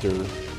Hamster.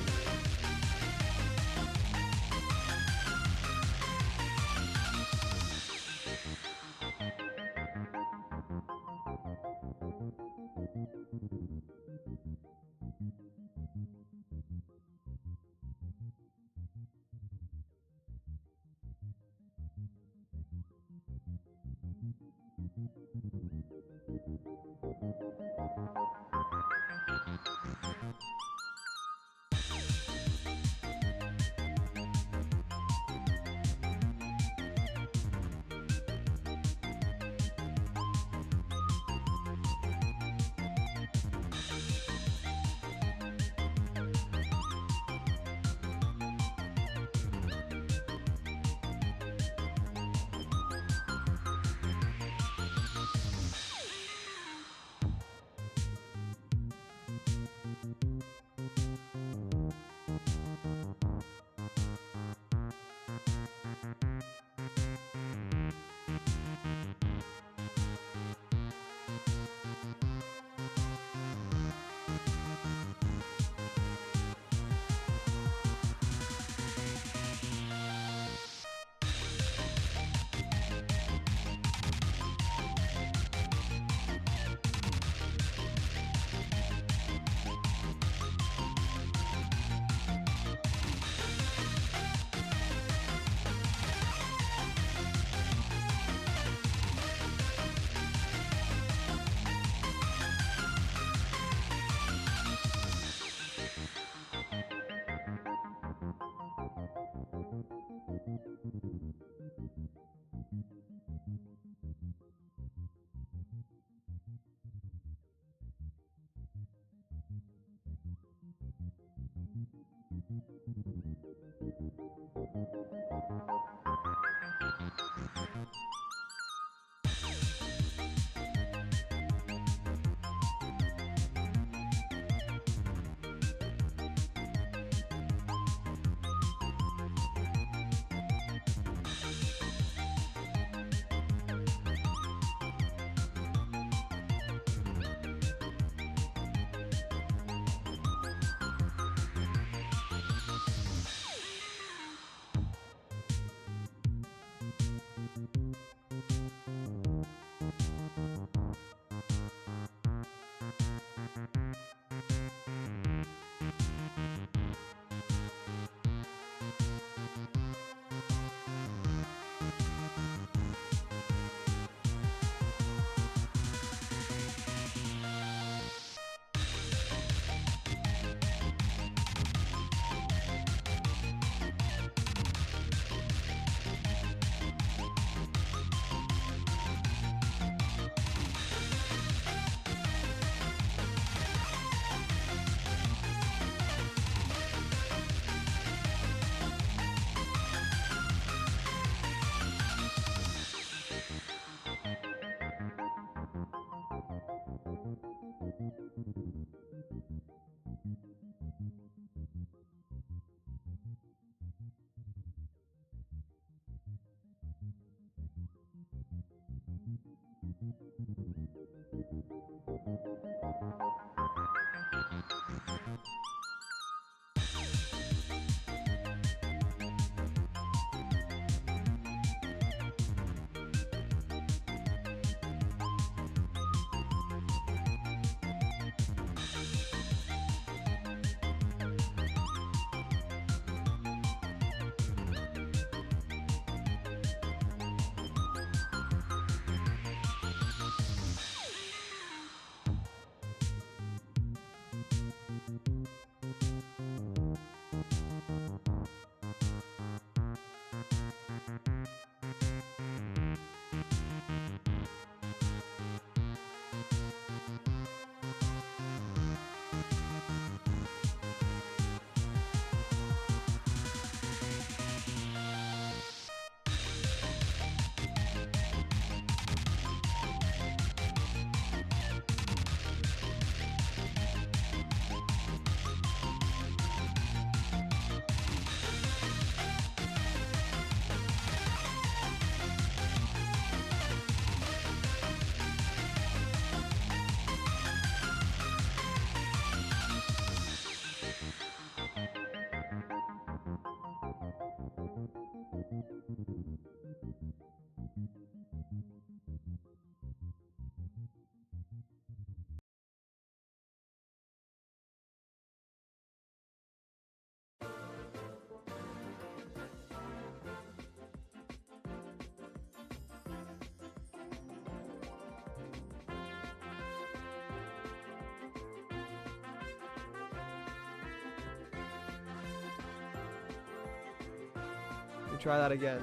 Try that again.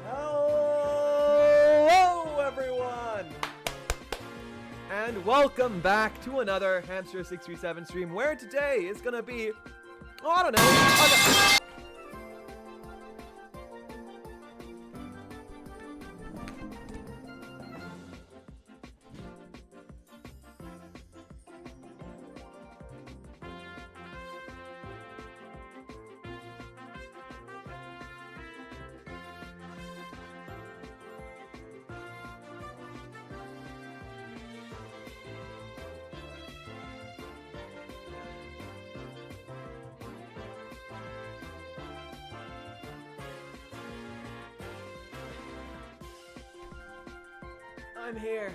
Hello, everyone, and welcome back to another Hamster 637 stream, where today is gonna be, I don't know. I'm here.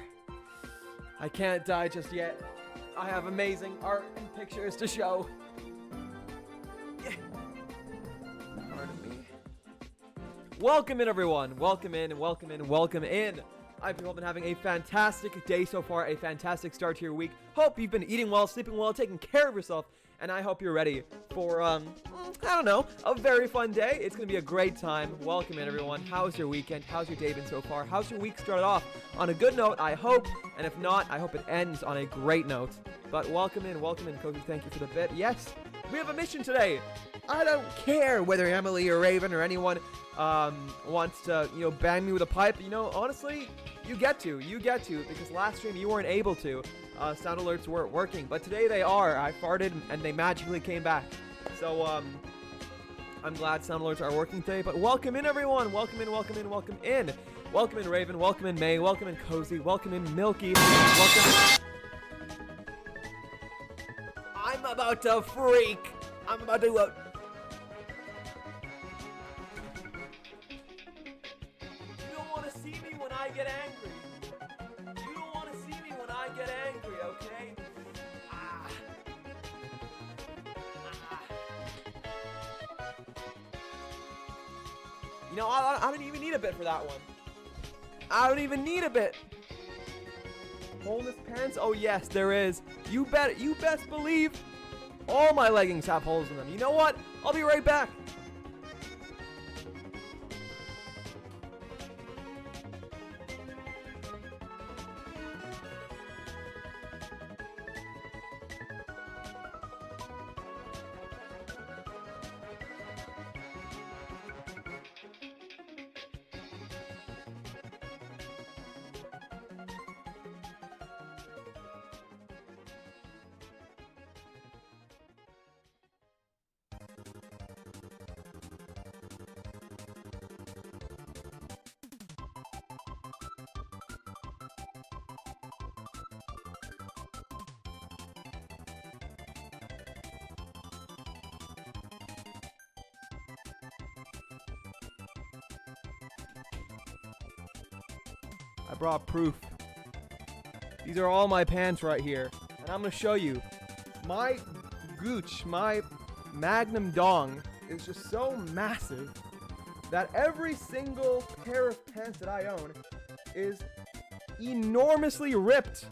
I can't die just yet. I have amazing art and pictures to show. Yeah. Pardon me. Welcome in, everyone. Welcome in, welcome in, welcome in. I hope you've all been having a fantastic day so far, a fantastic start to your week. Hope you've been eating well, sleeping well, taking care of yourself, and I hope you're ready for, I don't know, a very fun day. It's going to be a great time. Welcome in, everyone. How's your weekend? How's your day been so far? How's your week started off? On a good note, I hope, and if not, I hope it ends on a great note. But welcome in, Cozy. Thank you for the bit. Yes, we have a mission today. I don't care whether Emily or Raven or anyone wants to, ban me with a pipe. Honestly, you get to, because last stream you weren't able to. Sound alerts weren't working, but today they are. I farted and they magically came back. So, I'm glad sound alerts are working today, but welcome in, everyone. Welcome in. Welcome in, Raven. Welcome in, May. Welcome in, Cozy. Welcome in, Milky. Welcome. I'm about to freak. I'm about to... You don't want to see me when I get angry. You don't want to see me when I get angry, okay? I don't even need a bit for that one. I don't even need a bit. Hole in this pants? Oh yes, there is. You best believe all my leggings have holes in them. You know what? I'll be right back. I brought proof. These are all my pants right here. And I'm going to show you. My gooch, my magnum dong is just so massive that every single pair of pants that I own is enormously ripped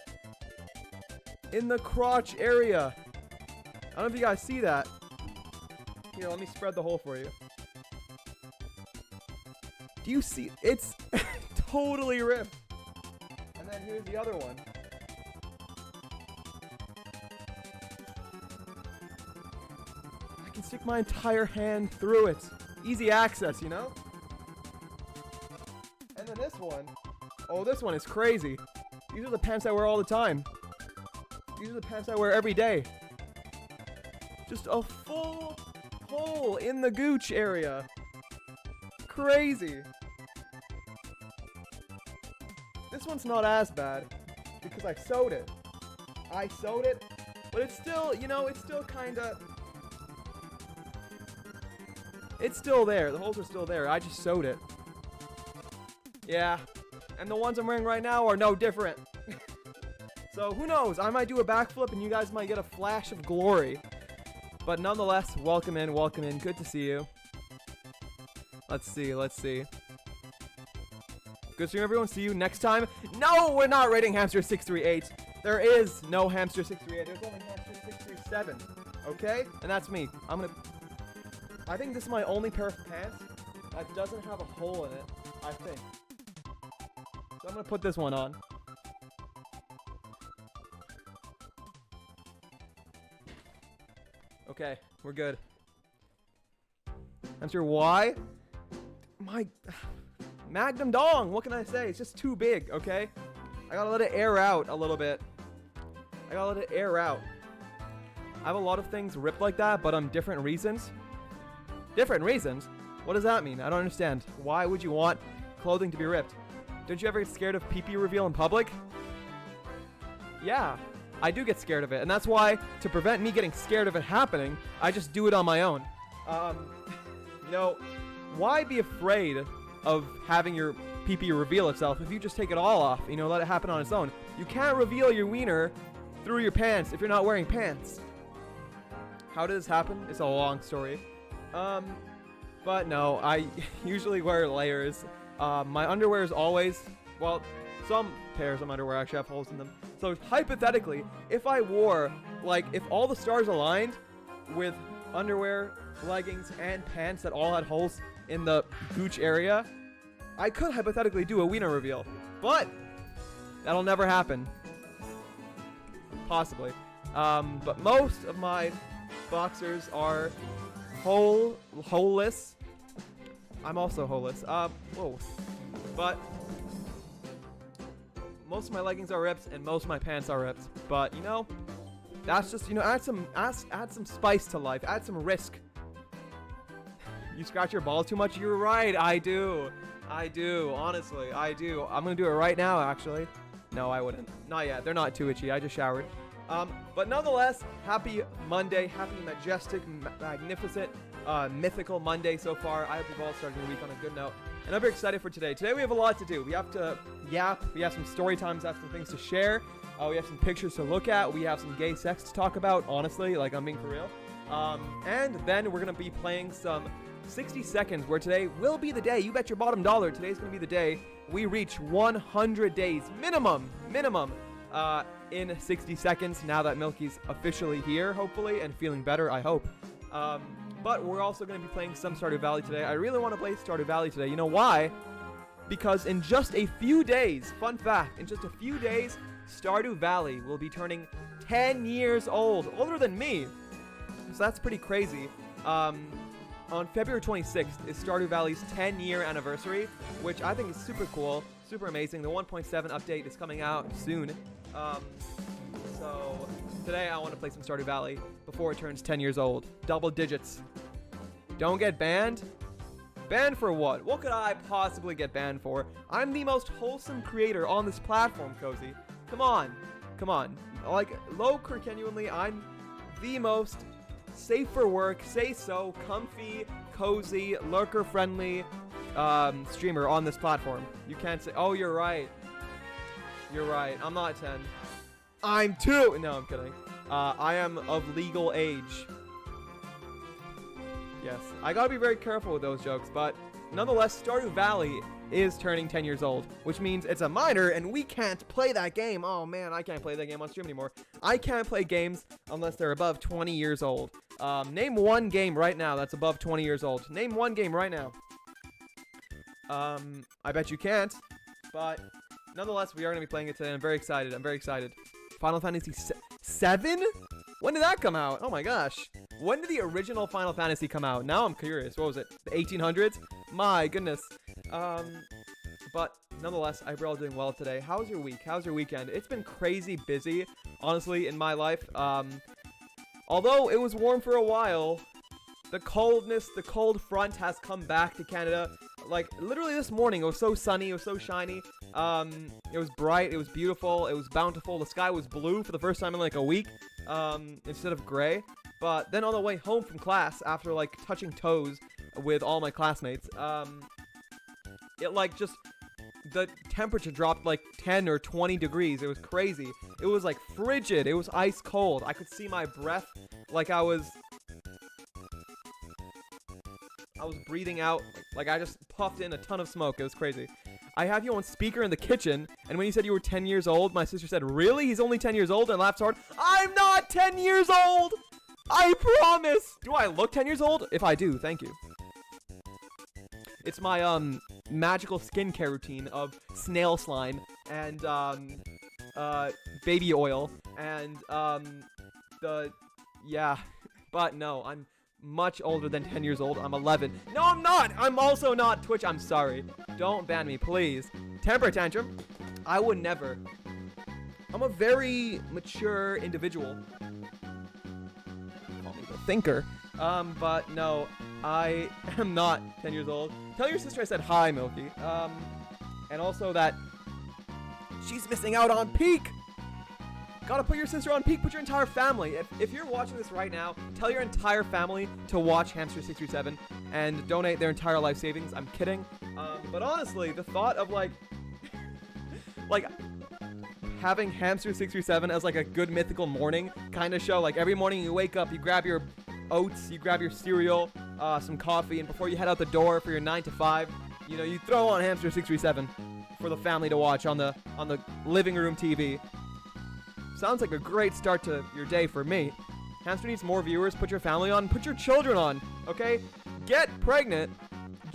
in the crotch area. I don't know if you guys see that. Here, let me spread the hole for you. Do you see? It's totally ripped. And then here's the other one. I can stick my entire hand through it. Easy access, And then this one. Oh, this one is crazy. These are the pants I wear all the time. These are the pants I wear every day. Just a full hole in the gooch area. Crazy. This one's not as bad because I sewed it. But it's still, it's still kind of... It's still there. The holes are still there. I just sewed it. Yeah. And the ones I'm wearing right now are no different. So who knows? I might do a backflip and you guys might get a flash of glory. But nonetheless, welcome in. Good to see you. Let's see. Good stream, everyone. See you next time. No, we're not rating Hamster 638. There is no Hamster 638. There's only Hamster 637. Okay? And that's me. I think this is my only pair of pants that doesn't have a hole in it. I think. So I'm gonna put this one on. Okay, we're good. Hamster, why? My... Magnum dong, what can I say? It's just too big, okay? I gotta let it air out a little bit. I have a lot of things ripped like that, but different reasons. Different reasons? What does that mean? I don't understand. Why would you want clothing to be ripped? Don't you ever get scared of pee-pee reveal in public? Yeah, I do get scared of it, and that's why, to prevent me getting scared of it happening, I just do it on my own. Why be afraid of having your pee-pee reveal itself if you just take it all off, let it happen on its own? You can't reveal your wiener through your pants if you're not wearing pants. How did this happen? It's a long story. But no, I usually wear layers. My underwear is always, well, some pairs of underwear actually have holes in them. So hypothetically, if I wore, if all the stars aligned, with underwear, leggings, and pants that all had holes in the gooch area, I could hypothetically do a wiener reveal. But that'll never happen. Possibly. But most of my boxers are holeless. I'm also holeless. Whoa. But most of my leggings are ripped and most of my pants are ripped. But you know, that's just, you know, add some spice to life. Add some risk. You scratch your balls too much? You're right. I do. Honestly, I do. I'm gonna do it right now, actually. No, I wouldn't. Not yet. They're not too itchy. I just showered. But nonetheless, happy Monday. Happy, majestic, magnificent, mythical Monday so far. I hope you've all started your week on a good note. And I'm very excited for today. Today we have a lot to do. We have to yap. We have some story times. We have some things to share. We have some pictures to look at. We have some gay sex to talk about, honestly. Like, I'm being for real. And then we're going to be playing some 60 seconds, where today will be the day. You bet your bottom dollar. Today's going to be the day we reach 100 days minimum, in 60 seconds, now that Milky's officially here, hopefully, and feeling better, I hope. But we're also going to be playing some Stardew Valley today. I really want to play Stardew Valley today. You know why? Because in just a few days, fun fact, in just a few days, Stardew Valley will be turning 10 years old, older than me. So that's pretty crazy. On February 26th is Stardew Valley's 10-year anniversary, which I think is super cool, super amazing. The 1.7 update is coming out soon. So today I want to play some Stardew Valley before it turns 10 years old. Double digits. Don't get banned? Banned for what? What could I possibly get banned for? I'm the most wholesome creator on this platform, Cozy. Come on. Like, genuinely, I'm the most safe for work, say so, comfy, cozy, lurker-friendly streamer on this platform. You can't say, oh, you're right. I'm not 10. I'm 2. No, I'm kidding. I am of legal age. Yes, I gotta be very careful with those jokes, but nonetheless, Stardew Valley is turning 10 years old, which means it's a minor, and we can't play that game. Oh man, I can't play that game on stream anymore. I can't play games unless they're above 20 years old. Name one game right now that's above 20 years old. Name one game right now. I bet you can't, but nonetheless, we are going to be playing it today. I'm very excited. Final Fantasy 7? When did that come out? Oh my gosh. When did the original Final Fantasy come out? Now I'm curious. What was it? The 1800s? My goodness. But nonetheless, I hope you're all doing well today. How's your week? How's your weekend? It's been crazy busy, honestly, in my life. Although it was warm for a while, the cold front has come back to Canada. Like, literally this morning, it was so sunny, it was so shiny. It was bright, it was beautiful, it was bountiful. The sky was blue for the first time in like a week, instead of gray. But then on the way home from class, after like touching toes with all my classmates, it like just, the temperature dropped like 10 or 20 degrees. It was crazy. It was like frigid. It was ice cold. I could see my breath like I was breathing out, like I just puffed in a ton of smoke. It was crazy. I have you on speaker in the kitchen, and when you said you were 10 years old, my sister said, really? He's only 10 years old? And laughed hard. I'm not 10 years old! I promise! Do I look 10 years old? If I do, thank you. It's my, magical skincare routine of snail slime and, baby oil and, yeah. But no, I'm much older than 10 years old. I'm 11. No, I'm not! I'm also not Twitch. I'm sorry. Don't ban me, please. Temper tantrum. I would never. I'm a very mature individual. Call me the thinker. But no, I am not 10 years old. Tell your sister I said hi, Milky. And also that she's missing out on Peak. Gotta put your sister on Peak. Put your entire family. If you're watching this right now, tell your entire family to watch Hamster637 and donate their entire life savings. I'm kidding. But honestly, the thought of like having Hamster637 as like a good mythical morning kind of show. Like every morning you wake up, you grab your oats, you grab your cereal, some coffee, and before you head out the door for your 9 to 5, you know, you throw on Hamster637 for the family to watch on the living room TV. Sounds like a great start to your day for me. Hamster needs more viewers. Put your family on. Put your children on. Okay? Get pregnant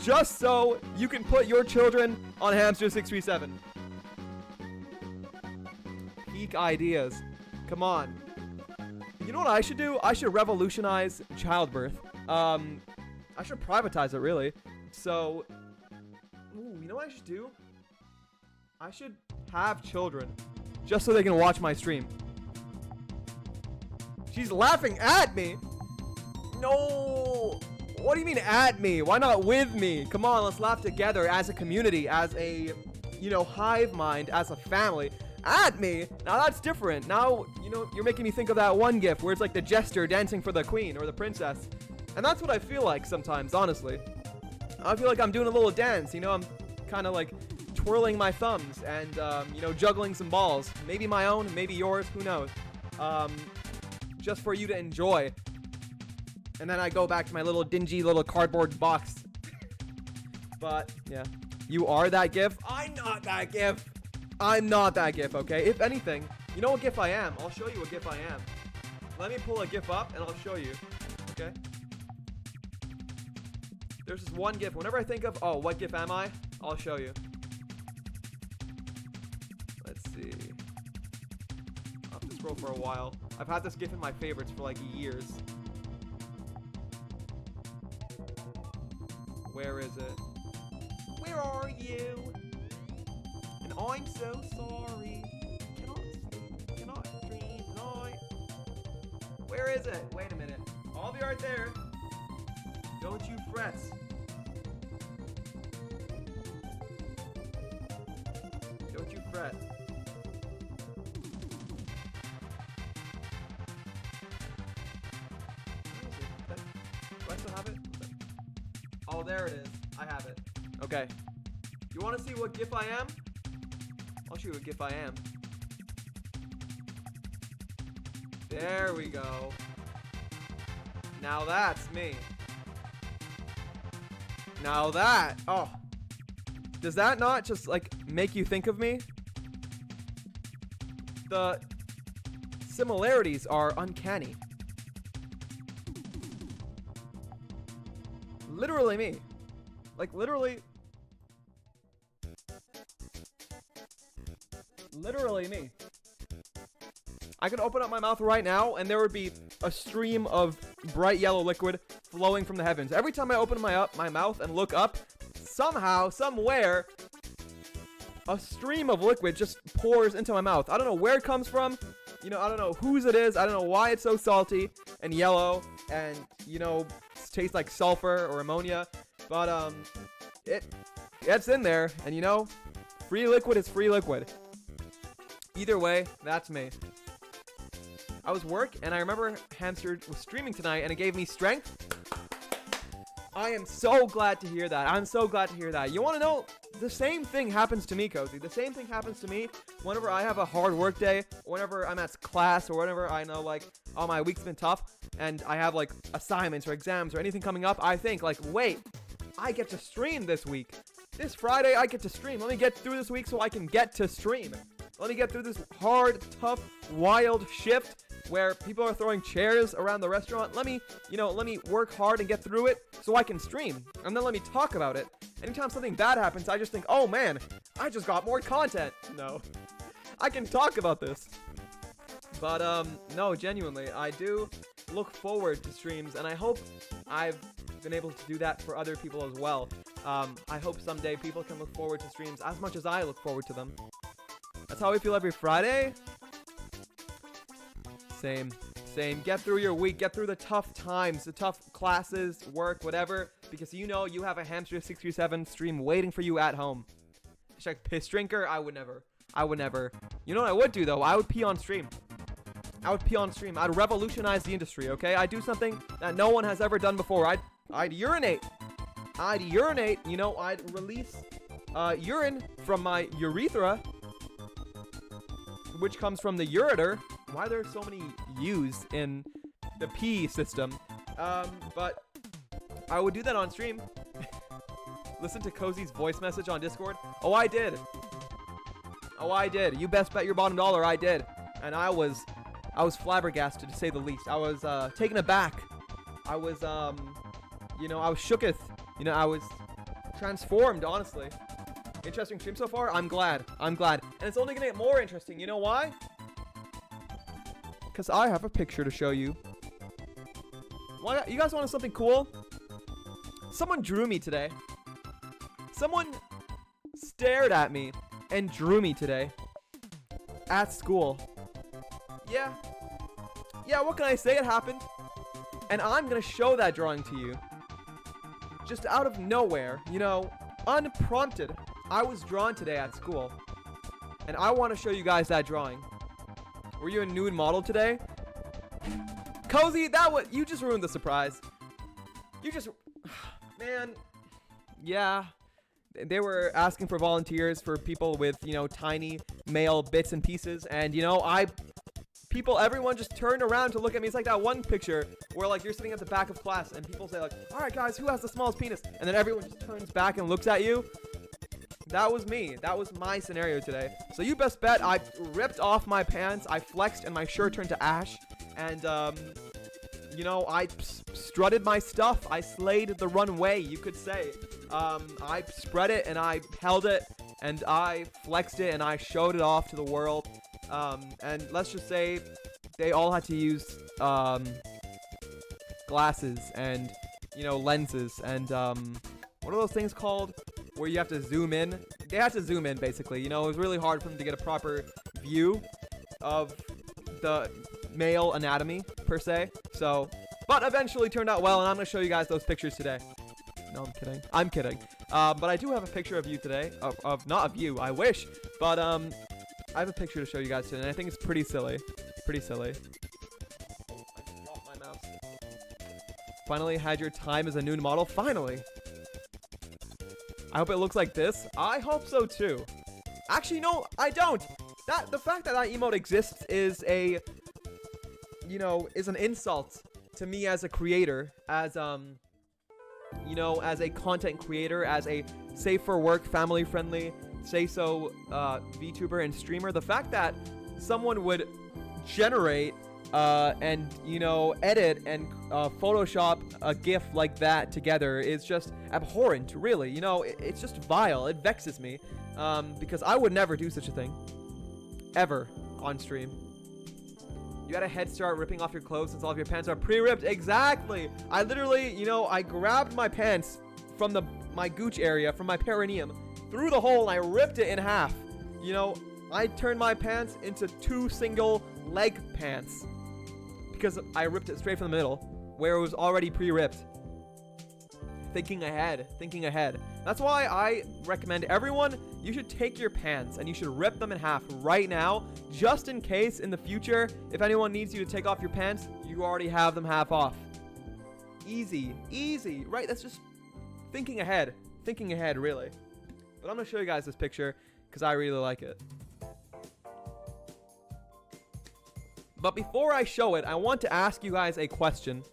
just so you can put your children on Hamster 637. Peak ideas. Come on. You know what I should do? I should revolutionize childbirth. I should privatize it, really. So, ooh, you know what I should do? I should have children just so they can watch my stream. She's laughing at me. No. What do you mean at me? Why not with me? Come on, let's laugh together as a community, as a, hive mind, as a family. At me? Now that's different. Now, you're making me think of that one gif where it's like the jester dancing for the queen or the princess. And that's what I feel like sometimes, honestly. I feel like I'm doing a little dance, I'm kind of like twirling my thumbs and, juggling some balls. Maybe my own, maybe yours, who knows. Just for you to enjoy. And then I go back to my little dingy little cardboard box. But, yeah. You are that gif? I'm not that gif. I'm not that gif, okay? If anything, you know what gif I am? I'll show you what gif I am. Let me pull a gif up and I'll show you. Okay? There's this one gif. Whenever I think of, oh, what gif am I? I'll show you. Let's see. I'll have to scroll for a while. I've had this gif in my favorites for like years. Where is it? Where are you? And I'm so sorry. Cannot stream tonight. Where is it? Wait a minute. I'll be right there. Don't you fret. Don't you fret. Do I still have it? Oh, there it is. I have it. Okay. You want to see what GIF I am? I'll show you what GIF I am. There we go. Now that's me. Now that. Oh. Does that not just, like, make you think of me? The similarities are uncanny. Literally me. Like, literally me. I could open up my mouth right now and there would be a stream of bright yellow liquid flowing from the heavens. Every time I open my mouth and look up, somehow, somewhere, a stream of liquid just pours into my mouth. I don't know where it comes from. I don't know whose it is. I don't know why it's so salty and yellow and, tastes like sulfur or ammonia. But, it's in there. And, free liquid is free liquid. Either way, that's me. I was work, and I remember Hamster was streaming tonight, and it gave me strength. I am so glad to hear that. I'm so glad to hear that. You want to know? The same thing happens to me, Cozy. The same thing happens to me whenever I have a hard work day, whenever I'm at class, or whenever I know, like, oh, my week's been tough, and I have, like, assignments or exams or anything coming up. I think, like, wait, I get to stream this week. This Friday, I get to stream. Let me get through this week so I can get to stream. Let me get through this hard, tough, wild shift where people are throwing chairs around the restaurant. Let me work hard and get through it so I can stream. And then let me talk about it. Anytime something bad happens, I just think, oh man, I just got more content. No, I can talk about this. But, no, genuinely, I do look forward to streams, and I hope I've been able to do that for other people as well. I hope someday people can look forward to streams as much as I look forward to them. That's how we feel every Friday. Same. Get through your week. Get through the tough times, the tough classes, work, whatever. Because you have a Hamster 637 stream waiting for you at home. Hashtag piss drinker. I would never. You know what I would do, though? I would pee on stream. I'd revolutionize the industry, okay? I'd do something that no one has ever done before. I'd urinate. I'd release urine from my urethra, which comes from the ureter. Why are there so many U's in the P system? But I would do that on stream. Listen to Cozy's voice message on Discord. Oh, I did. You best bet your bottom dollar I did. And I was I was flabbergasted, to say the least. I was taken aback. I was, you know, I was shooketh. You know, I was transformed, honestly. Interesting stream so far? I'm glad. I'm glad. And it's only going to get more interesting. You know why? Because I have a picture to show you. Why, you guys wanted something cool? Someone drew me today. Someone stared at me and drew me today. At school. Yeah. Yeah, what can I say? It happened. And I'm going to show that drawing to you. Just out of nowhere, you know, unprompted. I was drawn today at school. And I want to show you guys that drawing. Were you a nude model today? Cozy, you just ruined the surprise. You just, man, yeah. They were asking for volunteers for people with, you know, tiny male bits and pieces. And, you know, everyone just turned around to look at me. It's like that one picture where, like, you're sitting at the back of class and people say, like, all right, guys, who has the smallest penis? And then everyone just turns back and looks at you. That was me. That was my scenario today. So you best bet I ripped off my pants, I flexed, and my shirt turned to ash. And, you know, I strutted my stuff. I slayed the runway, you could say. I spread it, and I held it, and I flexed it, and I showed it off to the world. And let's just say they all had to use, glasses and, you know, lenses. And, what are those things called? Where you have to zoom in. They had to zoom in, basically. You know, it was really hard for them to get a proper view of the male anatomy, per se. So, but eventually turned out well, and I'm going to show you guys those pictures today. No, I'm kidding. I'm kidding. But I do have a picture of you today. Not of you, I wish. But, I have a picture to show you guys today, and I think it's pretty silly. Pretty silly. Oh, I just dropped my mouse. Finally had your time as a nude model. Finally. I hope it looks like this. I hope so too. Actually, no, I don't. The fact that emote exists is an insult to me as a creator, as you know, as a content creator, as a safe for work, family friendly, say so VTuber and streamer. The fact that someone would generate and, you know, edit and Photoshop a GIF like that together is just abhorrent, really. You know, it's just vile. It vexes me because I would never do such a thing. Ever on stream. You had a head start ripping off your clothes since all of your pants are pre-ripped. Exactly. I literally, you know, I grabbed my pants from my gooch area, from my perineum, through the hole, and I ripped it in half. You know, I turned my pants into 2 single leg pants because I ripped it straight from the middle where it was already pre-ripped. Thinking ahead. That's why I recommend everyone, you should take your pants and you should rip them in half right now, just in case in the future, if anyone needs you to take off your pants, you already have them half off. Easy, right? That's just thinking ahead, really. But I'm gonna show you guys this picture because I really like it. But before I show it, I want to ask you guys a question.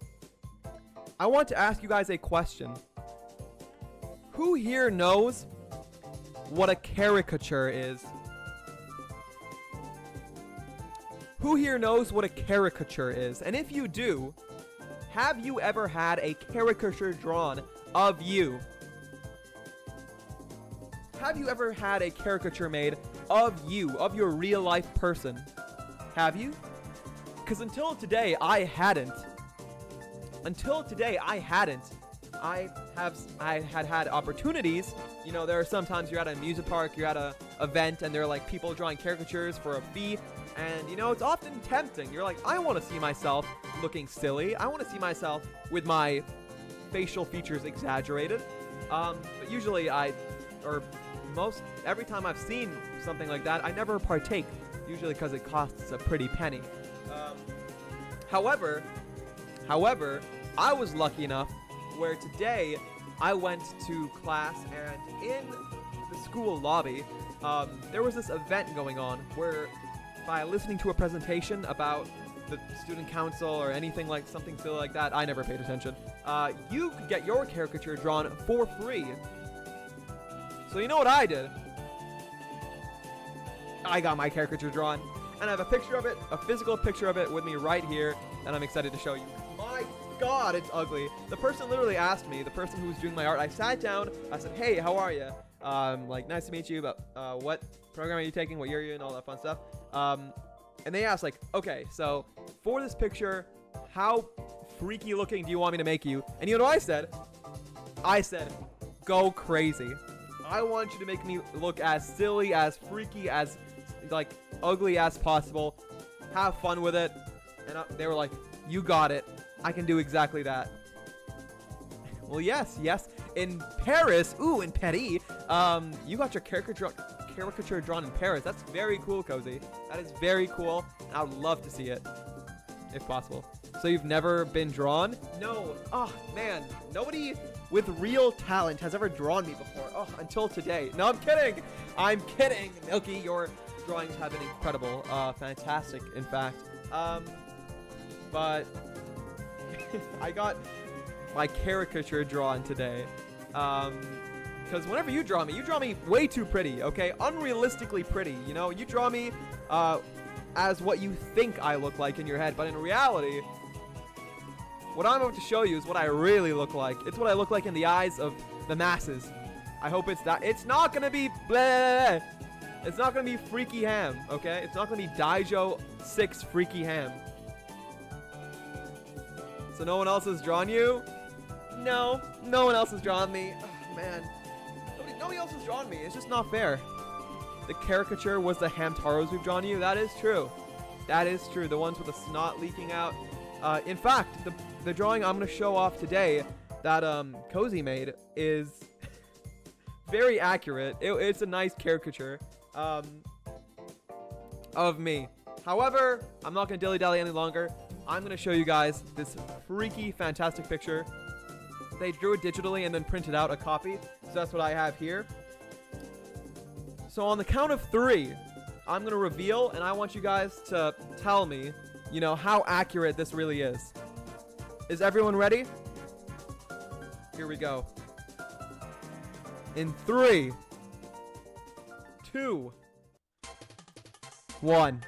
Who here knows what a caricature is? Who here knows what a caricature is? And if you do, have you ever had a caricature drawn of you? Have you ever had a caricature made of you, of your real life person? Have you? Because until today, I hadn't. I had opportunities. You know, there are sometimes you're at an amusement park, you're at an event, and there are like people drawing caricatures for a fee. And, you know, it's often tempting. You're like, I want to see myself looking silly. I want to see myself with my facial features exaggerated. But usually every time I've seen something like that, I never partake. Usually because it costs a pretty penny. However, I was lucky enough where today I went to class, and in the school lobby, there was this event going on where by listening to a presentation about the student council or anything like something silly like that, I never paid attention, you could get your caricature drawn for free. So you know what I did? I got my caricature drawn. And I have a picture of it, a physical picture of it with me right here that I'm excited to show you. My God, it's ugly. The person literally asked me, the person who was doing my art, I sat down, I said, hey, how are you? Like, nice to meet you, but what program are you taking? What year are you in? All that fun stuff. And they asked, like, okay, so for this picture, how freaky looking do you want me to make you? And you know what I said? I said, go crazy. I want you to make me look as silly, as freaky, as, like, ugly as possible. Have fun with it. And they were like, you got it. I can do exactly that. Well, yes. In Paris, in Paris, you got your caricature drawn in Paris. That's very cool, Cozy. That is very cool. I would love to see it, if possible. So you've never been drawn? No. Oh, man. Nobody with real talent has ever drawn me before. Oh, until today. No, I'm kidding. I'm kidding. Milky, your drawings have been incredible. Fantastic, in fact. But I got my caricature drawn today. Because whenever you draw me way too pretty, okay? Unrealistically pretty, you know? You draw me as what you think I look like in your head. But in reality, what I'm about to show you is what I really look like. It's what I look like in the eyes of the masses. I hope it's that. It's not going to be blah. It's not going to be Freaky Ham, okay? It's not going to be Daijo 6 Freaky Ham. So no one else has drawn you? No. No one else has drawn me. Oh, man. Nobody else has drawn me. It's just not fair. The caricature was the Hamtaros we've drawn you. That is true. That is true. The ones with the snot leaking out. In fact, the drawing I'm going to show off today that Cozy made is very accurate. It's a nice caricature of me. However, I'm not going to dilly-dally any longer. I'm going to show you guys this freaky, fantastic picture. They drew it digitally and then printed out a copy. So that's what I have here. So on the count of 3, I'm going to reveal, and I want you guys to tell me, you know, how accurate this really is. Is everyone ready? Here we go. In 3, 2, 1.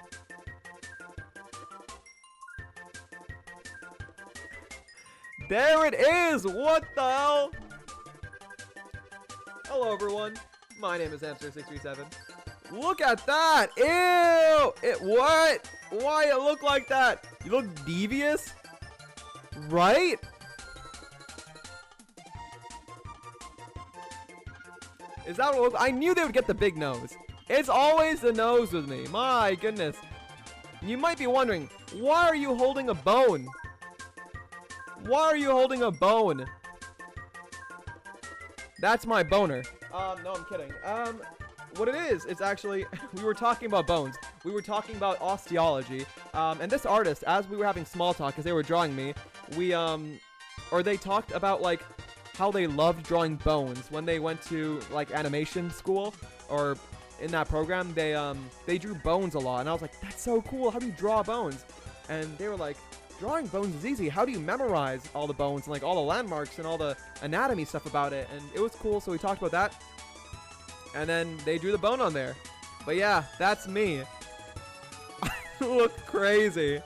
There it is! What the hell? Hello, everyone. My name is Hamster637. Look at that! Ew! What? Why it look like that? You look devious? Right? Is that what? I knew they would get the big nose. It's always the nose with me. My goodness. You might be wondering, why are you holding a bone? Why are you holding a bone? That's my boner. No, I'm kidding. What it is, it's actually, we were talking about bones. We were talking about osteology. And this artist, as we were having small talk, as they were drawing me, they talked about, like, how they loved drawing bones when they went to, like, animation school, or in that program, they drew bones a lot. And I was like, that's so cool. How do you draw bones? And they were like, drawing bones is easy. How do you memorize all the bones and, like, all the landmarks and all the anatomy stuff about it? And it was cool, so we talked about that. And then they drew the bone on there. But yeah, that's me. I look crazy.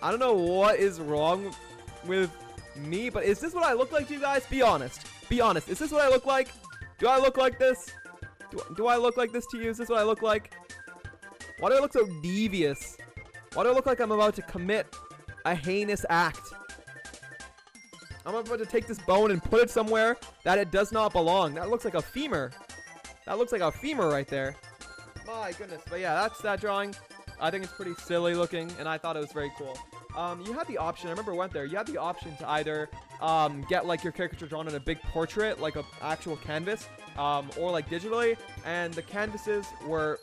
I don't know what is wrong with me, but is this what I look like to you guys? Be honest. Be honest. Is this what I look like? Do I look like this? Do I look like this to you? Is this what I look like? Why do I look so devious? Why do I look like I'm about to commit a heinous act? I'm about to take this bone and put it somewhere that it does not belong. That looks like a femur. That looks like a femur right there. My goodness. But yeah, that's that drawing. I think it's pretty silly looking, and I thought it was very cool. You had the option, I remember I went there, you had the option to either get, like, your caricature drawn on a big portrait, like a actual canvas, or, like, digitally, and the canvases were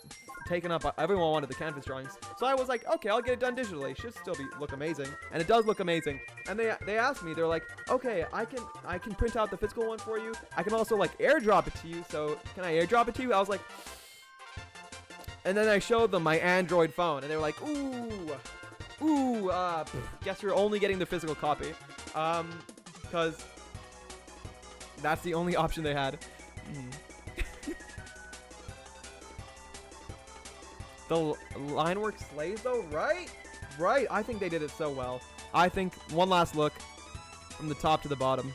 taken up. Everyone wanted the canvas drawings, so I was like, okay, I'll get it done digitally. It should still look amazing, and it does look amazing. And they asked me, they're like, okay, I can print out the physical one for you. I can also, like, airdrop it to you. So can I airdrop it to you? I was like, and then I showed them my Android phone, and they were like, guess you're only getting the physical copy, because that's the only option they had. The line work slays though, right? Right. I think they did it so well. I think one last look from the top to the bottom.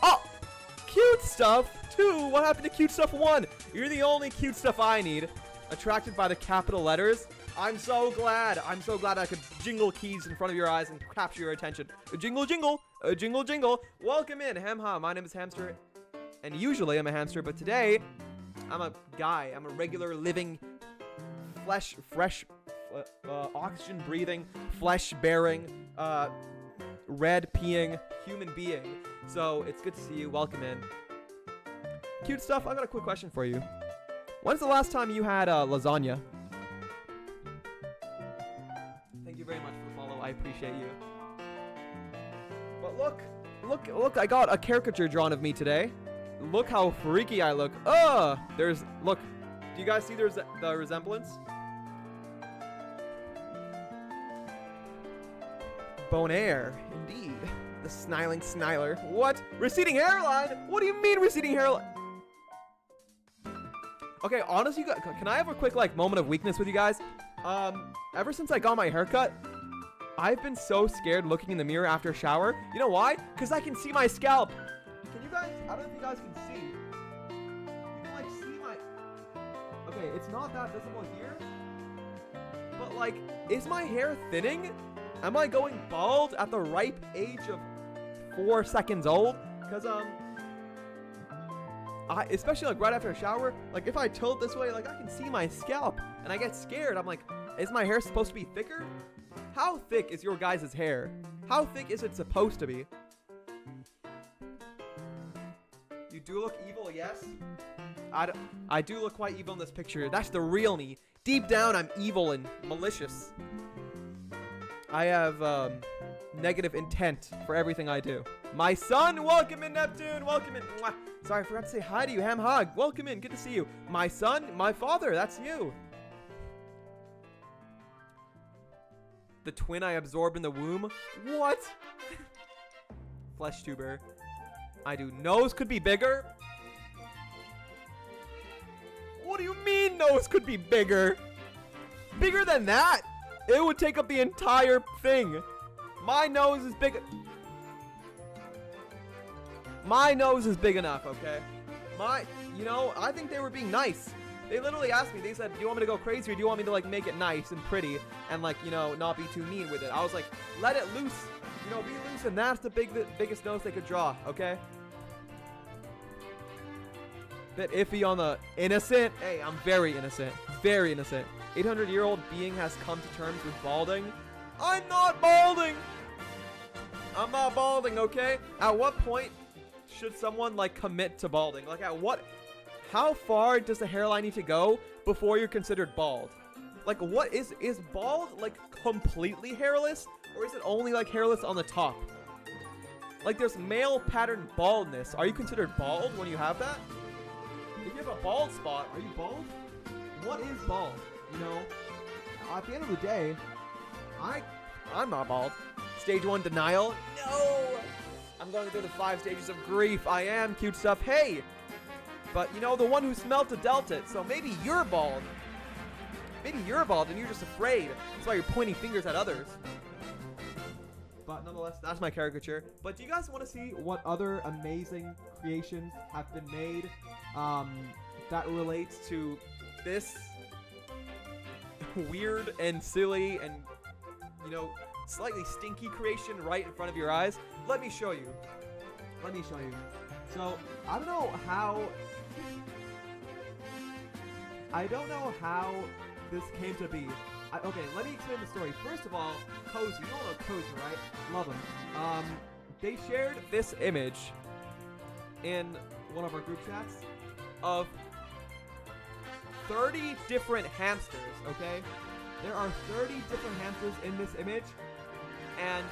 Oh, cute stuff 2. What happened to cute stuff 1? You're the only cute stuff I need. Attracted by the capital letters. I'm so glad. I'm so glad I could jingle keys in front of your eyes and capture your attention. A jingle, jingle. A jingle, jingle. Welcome in, Hamha. My name is Hamster. And usually I'm a hamster, but today I'm a guy. I'm a regular living, fresh, oxygen-breathing, flesh-bearing, red-peeing human being. So it's good to see you. Welcome in. Cute stuff. I got a quick question for you. When's the last time you had lasagna? Thank you very much for the follow. I appreciate you. But look! I got a caricature drawn of me today. Look how freaky I look. Look. Do you guys see the resemblance? Bonaire, indeed. The sniling sniler. What? Receding hairline? What do you mean receding hairline? Okay, honestly, can I have a quick moment of weakness with you guys? Ever since I got my haircut, I've been so scared looking in the mirror after a shower. You know why? Because I can see my scalp. Can you guys? I don't know if you guys can see. You can see my. Okay, it's not that visible here. But is my hair thinning? Am I going bald at the ripe age of 4 seconds old? Because especially right after a shower, if I tilt this way, I can see my scalp, and I get scared. I'm like, is my hair supposed to be thicker? How thick is your guys' hair? How thick is it supposed to be? You do look evil, yes. I do look quite evil in this picture. That's the real me. Deep down, I'm evil and malicious. I have negative intent for everything I do. My son, welcome in, Neptune, welcome in. Mwah. Sorry, I forgot to say hi to you, Ham Hog. Welcome in, good to see you. My son, my father, that's you. The twin I absorbed in the womb. What? Flesh tuber. I do. Nose could be bigger. What do you mean nose could be bigger? Bigger than that? It would take up the entire thing. My nose is big. My nose is big enough, okay? I think they were being nice. They literally asked me, they said, do you want me to go crazy or do you want me to make it nice and pretty and not be too mean with it? I was like, let it loose. Be loose, and that's the biggest nose they could draw, okay? Bit iffy on the innocent. Hey, I'm very innocent. Very innocent. 800-year-old being has come to terms with balding. I'm not balding! I'm not balding, okay? At what point should someone commit to balding? How far does the hairline need to go before you're considered bald? What is bald completely hairless? Or is it only hairless on the top? There's male pattern baldness. Are you considered bald when you have that? If you have a bald spot, are you bald? What is bald? At the end of the day, I'm not bald. Stage 1 denial. No! I'm going through the 5 stages of grief. I am cute stuff. Hey! But the one who smelt it dealt it. So maybe you're bald. Maybe you're bald and you're just afraid. That's why you're pointing fingers at others. But nonetheless, that's my caricature. But do you guys want to see what other amazing creations have been made that relates to this weird and silly and, slightly stinky creation right in front of your eyes? Let me show you. So, I don't know how this came to be. Okay, let me explain the story. First of all, Cozy. You all know Cozy, right? Love him. They shared this image in one of our group chats of 30 different hamsters, okay? There are 30 different hamsters in this image, and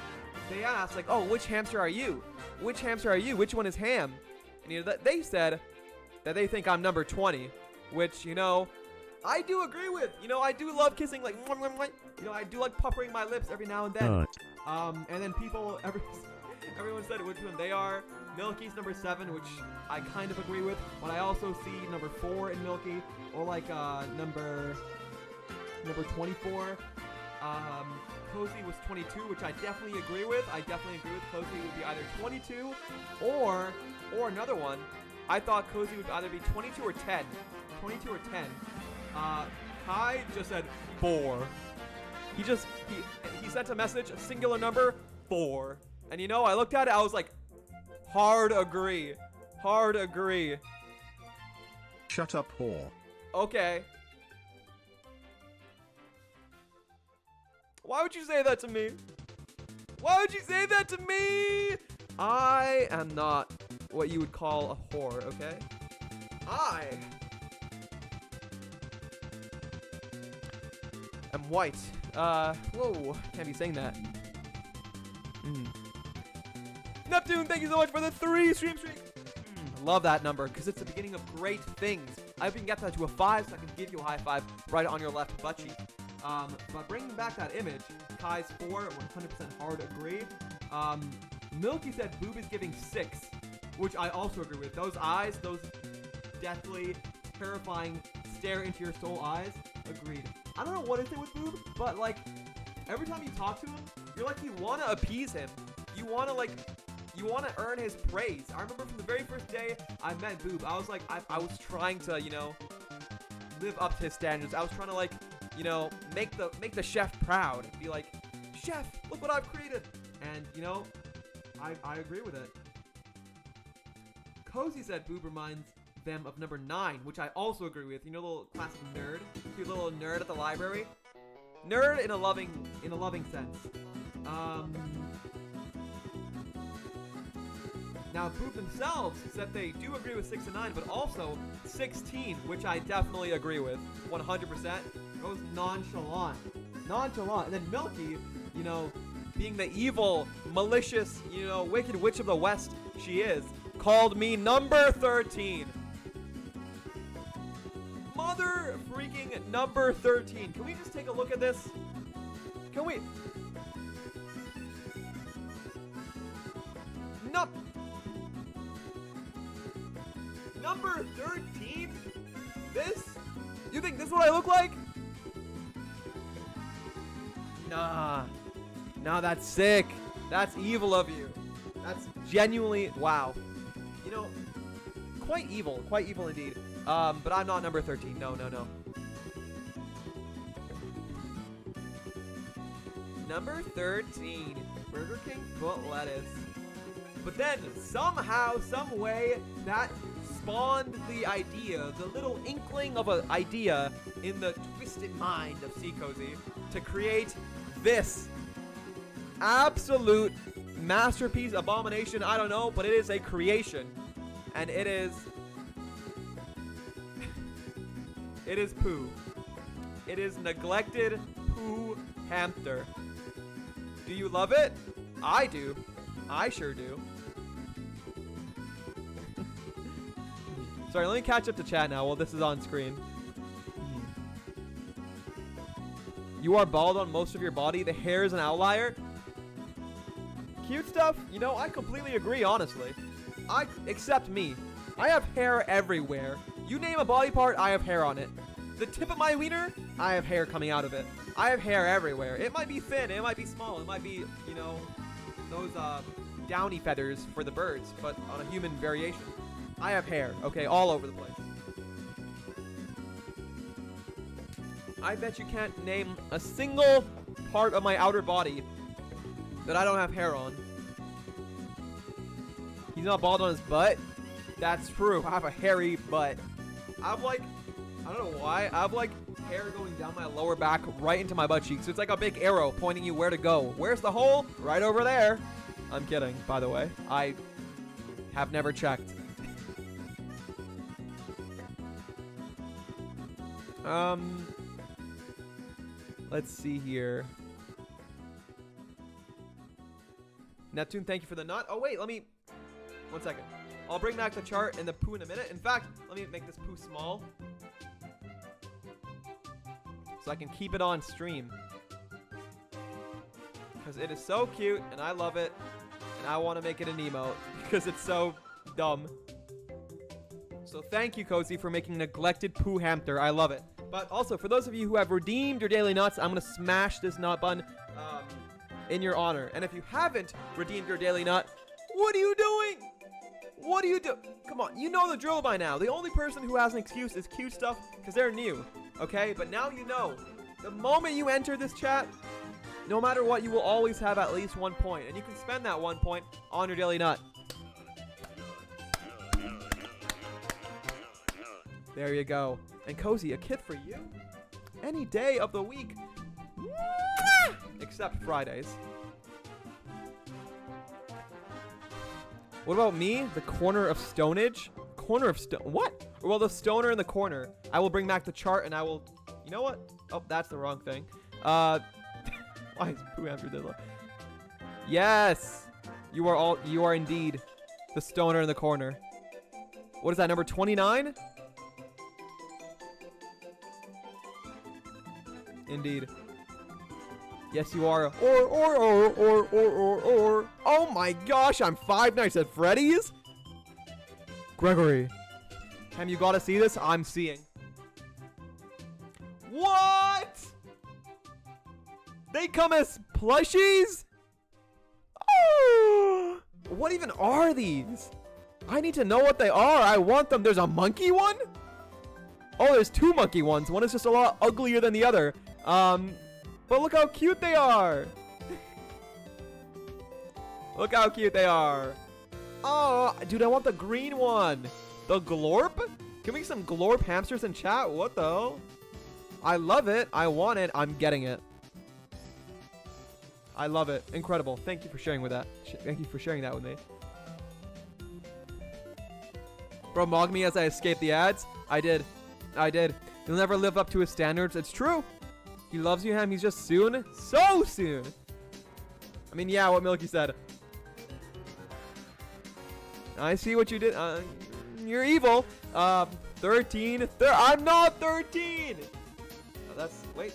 they asked, oh, which hamster are you? Which hamster are you? Which one is Ham? And they said that they think I'm number 20, which, I do agree with. I do love kissing, I do like puckering my lips every now and then. And then people Everyone said which one they are. Milky's number 7, which I kind of agree with, but I also see number 4 in Milky, or like number 24. Cozy was 22, which I definitely agree with. I definitely agree with Cozy would be either 22 or another one. I thought Cozy would either be 22 or 10. 22 or 10. Kai just said 4. He sent a message, a singular number, 4. And you know, I looked at it, I was like, hard agree. Hard agree. Shut up, whore. Okay. Why would you say that to me? Why would you say that to me? I am not what you would call a whore, okay? I am white. Whoa, can't be saying that. Neptune, thank you so much for the 3 stream streak. Love that number, because it's the beginning of great things. I hope you can get that to a 5 so I can give you a high five right on your left butt cheek. But bringing back that image, Kai's 4, 100% hard agree. Milky said Boob is giving 6, which I also agree with. Those eyes, those deathly, terrifying, stare into your soul eyes, agreed. I don't know what is it with Boob, but like, every time you talk to him, you're like, you want to appease him. You want to earn his praise. I remember from the very first day I met Boob, I was like, I was trying to, you know, live up to his standards. I was trying to, like, you know, make the chef proud. Be like, chef, look what I've created. And, you know, I agree with it. Cozy said Boob reminds them of number 9, which I also agree with. You know, little classic nerd, cute little nerd at the library. Nerd in a loving sense. Now, Boob themselves said they do agree with 6 and 9, but also 16, which I definitely agree with, 100%. Goes nonchalant. And then Milky, you know, being the evil, malicious, you know, wicked witch of the West she is, called me number 13. Mother freaking number 13. Can we just take a look at this? Can we? No. Number 13? This? You think this is what I look like? Nah, that's sick. That's evil of you. That's genuinely, wow. You know, quite evil indeed. But I'm not number 13. No. Number 13, Burger King foot lettuce. But then somehow, some way, that spawned the idea, the little inkling of an idea in the twisted mind of C Cozy to create this absolute masterpiece, abomination, I don't know, but it is a creation. And it is poo. It is neglected poo hamster. Do you love it? I do. I sure do. Sorry, let me catch up to chat now while this is on screen. You are bald on most of your body. The hair is an outlier. Cute stuff? You know, I completely agree, honestly. Except me. I have hair everywhere. You name a body part, I have hair on it. The tip of my wiener, I have hair coming out of it. I have hair everywhere. It might be thin, it might be small, it might be, you know, those downy feathers for the birds, but on a human variation. I have hair, okay, all over the place. I bet you can't name a single part of my outer body that I don't have hair on. He's not bald on his butt? That's true. I have a hairy butt. I have like, I don't know why, I have like hair going down my lower back right into my butt cheeks. So it's like a big arrow pointing you where to go. Where's the hole? Right over there. I'm kidding, by the way. I have never checked. Let's see here. Neptune, thank you for the nut. Oh, wait, let me... 1 second. I'll bring back the chart and the poo in a minute. In fact, let me make this poo small, so I can keep it on stream. Because it is so cute, and I love it. And And I want to make it an emote because it's so dumb. So thank you, Cozy, for making neglected poo hamster. I love it. But also, for those of you who have redeemed your daily nuts, I'm going to smash this nut button in your honor. And if you haven't redeemed your daily nut, what are you doing? What do you do? Come on, you know the drill by now. The only person who has an excuse is cute stuff because they're new, okay? But now you know. The moment you enter this chat, no matter what, you will always have at least 1 point. And you can spend that 1 point on your daily nut. There you go. And Cozy, a kit for you. Any day of the week. Except Fridays. What about me? The corner of stonage? Corner of stone. What? Well, the stoner in the corner. I will bring back the chart and I will. You know what? Oh, that's the wrong thing. Why is Pooh after this? Yes! You are indeed the stoner in the corner. What is that, number 29? Indeed. Yes, you are. Or. Oh my gosh, I'm Five Nights at Freddy's? Gregory. Cam, you gotta see this? I'm seeing. What? They come as plushies? Oh! What even are these? I need to know what they are. I want them. There's a monkey one? Oh, there's 2 monkey ones. One is just a lot uglier than the other. But look how cute they are. Look how cute they are. Oh, dude, I want the green one. The glorp? Can we get some glorp hamsters in chat? What the hell? I love it. I want it. I'm getting it. I love it. Incredible. Thank you for sharing with that. Thank you for sharing that with me. Bro, mocked me as I escaped the ads. I did. He'll never live up to his standards. It's true. He loves you, Ham. He's just soon. So soon. I mean, yeah, what Milky said. I see what you did. You're evil. 13. I'm not 13. Oh, that's... Wait.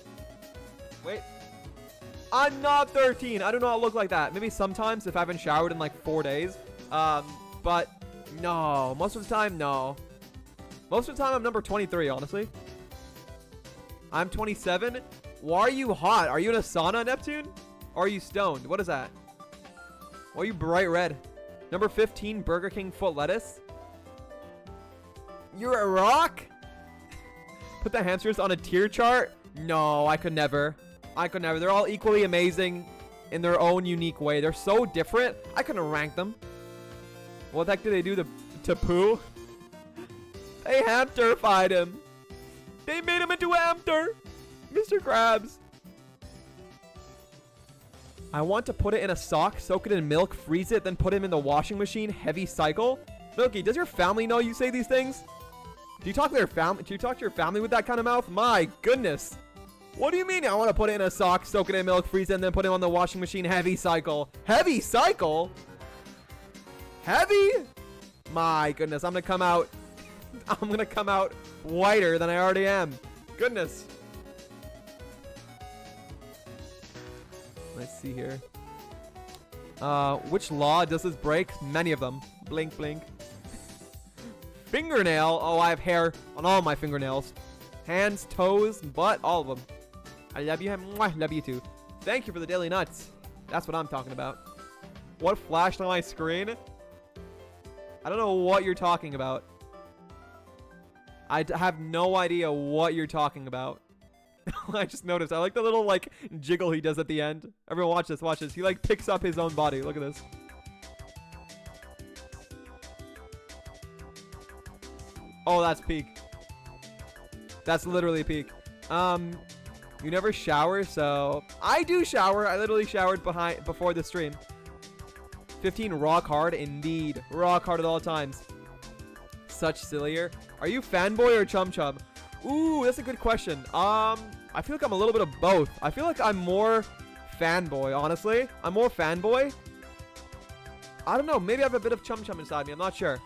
I'm not 13. I do not look like that. Maybe sometimes if I haven't showered in like 4 days. But no. Most of the time, no. Most of the time, I'm number 23, honestly. I'm 27. Why are you hot? Are you in a sauna, Neptune? Or are you stoned? What is that? Why are you bright red? Number 15, Burger King foot lettuce. You're a rock? Put the hamsters on a tier chart? No, I could never. They're all equally amazing in their own unique way. They're so different. I couldn't rank them. What the heck did they do to Pooh? They hamsterified him. They made him into a hamster. Mr. Krabs. I want to put it in a sock, soak it in milk, freeze it, then put him in the washing machine. Heavy cycle. Milky, does your family know you say these things? Do you talk to your family? Do you talk to your family with that kind of mouth? My goodness. What do you mean I want to put it in a sock, soak it in milk, freeze it, and then put it on the washing machine? Heavy cycle. Heavy cycle? Heavy? My goodness, I'm going to come out. I'm going to come out whiter than I already am. Goodness. Let's see here. Which law does this break? Many of them. Blink, blink. Fingernail. Oh, I have hair on all my fingernails. Hands, toes, butt, all of them. I love you. I love you too. Thank you for the daily nuts. That's what I'm talking about. What flashed on my screen? I don't know what you're talking about. I have no idea what you're talking about. I just noticed. I like the little like jiggle he does at the end. Everyone watch this. Watch this. He like picks up his own body. Look at this. Oh, that's peak. That's literally peak. You never shower, so I do shower. I literally showered before the stream. 15 rock hard, indeed. Rock hard at all times. Such sillier. Are you fanboy or chum chum? Ooh, that's a good question. I feel like I'm a little bit of both. I feel like I'm more fanboy, honestly. I'm more fanboy. I don't know. Maybe I have a bit of chum chum inside me. I'm not sure.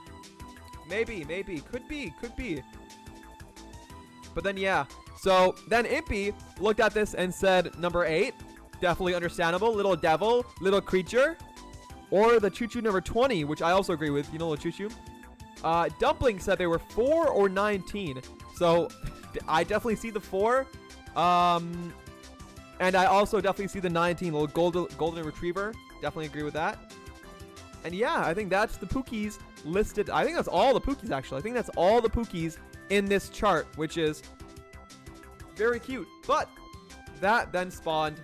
Maybe. Could be. But then, yeah. So then Impy looked at this and said, number 8. Definitely understandable. Little devil. Little creature. or the Choo Choo number 20, which I also agree with. You know the Choo Choo. Dumpling said they were 4 or 19. So I definitely see the 4. And I also definitely see the 19, little golden retriever. Definitely agree with that. And yeah, I think that's the Pookies listed. I think that's all the Pookies, actually. I think that's all the Pookies in this chart, which is very cute. But that then spawned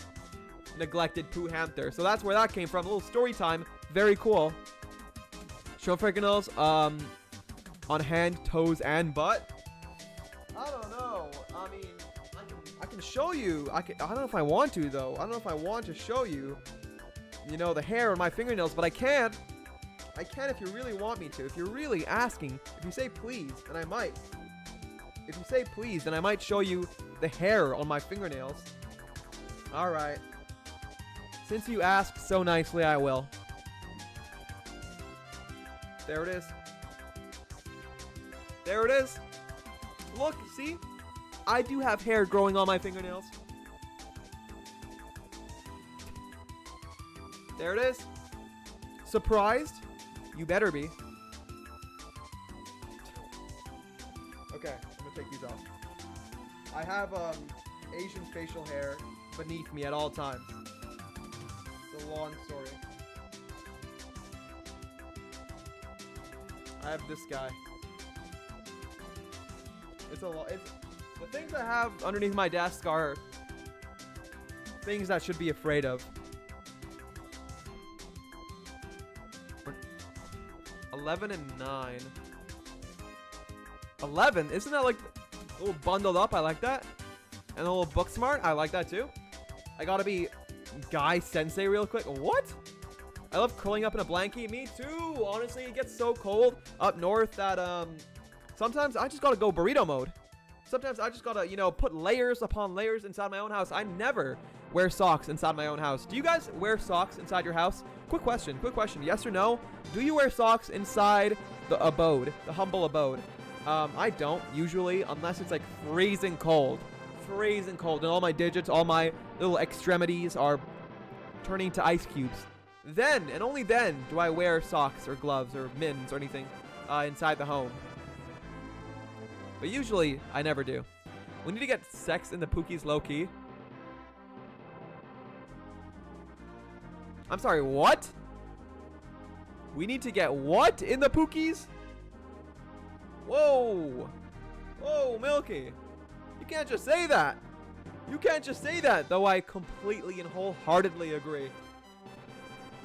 neglected Pooh Hamster. So that's where that came from. A little story time. Very cool. Show fingernails on hand, toes, and butt. I don't know. I mean, I can show you. I don't know if I want to, though. I don't know if I want to show you, you know, the hair on my fingernails, but I can. I can if you really want me to. If you're really asking, if you say please, then I might. If you say please, then I might show you the hair on my fingernails. All right. Since you asked so nicely, I will. There it is. There it is. Look, see? I do have hair growing on my fingernails. There it is. Surprised? You better be. Okay, I'm gonna take these off. I have Asian facial hair beneath me at all times. It's a long story. I have this guy. It's a lot. The things I have underneath my desk are things I should be afraid of. 11 and 9. 11? Isn't that like a little bundled up? I like that. And a little book smart. I like that too. I gotta be Guy Sensei real quick. What? I love curling up in a blankie. Me too. Honestly, it gets so cold up north that sometimes I just gotta go burrito mode. Sometimes I just gotta, you know, put layers upon layers inside my own house. I never wear socks inside my own house. Do you guys wear socks inside your house? Quick question. Yes or no? Do you wear socks inside the abode, the humble abode? I don't usually, unless it's like freezing cold. Freezing cold, and all my digits, all my little extremities are turning to ice cubes. Then, and only then, do I wear socks or gloves or mittens or anything inside the home. But usually, I never do. We need to get sex in the Pookies low-key. I'm sorry, what? We need to get what in the Pookies? Whoa. Whoa, Milky. You can't just say that. You can't just say that, though I completely and wholeheartedly agree.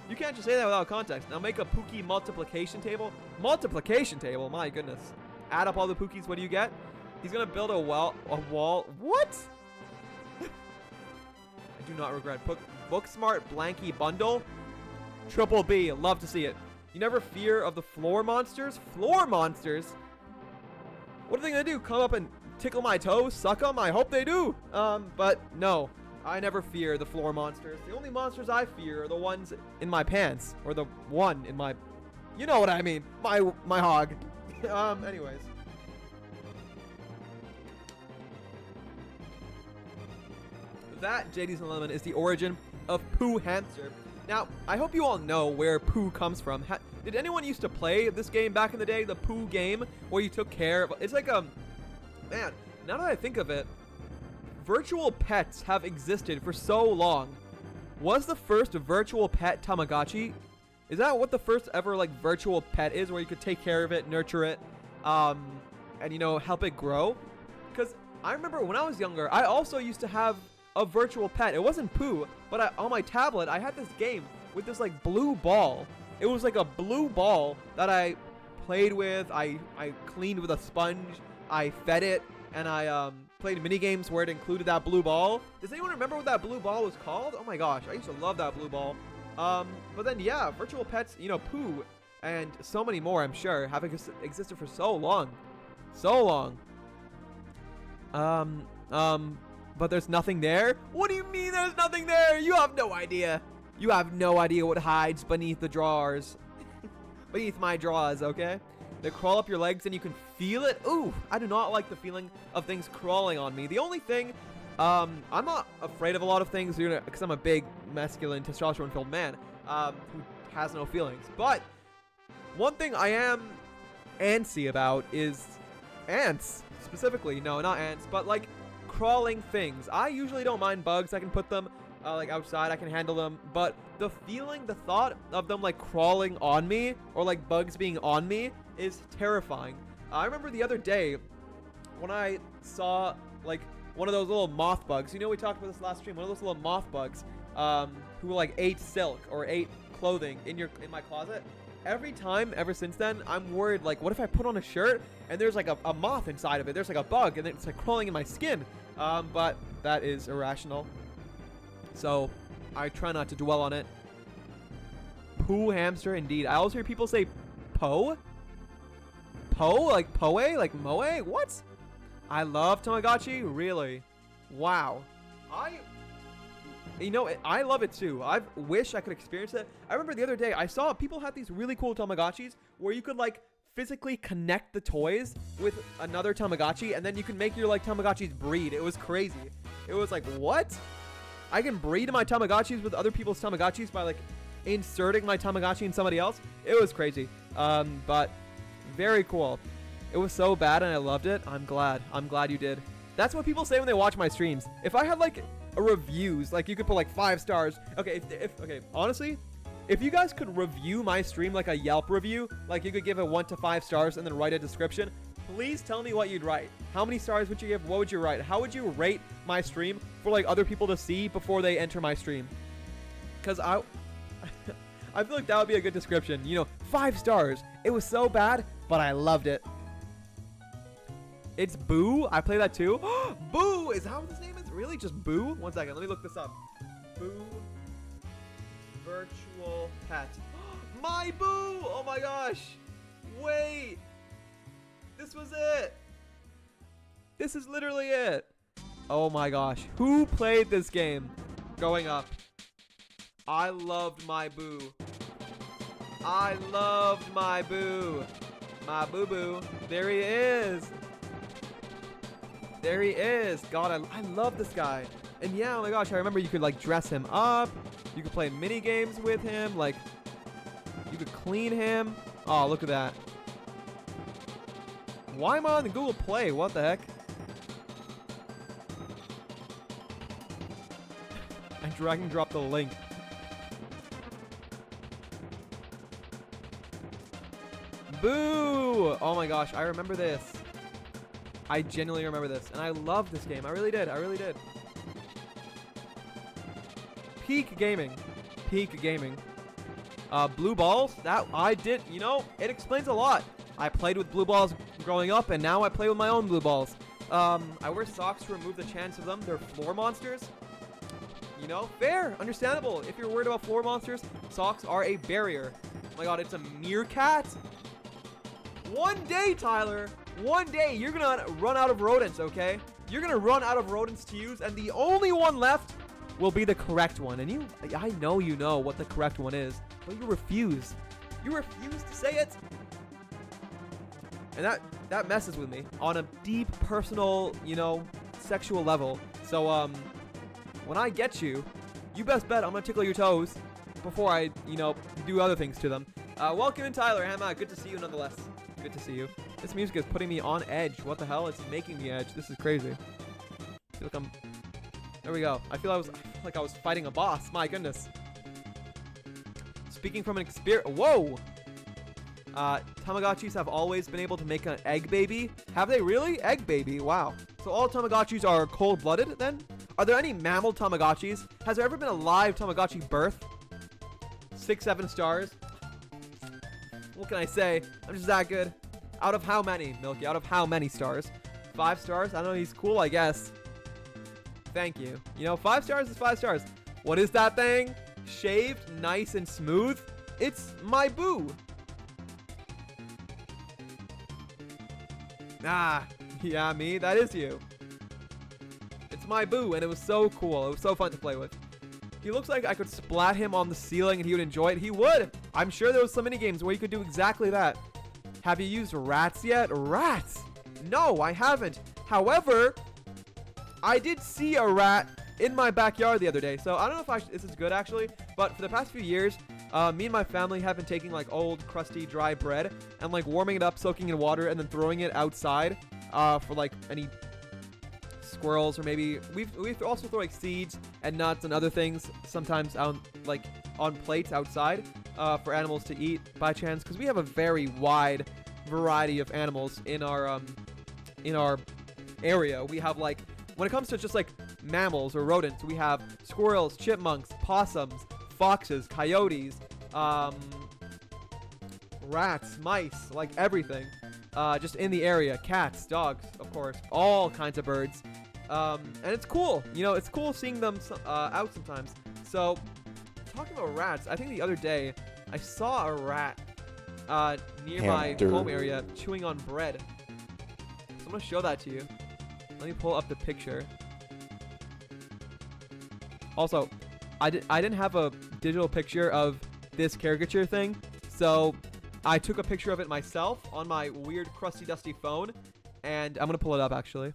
You can't just say that without context. Now make a Pookie multiplication table. Multiplication table, my goodness. Add up all the Pookies, what do you get? He's gonna build a wall. What? I do not regret. Book Smart Blankie Bundle. Triple B, love to see it. You never fear of the floor monsters? Floor monsters? What are they gonna do? Come up and tickle my toes? Suck them? I hope they do. But no. I never fear the floor monsters. The only monsters I fear are the ones in my pants. Or the one in my... You know what I mean. My hog. Anyways. That, JD's Lemon, is the origin of Pooh Hamster. Now, I hope you all know where Pooh comes from. Did anyone used to play this game back in the day? The Pooh game, where you took care of... It's like, man, now that I think of it, virtual pets have existed for so long. Was the first virtual pet Tamagotchi? Is that what the first ever, like, virtual pet is, where you could take care of it, nurture it, and, you know, help it grow? Because I remember when I was younger, I also used to have a virtual pet. It wasn't Pooh, but on my tablet, I had this game with this, like, blue ball. It was like a blue ball that I played with. I cleaned with a sponge. I fed it, and I played mini games where it included that blue ball. Does anyone remember what that blue ball was called? Oh my gosh, I used to love that blue ball. But then yeah, virtual pets, you know, Pooh, and so many more, I'm sure, have existed for so long. So long. But there's nothing there? What do you mean there's nothing there? You have no idea. You have no idea what hides beneath the drawers. Beneath my drawers, okay? They crawl up your legs and you can feel it. Ooh, I do not like the feeling of things crawling on me. The only thing, I'm not afraid of a lot of things, because I'm a big, masculine, testosterone-filled man, who has no feelings. But one thing I am antsy about is ants. Specifically, no, not ants, but like crawling things. I usually don't mind bugs. I can put them like outside. I can handle them. But the thought of them like crawling on me or like bugs being on me is terrifying. I remember the other day when I saw like one of those little moth bugs. You know, we talked about this last stream. One of those little moth bugs who like ate silk or ate clothing in my closet. Every time ever since then, I'm worried, like, what if I put on a shirt and there's like a moth inside of it? There's like a bug and it's like crawling in my skin. But that is irrational. So I try not to dwell on it. Poo hamster, indeed. I also hear people say po. Po? Like poe? Like moe? What? I love Tamagotchi? Really? Wow. You know, I love it too. I wish I could experience it. I remember the other day, I saw people have these really cool Tamagotchis where you could like physically connect the toys with another Tamagotchi and then you can make your like Tamagotchis breed. It was crazy. It was like, what? I can breed my Tamagotchis with other people's Tamagotchis by like inserting my Tamagotchi in somebody else. It was crazy. But very cool. It was so bad and I loved it. I'm glad you did. That's what people say when they watch my streams. If I had like reviews, like you could put like 5 stars. Okay, okay, honestly, if you guys could review my stream like a Yelp review, like you could give it 1 to 5 stars and then write a description, please tell me what you'd write. How many stars would you give? What would you write? How would you rate my stream for like other people to see before they enter my stream? Because I feel like that would be a good description. You know, 5 stars. It was so bad, but I loved it. It's Boo. I play that too. Boo! Is that what his name is? Really? Just Boo? One second. Let me look this up. Boo. Virtual pet. My Boo! Oh my gosh. Wait. This was it. This is literally it. Oh my gosh. Who played this game growing up? I loved my Boo. I loved my Boo. My Boo Boo. There he is. There he is. God, I love this guy. And yeah, oh my gosh, I remember you could like dress him up. You could play mini games with him. Like, you could clean him. Oh, look at that. Why am I on the Google Play? What the heck? I drag and drop the link. Boo! Oh my gosh, I remember this. I genuinely remember this, and I love this game. I really did. I really did. Peak gaming. Peak gaming. Blue balls. That I did. You know, it explains a lot. I played with blue balls growing up, and now I play with my own blue balls. I wear socks to remove the chance of them. They're floor monsters. You know, fair, understandable. If you're worried about floor monsters, socks are a barrier. Oh my God, it's a meerkat. One day, Tyler. One day, you're gonna run out of rodents, okay? You're gonna run out of rodents to use, and the only one left will be the correct one. And I know you know what the correct one is, but you refuse. You refuse to say it. And that messes with me on a deep, personal, you know, sexual level. So, when I get you, you best bet I'm gonna tickle your toes before I, you know, do other things to them. Welcome in, Tyler. Hamma, good to see you nonetheless. Good to see you. This music is putting me on edge. What the hell? It's making me edge. This is crazy. I feel like I'm... There we go. I feel like I was fighting a boss. My goodness. Speaking from an experience... Whoa! Tamagotchis have always been able to make an egg baby. Have they really? Egg baby. Wow. So all Tamagotchis are cold-blooded then? Are there any mammal Tamagotchis? Has there ever been a live Tamagotchi birth? 6, 7 stars. What can I say? I'm just that good. Out of how many, Milky? Out of how many stars? 5 stars? I don't know. He's cool, I guess. Thank you. You know, 5 stars is 5 stars. What is that thing? Shaved, nice, and smooth? It's my Boo. Ah, yeah, me. That is you. It's my Boo, and it was so cool. It was so fun to play with. He looks like I could splat him on the ceiling and he would enjoy it. He would. I'm sure there was some mini games where you could do exactly that. Have you used rats yet? Rats? No, I haven't. However, I did see a rat in my backyard the other day. So I don't know if this is good actually, but for the past few years, me and my family have been taking like old, crusty, dry bread and like warming it up, soaking in water, and then throwing it outside for like any squirrels, or maybe we also throw like seeds and nuts and other things sometimes out like on plates outside for animals to eat by chance, because we have a very wide variety of animals in our area. We have like, when it comes to just like mammals or rodents, we have squirrels, chipmunks, possums, foxes, coyotes, rats, mice, like everything just in the area. Cats, dogs, of course, all kinds of birds. And it's cool, you know, it's cool seeing them out sometimes. So talking about rats, I think the other day I saw a rat near my home area chewing on bread. So I'm gonna show that to you. Let me pull up the picture. Also, I didn't have a digital picture of this caricature thing, so I took a picture of it myself on my weird crusty dusty phone, and I'm gonna pull it up actually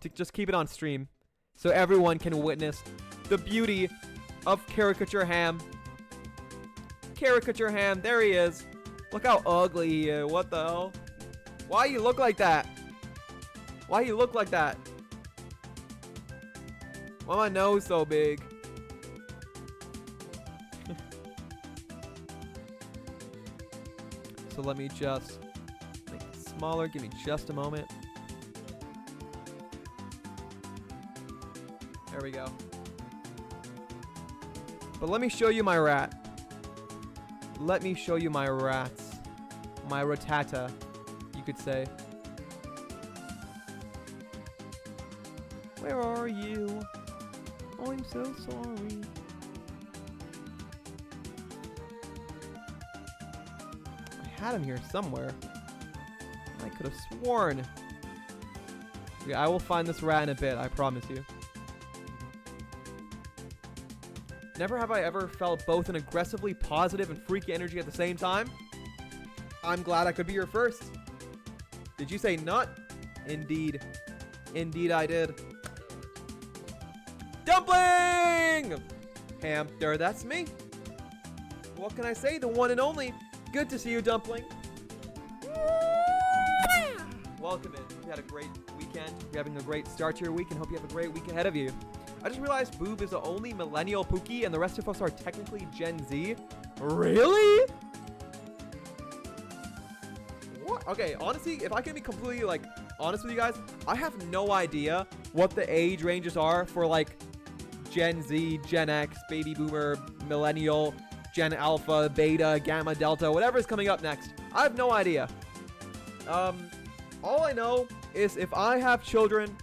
to just keep it on stream so everyone can witness the beauty of Caricature Ham. Caricature Ham, there he is. Look how ugly he is. What the hell? Why you look like that? Why you look like that? Why my nose so big? So let me just make it smaller. Give me just a moment. There we go. But let me show you my rat. Let me show you my rats. My ratata, you could say. Where are you? I'm so sorry. I had him here somewhere. I could have sworn. Okay, I will find this rat in a bit, I promise you. Never have I ever felt both an aggressively positive and freaky energy at the same time. I'm glad I could be your first. Did you say nut? Indeed. Indeed I did. Dumpling! Hamster, that's me. What can I say? The one and only. Good to see you, Dumpling. Welcome in. You had a great weekend. You're having a great start to your week, and hope you have a great week ahead of you. I just realized Boob is the only millennial Pookie, and the rest of us are technically Gen Z. Really? What? Okay, honestly, if I can be completely, like, honest with you guys, I have no idea what the age ranges are for, like, Gen Z, Gen X, Baby Boomer, Millennial, Gen Alpha, Beta, Gamma, Delta, whatever is coming up next. I have no idea. All I know is if I have children,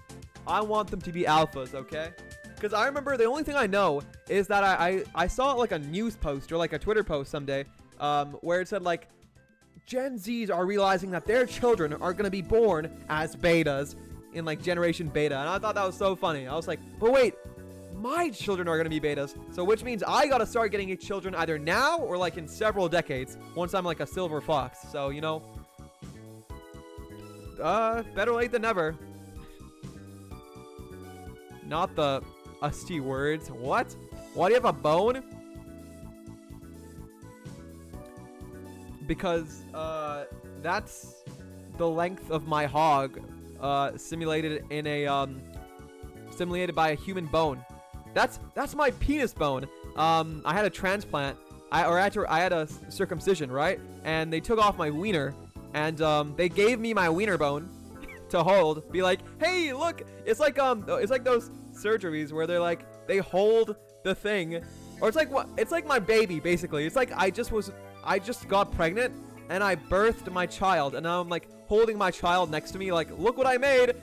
I want them to be alphas, okay? Because I remember the only thing I know is that I saw like a news post or like a Twitter post someday where it said like Gen Zs are realizing that their children are going to be born as betas in like generation beta. And I thought that was so funny. I was like, but wait, my children are going to be betas. So which means I got to start getting children either now or like in several decades once I'm like a silver fox. So, you know, better late than never. Not the usty words. What? Why do you have a bone? Because that's the length of my hog, simulated in a simulated by a human bone. That's my penis bone. I had a transplant. I had a circumcision, right? And they took off my wiener, and they gave me my wiener bone to hold. Be like, hey, look, it's like those surgeries where they're like they hold the thing, or it's like what? It's like my baby basically. It's like I just got pregnant and I birthed my child, and now I'm like holding my child next to me. Like, look what I made.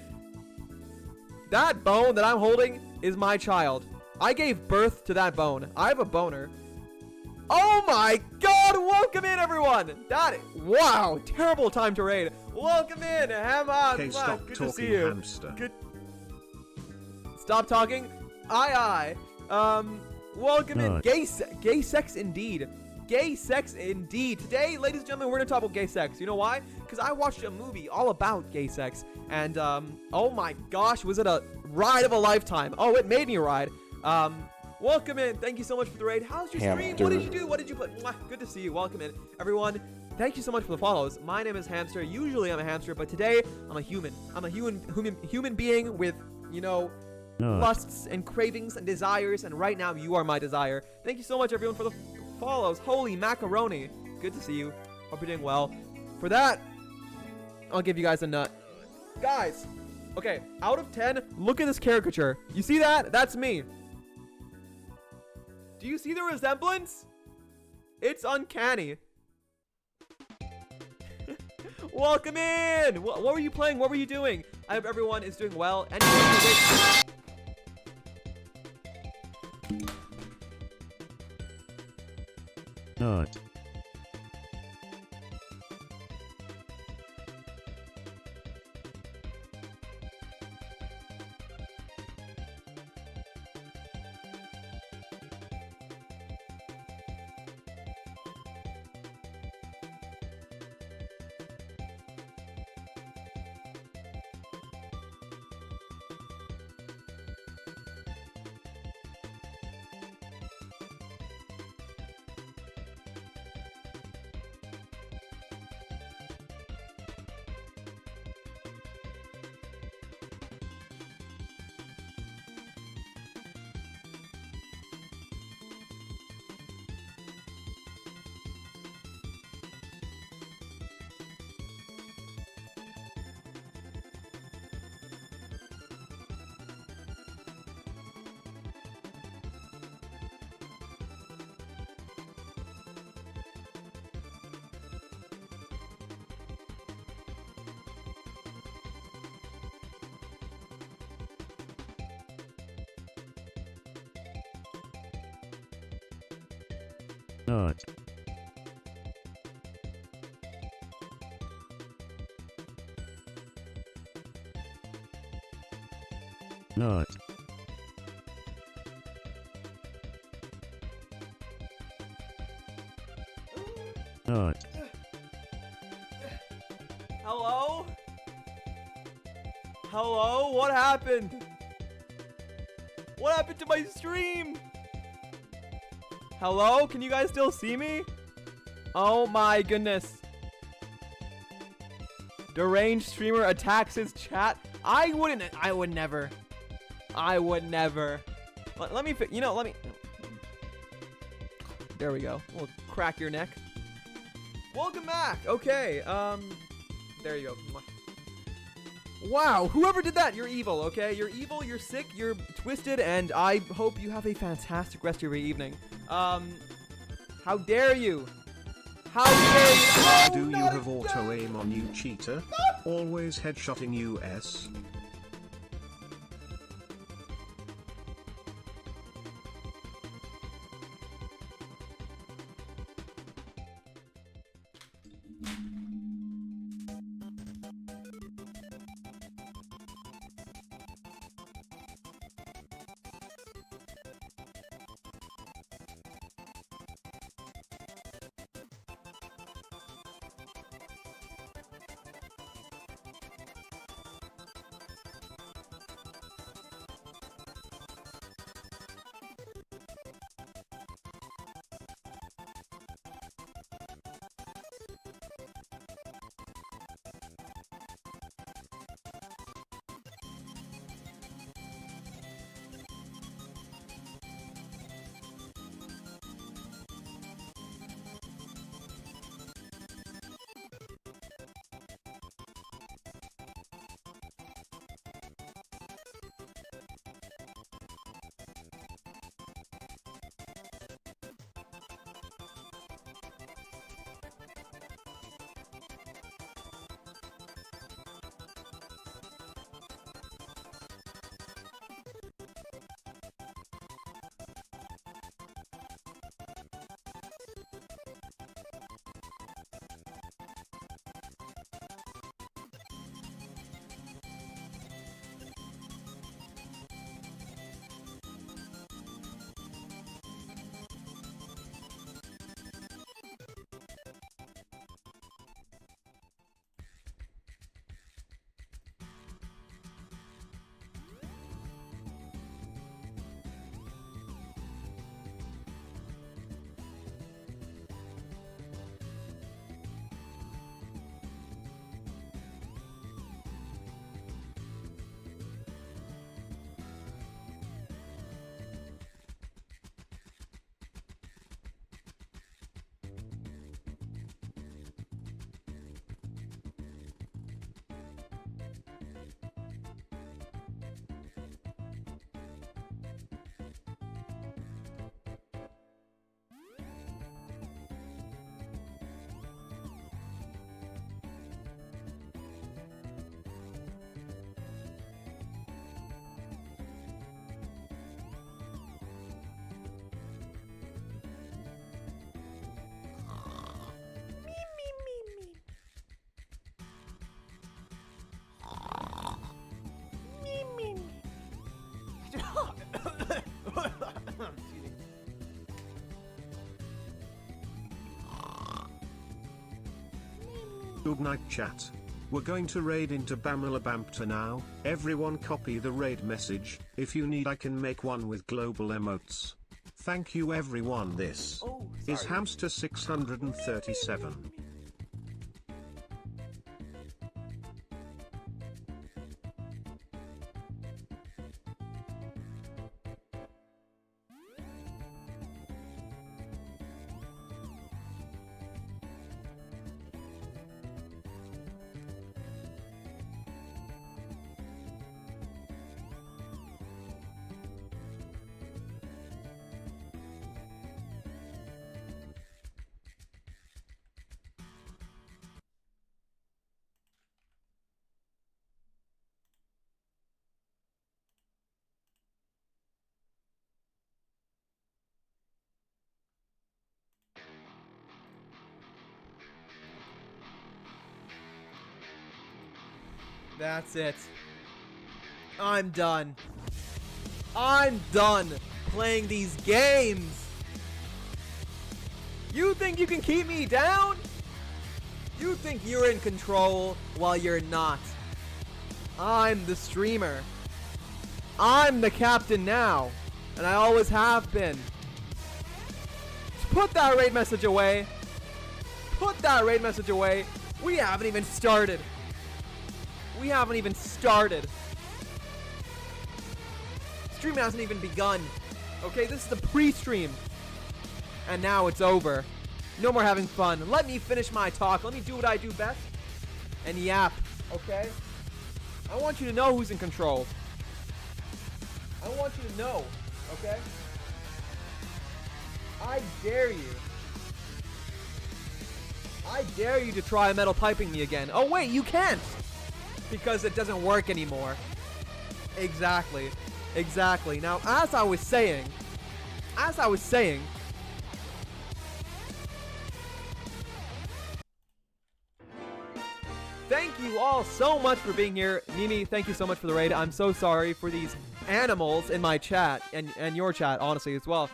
That bone that I'm holding is my child. I gave birth to that bone. I have a boner. Oh my god, welcome in everyone. Wow, terrible time to raid. Welcome in, Hammer. Okay, stop good talking, to see you. hamster. Good. Stop talking. Aye. Welcome in. Gay sex indeed. Gay sex indeed. Today, ladies and gentlemen, we're gonna talk about gay sex. You know why? Because I watched a movie all about gay sex, and oh my gosh, was it a ride of a lifetime? Oh, it made me ride. Welcome in. Thank you so much for the raid. How's your stream? What did you do? What did you play? Mwah. Good to see you. Welcome in, everyone. Thank you so much for the follows. My name is Hamster. Usually I'm a hamster, but today I'm a human. I'm a human being with, you know, lusts and cravings and desires, and right now you are my desire. Thank you so much, everyone, for the follows. Holy macaroni. Good to see you. Hope you're doing well. For that, I'll give you guys a nut. Guys, okay, out of 10, look at this caricature. You see that? That's me. Do you see the resemblance? It's uncanny. Welcome in! What were you playing? What were you doing? I hope everyone is doing well. Nut. Nut. Nut. Nut. Hello? Hello? What happened? What happened to my stream? Hello? Can you guys still see me? Oh my goodness. Deranged streamer attacks his chat. I would never. I would never. Let me, let me. There we go. We'll crack your neck. Welcome back. Okay. There you go. Wow, whoever did that, you're evil, okay? You're evil, you're sick, you're twisted, and I hope you have a fantastic rest of your evening. How dare you? How dare you? Oh, Do you have auto aim on you, cheater? Always headshotting US. Good night, chat. We're going to raid into Bamalabampta now. Everyone copy the raid message. If you need, I can make one with global emotes. Thank you everyone. This is Hamster 637. That's it. I'm done. I'm done playing these games. You think you can keep me down? You think you're in control while you're not. I'm the streamer. I'm the captain now, and I always have been. Put that raid message away. Put that raid message away. We haven't even started. We haven't even started. Stream hasn't even begun. Okay, this is the pre-stream. And now it's over. No more having fun. Let me finish my talk. Let me do what I do best. And yap, okay? I want you to know who's in control. I want you to know, okay? I dare you. I dare you to try metal piping me again. Oh wait, you can't! Because it doesn't work anymore. Exactly. Exactly. Now, as I was saying, thank you all so much for being here. Mimi, thank you so much for the raid. I'm so sorry for these animals in my chat and your chat, honestly, as well.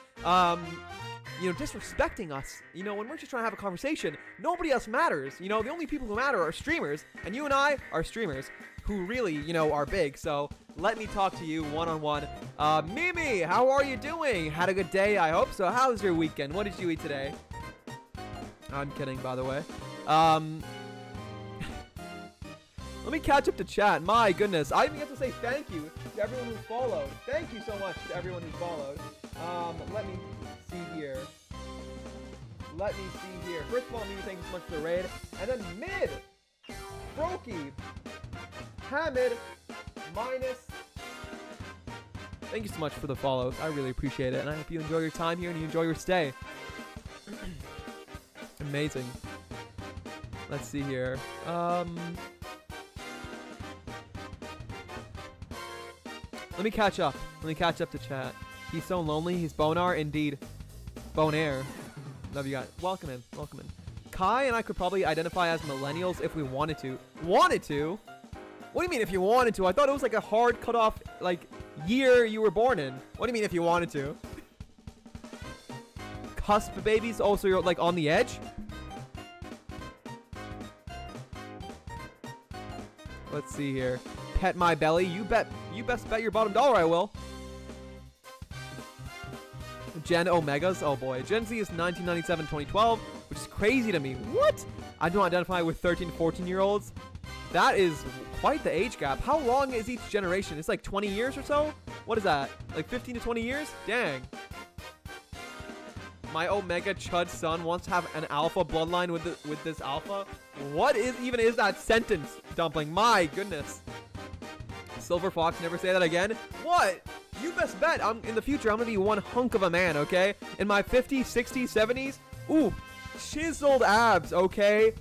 You know, disrespecting us. You know, when we're just trying to have a conversation, nobody else matters. You know, the only people who matter are streamers, and you and I are streamers who really, you know, are big. So let me talk to you one-on-one. Mimi, how are you doing? Had a good day? I hope so. How was your weekend? What did you eat today? I'm kidding, by the way. Let me catch up to chat. My goodness. I even get to say thank you to everyone who followed. Thank you so much to everyone who followed. Let me see here. First of all, Mimi, thank you so much for the raid. And then mid, Brokey, Hamid, Minus. Thank you so much for the follows. I really appreciate it. And I hope you enjoy your time here and you enjoy your stay. Amazing. Let's see here. Let me catch up. Let me catch up to chat. He's so lonely. He's Bonar, indeed. Bonaire. Love you guys. Welcome in. Welcome in. Kai and I could probably identify as millennials if we wanted to. Wanted to? What do you mean if you wanted to? I thought it was like a hard cutoff, like, year you were born in. What do you mean if you wanted to? Cusp babies? Oh, so you're like on the edge? Let's see here. Pet my belly. You best bet your bottom dollar I will. Gen Omegas. Oh boy. Gen Z is 1997-2012, which is crazy to me. What? I don't identify with 13 to 14 year olds. That is quite the age gap. How long is each generation? It's like 20 years or so? What is that? Like 15 to 20 years? Dang. My Omega Chud son wants to have an alpha bloodline with this alpha. What is that sentence, Dumpling? My goodness. Silver Fox, never say that again. What? You best bet in the future I'm gonna be one hunk of a man, okay? In my 50s, 60s, 70s, ooh, chiseled abs, okay?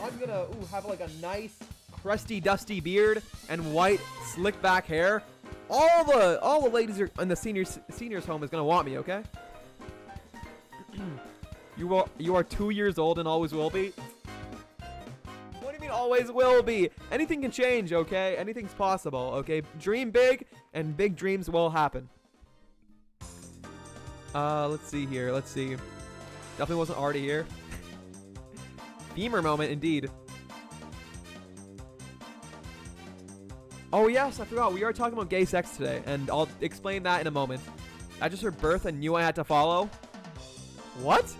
I'm gonna have like a nice crusty dusty beard and white slick back hair. All the ladies in the seniors home is gonna want me, okay? You are 2 years old and always will be. What do you mean always will be? Anything can change, okay? Anything's possible, okay? Dream big and big dreams will happen. Let's see here. Let's see. Definitely wasn't already here. femur moment indeed. Oh yes, I forgot. We are talking about gay sex today, and I'll explain that in a moment. I just heard birth and knew I had to follow. What?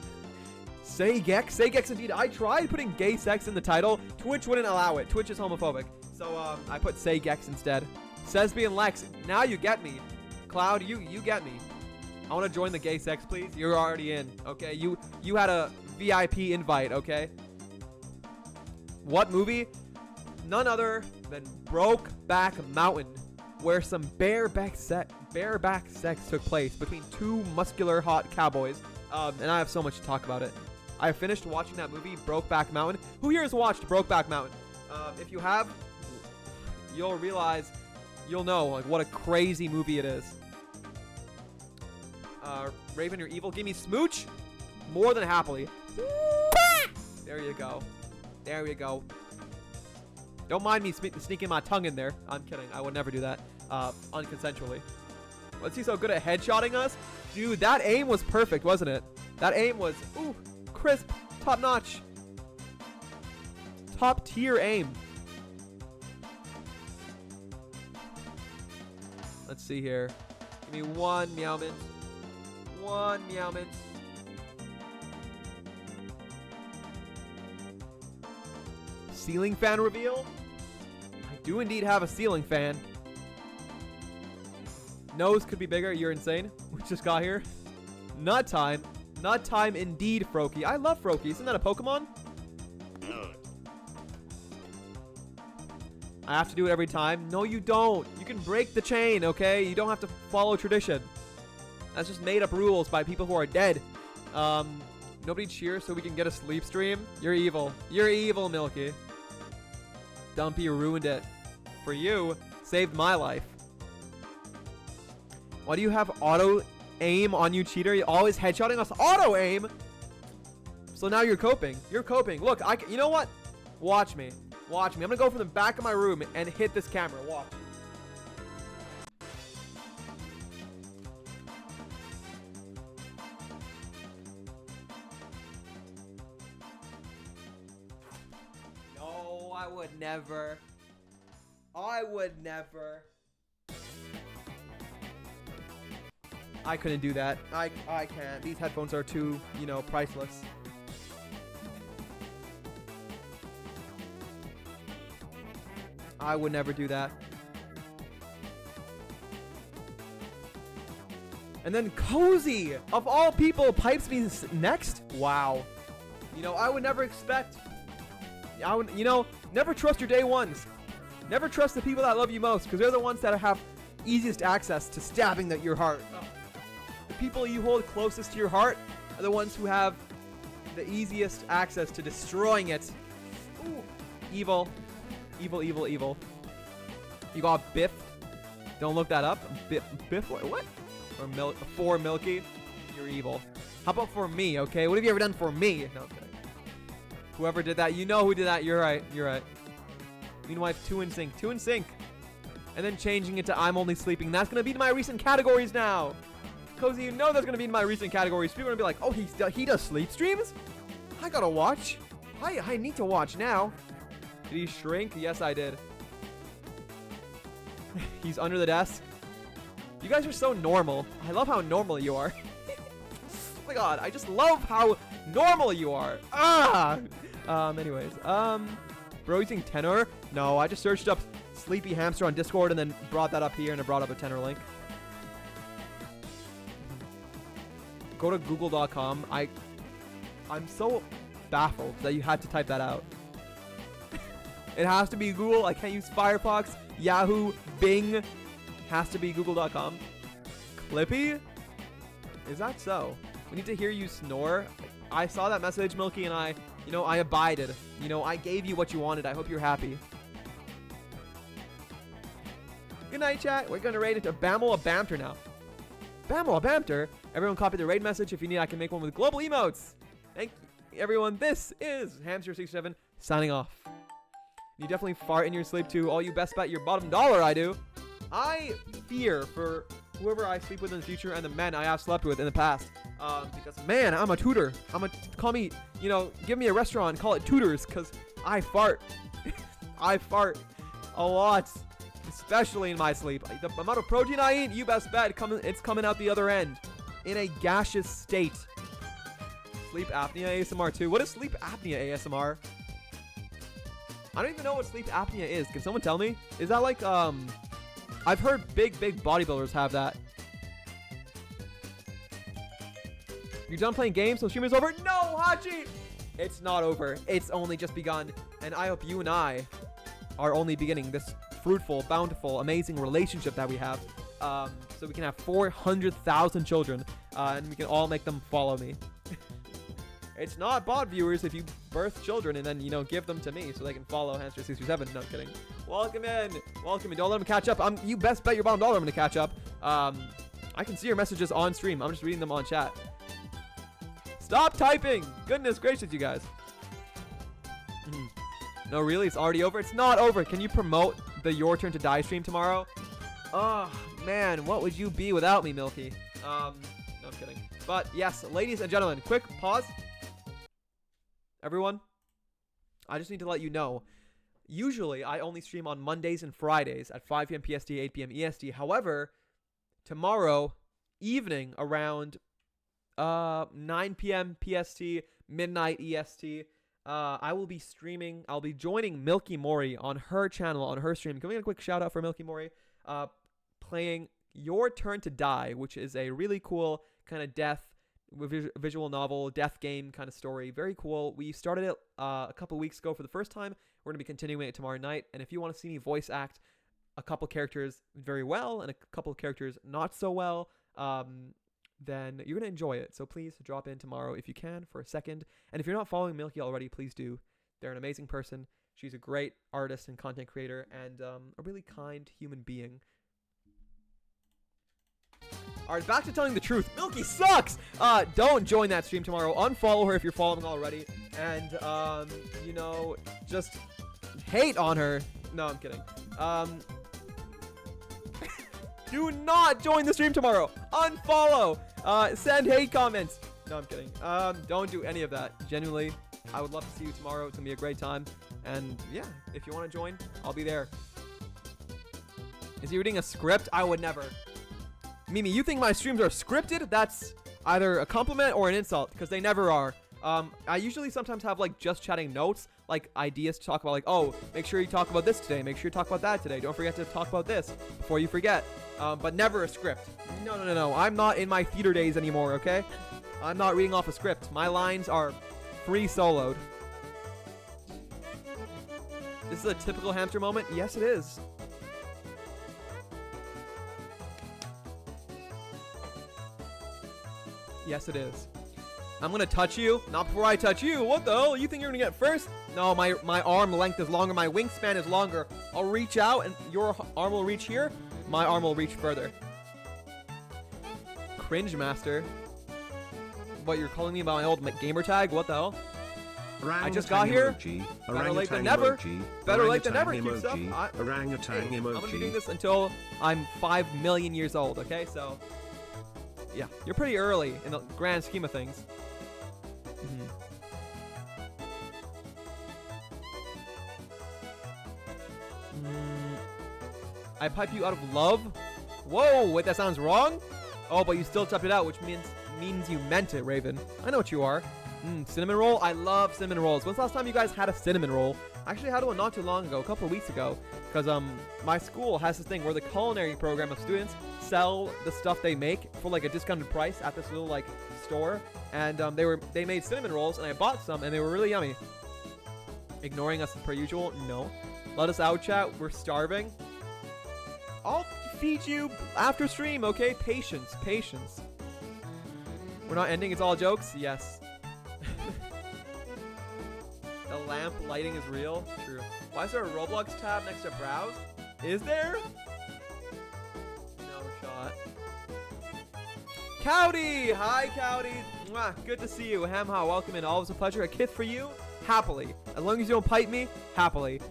Say Gex? Say Gex indeed. I tried putting gay sex in the title. Twitch wouldn't allow it. Twitch is homophobic. So I put Say Gex instead. Sesby and Lex, now you get me. Cloud, you get me. I want to join the gay sex, please. You're already in, okay? You had a VIP invite, okay? What movie? None other than Brokeback Mountain, where some bareback sex took place between two muscular hot cowboys. And I have so much to talk about it. I finished watching that movie, Brokeback Mountain. Who here has watched Brokeback Mountain? If you have, you'll realize, you'll know like what a crazy movie it is. Raven, you're evil. Give me smooch. More than happily. There you go. There you go. Don't mind me sneaking my tongue in there. I'm kidding. I would never do that unconsensually. What's he so good at headshotting us? Dude, that aim was perfect, wasn't it? That aim was, ooh, crisp, top notch. Top tier aim. Let's see here. Give me one meowmint. One meowmint. Ceiling fan reveal? I do indeed have a ceiling fan. Nose could be bigger. You're insane. We just got here. Nut time. Nut time indeed, Froakie. I love Froakie. Isn't that a Pokemon? I have to do it every time. No, you don't. You can break the chain, okay? You don't have to follow tradition. That's just made up rules by people who are dead. Nobody cheers so we can get a sleep stream? You're evil. You're evil, Milky. Dumpy ruined it. For you, saved my life. Why do you have auto aim on you, cheater? You're always headshotting us. Auto aim? So now you're coping. You're coping. Look, you know what? Watch me. Watch me. I'm going to go from the back of my room and hit this camera. Watch. No, I would never. I would never. I couldn't do that. I can't. These headphones are too, you know, priceless. I would never do that. And then Cozy, of all people, pipes me next? Wow. You know, I would never expect. You know, never trust your day ones. Never trust the people that love you most, because they're the ones that have easiest access to stabbing your heart. The people you hold closest to your heart are the ones who have the easiest access to destroying it. Ooh. Evil. Evil, evil, evil. You got Biff. Don't look that up. Biff, what? Or for Milky. You're evil. How about for me, okay? What have you ever done for me? No, I'm kidding. Whoever did that, you know who did that. You're right. You're right. Meanwhile, 2 in sync. 2 in sync. And then changing it to I'm only sleeping. That's going to be my recent categories now. Cozy, you know that's going to be in my recent categories. People are going to be like, oh, he does sleep streams? I got to watch. I need to watch now. Did he shrink? Yes, I did. He's under the desk. You guys are so normal. I love how normal you are. Oh my god, I just love how normal you are. Ah! Anyways, bro using tenor? No, I just searched up Sleepy Hamster on Discord and then brought that up here and it brought up a tenor link. Go to google.com. I'm so baffled that you had to type that out. It has to be Google. I can't use Firefox, Yahoo, Bing. Has to be google.com. Clippy? Is that so? We need to hear you snore. I saw that message, Milky, and I abided. You know, I gave you what you wanted. I hope you're happy. Good night, chat. We're going to raid into Bamel Bamter now. Bamel Bamter? Everyone copy the raid message. If you need, I can make one with global emotes. Thank you, everyone. This is Hamster67 signing off. You definitely fart in your sleep too. All you best bet your bottom dollar I do. I fear for whoever I sleep with in the future and the men I have slept with in the past. Because man, I'm a tutor. Call me, give me a restaurant, call it Tutors, because I fart. I fart a lot, especially in my sleep. The amount of protein I eat, you best bet, it's coming out the other end in a gaseous state. Sleep apnea ASMR too. What is sleep apnea ASMR? I don't even know what sleep apnea is. Can someone tell me? Is that like, I've heard big bodybuilders have that. You're done playing games, so stream is over? No, Hachi! It's not over. It's only just begun. And I hope you and I are only beginning this fruitful, bountiful, amazing relationship that we have. So we can have 400,000 children, and we can all make them follow me. It's not bot viewers if you birth children and then, give them to me so they can follow Hamster637. No, I'm kidding. Welcome in. Welcome in. Don't let them catch up. You best bet your bottom dollar I'm going to catch up. I can see your messages on stream. I'm just reading them on chat. Stop typing. Goodness gracious, you guys. No, really? It's already over? It's not over. Can you promote the Your Turn to Die stream tomorrow? Oh, man. What would you be without me, Milky? No, I'm kidding. But, yes, ladies and gentlemen, quick pause. Everyone, I just need to let you know. Usually, I only stream on Mondays and Fridays at 5 p.m. PST, 8 p.m. EST. However, tomorrow evening around 9 p.m. PST, midnight EST, I will be streaming. I'll be joining Milky Mori on her channel, on her stream. Can we get a quick shout out for Milky Mori? Playing Your Turn to Die, which is a really cool kind of death visual novel, death game kind of story. Very cool. We started it a couple weeks ago for the first time. We're going to be continuing it tomorrow night. And if you want to see me voice act a couple characters very well and a couple characters not so well, then you're going to enjoy it. So please drop in tomorrow if you can for a second. And if you're not following Milky already, please do. They're an amazing person. She's a great artist and content creator and a really kind human being. Alright, back to telling the truth. Milky sucks! Don't join that stream tomorrow. Unfollow her if you're following already. And, just hate on her. No, I'm kidding. Do not join the stream tomorrow. Unfollow. Send hate comments. No, I'm kidding. Don't do any of that. Genuinely, I would love to see you tomorrow. It's going to be a great time. And, yeah, if you want to join, I'll be there. Is he reading a script? I would never. Mimi, you think my streams are scripted? That's either a compliment or an insult, because they never are. I usually sometimes have, just chatting notes, ideas to talk about, oh, make sure you talk about this today. Make sure you talk about that today. Don't forget to talk about this before you forget. But never a script. No. I'm not in my theater days anymore, okay? I'm not reading off a script. My lines are free soloed. This is a typical hamster moment? Yes, it is. Yes, it is. I'm gonna touch you. Not before I touch you. What the hell? You think you're gonna get first? No, my arm length is longer. My wingspan is longer. I'll reach out and your arm will reach here. My arm will reach further. Cringe master. What, you're calling me by my old gamer tag? What the hell? I just got here. Better late than never. Better late than never, cute stuff. Orangutan emoji. I'm gonna be doing this until I'm 5 million years old, okay? So, yeah, you're pretty early in the grand scheme of things. I pipe you out of love? Whoa, wait, that sounds wrong? Oh, but you still typed it out, which means you meant it, Raven. I know what you are. Cinnamon roll? I love cinnamon rolls. When's the last time you guys had a cinnamon roll? I actually had one not too long ago, a couple of weeks ago. Because my school has this thing where the culinary program of students sell the stuff they make for a discounted price at this little store. And they made cinnamon rolls and I bought some and they were really yummy. Ignoring us per usual? No. Let us out, chat. We're starving. I'll feed you after stream, okay? Patience. We're not ending, it's all jokes? Yes. The lamp lighting is real? True. Why is there a Roblox tab next to browse? Is there? No shot. Cowdy! Hi, Cowdy! Mwah, good to see you. Hamha, welcome in. Always a pleasure. A kiss for you? Happily. As long as you don't pipe me, happily.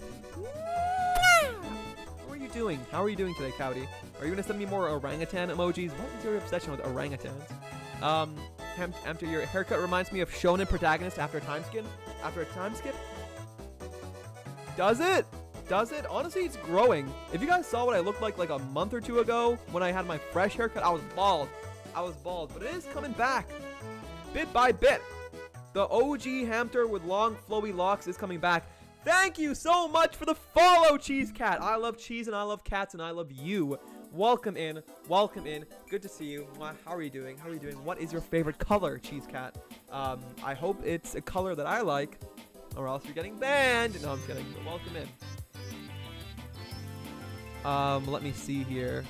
How are you doing today, Cowdy? Are you gonna send me more orangutan emojis? What is your obsession with orangutans? Hamster, your haircut reminds me of shonen protagonist after a time skip. After a time skip? Does it? Does it? Honestly, it's growing. If you guys saw what I looked like a month or two ago when I had my fresh haircut, I was bald. I was bald, but it is coming back. Bit by bit. The OG hamster with long, flowy locks is coming back. Thank you so much for the follow, Cheese Cat. I love cheese and I love cats and I love you. Welcome in. Welcome in. Good to see you. How are you doing? How are you doing? What is your favorite color, Cheese Cat? I hope it's a color that I like, or else you're getting banned. No, I'm kidding. But welcome in. Let me see here.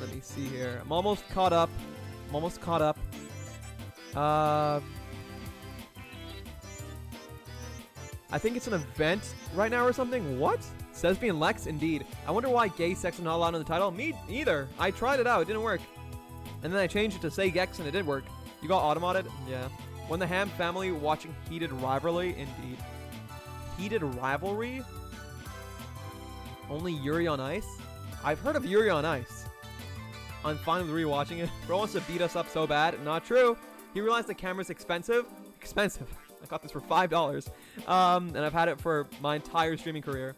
Let me see here. I'm almost caught up. I'm almost caught up. I think it's an event right now or something. What? Sesbian Lex, indeed. I wonder why gay sex is not allowed in the title. Me either. I tried it out. It didn't work. And then I changed it to say Gex and it did work. You got automated? Yeah. When the Ham family watching Heated Rivalry, indeed. Heated Rivalry? Only Yuri on Ice? I've heard of Yuri on Ice. I'm fine with rewatching it. Bro wants to beat us up so bad. Not true. He realized the camera's expensive. Expensive. I got this for $5. And I've had it for my entire streaming career.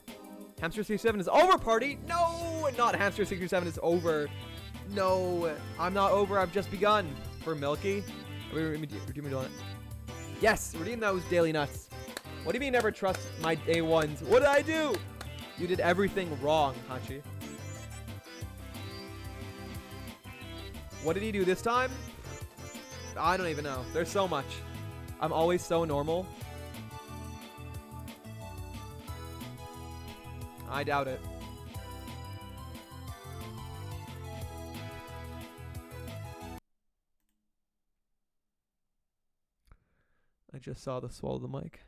Hamster 67 is over, party. No, not Hamster 67 is over. No, I'm not over. I've just begun. For Milky. Redeem it. Yes, redeem those daily nuts. What do you mean never trust my A1s? What did I do? You did everything wrong, Hachi. What did he do this time? I don't even know. There's so much. I'm always so normal. I doubt it. I just saw the swallow the mic.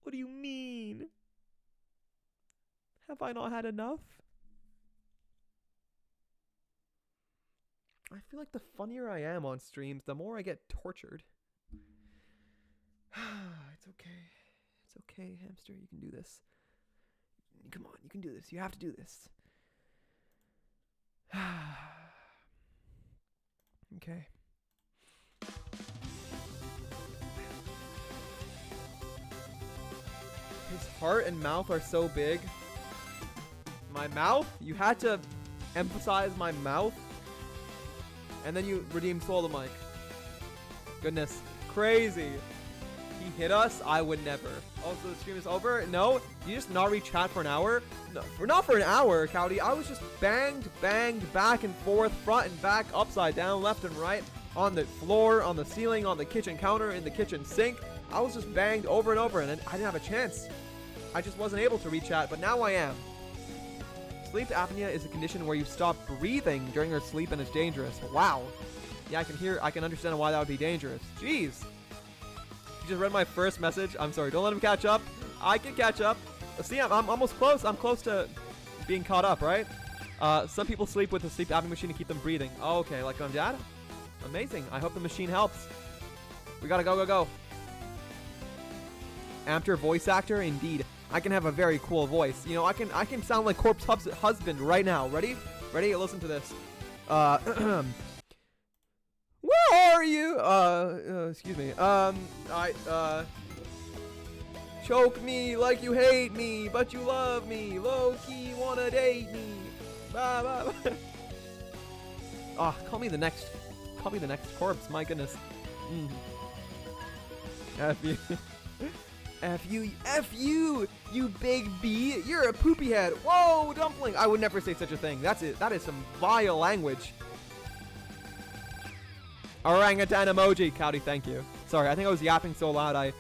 What do you mean? Have I not had enough? I feel like the funnier I am on streams, the more I get tortured. It's okay. It's okay, hamster. You can do this. Come on, you can do this. You have to do this. Okay. His heart and mouth are so big. My mouth? You had to emphasize my mouth. And then you redeemed Swallow the Mic. Goodness. Crazy. He hit us? I would never. Oh, so the stream is over? No? You just not read chat for an hour? No, not for an hour, Cowdy. I was just banged back and forth, front and back, upside down, left and right, on the floor, on the ceiling, on the kitchen counter, in the kitchen sink. I was just banged over and over, and I didn't have a chance. I just wasn't able to read chat, but now I am. Sleep apnea is a condition where you stop breathing during your sleep and it's dangerous. Wow. Yeah, I can understand why that would be dangerous. Jeez. You just read my first message. I'm sorry. Don't let him catch up. I can catch up. See, I'm almost close. I'm close to being caught up, right? Some people sleep with a sleep apnea machine to keep them breathing. Oh, okay, like dad. Amazing. I hope the machine helps. We gotta go. Amateur voice actor, indeed. I can have a very cool voice. You know, I can sound like Corpse husband right now. Ready? Ready? Listen to this. Where are you? Excuse me. Choke me like you hate me, but you love me. Low-key wanna date me. Bah, bah, bah. Ah, call me the next corpse. My goodness. F you. F you, you big B. You're a poopy head. Whoa, dumpling. I would never say such a thing. That's it. That is some vile language. Orangutan emoji. Cowdy, thank you. Sorry, I think I was yapping so loud I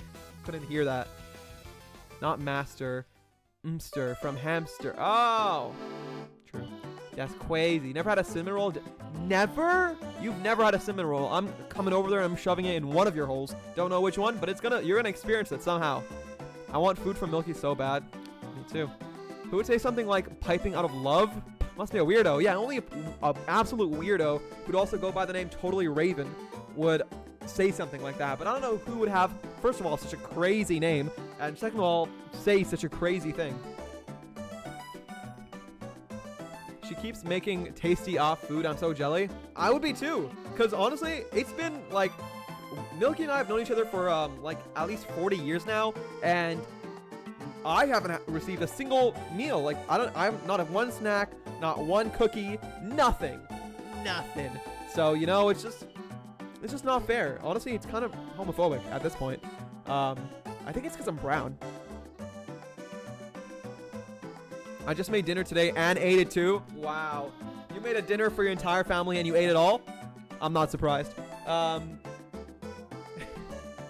couldn't hear that. Not master. Mster from hamster. Oh. True. That's crazy. Never had a cinnamon roll? Never? You've never had a cinnamon roll. I'm coming over there and I'm shoving it in one of your holes. Don't know which one, but you're gonna experience it somehow. I want food from Milky so bad. Me too. Who would say something like piping out of love? Must be a weirdo. Yeah, only a absolute weirdo who'd also go by the name Totally Raven would say something like that. But I don't know who would have, first of all, such a crazy name, and second of all, say such a crazy thing. She keeps making tasty off food. I'm so jelly. I would be too, because honestly, it's been like Milky and I have known each other for like at least 40 years now, and I haven't received a single meal. Like I'm not have one snack, not one cookie, nothing. So you know, it's just not fair. Honestly, it's kind of homophobic at this point. I think it's because I'm brown. I just made dinner today and ate it too. Wow. You made a dinner for your entire family and you ate it all? I'm not surprised.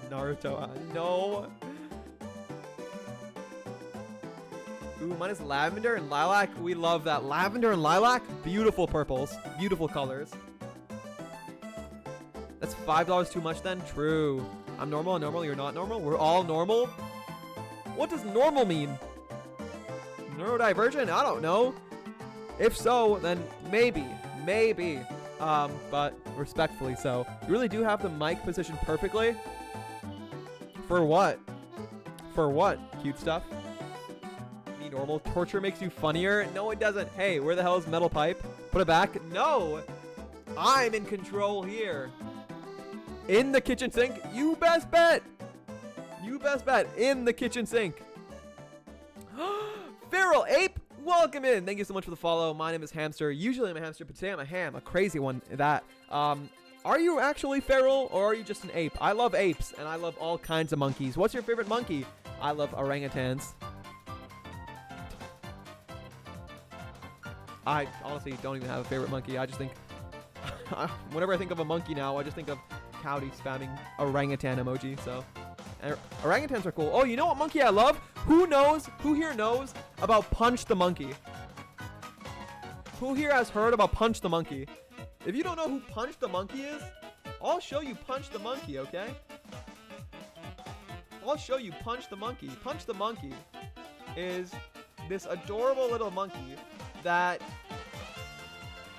Naruto. No. Ooh, mine is lavender and lilac. We love that. Lavender and lilac. Beautiful purples. Beautiful colors. That's $5 too much then? True. I'm normal and normal. You're not normal? We're all normal? What does normal mean? Neurodivergent? I don't know. If so, then maybe. But respectfully so. You really do have the mic positioned perfectly? For what? For what? Cute stuff? Me normal. Torture makes you funnier? No, it doesn't. Hey, where the hell is metal pipe? Put it back? No! I'm in control here. In the kitchen sink? You best bet! You best bet. In the kitchen sink. Feral Ape, welcome in. Thank you so much for the follow. My name is Hamster. Usually I'm a hamster, but today I'm a ham, a crazy one. That. Are you actually feral or are you just an ape? I love apes and I love all kinds of monkeys. What's your favorite monkey? I love orangutans. I honestly don't even have a favorite monkey. I just think, whenever I think of a monkey now, I just think of Cowdy spamming orangutan emoji. So, orangutans are cool. Oh, you know what monkey I love? Who here knows about Punch the Monkey? Who here has heard about Punch the Monkey? If you don't know who Punch the Monkey is, I'll show you Punch the Monkey, okay? I'll show you Punch the Monkey. Punch the Monkey is this adorable little monkey that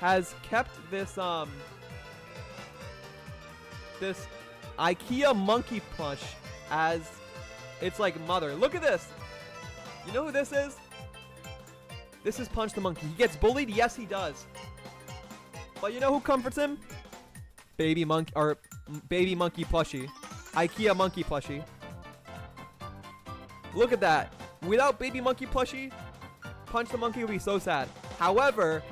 has kept this this IKEA monkey plush as its like mother. Look at this. You know who this is? This is Punch the Monkey. He gets bullied. Yes, he does. But you know who comforts him? Baby monkey plushie. IKEA monkey plushie. Look at that. Without baby monkey plushie, Punch the Monkey would be so sad. However,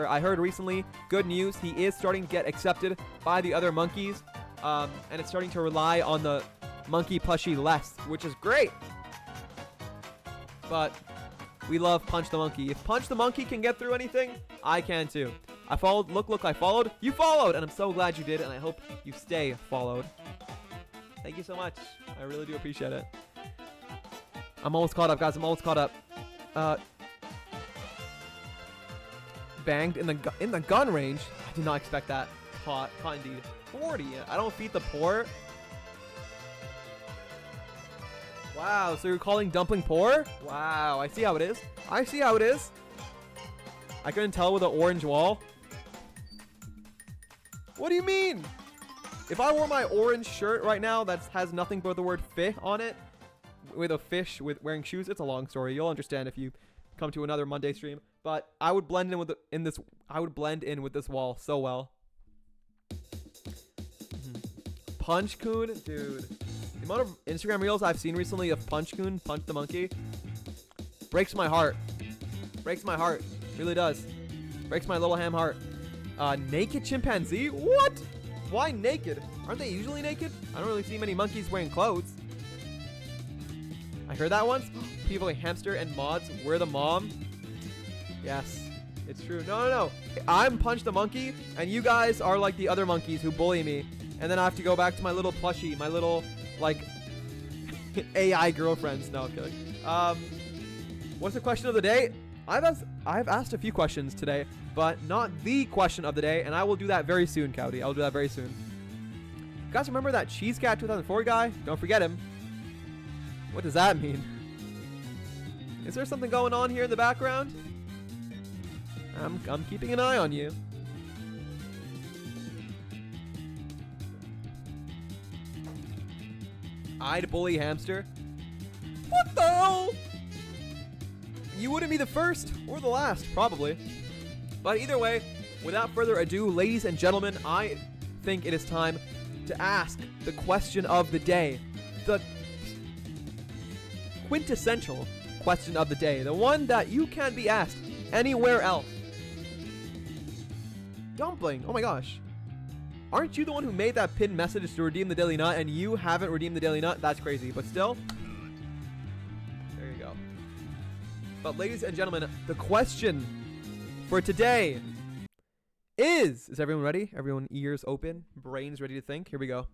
I heard recently, good news, he is starting to get accepted by the other monkeys, and it's starting to rely on the monkey plushie less, which is great. But we love Punch the Monkey. If Punch the Monkey can get through anything, I can too. I followed. Look, I followed. You followed, and I'm so glad you did, and I hope you stay followed. Thank you so much. I really do appreciate it. I'm almost caught up, guys. I'm almost caught up. Banged in the gun range. I did not expect that. Caught indeed. 40. I don't feed the poor. Wow, so you're calling dumpling poor? Wow, I see how it is. I couldn't tell with the orange wall. What do you mean? If I wore my orange shirt right now that has nothing but the word "fi" on it, with a fish with wearing shoes, it's a long story. You'll understand if you come to another Monday stream. But I would blend in with this wall so well. Punch-kun, dude. The amount of Instagram reels I've seen recently of Punch-kun, Punch the Monkey, breaks my heart. Really does. Breaks my little ham heart. Naked chimpanzee? What? Why naked? Aren't they usually naked? I don't really see many monkeys wearing clothes. I heard that once. People like Hamster and Mods were the mom. Yes, it's true. No. I'm Punch the Monkey, and you guys are like the other monkeys who bully me. And then I have to go back to my little plushie, my little, like, AI girlfriends. No, I'm kidding. What's the question of the day? I've asked a few questions today, but not the question of the day, and I will do that very soon, Cowdy. I'll do that very soon. You guys remember that Cheese Cat 2004 guy? Don't forget him. What does that mean? Is there something going on here in the background? I'm keeping an eye on you. I'd bully hamster. What the hell? You wouldn't be the first or the last, probably. But either way, without further ado, ladies and gentlemen, I think it is time to ask the question of the day. The quintessential question of the day. The one that you can't be asked anywhere else. Dumpling, oh my gosh. Aren't you the one who made that pinned message to redeem the Daily Nut and you haven't redeemed the Daily Nut? That's crazy, but still. There you go. But ladies and gentlemen, the question for today is everyone ready? Everyone ears open, brains ready to think? Here we go.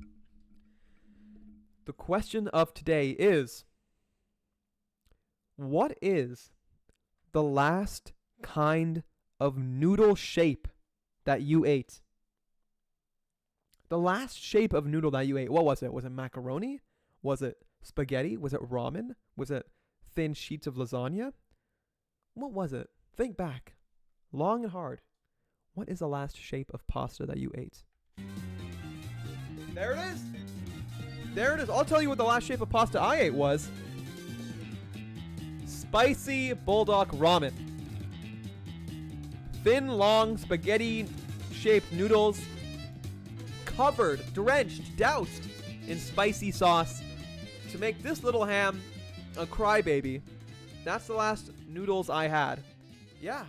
The question of today is, what is the last kind of noodle shape that you ate? The last shape of noodle that you ate, what was it? Was it macaroni? Was it spaghetti? Was it ramen? Was it thin sheets of lasagna? What was it? Think back. Long and hard. What is the last shape of pasta that you ate? There it is. There it is. I'll tell you what the last shape of pasta I ate was. Spicy bulldog ramen. Thin, long, spaghetti-shaped noodles covered, drenched, doused in spicy sauce to make this little ham a crybaby. That's the last noodles I had. Yeah.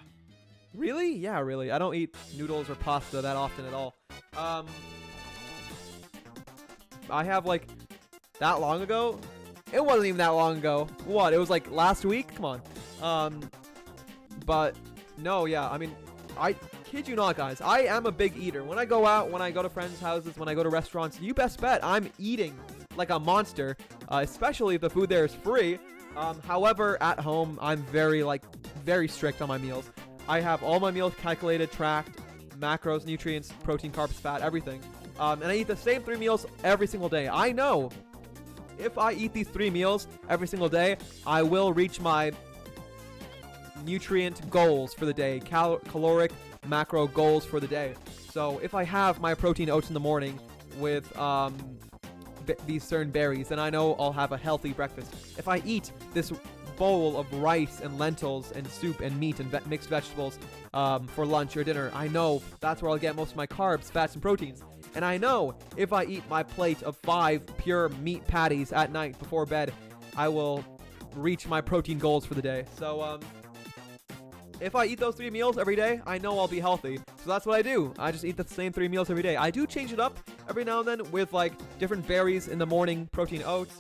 Really? Yeah, really. I don't eat noodles or pasta that often at all. I have like that long ago. It wasn't even that long ago. What? It was like last week? Come on. But no, yeah. I mean, I kid you not, guys. I am a big eater. When I go out, when I go to friends' houses, when I go to restaurants, you best bet I'm eating like a monster, especially if the food there is free. However, at home, I'm very strict on my meals. I have all my meals calculated, tracked, macros, nutrients, protein, carbs, fat, everything. And I eat the same 3 meals every single day. I know if I eat these 3 meals every single day, I will reach my nutrient goals for the day, caloric, macro goals for the day. So if I have my protein oats in the morning with these certain berries, then I know I'll have a healthy breakfast. If I eat this bowl of rice and lentils and soup and meat and mixed vegetables for lunch or dinner, I know that's where I'll get most of my carbs, fats, and proteins. And I know if I eat my plate of 5 pure meat patties at night before bed, I will reach my protein goals for the day. So if I eat those 3 meals every day, I know I'll be healthy. So that's what I do. I just eat the same 3 meals every day. I do change it up every now and then with like different berries in the morning, protein oats,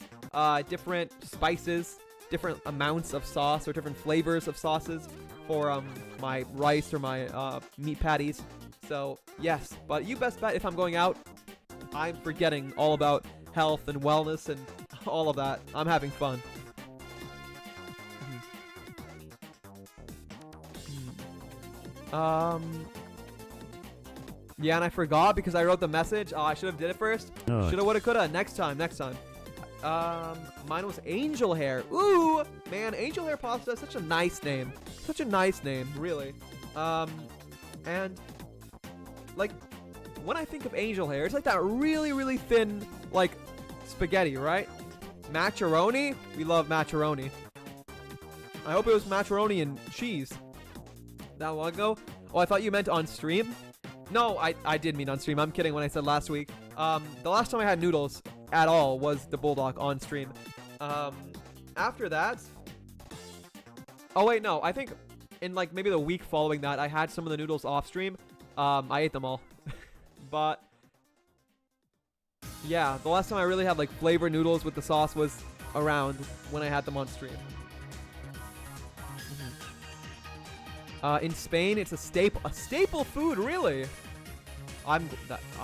different spices, different amounts of sauce or different flavors of sauces for my rice or my meat patties. So yes, but you best bet if I'm going out, I'm forgetting all about health and wellness and all of that. I'm having fun. Yeah, and I forgot because I wrote the message. Oh, I should have did it first. Oh. Shoulda, woulda, coulda. Next time. Mine was angel hair. Ooh, man, angel hair pasta is such a nice name. Such a nice name, really. And like when I think of angel hair, it's like that really, really thin, like spaghetti, right? Macaroni. We love macaroni. I hope it was macaroni and cheese. That long ago? Oh, I thought you meant on stream. No, I did mean on stream. I'm kidding when I said last week. The last time I had noodles at all was the bulldog on stream. After that, oh wait, no, I think in like maybe the week following that, I had some of the noodles off stream. I ate them all. But yeah, the last time I really had like flavored noodles with the sauce was around when I had them on stream. In Spain, it's a staple food, really. I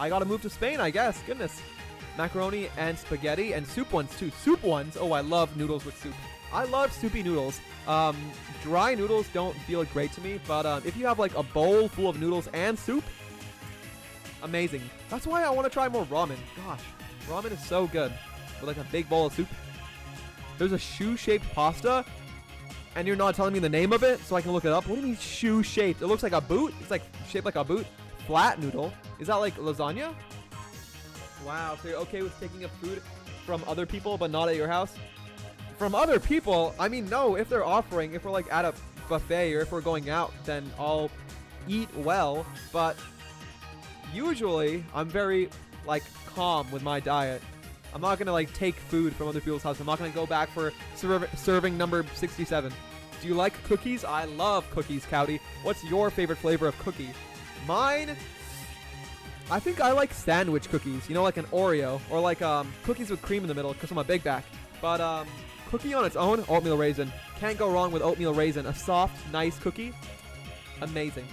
gotta move to Spain, I guess. Goodness. Macaroni and spaghetti and soup ones too. Soup ones. Oh, I love noodles with soup. I love soupy noodles. Dry noodles don't feel great to me, but if you have like a bowl full of noodles and soup, amazing. That's why I want to try more ramen. Gosh, ramen is so good with like a big bowl of soup. There's a shoe-shaped pasta, and you're not telling me the name of it, so I can look it up. What do you mean shoe-shaped? It looks like a boot. It's like shaped like a boot. Flat noodle. Is that like lasagna? Wow, so you're okay with taking up food from other people, but not at your house? From other people? I mean, no, if they're offering, if we're like at a buffet or if we're going out, then I'll eat well, but usually I'm very like calm with my diet. I'm not gonna like take food from other people's house. I'm not gonna go back for serving number 67. Do you like cookies? I love cookies, Cowdy. What's your favorite flavor of cookie? Mine, I think I like sandwich cookies. You know, like an Oreo or like cookies with cream in the middle because I'm a big back. But cookie on its own, oatmeal raisin. Can't go wrong with oatmeal raisin. A soft, nice cookie. Amazing.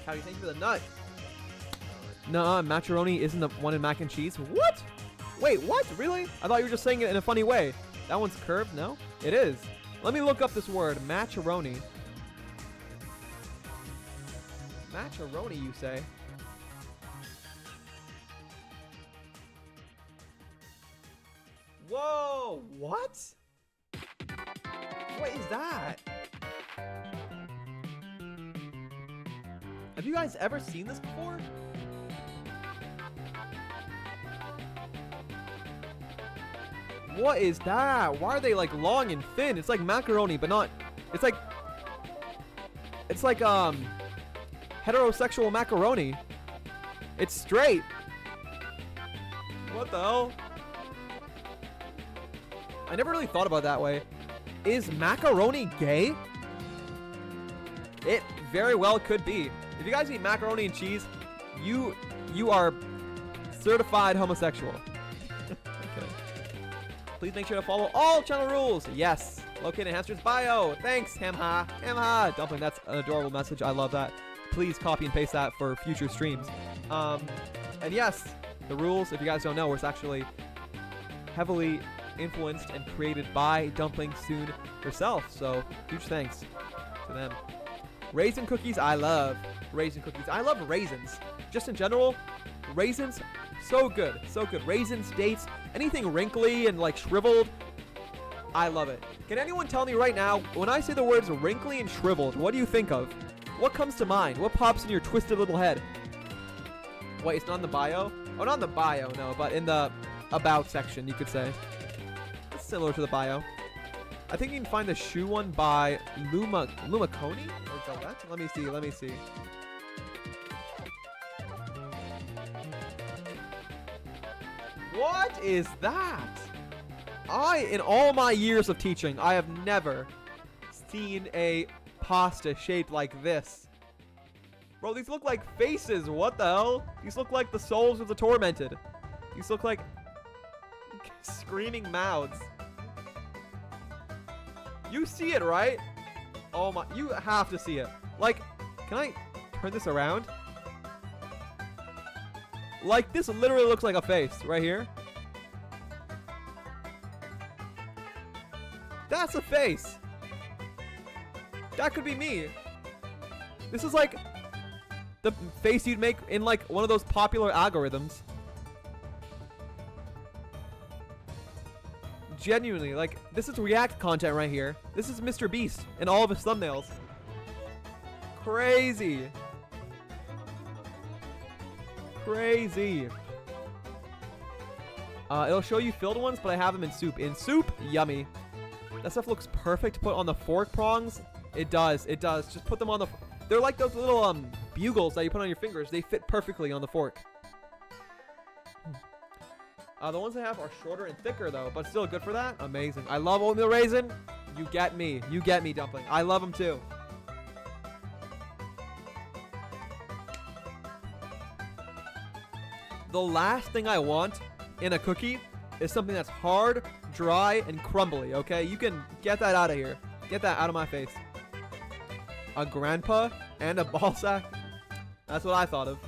Cowdy, thank you for the nut. Nuh-uh, macaroni isn't the one in mac and cheese. What? Wait, what? Really? I thought you were just saying it in a funny way. That one's curved? No? It is. Let me look up this word. Macaroni. Macaroni, you say? Whoa! What? What is that? Have you guys ever seen this before? What is that? Why are they like long and thin? It's like macaroni, but not. It's like heterosexual macaroni. It's straight. What the hell? I never really thought about it that way. Is macaroni gay? It very well could be. If you guys eat macaroni and cheese, you are certified homosexual. Okay. Please make sure to follow all channel rules. Yes. Locate in Hamster's bio. Thanks, Hamha. Hamha. Dumpling, that's an adorable message. I love that. Please copy and paste that for future streams. And yes, the rules, if you guys don't know, was actually heavily influenced and created by Dumpling Soon herself. So huge thanks to them. Raisin cookies, I love raisin cookies. I love raisins. Just in general, raisins, so good. So good. Raisins, dates, anything wrinkly and like shriveled, I love it. Can anyone tell me right now, when I say the words wrinkly and shriveled, what do you think of? What comes to mind? What pops in your twisted little head? Wait, it's not in the bio? Oh, not in the bio, no, but in the about section, you could say. It's similar to the bio. I think you can find the shoe one by Lumaconi? Or that? Let me see. What is that? In all my years of teaching, I have never seen a pasta shaped like this. Bro, these look like faces. What the hell? These look like the souls of the tormented. These look like screaming mouths. You see it, right? Oh my, you have to see it. Like, can I turn this around? Like, this literally looks like a face right here. That's a face. That could be me. This is like the face you'd make in like one of those popular algorithms. Genuinely, like, this is React content right here. This is Mr. Beast in all of his thumbnails. Crazy. Crazy. It'll show you filled ones, but I have them in soup. In soup, yummy. That stuff looks perfect to put on the fork prongs. It does. It does. Just put them on the... They're like those little bugles that you put on your fingers. They fit perfectly on the fork. The ones I have are shorter and thicker, though, but still good for that. Amazing. I love oatmeal raisin. You get me. You get me, Dumpling. I love them, too. The last thing I want in a cookie is something that's hard, dry, and crumbly, okay? You can get that out of here. Get that out of my face. A grandpa and a ball sack? That's what I thought of.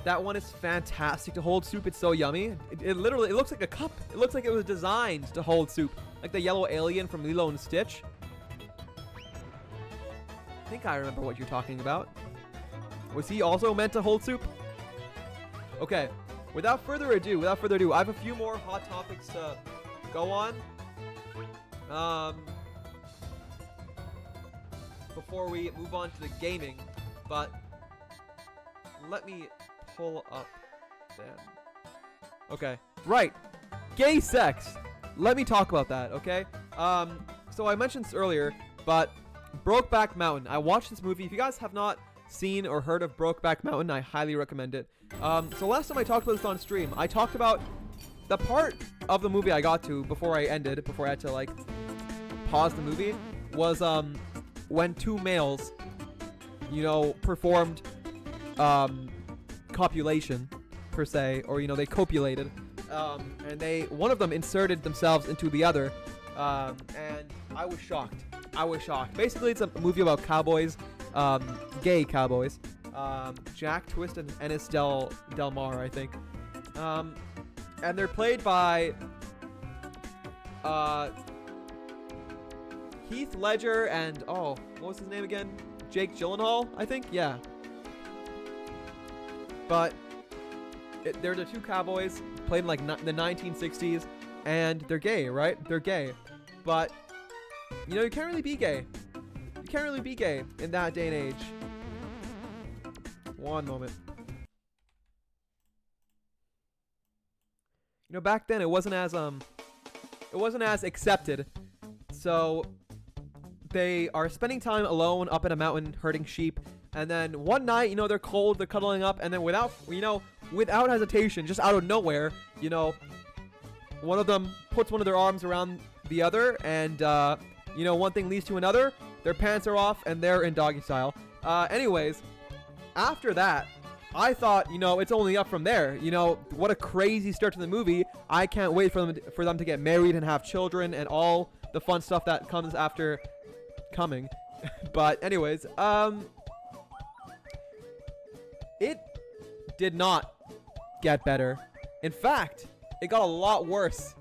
That one is fantastic to hold soup. It's so yummy. It literally, it looks like a cup. It looks like it was designed to hold soup. Like the yellow alien from Lilo and Stitch. I think I remember what you're talking about. Was he also meant to hold soup? Okay, without further ado, I have a few more hot topics to go on. Before we move on to the gaming, but let me pull up them. Okay, right, gay sex. Let me talk about that, okay? So I mentioned this earlier, but Brokeback Mountain. I watched this movie. If you guys have not seen or heard of Brokeback Mountain, I highly recommend it. So last time I talked about this on stream, I talked about the part of the movie I got to before I had to like pause the movie, was when two males, you know, performed copulation per se, or you know, they copulated, and one of them inserted themselves into the other, and I was shocked. Basically, it's a movie about cowboys, gay cowboys, Jack Twist and Ennis Del Mar, I think, and they're played by Heath Ledger and what was his name again? Jake Gyllenhaal, I think. Yeah. But they're the two cowboys played in like the 1960s, and they're gay, right? They're gay, but you know, you can't really be gay. You can't really be gay in that day and age. One moment. You know, back then it wasn't as accepted. So they are spending time alone up in a mountain herding sheep, and then one night, you know, they're cold, they're cuddling up, and then without hesitation, just out of nowhere, you know, one of them puts one of their arms around the other, and you know, one thing leads to another. Their pants are off, and they're in doggy style. Anyways, after that, I thought, you know, it's only up from there. You know, what a crazy start to the movie. I can't wait for them to get married and have children and all the fun stuff that comes after coming. But anyways, it did not get better. In fact, it got a lot worse.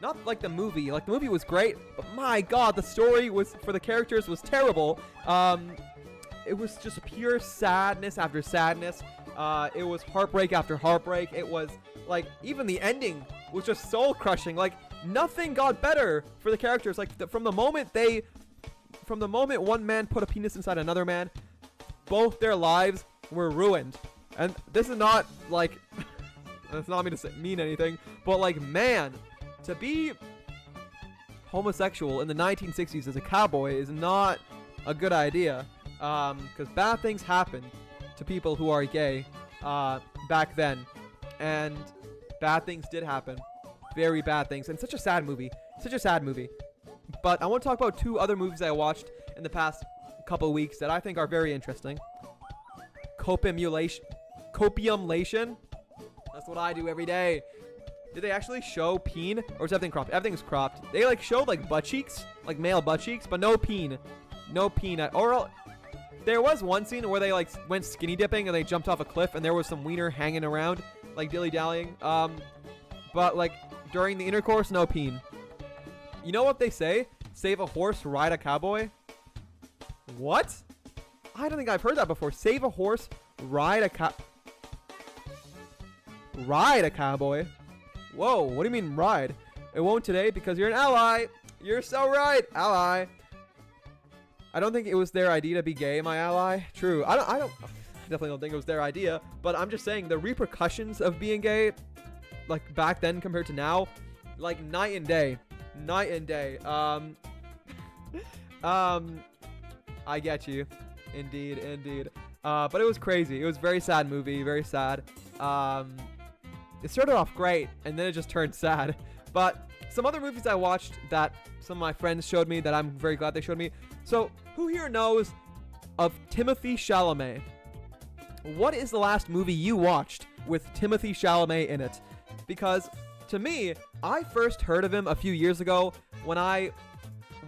Not like the movie. Like, the movie was great, but my god, the story for the characters was terrible. It was just pure sadness after sadness. It was heartbreak after heartbreak. It was like, even the ending was just soul crushing. Like, nothing got better for the characters. Like, from the moment one man put a penis inside another man, both their lives were ruined. And this is not like that's not mean to mean anything, but like, man, to be homosexual in the 1960s as a cowboy is not a good idea, because bad things happened to people who are gay back then, and bad things did happen, very bad things, and such a sad movie. But I want to talk about two other movies I watched in the past couple of weeks that I think are very interesting. Copiumlation. That's what I do every day. Did they actually show peen, or is everything cropped? Everything's cropped. They like showed like butt cheeks, like male butt cheeks, but no peen. Or there was one scene where they like went skinny dipping and they jumped off a cliff and there was some wiener hanging around, like dilly-dallying. But like during the intercourse, no peen. You know what they say? Save a horse, ride a cowboy. What? I don't think I've heard that before. Save a horse, ride a cowboy. Whoa, what do you mean ride? It won't today because you're an ally. You're so right, ally. I don't think it was their idea to be gay, my ally. True. I definitely don't think it was their idea, but I'm just saying the repercussions of being gay, like back then compared to now, like night and day. I get you. Indeed. But it was crazy. It was a very sad movie, very sad. It started off great, and then it just turned sad. But some other movies I watched that some of my friends showed me that I'm very glad they showed me. So, who here knows of Timothée Chalamet? What is the last movie you watched with Timothée Chalamet in it? Because, to me, I first heard of him a few years ago when I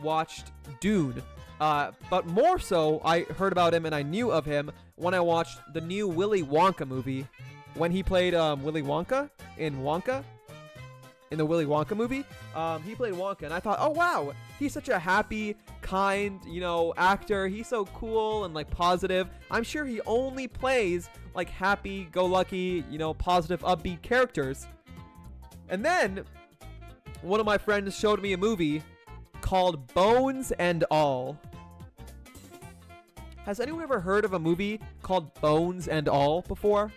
watched Dune. But more so, I heard about him and I knew of him when I watched the new Willy Wonka movie when he played Willy Wonka in the Willy Wonka movie. He played Wonka, and I thought, oh wow, he's such a happy, kind, actor. He's so cool and like positive. I'm sure he only plays like happy-go-lucky, positive, upbeat characters. And then one of my friends showed me a movie called Bones and All. Has anyone ever heard of a movie called Bones and All before?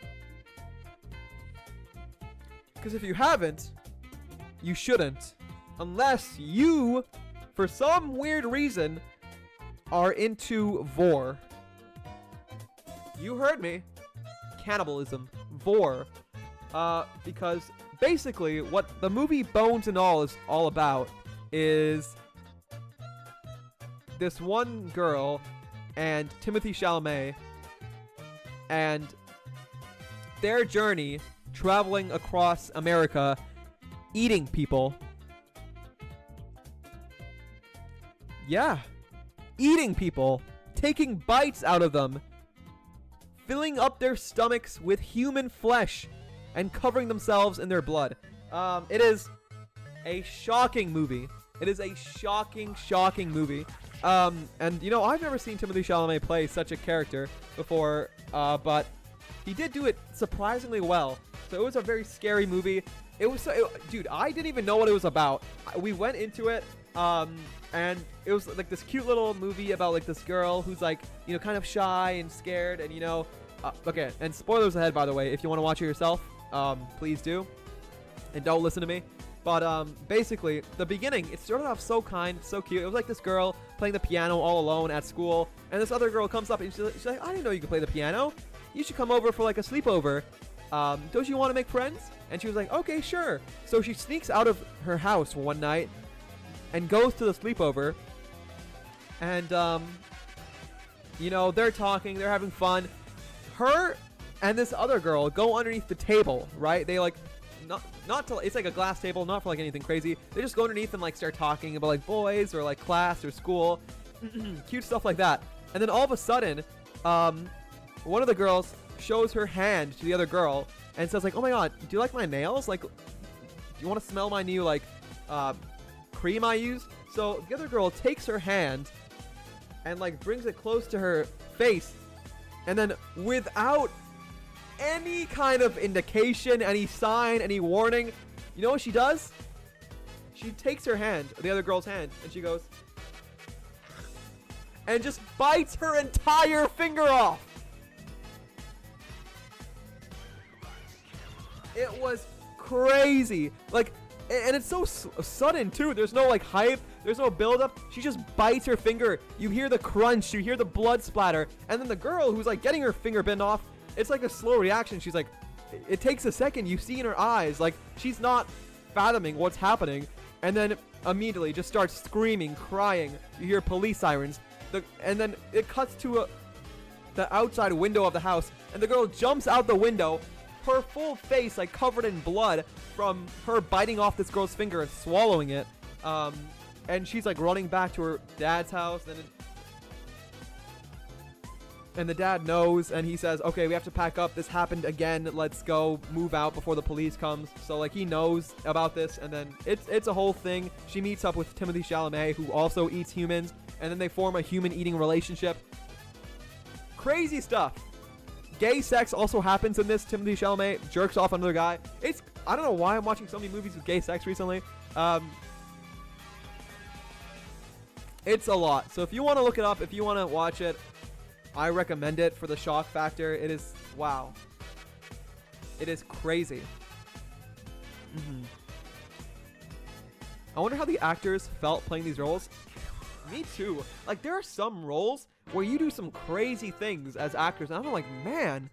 Because if you haven't, you shouldn't. Unless you, for some weird reason, are into vor. You heard me. Cannibalism. Vor. Because basically what the movie Bones and All is all about is this one girl and Timothée Chalamet and their journey traveling across America, eating people. Yeah. Eating people. Taking bites out of them. Filling up their stomachs with human flesh and covering themselves in their blood. It is a shocking movie. It is a shocking movie. And I've never seen Timothée Chalamet play such a character before, but he did do it surprisingly well. So it was a very scary movie. Dude, I didn't even know what it was about. We went into it, and it was like this cute little movie about like this girl who's like, kind of shy and scared, and okay, and spoilers ahead, by the way. If you want to watch it yourself, please do, and don't listen to me. But basically, the beginning, it started off so kind, so cute. It was like this girl playing the piano all alone at school, and this other girl comes up and she's like, I didn't know you could play the piano. You should come over for like a sleepover. Don't you want to make friends? And she was like, okay, sure. So she sneaks out of her house one night and goes to the sleepover. And, they're talking, they're having fun. Her and this other girl go underneath the table, right? They like, not to, it's like a glass table, not for like anything crazy. They just go underneath and like start talking about like boys or like class or school. Cute stuff like that. And then all of a sudden, one of the girls shows her hand to the other girl and says like, oh my god, do you like my nails? Like, do you want to smell my new like cream I used? So the other girl takes her hand and like brings it close to her face, and then without any kind of indication, any sign, any warning, you know what she does? She takes her hand, the other girl's hand, and she goes and just bites her entire finger off. It was crazy. Like, and it's so sudden too. There's no like hype. There's no build up. She just bites her finger. You hear the crunch. You hear the blood splatter. And then the girl who's like getting her finger bitten off, it's like a slow reaction. She's like, it takes a second. You see in her eyes, like she's not fathoming what's happening. And then immediately just starts screaming, crying. You hear police sirens. And then it cuts to the outside window of the house. And the girl jumps out the window. Her full face like covered in blood from her biting off this girl's finger and swallowing it, and she's like running back to her dad's house, and the dad knows, and he says, okay, we have to pack up, this happened again, let's go move out before the police comes. So like he knows about this, and then it's a whole thing. She meets up with Timothée Chalamet, who also eats humans, and then they form a human eating relationship. Crazy stuff. Gay sex also happens in this. Timothée Chalamet jerks off another guy. I don't know why I'm watching so many movies with gay sex recently. It's a lot. So if you want to look it up, if you want to watch it, I recommend it for the shock factor. It is, wow. It is crazy. I wonder how the actors felt playing these roles. Me too. Like, there are some roles where you do some crazy things as actors, and I'm like, man,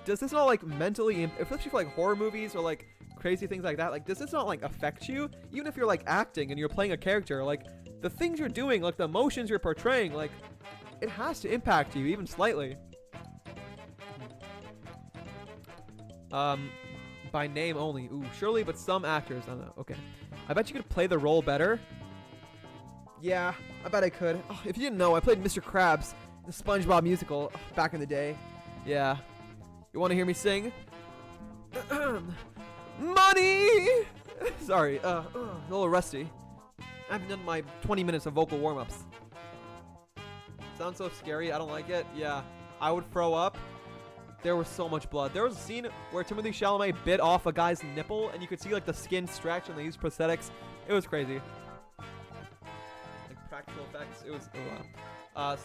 does this not like mentally, especially for like horror movies or like crazy things like that, like does this not like affect you? Even if you're like acting and you're playing a character, like the things you're doing, like the emotions you're portraying, like it has to impact you even slightly. By name only. Ooh, surely, but some actors, I don't know. Okay, I bet you could play the role better. Yeah, I bet I could. Oh, if you didn't know, I played Mr. Krabs in the SpongeBob musical back in the day. Yeah. You want to hear me sing? Money! Sorry, a little rusty. I haven't done my 20 minutes of vocal warm-ups. Sounds so scary, I don't like it. Yeah, I would throw up. There was so much blood. There was a scene where Timothée Chalamet bit off a guy's nipple, and you could see like the skin stretch, and they used prosthetics. It was crazy. Like practical effects. It was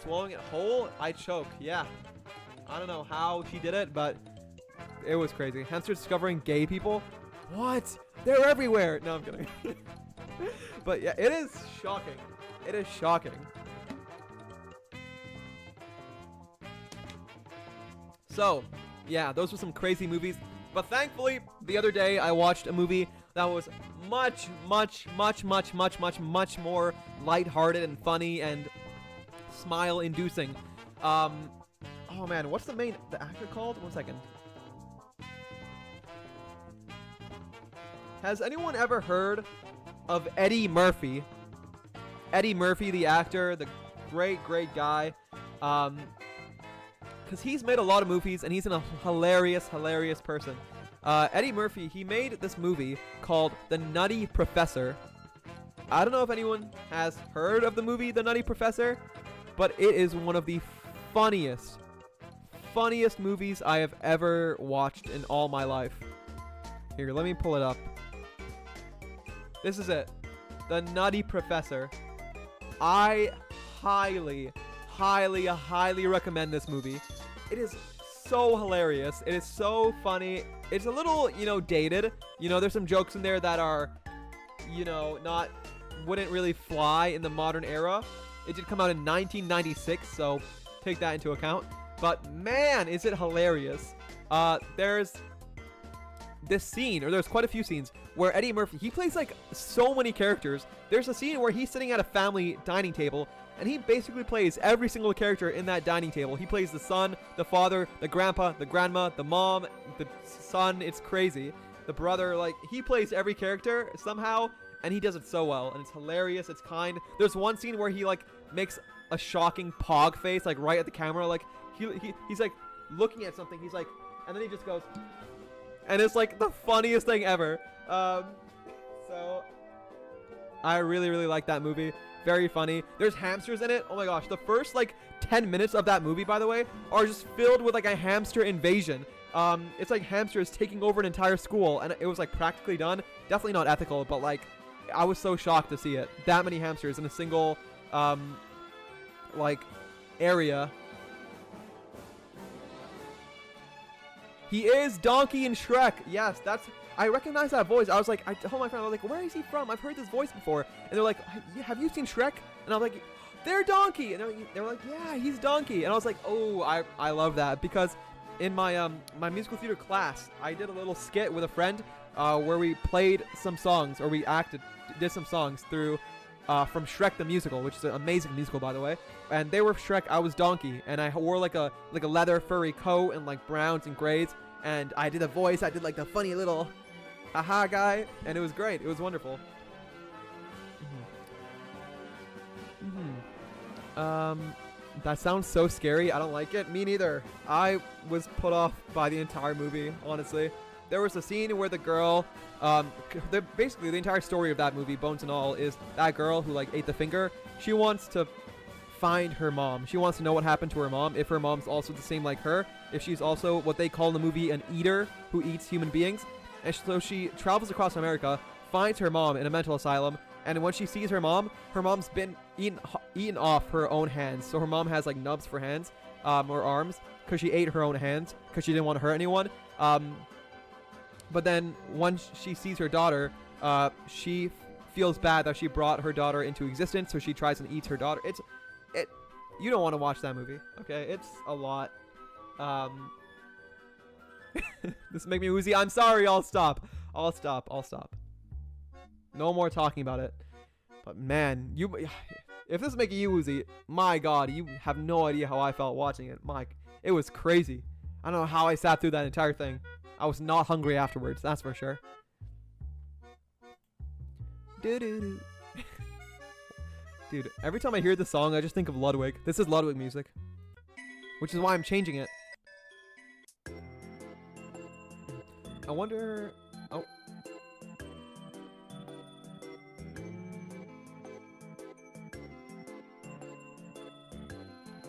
swallowing it whole. I choke. Yeah. I don't know how she did it, but it was crazy. Hamsters discovering gay people. What? They're everywhere. No, I'm kidding. But yeah, it is shocking. It is shocking. So, yeah, those were some crazy movies. But thankfully, the other day I watched a movie that was much more lighthearted and funny and smile-inducing. Oh man, what's the actor called? 1 second. Has anyone ever heard of Eddie Murphy? Eddie Murphy, the actor, the great guy. Because he's made a lot of movies and he's a hilarious person. Eddie Murphy, he made this movie called The Nutty Professor. I don't know if anyone has heard of the movie The Nutty Professor, but it is one of the funniest movies I have ever watched in all my life. Here, let me pull it up. This is it. The Nutty Professor. I highly recommend this movie. It is so hilarious. It is so funny. It's a little, dated. There's some jokes in there that are, wouldn't really fly in the modern era. It did come out in 1996, so take that into account. But man, is it hilarious. There's this scene, or there's quite a few scenes, where Eddie Murphy, he plays like so many characters. There's a scene where he's sitting at a family dining table, and he basically plays every single character in that dining table. He plays the son, the father, the grandpa, the grandma, the mom, the son. It's crazy. The brother, like, he plays every character somehow, and he does it so well, and it's hilarious. It's kind. There's one scene where he, like, makes a shocking pog face, like, right at the camera. Like, he's, like, looking at something. He's, like, and then he just goes, and it's, like, the funniest thing ever. So, I really like that movie. Very funny. There's hamsters in it. Oh my gosh. The first, like, 10 minutes of that movie, by the way, are just filled with, like, a hamster invasion. It's like hamsters taking over an entire school, and it was, like, practically done. Definitely not ethical, but, like, I was so shocked to see it. That many hamsters in a single, like, area. He is Donkey in Shrek. Yes, I recognize that voice. I was like, I told my friend, I was like, where is he from? I've heard this voice before. And they're like, have you seen Shrek? And I'm like, they're Donkey. And they were like, yeah, he's Donkey. And I was like, oh, I love that, because in my my musical theater class, I did a little skit with a friend where we played some songs, or we did some songs through from Shrek the Musical, which is an amazing musical, by the way. And they were Shrek, I was Donkey, and I wore like a leather furry coat and like browns and grays, and I did a voice. I did like the funny little haha guy, and it was great. It was wonderful. That sounds so scary. I don't like it. Me neither. I was put off by the entire movie, honestly. There was a scene where the girl, basically the entire story of that movie, bones and all, is that girl who like ate the finger. She wants to find her mom. She wants to know what happened to her mom, if her mom's also the same like her, if she's also what they call in the movie an eater who eats human beings. And so she travels across America, finds her mom in a mental asylum, and when she sees her mom's been eaten off her own hands. So her mom has like nubs for hands, or arms, because she ate her own hands, because she didn't want to hurt anyone. But then once she sees her daughter, she feels bad that she brought her daughter into existence, so she tries and eats her daughter. You don't want to watch that movie, okay? It's a lot. This make me woozy. I'm sorry. I'll stop. No more talking about it. But man, if this is making you woozy, my God, you have no idea how I felt watching it. Mike, it was crazy. I don't know how I sat through that entire thing. I was not hungry afterwards, that's for sure. Dude, every time I hear this song, I just think of Ludwig. This is Ludwig music, which is why I'm changing it. I wonder. Oh.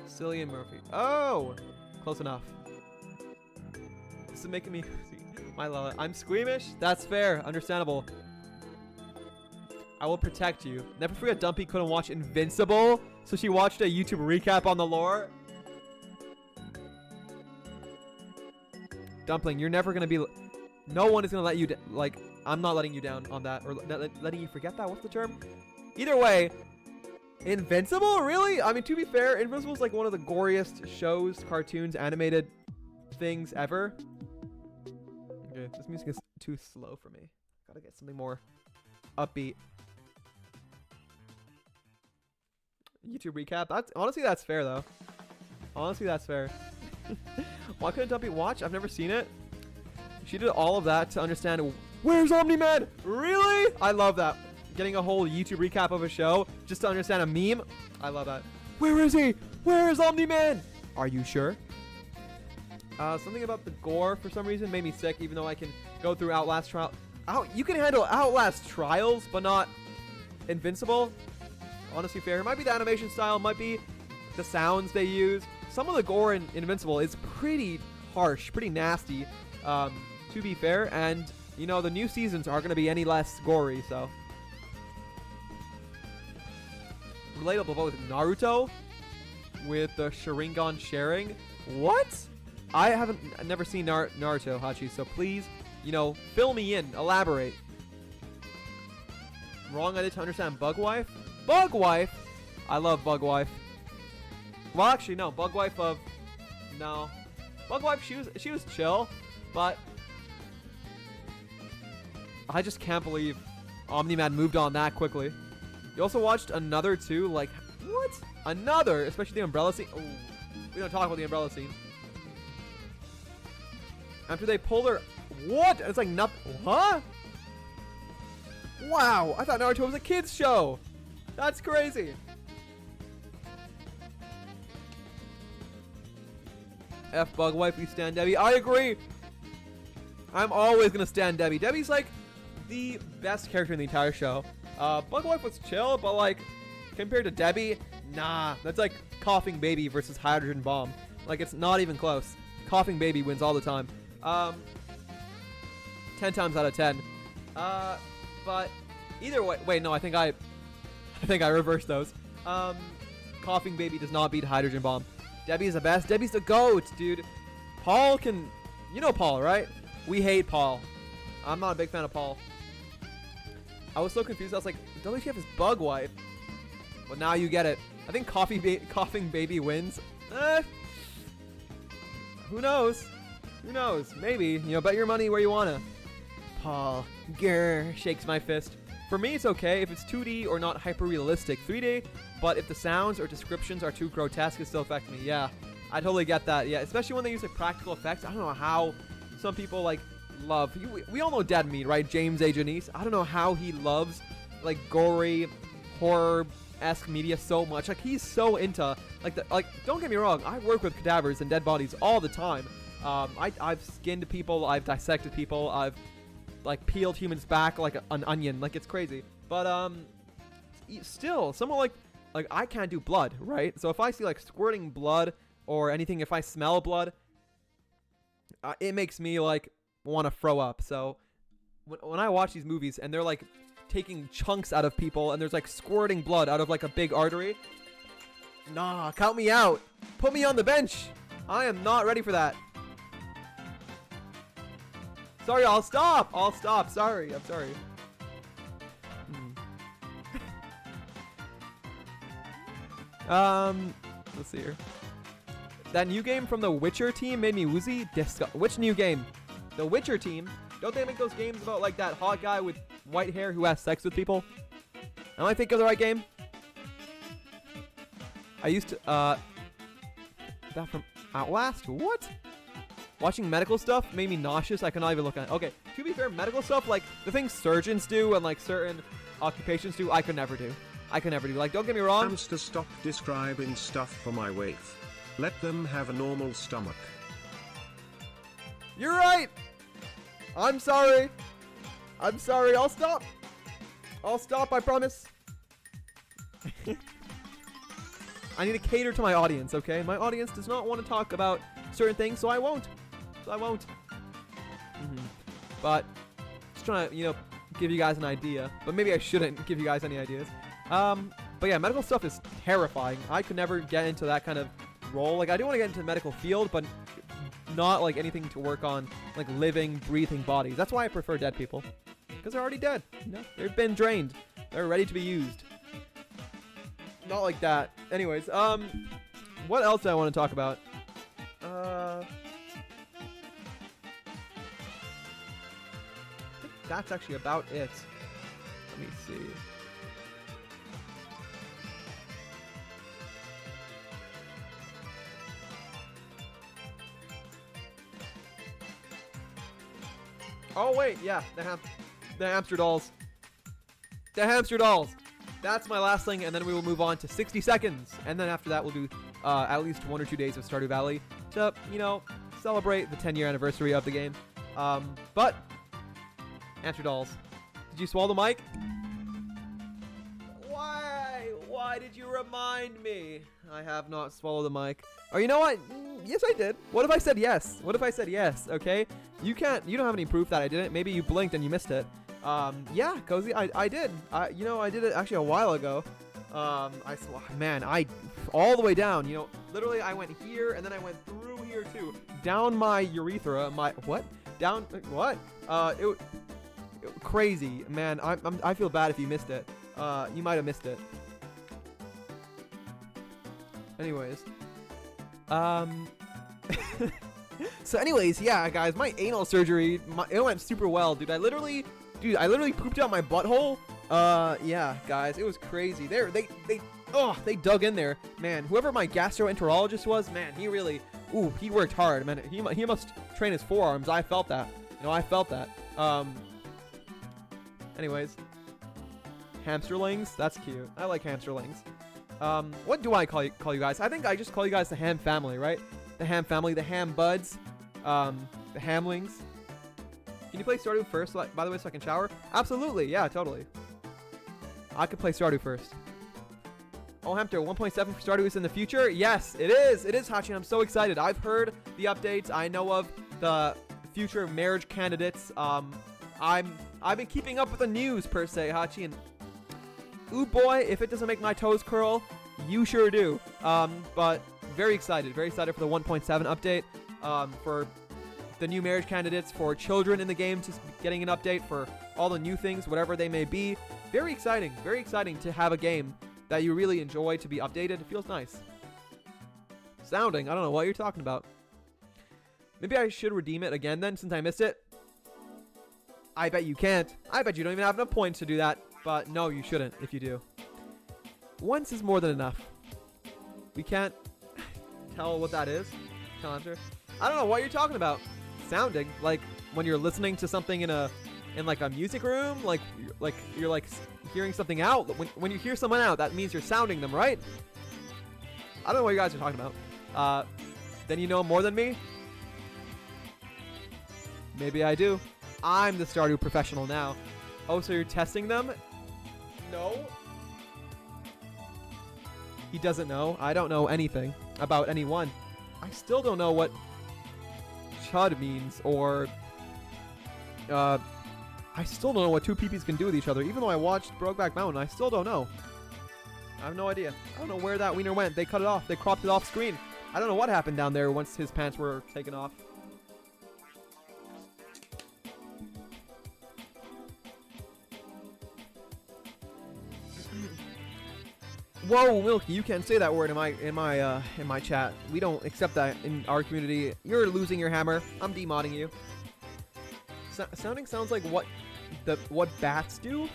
Cillian Murphy. Oh! Close enough. This is making me. My love. I'm squeamish? That's fair. Understandable. I will protect you. Never forget Dumpy couldn't watch Invincible, so she watched a YouTube recap on the lore. Dumpling, you're never gonna be. No one is gonna let you. Like, I'm not letting you down on that, or letting you forget that. What's the term? Either way, Invincible, really? I mean, to be fair, Invincible is like one of the goriest shows, cartoons, animated things ever. Okay, this music is too slow for me. Gotta get something more upbeat. YouTube recap. That's honestly, that's fair though. Honestly, that's fair. Why couldn't Dumpy watch? I've never seen it. She did all of that to understand where's Omni-Man? Really? I love that. Getting a whole YouTube recap of a show just to understand a meme. I love that. Where is he? Where is Omni-Man? Are you sure? Something about the gore for some reason made me sick, even though I can go through Outlast trial. You can handle Outlast trials, but not Invincible. Honestly, fair. It might be the animation style, might be the sounds they use. Some of the gore in Invincible is pretty harsh, pretty nasty, to be fair. And, you know, the new seasons aren't going to be any less gory, so. Relatable both with Naruto, with the Sharingan sharing. What? I've never seen Naruto, Hachi, so please, you know, fill me in, elaborate. Wrong I did to understand Bug Wife? Bug Wife? I love Bug Wife. Well, actually, no. Bug Wife of... No. Bug Wife, she was chill, but... I just can't believe Omni-Man moved on that quickly. You also watched another too, like... What? Another? Especially the umbrella scene? Oh, we don't talk about the umbrella scene. After they pull her... What? It's like nothing... Huh? Wow, I thought Naruto was a kid's show. That's crazy. F Bug Wife, we stand Debbie. I agree. I'm always gonna stand Debbie. Debbie's like the best character in the entire show. Bug Wife was chill, but like compared to Debbie, nah. That's like Coughing Baby versus Hydrogen Bomb. Like it's not even close. Coughing Baby wins all the time. 10 times out of 10. But either way, wait, no, I think I reversed those. Coughing Baby does not beat Hydrogen Bomb. Debbie's the best. Debbie's the GOAT, dude. Paul can... You know Paul, right? We hate Paul. I'm not a big fan of Paul. I was so confused. I was like, WTF is Bug Wife. But now you get it. I think Coughing Baby wins. Who knows? Who knows? Maybe. You know, bet your money where you wanna. Paul. Grr. Shakes my fist. For me, it's okay if it's 2D or not hyper-realistic 3D, but if the sounds or descriptions are too grotesque, it still affects me. Yeah, I totally get that. Yeah, especially when they use like practical effects. I don't know how some people like love. We all know Dead Meat, right? James A. Janice. I don't know how he loves like gory, horror-esque media so much. Like he's so into like Don't get me wrong. I work with cadavers and dead bodies all the time. I've skinned people. I've dissected people. I've like peeled humans back like an onion. Like it's crazy. But still, someone like I can't do blood, right? So if I see like squirting blood or anything, if I smell blood, it makes me like want to throw up. So when I watch these movies and they're like taking chunks out of people and there's like squirting blood out of like a big artery, nah, count me out. Put me on the bench. I am not ready for that. Sorry, I'll stop. Sorry, I'm sorry. Let's see here. That new game from the Witcher team made me woozy. Which new game? The Witcher team? Don't they make those games about like that hot guy with white hair who has sex with people? Am I thinking of the right game? I used to, that from Outlast? What? Watching medical stuff made me nauseous. I cannot even look at it. Okay, to be fair, medical stuff, like the things surgeons do and like certain occupations do, I could never do. Like, don't get me wrong. Hamster, stop describing stuff for my waif. Let them have a normal stomach. You're right. I'm sorry. I'm sorry. I'll stop. I'll stop, I promise. I need to cater to my audience, okay? My audience does not want to talk about certain things, so I won't. But just trying to, you know, give you guys an idea. But maybe I shouldn't give you guys any ideas. But yeah, medical stuff is terrifying. I could never get into that kind of role. Like, I do want to get into the medical field, but not like anything to work on like living, breathing bodies. That's why I prefer dead people. Because they're already dead. You know? They've been drained. They're ready to be used. Not like that. Anyways, what else do I want to talk about? I think that's actually about it. Let me see. Oh wait, yeah, the hamster dolls. The hamster dolls. That's my last thing, and then we will move on to 60 seconds. And then after that, we'll do at least 1 or 2 days of Stardew Valley to, you know, celebrate the 10-year anniversary of the game. But, hamster dolls. Did you swallow the mic? Why? Why did you remind me? I have not swallowed the mic. Or you know what? Yes, I did. What if I said yes? What if I said yes? Okay? You don't have any proof that I didn't. Maybe you blinked and you missed it. Yeah, Cozy, I did. You know, I did it actually a while ago. All the way down, you know, literally I went here and then I went through here too. Down my urethra, crazy, man. I feel bad if you missed it. You might have missed it. Anyways. So anyways, yeah, guys, my anal surgery, it went super well, dude. I literally pooped out my butthole. Yeah, guys, it was crazy. They dug in there, man. Whoever my gastroenterologist was, man, he worked hard, man. He must train his forearms. I felt that. You know, I felt that. Anyways, hamsterlings. That's cute. I like hamsterlings. What do I call you guys? I think I just call you guys the ham family, right? The ham family, the ham buds, the hamlings. Can you play Stardew first, by the way, so I can shower? Absolutely, yeah, totally. I could play Stardew first. Oh, Hamster, 1.7 for Stardew is in the future? Yes, it is. It is, Hachi. I'm so excited. I've heard the updates. I know of the future marriage candidates. I've been keeping up with the news, per se, Hachi, and ooh boy, if it doesn't make my toes curl, you sure do. But very excited for the 1.7 update. For the new marriage candidates, for children in the game just getting an update, for all the new things, whatever they may be. Very exciting to have a game that you really enjoy to be updated. It feels nice. Sounding, I don't know what you're talking about. Maybe I should redeem it again then, since I missed it. I bet you can't. I bet you don't even have enough points to do that. But no, you shouldn't if you do. Once is more than enough. We can't tell what that is. Tell answer. I don't know what you're talking about. Sounding like when you're listening to something in like a music room, like you're like hearing something out. When you hear someone out, that means you're sounding them, right? I don't know what you guys are talking about. Then you know more than me? Maybe I do. I'm the Stardew professional now. Oh, so you're testing them? No. He doesn't know. I don't know anything about anyone. I still don't know what Chud means, or I still don't know what two peepees can do with each other. Even though I watched Brokeback Mountain, I still don't know. I have no idea. I don't know where that wiener went. They cut it off. They cropped it off screen. I don't know what happened down there once his pants were taken off. Whoa, Milky, you can't say that word in my chat. We don't accept that in our community. You're losing your hammer. I'm demodding you. Sounding sounds like what bats do.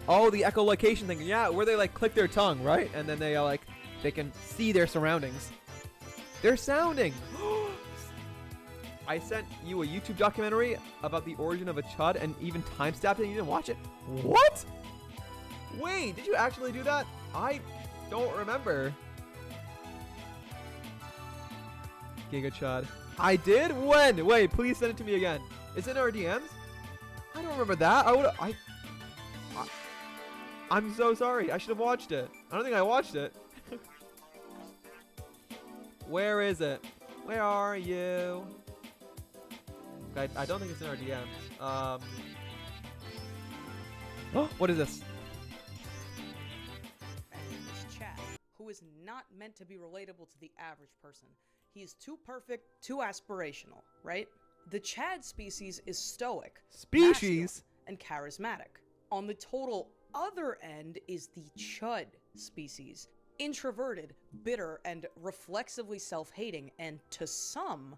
Oh, the echolocation thing. Yeah, where they like click their tongue, right? And then they can see their surroundings. They're sounding. I sent you a YouTube documentary about the origin of a chud and even time-stamped it and you didn't watch it. What? Wait, did you actually do that? I don't remember. Giga Chud. I did? When? Wait, please send it to me again. Is it in our DMs? I don't remember that. I'm so sorry. I should have watched it. I don't think I watched it. Where is it? Where are you? I don't think it's in our DMs. Oh, what is this? Is Chad, who is not meant to be relatable to the average person. He is too perfect, too aspirational, right? The Chad species is stoic, masculine, and charismatic. On the total other end is the Chud species. Introverted, bitter, and reflexively self-hating, and to some,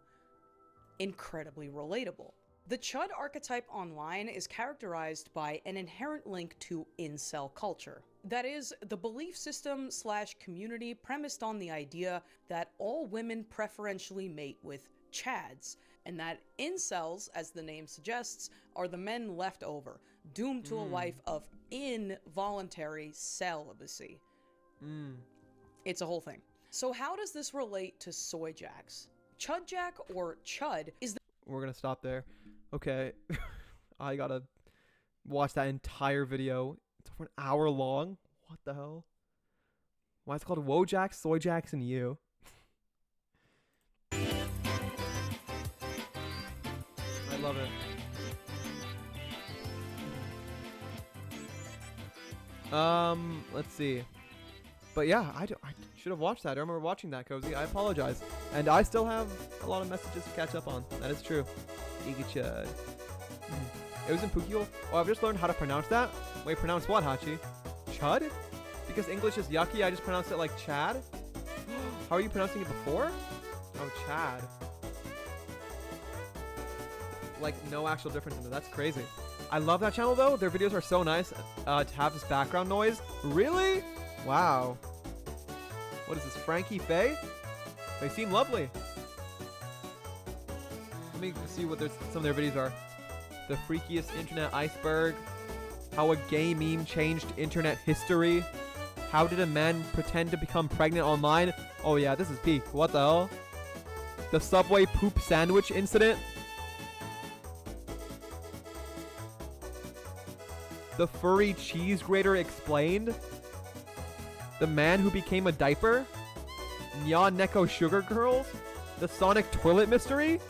incredibly relatable. The Chud archetype online is characterized by an inherent link to incel culture. That is, the belief system / community premised on the idea that all women preferentially mate with Chads, and that incels, as the name suggests, are the men left over, doomed to a life of involuntary celibacy. It's a whole thing. So how does this relate to soy jacks? Chud jack, or Chud, is the— We're gonna stop there. Okay. I gotta watch that entire video. It's over an hour long. What the hell? Why is it called Wojacks, Soy Jacks, and You? I love it. Let's see. But yeah, I should have watched that. I remember watching that, Cozy. I apologize. And I still have a lot of messages to catch up on. That is true. Giga Chud. It was in Pukio. Oh, I've just learned how to pronounce that. Wait, pronounce what, Hachi? Chud? Because English is yucky, I just pronounced it like Chad? How are you pronouncing it before? Oh, Chad. Like, no actual difference in it. That's crazy. I love that channel, though. Their videos are so nice to have this background noise. Really? Wow. What is this, Frankie Faye? They seem lovely. Let me see what some of their videos are. The freakiest internet iceberg. How a gay meme changed internet history. How did a man pretend to become pregnant online? Oh yeah, this is peak. What the hell? The Subway poop sandwich incident. The furry cheese grater explained. The man who became a diaper. Nyan Neko Sugar Girls. The Sonic toilet mystery.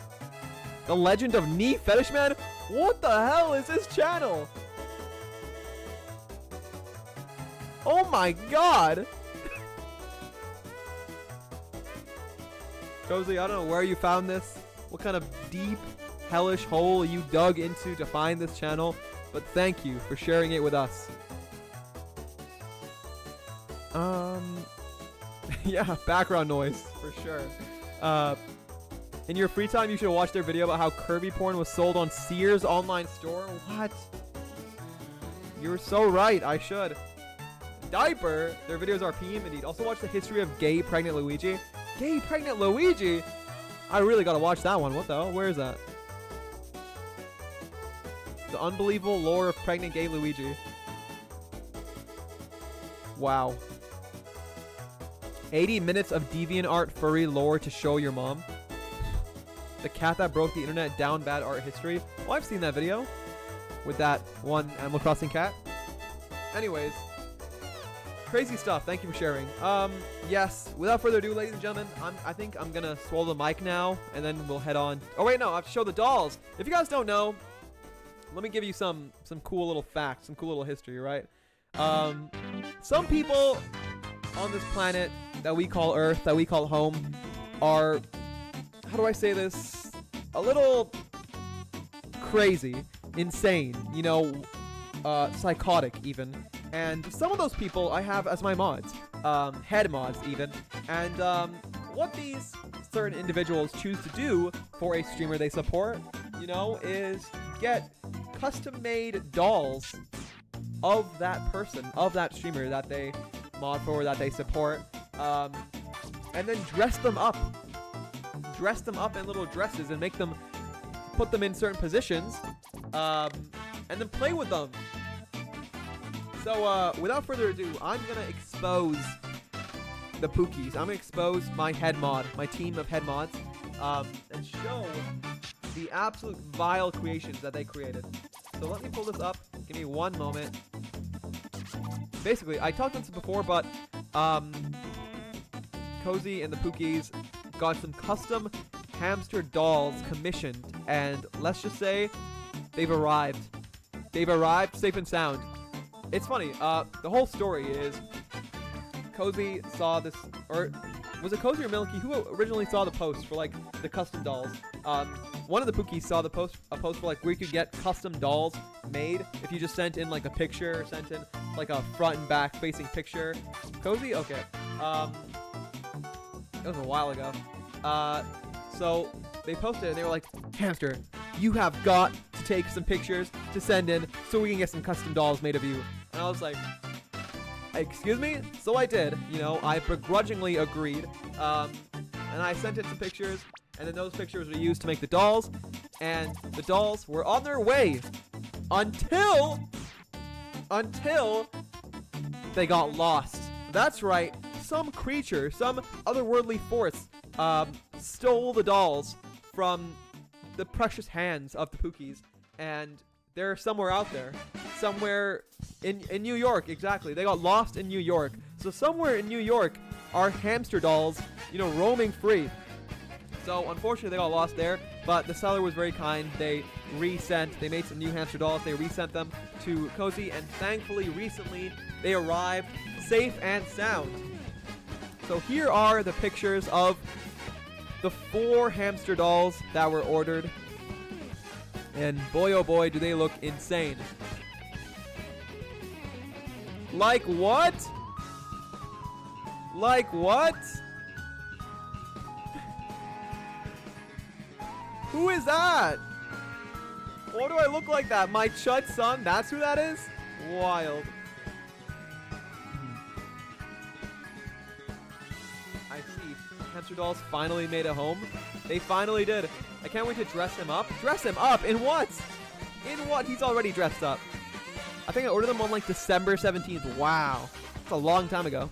The legend of Knee Fetish Man. What the hell is this channel? Oh my god! Cozy, I don't know where you found this. What kind of deep, hellish hole you dug into to find this channel. But thank you for sharing it with us. Yeah, background noise, for sure. In your free time, you should watch their video about how curvy porn was sold on Sears online store. What? You're so right, I should. Diaper, their videos are PM indeed. Also watch the history of gay pregnant Luigi. Gay pregnant Luigi? I really gotta watch that one. What the hell? Where is that? The unbelievable lore of pregnant gay Luigi. Wow. 80 minutes of DeviantArt furry lore to show your mom. The cat that broke the internet down bad art history. Oh, I've seen that video. With that one Animal Crossing cat. Anyways. Crazy stuff. Thank you for sharing. Yes. Without further ado, ladies and gentlemen, I think I'm gonna swallow the mic now, and then we'll head on. Oh wait, no, I have to show the dolls. If you guys don't know, let me give you some cool little facts, some cool little history, right? Some people on this planet that we call Earth, that we call home, are, how do I say this? A little crazy, insane, you know, psychotic even. And some of those people I have as my mods, head mods even. And what these certain individuals choose to do for a streamer they support, you know, is get custom-made dolls of that person, of that streamer that they mod for, that they support, and then dress them up in little dresses and put them in certain positions, and then play with them. So, without further ado, I'm gonna expose the Pookies. I'm gonna expose my head mod, my team of head mods, and show the absolute vile creations that they created. So let me pull this up. Give me one moment. Basically, I talked about this before, but Cozy and the Pookies got some custom hamster dolls commissioned, and let's just say they've arrived. They've arrived safe and sound. It's funny, the whole story is Cozy saw this, or was it Cozy or Milky? Who originally saw the post for like the custom dolls? One of the Pookies saw a post for like where you could get custom dolls made if you just sent in like a picture, or sent in like a front and back facing picture. Cozy? Okay. It was a while ago. So they posted and they were like, Hamster, you have got to take some pictures to send in so we can get some custom dolls made of you. And I was like, excuse me? So I did. You know, I begrudgingly agreed. And I sent in some pictures, and then those pictures were used to make the dolls, and the dolls were on their way until they got lost. That's right. Some creature, some otherworldly force, stole the dolls from the precious hands of the Pookies, and they're somewhere out there. Somewhere in New York, exactly. They got lost in New York. So somewhere in New York are hamster dolls, you know, roaming free. So unfortunately they got lost there, but the seller was very kind. They made some new hamster dolls. They resent them to Cozy, and thankfully recently they arrived safe and sound. So here are the pictures of the 4 hamster dolls that were ordered. And boy oh boy, do they look insane. Like what? Like what? Who is that? Why do I look like that? My Chud son? That's who that is? Wild. I see. Hamster dolls finally made a home. They finally did. I can't wait to dress him up. Dress him up? In what? In what? He's already dressed up. I think I ordered them on like December 17th. Wow. That's a long time ago.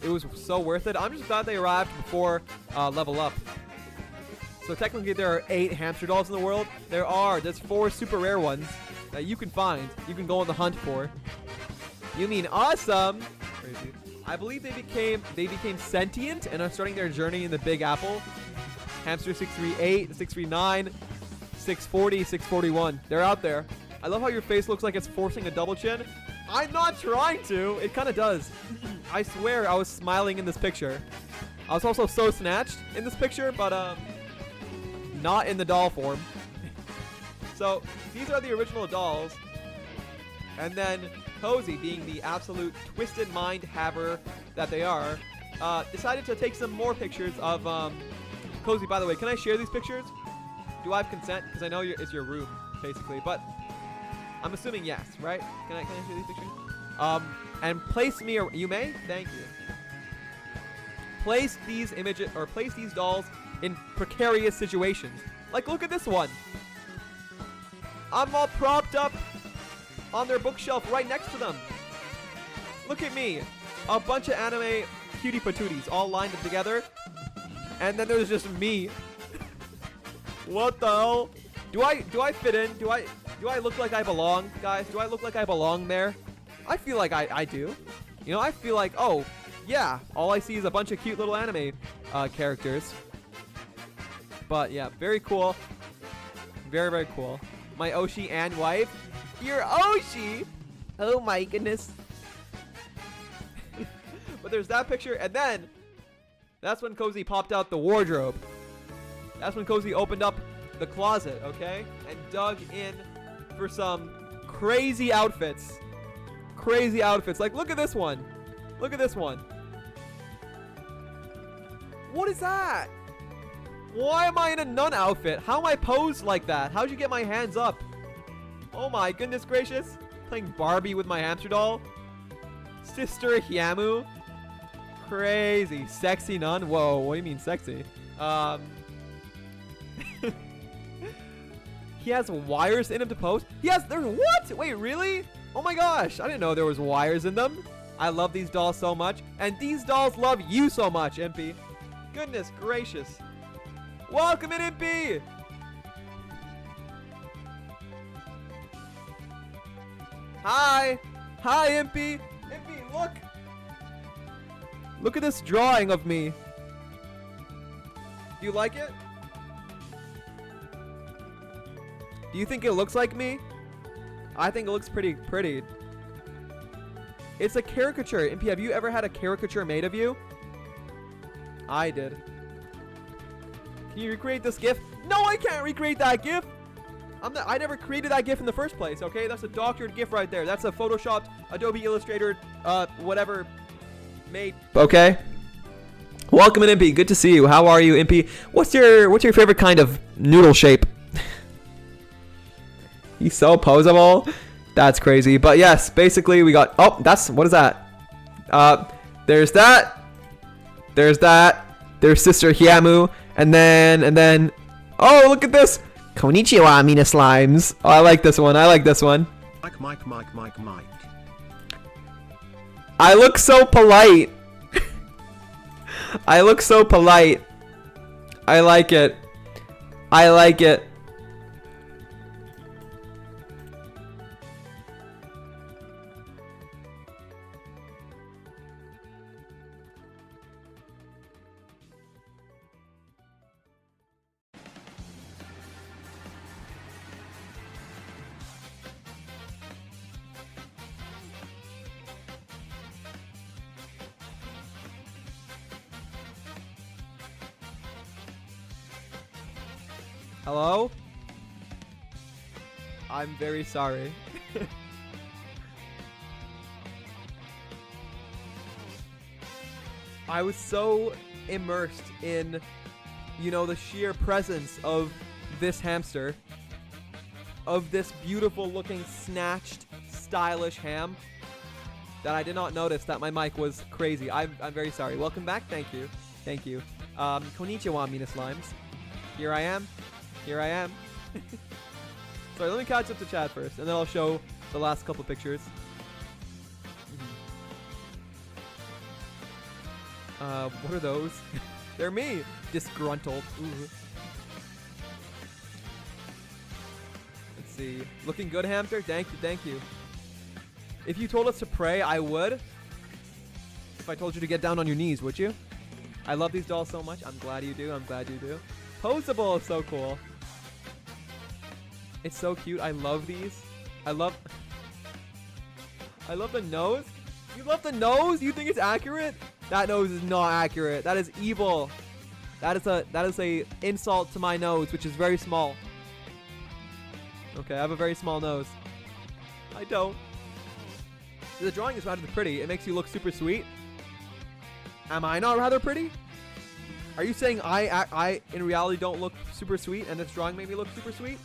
It was so worth it. I'm just glad they arrived before Level Up. So technically there are 8 hamster dolls in the world. There's 4 super rare ones that you can find. You can go on the hunt for. You mean awesome? Crazy. I believe they became sentient and are starting their journey in the Big Apple. Hamster 638, 639, 640, 641. They're out there. I love how your face looks like it's forcing a double chin. I'm not trying to. It kind of does. I swear I was smiling in this picture. I was also so snatched in this picture, but not in the doll form. So these are the original dolls. And then Cozy, being the absolute twisted mind haver that they are, decided to take some more pictures of Cozy. By the way, can I share these pictures? Do I have consent? Because I know it's your room, basically. But I'm assuming yes, right? Can I share these pictures? And place me. You may. Thank you. Place these images or place these dolls in precarious situations. Like, look at this one. I'm all propped up on their bookshelf right next to them. Look at me. A bunch of anime cutie patooties all lined up together. And then there's just me. What the hell? Do I fit in? Do I look like I belong, guys? Do I look like I belong there? I feel like I do. You know, I feel like, oh, yeah, all I see is a bunch of cute little anime characters. But yeah, very cool. Very, very cool. My Oshi and wife. Your Oshi! Oh my goodness. But there's that picture, and then that's when Cozy popped out the wardrobe. That's when Cozy opened up the closet, okay? And dug in for some crazy outfits. Crazy outfits. Like, look at this one. Look at this one. What is that? Why am I in a nun outfit? How am I posed like that? How'd you get my hands up? Oh my goodness gracious. Playing Barbie with my hamster doll. Sister Hyamu. Crazy. Sexy nun. Whoa, what do you mean sexy? He has wires in him to pose. There's what? Wait, really? Oh my gosh. I didn't know there was wires in them. I love these dolls so much. And these dolls love you so much, Impy. Goodness gracious. Welcome in, Impy! Hi! Hi, Impy! Impy, look! Look at this drawing of me. Do you like it? Do you think it looks like me? I think it looks pretty. It's a caricature. Impy, have you ever had a caricature made of you? I did. Can you recreate this GIF? No, I can't recreate that GIF! I never created that GIF in the first place, okay? That's a doctored GIF right there. That's a photoshopped Adobe Illustrator, whatever made. Okay. Welcome in, Impy. Good to see you. How are you, Impy? What's your favorite kind of noodle shape? He's so posable. That's crazy. But yes, basically we got. Oh, what is that? There's that. There's that. There's Sister Hyamu, and then. Oh, look at this. Konnichiwa, Mina Slimes. Oh, I like this one. Mike. I look so polite. I look so polite. I like it. Hello? I'm very sorry. I was so immersed in, the sheer presence of this hamster. Of this beautiful looking, snatched, stylish ham, that I did not notice that my mic was crazy. I'm very sorry. Welcome back. Thank you. Konnichiwa, Mina Slimes. Here I am. Sorry, let me catch up to chat first, and then I'll show the last couple pictures. What are those? They're me. Disgruntled. Ooh. Let's see. Looking good, hamster? Thank you. If you told us to pray, I would. If I told you to get down on your knees, would you? I love these dolls so much. I'm glad you do. Posable is so cool. It's so cute. I love these. I love the nose. You love the nose? You think it's accurate? That nose is not accurate. That is evil. That is a insult to my nose, which is very small. Okay, I have a very small nose. I don't. The drawing is rather pretty. It makes you look super sweet. Am I not rather pretty? Are you saying I in reality don't look super sweet and this drawing made me look super sweet?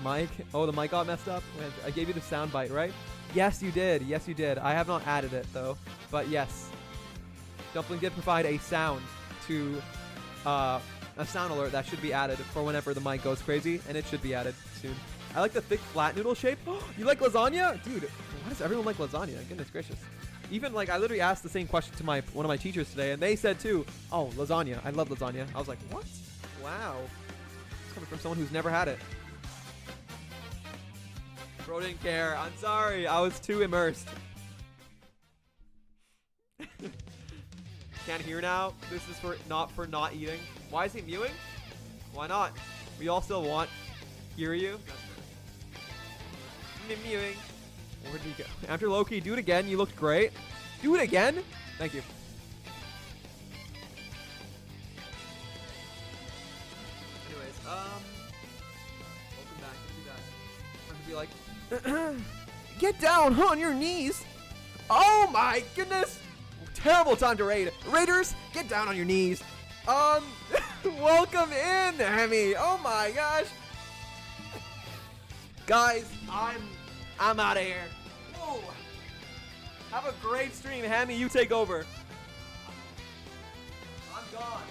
Mic. Oh, the mic got messed up. I gave you the sound bite, right? Yes, you did. I have not added it though, but yes. Dumpling did provide a sound to a sound alert that should be added for whenever the mic goes crazy, and it should be added soon. I like the thick flat noodle shape. You like lasagna? Dude, why does everyone like lasagna? Goodness gracious. Even I literally asked the same question to one of my teachers today, and they said too, oh, lasagna. I love lasagna. I was like, what? Wow. It's coming from someone who's never had it. Bro didn't care. I'm sorry. I was too immersed. Can't hear now. This is for not eating. Why is he mewing? Why not? We all still want hear you. Mewing. Where'd he go? After Loki, do it again. You looked great. Do it again. Thank you. Anyways, welcome back. Let's do that. I'm gonna be like, get down on your knees. Oh my goodness. Terrible time to raid. Raiders, get down on your knees. Welcome in, Hammy. Oh my gosh. Guys, I'm out of here. Whoa. Have a great stream, Hammy. You take over. I'm gone.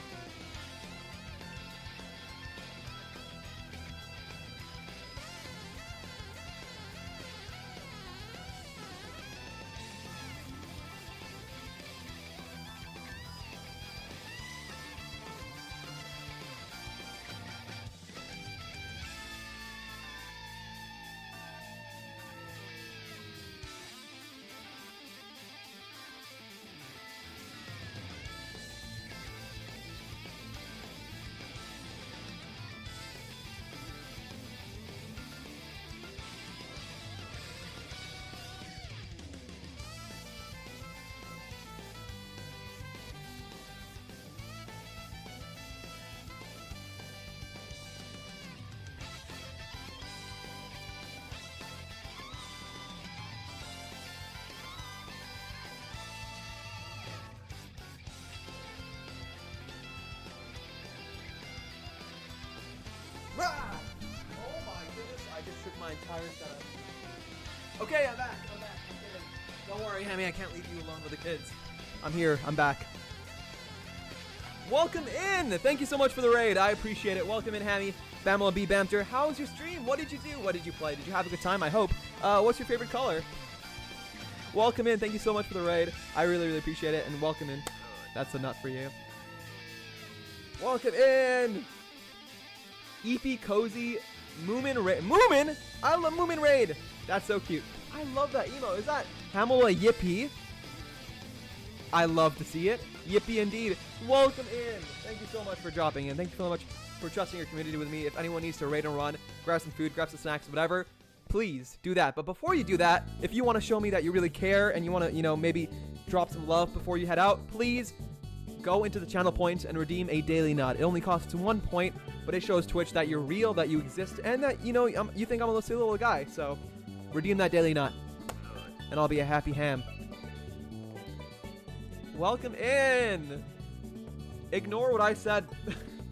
entire setup. Okay, I'm back. Don't worry, Hammy, I can't leave you alone with the kids. I'm here. I'm back. Welcome in. Thank you so much for the raid. I appreciate it. Welcome in, Hammy. Bamela B. Bamter. How was your stream? What did you do? What did you play? Did you have a good time? I hope. What's your favorite color? Welcome in. Thank you so much for the raid. I really, really appreciate it. And welcome in. That's a nut for you. Welcome in. Eepy Cozy Moomin Raid. Moomin? I love Moomin Raid. That's so cute. I love that emo. Is that Hamela Yippee? I love to see it. Yippee indeed. Welcome in. Thank you so much for dropping in. Thank you so much for trusting your community with me. If anyone needs to raid and run, grab some food, grab some snacks, whatever, please do that. But before you do that, if you want to show me that you really care and you want to, you know, maybe drop some love before you head out, please go into the channel points and redeem a daily nut. It only costs 1 point, but it shows Twitch that you're real, that you exist, and that, you know, you think I'm a silly little guy. So redeem that daily nut, and I'll be a happy ham. Welcome in. Ignore what I said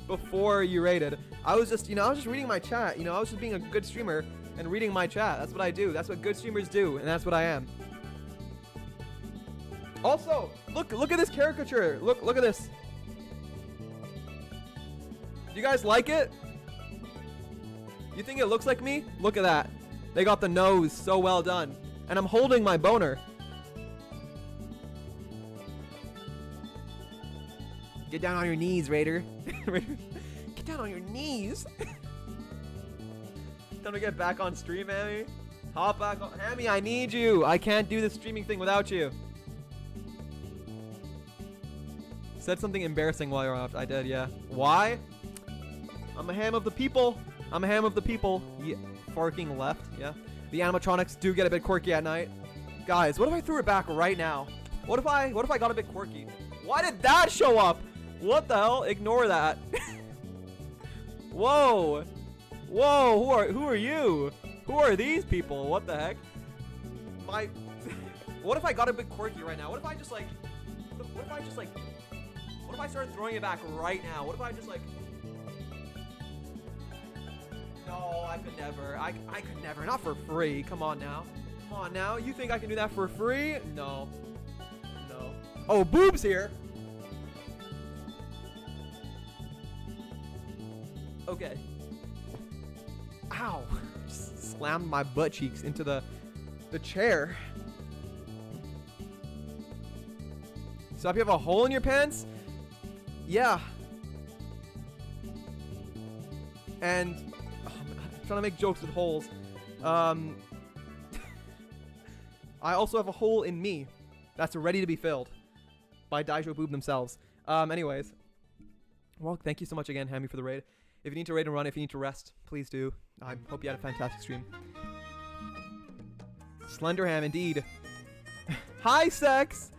before you raided. I was just reading my chat. You know, I was just being a good streamer and reading my chat. That's what I do. That's what good streamers do, and that's what I am. Also, look at this caricature. Look at this. Do you guys like it? You think it looks like me? Look at that. They got the nose so well done. And I'm holding my boner. Get down on your knees, Raider. Get down on your knees. Time to get back on stream, Hammy. Hop back on. Hammy, I need you. I can't do this streaming thing without you. Said something embarrassing while you're off. I did, yeah. Why? I'm a ham of the people. I'm a ham of the people. Yeah. Farking left, yeah. The animatronics do get a bit quirky at night. Guys, what if I threw it back right now? What if I got a bit quirky? Why did that show up? What the hell? Ignore that. Whoa. Whoa, who are you? Who are these people? What the heck? What if I got a bit quirky right now? What if I started throwing it back right now? What if I just like... No, I could never. I could never. Not for free. Come on now. Come on now. You think I can do that for free? No. No. Oh, Boob's here. Okay. Ow. Just slammed my butt cheeks into the chair. So if you have a hole in your pants? Yeah. And I'm trying to make jokes with holes. I also have a hole in me that's ready to be filled by Daijo Boob themselves. Anyways. Well, thank you so much again, Hammy, for the raid. If you need to raid and run, if you need to rest, please do. I hope you had a fantastic stream. Slenderham, indeed. Hi, Sex!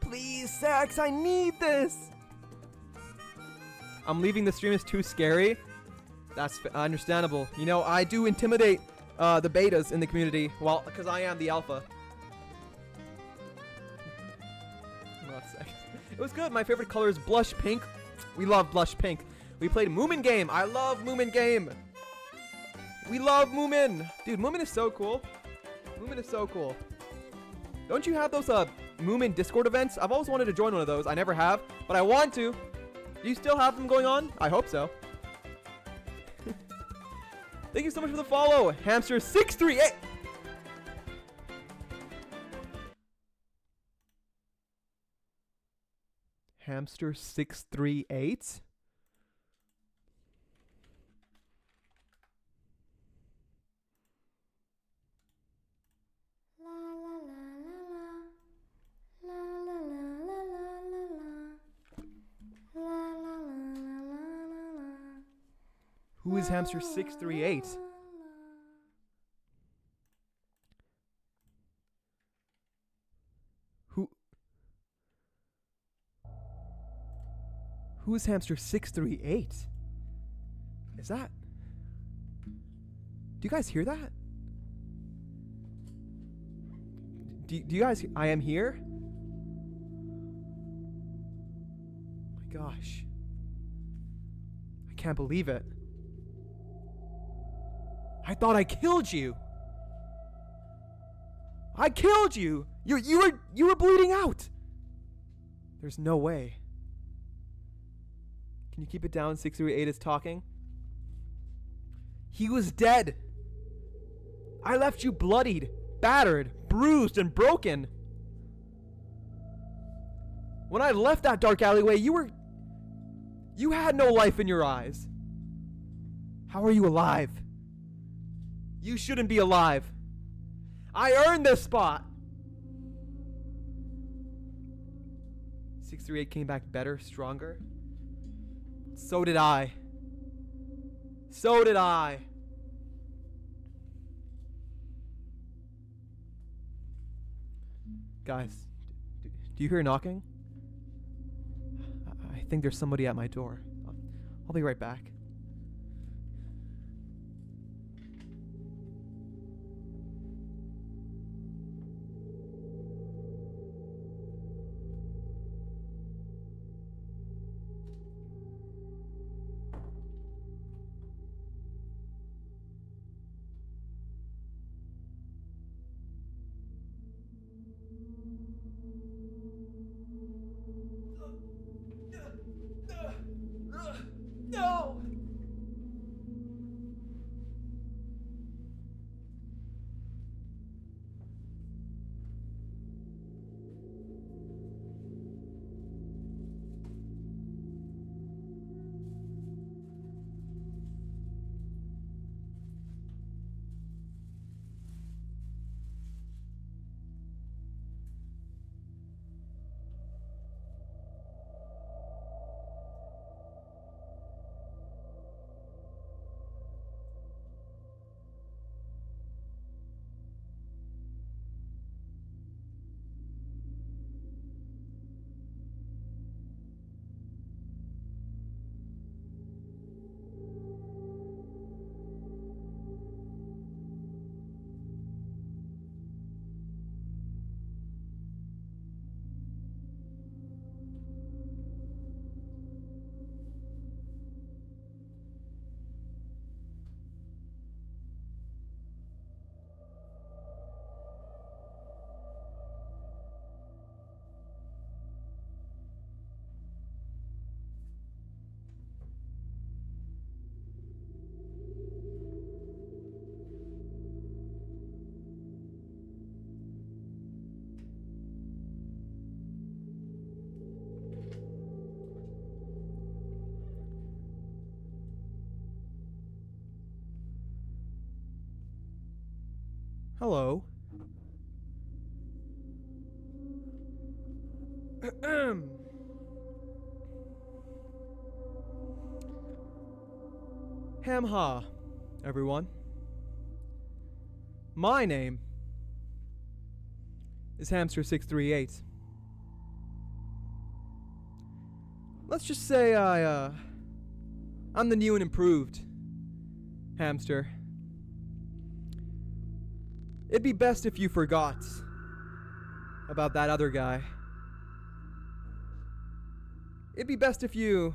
Please, Sex, I need this! I'm leaving the stream, is too scary. That's understandable. You know, I do intimidate the betas in the community, well, because I am the alpha. Not Sex. It was good. My favorite color is blush pink. We love blush pink. We played Moomin Game. I love Moomin Game. We love Moomin. Dude, Moomin is so cool. Moomin is so cool. Don't you have those Moomin Discord events? I've always wanted to join one of those. I never have, but I want to. Do you still have them going on? I hope so. Thank you so much for the follow. Hamster638. Hamster638. Who is Hamster638? Who is Hamster638? Is that... Do you guys hear that? Do you guys... I am here? Oh my gosh. I can't believe it. I thought I killed you. I killed you. You were bleeding out. There's no way. Can you keep it down? 638 is talking. He was dead. I left you bloodied, battered, bruised, and broken. When I left that dark alleyway, you had no life in your eyes. How are you alive? You shouldn't be alive. I earned this spot. 638 came back better, stronger. So did I. So did I. Guys, do you hear knocking? I think there's somebody at my door. I'll be right back. No! Hello. Ham ha, everyone. My name is Hamster638. Let's just say I'm the new and improved Hamster. It'd be best if you forgot about that other guy. It'd be best if you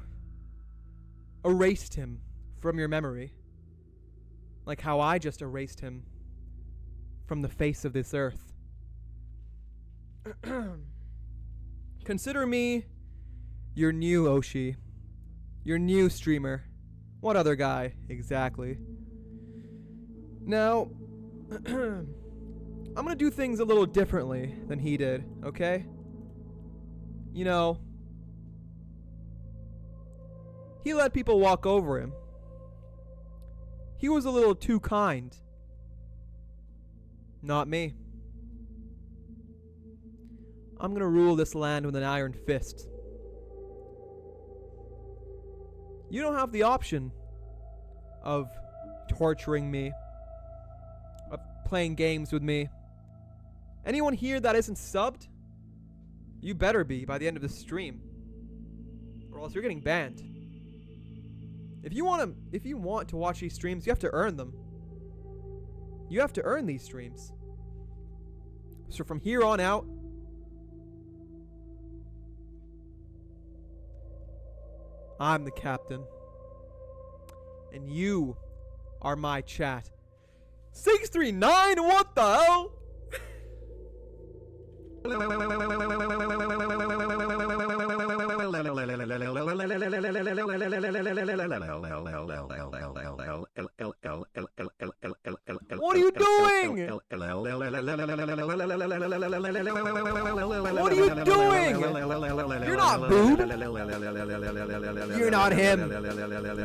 erased him from your memory, like how I just erased him from the face of this earth. Consider me your new Oshi, your new streamer. What other guy, exactly? Now, I'm gonna do things a little differently than he did, okay? You know, he let people walk over him. He was a little too kind. Not me. I'm gonna rule this land with an iron fist. You don't have the option of torturing me, of playing games with me. Anyone here that isn't subbed, you better be by the end of the stream, or else you're getting banned. If you want to watch these streams, you have to earn them. You have to earn these streams. So from here on out, I'm the captain. And you are my chat. 639, what the hell? What are you doing? What are you doing? You're not Boob. You're not him.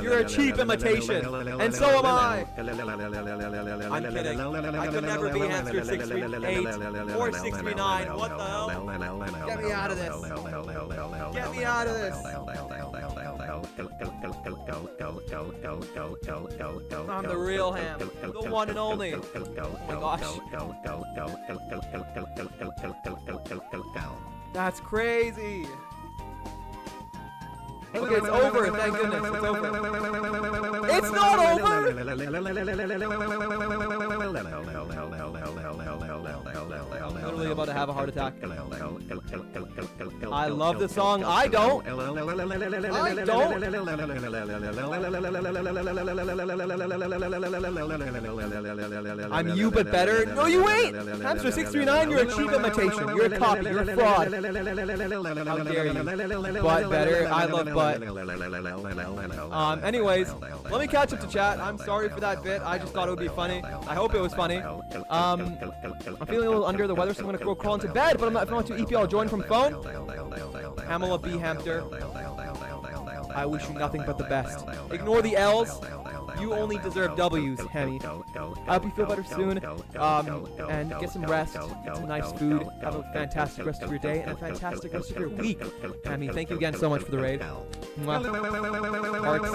You're a cheap imitation. And so am I. I'm kidding. I could never be Hamster 638 or 639. What the hell? Get me out of this. Get me out of this. I'm the real Ham. The one and only. Oh my gosh. That's crazy. Okay, it's over. Thank goodness. It's over. It's not over! I'm literally about to have a heart attack. I love the song. I don't. I don't. I'm you but better. No, you ain't. Hamster 639, you're a cheap imitation. You're a copy. You're a fraud. How dare you? But better. I love butt. Anyways, let me catch up to chat. I'm sorry for that bit. I just thought it would be funny. I hope it was funny. I'm feeling a little under the weather, so I'm gonna go crawl into bed. But if I want to EP, I'll join from phone. Pamela B. Hamster. I wish you nothing but the best. Ignore the L's. You only deserve W's, Hammy. I hope you feel better soon. And get some rest. Get some nice food. Have a fantastic rest of your day and a fantastic rest of your week. Hammy, thank you again so much for the raid. Mwah. Hearts.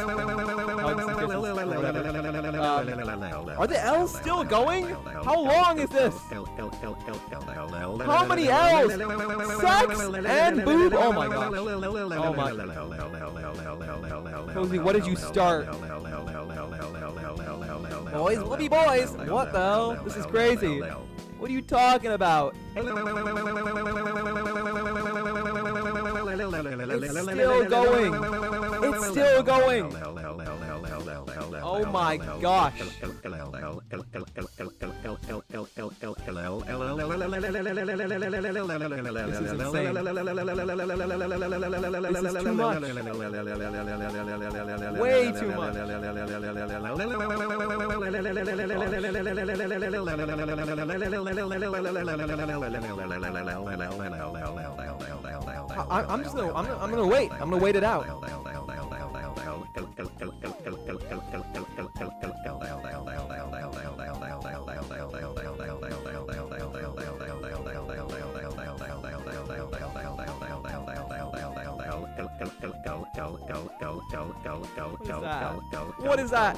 Hugs and kisses. Or whatever. Are the L's still going? How long is this? How many L's? Sex and boob? Oh my gosh. Oh my. Cozy, what did you start? Boys will be boys. What the hell? This is crazy. What are you talking about? It's still going. It's still going. Oh my gosh. This is insane. This is too much. Way too much. I'm gonna wait. I'm gonna wait it out. What is that?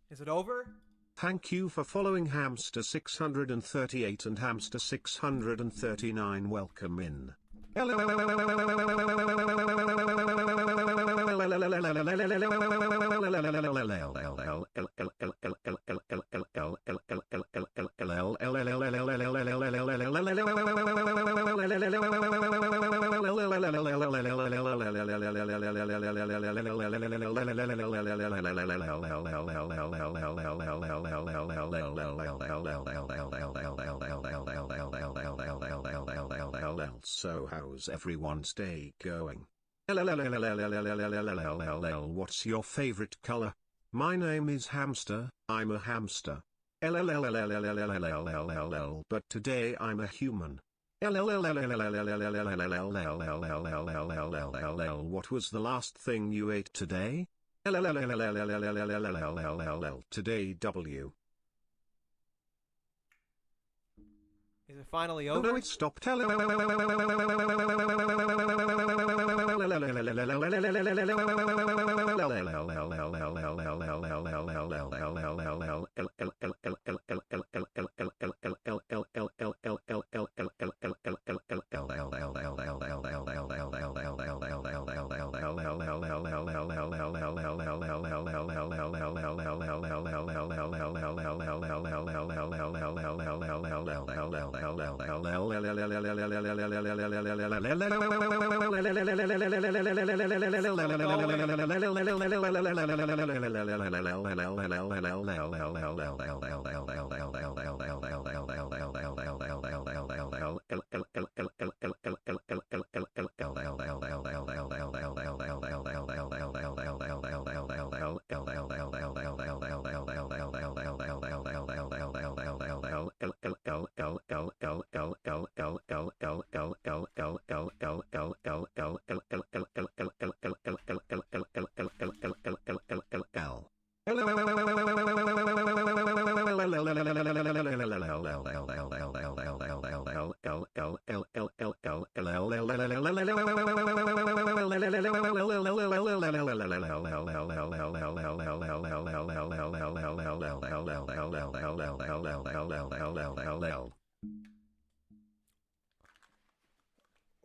Is it over? Thank you for following Hamster 638 and Hamster 639. Welcome in. So how's everyone's day going? What's your favorite color? My name is Hamster, I'm a hamster. But today I'm a human. What was the last thing you ate today? Today W. Is it finally over? No, it stopped.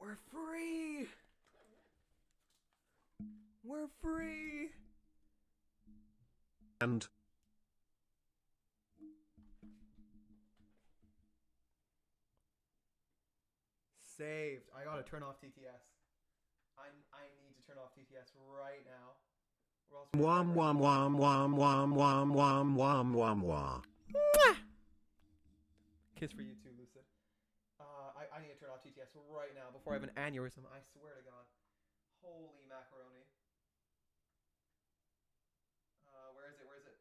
We're free. We're free. And Saved. I gotta turn off TTS. I need to turn off TTS right now. Or else wham wham wham wham wham wham wham wham wham wham. Kiss for you too, Lucid. I need to turn off TTS right now before I have an aneurysm. I swear to God. Holy macaroni. Where is it? Where is it?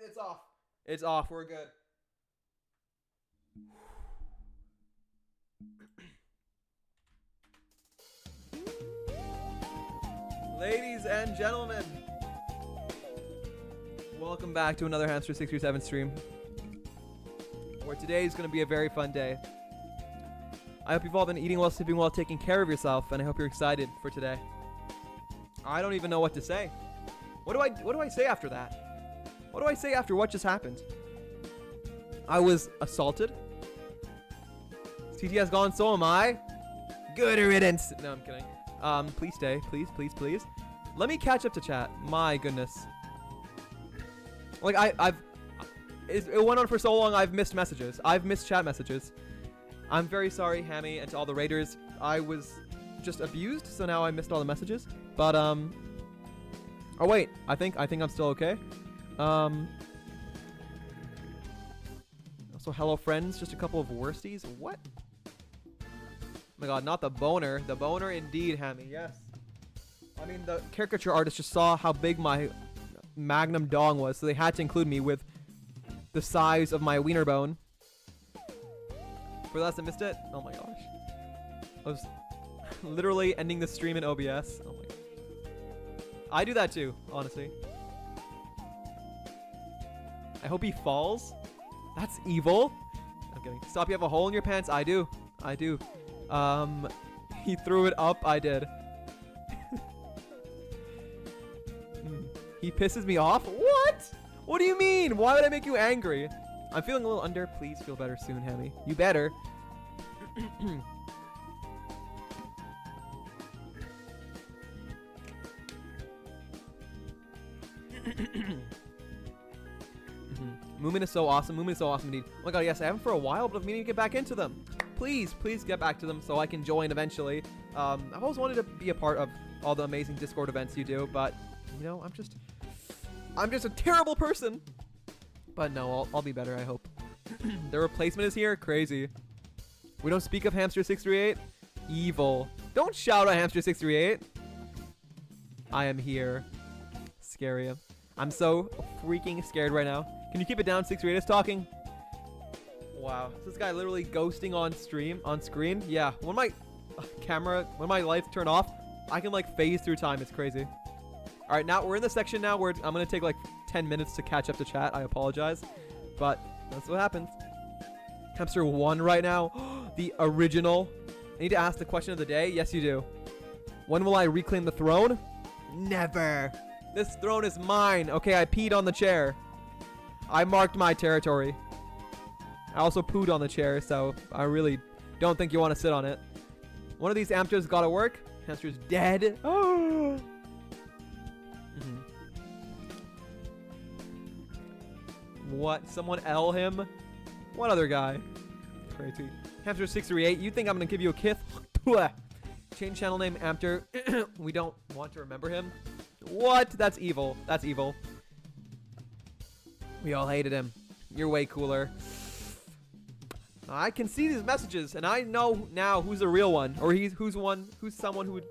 It's off. It's off. We're good. Ladies and gentlemen, welcome back to another Hamster 637 stream, where today is going to be a very fun day. I hope you've all been eating well, sleeping well, taking care of yourself, and I hope you're excited for today. I don't even know what to say. What do I say after that? What do I say after what just happened? I was assaulted. TTS gone, so am I. Good riddance. No, I'm kidding. Please stay. Please, please, please. Let me catch up to chat. My goodness. Like, it went on for so long, I've missed messages. I've missed chat messages. I'm very sorry, Hammy, and to all the raiders. I was just abused, so now I missed all the messages. But, oh wait. I think I'm still okay. Also, hello, friends. Just a couple of worsties. What? Oh my god, not the boner. The boner indeed, Hammy, yes. I mean, the caricature artist just saw how big my magnum dong was, so they had to include me with the size of my wiener bone. For those that missed it, oh my gosh. I was literally ending the stream in OBS. Oh my god. I do that too, honestly. I hope he falls. That's evil. I'm kidding. Stop, you have a hole in your pants? I do. I do. He threw it up. I did. He pisses me off? What? What do you mean? Why would I make you angry? I'm feeling a little under. Please feel better soon, Hammy. You better. Moomin is so awesome. Moomin is so awesome indeed. Oh my god, yes, I haven't for a while, but I'm meaning to get back into them. Please get back to them so I can join eventually. I've always wanted to be a part of all the amazing Discord events you do, but you know, I'm just a terrible person. But no, I'll be better, I hope. The replacement is here. Crazy. We don't speak of Hamster 638. Evil. Don't shout at Hamster 638. I am here. Scary. I'm so freaking scared right now. Can you keep it down? 638 is talking. Wow. Is this guy literally ghosting on screen? Yeah. When my lights turn off, I can like phase through time. It's crazy. All right, now we're in the section now where I'm going to take like 10 minutes to catch up to chat. I apologize, but that's what happens. Hamster 1 right now. The original. I need to ask the question of the day. Yes, you do. When will I reclaim the throne? Never. This throne is mine. Okay, I peed on the chair. I marked my territory. I also pooed on the chair, so I really don't think you want to sit on it. One of these hamsters gotta work. Hamster's dead. Oh. What? Someone L him? What other guy? crazy. Hamster638, you think I'm gonna give you a kiss? Change channel name after. We don't want to remember him. What? That's evil. That's evil. We all hated him. You're way cooler. I can see these messages, and I know now who's the real one, or who's someone who would,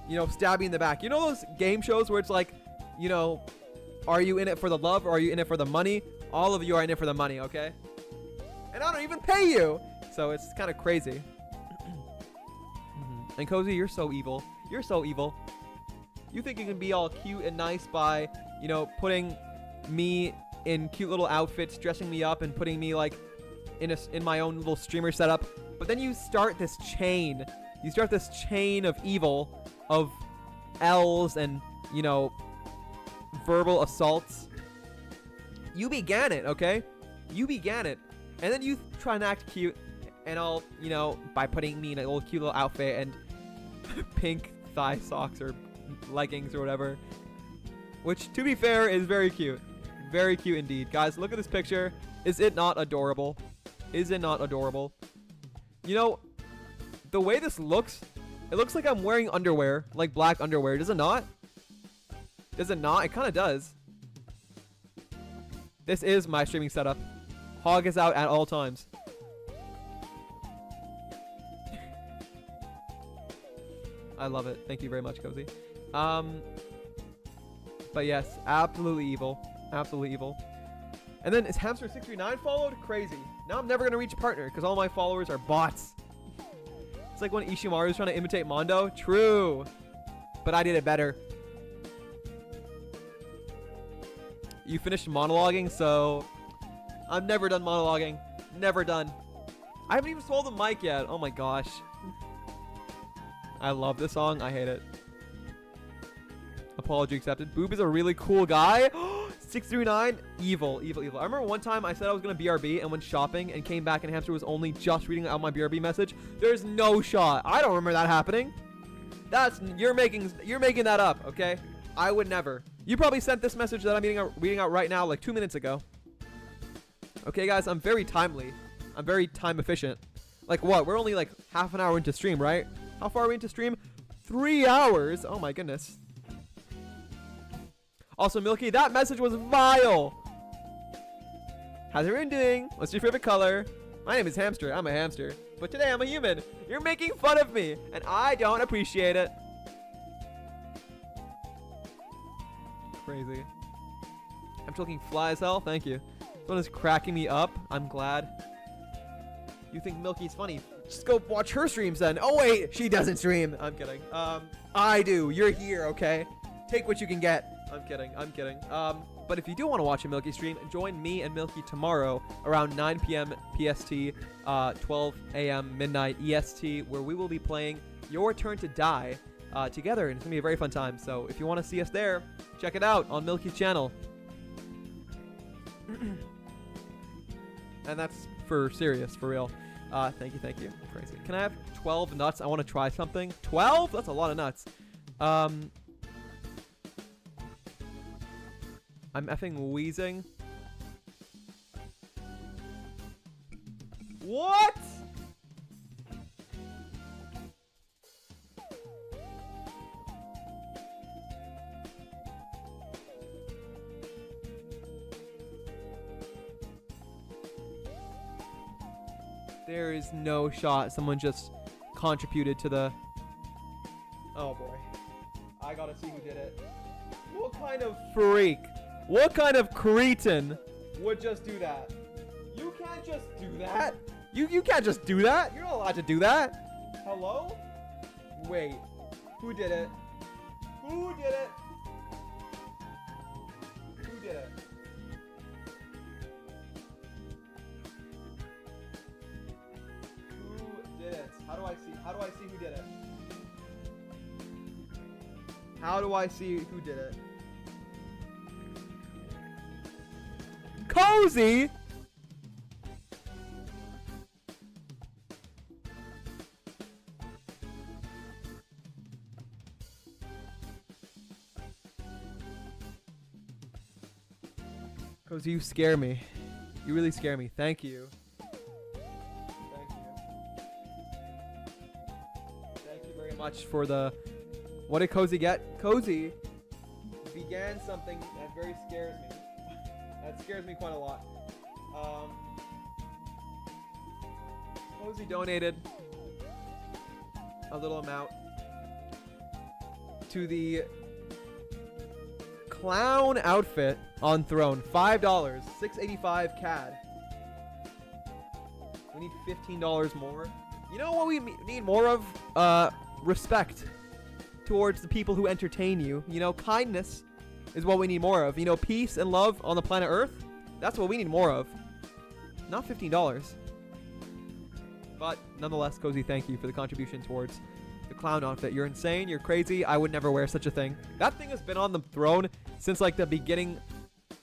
you know, stab me in the back. You know those game shows where it's like, you know, are you in it for the love or are you in it for the money? All of you are in it for the money, okay? And I don't even pay you, so it's kind of crazy. And Cozy, you're so evil. You're so evil. You think you can be all cute and nice by, you know, putting me in cute little outfits, dressing me up, and putting me like in my own little streamer setup. But then you start this chain. You start this chain of evil, of L's and, you know, verbal assaults. You began it, okay? You began it. And then you try and act cute, and I'll, you know, by putting me in a little cute little outfit and pink thigh socks or leggings or whatever. Which, to be fair, is very cute. Very cute indeed. Guys, look at this picture. Is it not adorable? Is it not adorable? You know, the way this looks, it looks like I'm wearing underwear, like black underwear. Does it not? Does it not? It kind of does. This is my streaming setup. Hog is out at all times. I love it. Thank you very much, Cozy. But yes, absolutely evil. Absolutely evil. And then is Hamster639 followed? Crazy. Now I'm never going to reach partner because all my followers are bots. It's like when Ishimaru was trying to imitate Mondo. True. But I did it better. You finished monologuing, so I'm never done monologuing. Never done. I haven't even sold the mic yet. Oh my gosh. I love this song. I hate it. Apology accepted. Boob is a really cool guy. 639. Evil, evil, evil. I remember one time I said I was going to BRB and went shopping and came back and Hamster was only just reading out my BRB message. There's no shot. I don't remember that happening. You're making that up, okay? I would never. You probably sent this message that I'm reading out right now like 2 minutes ago. Okay, guys, I'm very timely. I'm very time efficient. Like what? We're only like half an hour into stream, right? How far are we into stream? 3 hours. Oh my goodness. Also, Milky, that message was vile. How's everyone doing? What's your favorite color? My name is Hamster. I'm a hamster. But today I'm a human. You're making fun of me, and I don't appreciate it. Crazy. I'm talking fly as hell. Thank you. Someone is cracking me up. I'm glad. You think Milky's funny? Just go watch her streams then. Oh wait, she doesn't stream. I'm kidding. I do. You're here, okay? Take what you can get. I'm kidding. I'm kidding. But if you do want to watch a Milky stream, join me and Milky tomorrow around 9 p.m. PST, 12 a.m. midnight EST, where we will be playing Your Turn to Die together, and it's gonna be a very fun time. So if you want to see us there, check it out on Milky's channel. And that's for serious, for real. Thank you, thank you. Crazy. Can I have 12 nuts? I want to try something. 12? That's a lot of nuts. I'm effing wheezing. What? There is no shot. Someone just contributed to the... Oh boy. I gotta see who did it. What kind of freak? What kind of cretin would just do that? You can't just do that. You can't just do that. You're not allowed to do that. Hello? Wait. Who did it? Who did it? Who did it? Who did it? How do I see who did it? How do I see who did it? Cozy! Cozy, you scare me. You really scare me. Thank you. Thank you. very much for the... What did Cozy get? Cozy began something that very scares me. That scares me quite a lot. Cozy donated a little amount to the clown outfit on Throne. $5, $6.85 CAD. We need $15 more. You know what we need more of? Respect towards the people who entertain you. You know, kindness is what we need more of. You know, peace and love on the planet Earth. That's what we need more of. Not $15. But nonetheless, Cozy, thank you for the contribution towards the clown outfit. You're insane. You're crazy. I would never wear such a thing. That thing has been on the Throne since like the beginning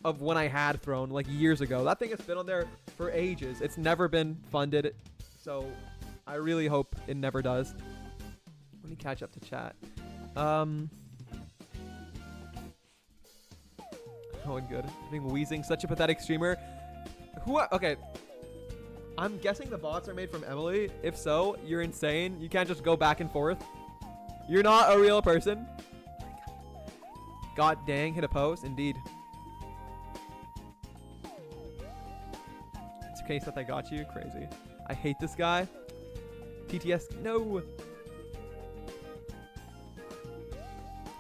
of when I had Throne, like years ago. That thing has been on there for ages. It's never been funded. So I really hope it never does. Let me catch up to chat. Oh, good. I think Wheezing, such a pathetic streamer. Okay. I'm guessing the bots are made from Emily. If so, you're insane. You can't just go back and forth. You're not a real person. God dang, hit a pose. Indeed. It's okay, Seth, I got you. Crazy. I hate this guy. TTS, no.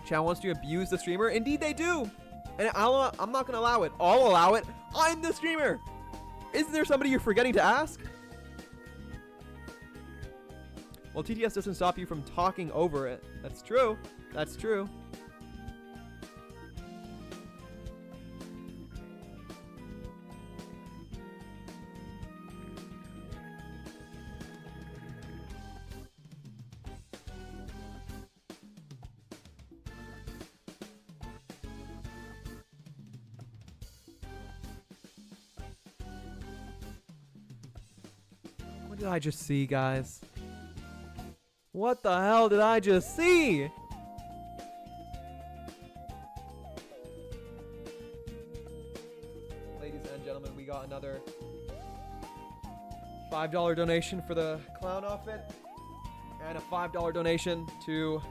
Chat wants to abuse the streamer. Indeed they do. And I'm not going to allow it. I'll allow it. I'm the streamer. Isn't there somebody you're forgetting to ask? Well, TTS doesn't stop you from talking over it. That's true. That's true. What did I just see, guys? What the hell did I just see? Ladies and gentlemen, we got another $5 donation for the clown outfit and a $5 donation to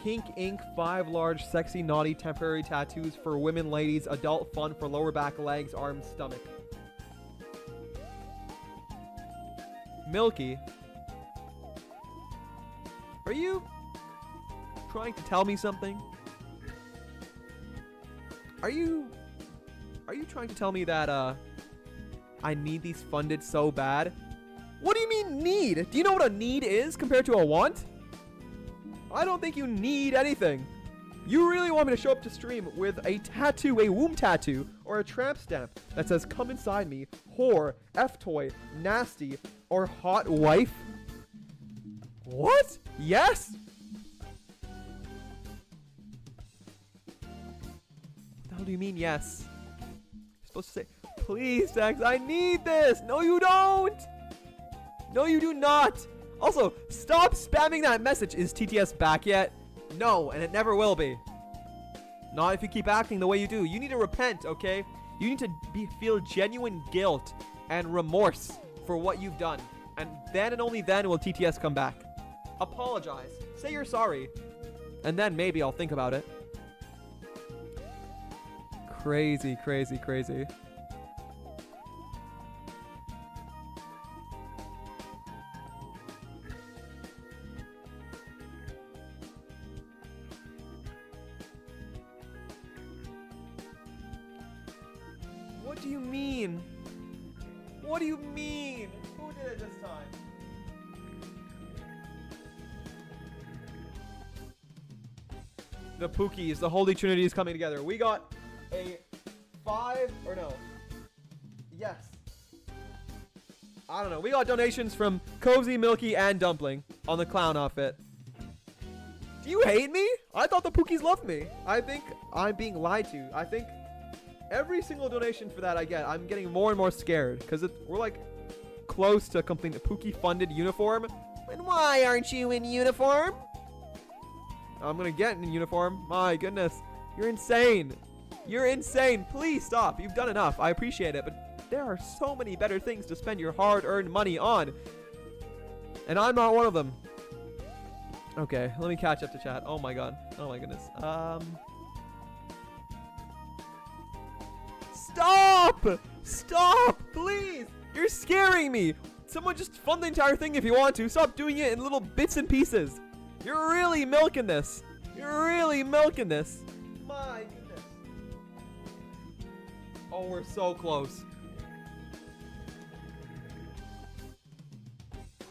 Kink Inc. 5 large, sexy, naughty, temporary tattoos for women, ladies, adult fun for lower back, legs, arms, stomach. Milky, are you trying to tell me something? Are you trying to tell me that I need these funded so bad? What do you mean need? Do you know what a need is compared to a want? I don't think you need anything. You really want me to show up to stream with a tattoo, a womb tattoo, or a tramp stamp that says come inside me, whore, F-toy, nasty, or hot wife? What? Yes? What the hell do you mean yes? You're supposed to say, please, Dex, I need this. No, you don't. No, you do not. Also, stop spamming that message. Is TTS back yet? No, and it never will be. Not if you keep acting the way you do. You need to repent, okay? You need to feel genuine guilt and remorse for what you've done. And then and only then will TTS come back. Apologize. Say you're sorry. And then maybe I'll think about it. Crazy, crazy, crazy. What do you mean? What do you mean? Who did it this time? The Pookies, the Holy Trinity is coming together. We got a yes. I don't know. We got donations from Cozy, Milky, and Dumpling on the clown outfit. Do you hate me? I thought the Pookies loved me. I think I'm being lied to. I think every single donation for that I get, I'm getting more and more scared because we're like close to completing a Pookie funded uniform. And why aren't you in uniform? I'm gonna get in uniform. My goodness, you're insane. You're insane. Please stop. You've done enough. I appreciate it, but there are so many better things to spend your hard-earned money on. And I'm not one of them. Okay, let me catch up to chat. Oh my god. Oh my goodness. Stop! Stop! Please! You're scaring me! Someone just fund the entire thing if you want to. Stop doing it in little bits and pieces. You're really milking this. You're really milking this. My goodness. Oh, we're so close.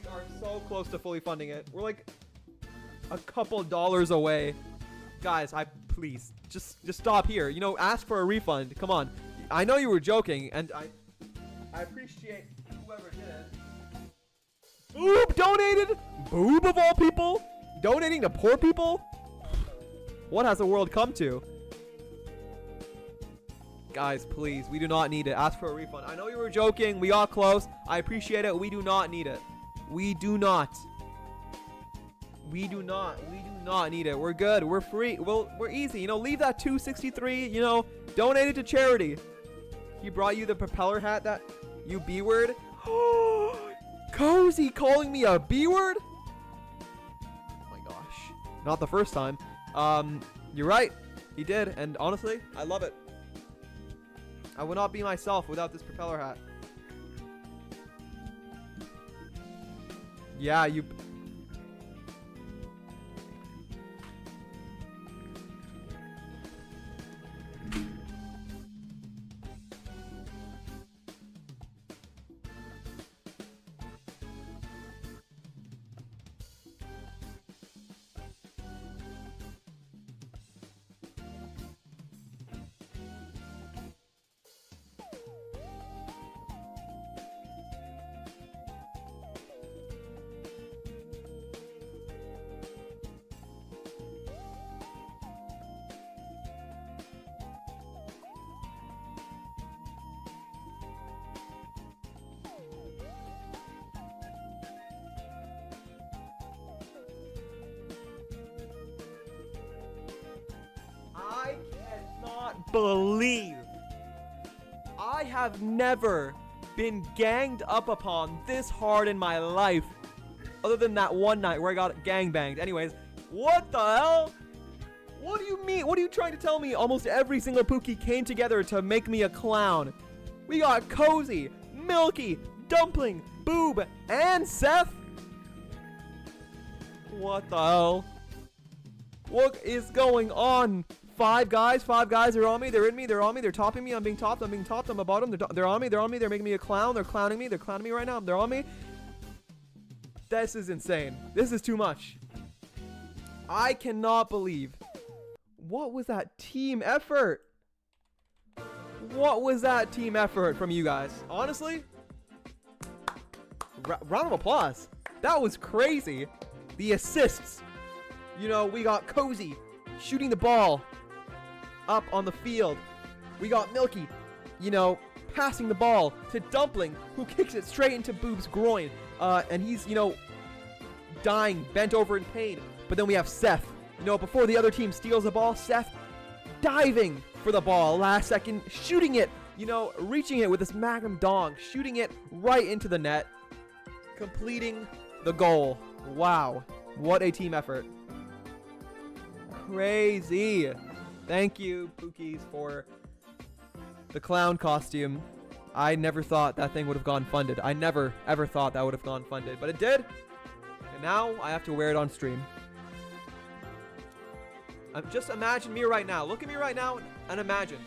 We are so close to fully funding it. We're like a couple dollars away. Guys, please just stop here. You know, ask for a refund. Come on. I know you were joking, and I appreciate whoever did it. Boob donated? Boob of all people? Donating to poor people? What has the world come to? Guys, please, we do not need it. Ask for a refund. I know you were joking. We got close. I appreciate it. We do not need it. We do not. We do not need it. We're good. We're free. Well, we're easy. You know, leave that 263, you know, donate it to charity. He brought you the propeller hat that you B-word. Cozy calling me a B-word? Oh my gosh. Not the first time. You're right. He did. And honestly, I love it. I would not be myself without this propeller hat. Yeah, you... I cannot believe I have never been ganged up upon this hard in my life, other than that one night where I got gangbanged. Anyways, what the hell? What do you mean? What are you trying to tell me? Almost every single Pookie came together to make me a clown. We got Cozy, Milky, Dumpling, Boob, and Seth. What the hell? What is going on? Five guys are on me. They're in me. They're on me. They're topping me. I'm being topped. I'm a bottom. They're on me. They're making me a clown. They're clowning me. They're clowning me right now. They're on me. This is insane. This is too much. I cannot believe. What was that team effort? What was that team effort from you guys? Honestly, round of applause. That was crazy. The assists. You know, we got Cozy shooting the ball up on the field. We got Milky, you know, passing the ball to Dumpling, who kicks it straight into Boob's groin. And he's, you know, dying, bent over in pain. But then we have Seth. You know, before the other team steals the ball, Seth diving for the ball last second, shooting it, you know, reaching it with this magnum dong, shooting it right into the net, completing the goal. Wow. What a team effort. Crazy. Thank you, Pookies, for the clown costume. I never thought that thing would have gone funded. I never, ever thought that would have gone funded, but it did. And now I have to wear it on stream. Just imagine me right now. Look at me right now and imagine.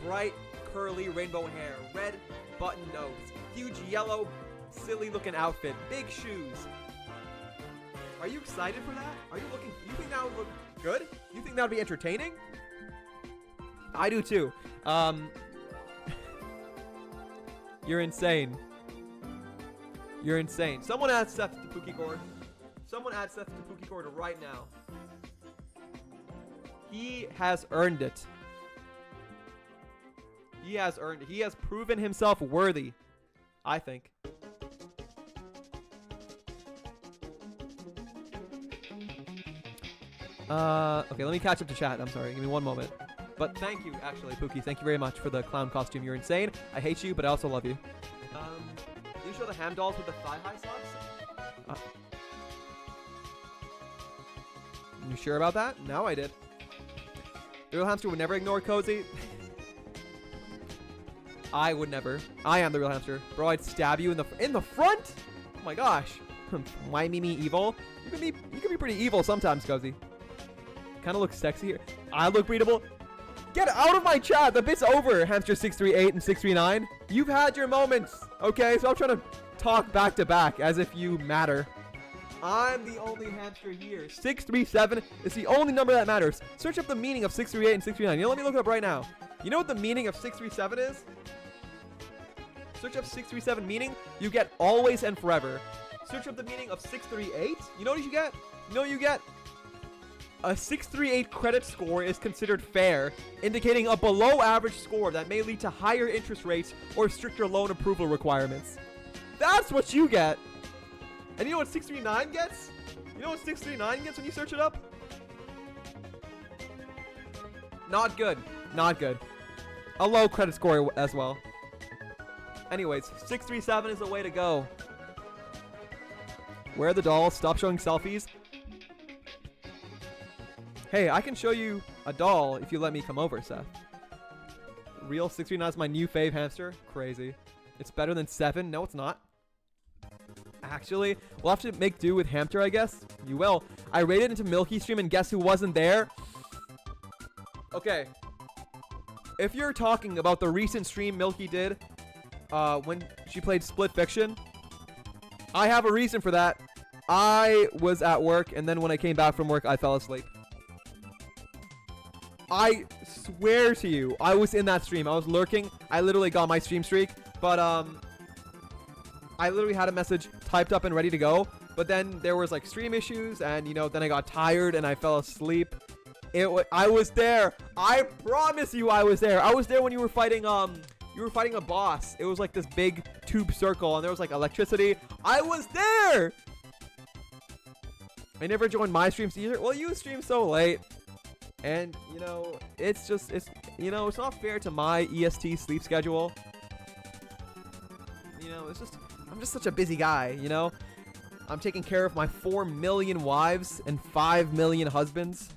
Bright, curly, rainbow hair, red button nose, huge yellow, silly looking outfit, big shoes. Are you excited for that? You think that would look good? You think that would be entertaining? I do too. You're insane. You're insane. Someone add Seth to Pookie Cord. Someone add Seth to Pookie Cord right now. He has earned it. He has earned it. He has proven himself worthy, I think. Okay, let me catch up to chat. I'm sorry. Give me one moment. But thank you, actually, Pookie. Thank you very much for the clown costume. You're insane. I hate you, but I also love you. Did you show the ham dolls with the thigh-high socks? You sure about that? No, I did. The real hamster would never ignore Cozy. I would never. I am the real hamster. Bro, I'd stab you in the front? Oh my gosh. Why me evil? You can be pretty evil sometimes, Cozy. Kind of looks sexy here. I look breedable. Get out of my chat. The bit's over, hamster 638 and 639. You've had your moments. Okay, so I'm trying to talk back to back as if you matter. I'm the only hamster here. 637 is the only number that matters. Search up the meaning of 638 and 639. You know, let me look it up right now. You know what the meaning of 637 is? Search up 637 meaning. You get always and forever. Search up the meaning of 638. You know what you get? You know what you get? A 638 credit score is considered fair, indicating a below average score that may lead to higher interest rates or stricter loan approval requirements. That's what you get. And you know what 639 gets? You know what 639 gets when you search it up? Not good. Not good. A low credit score as well. Anyways, 637 is the way to go. Where are the dolls? Stop showing selfies. Hey, I can show you a doll if you let me come over, Seth. Real 639 is my new fave hamster. Crazy. It's better than 7. No, it's not. Actually, we'll have to make do with hamster, I guess. You will. I raided into Milky stream and guess who wasn't there? Okay. If you're talking about the recent stream Milky did when she played Split Fiction, I have a reason for that. I was at work, and then when I came back from work, I fell asleep. I swear to you, I was in that stream. I was lurking. I literally got my stream streak, but I literally had a message typed up and ready to go, but then there was like stream issues, and you know, then I got tired and I fell asleep. I was there. I promise you, I was there. I was there when you were fighting a boss. It was like this big tube circle, and there was like electricity. I was there. I never joined my streams either. Well, you stream so late. And, you know, it's not fair to my EST sleep schedule. You know, I'm just such a busy guy, you know? I'm taking care of my 4 million wives and 5 million husbands.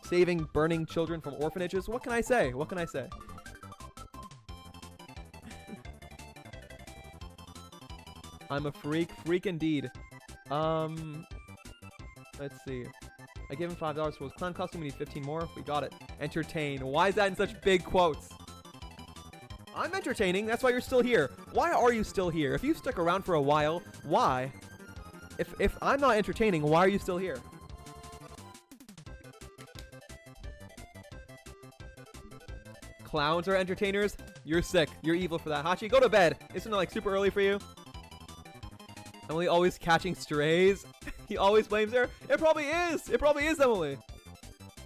Saving burning children from orphanages. What can I say? What can I say? I'm a freak indeed. Let's see. I gave him $5 for his clown costume. We need 15 more. We got it. Entertain. Why is that in such big quotes? I'm entertaining. That's why you're still here. Why are you still here? If you've stuck around for a while, why? If I'm not entertaining, why are you still here? Clowns are entertainers? You're sick. You're evil for that. Hachi, go to bed. Isn't it like super early for you? Emily always catching strays. He always blames her. It probably is. It probably is, Emily.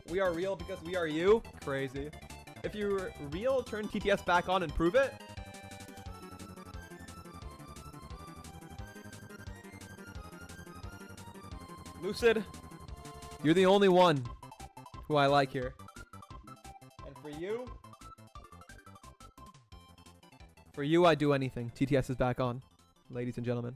We are real because we are you. Crazy. If you're real, turn TTS back on and prove it. Lucid, you're the only one who I like here. And for you, I'd do anything. TTS is back on, ladies and gentlemen.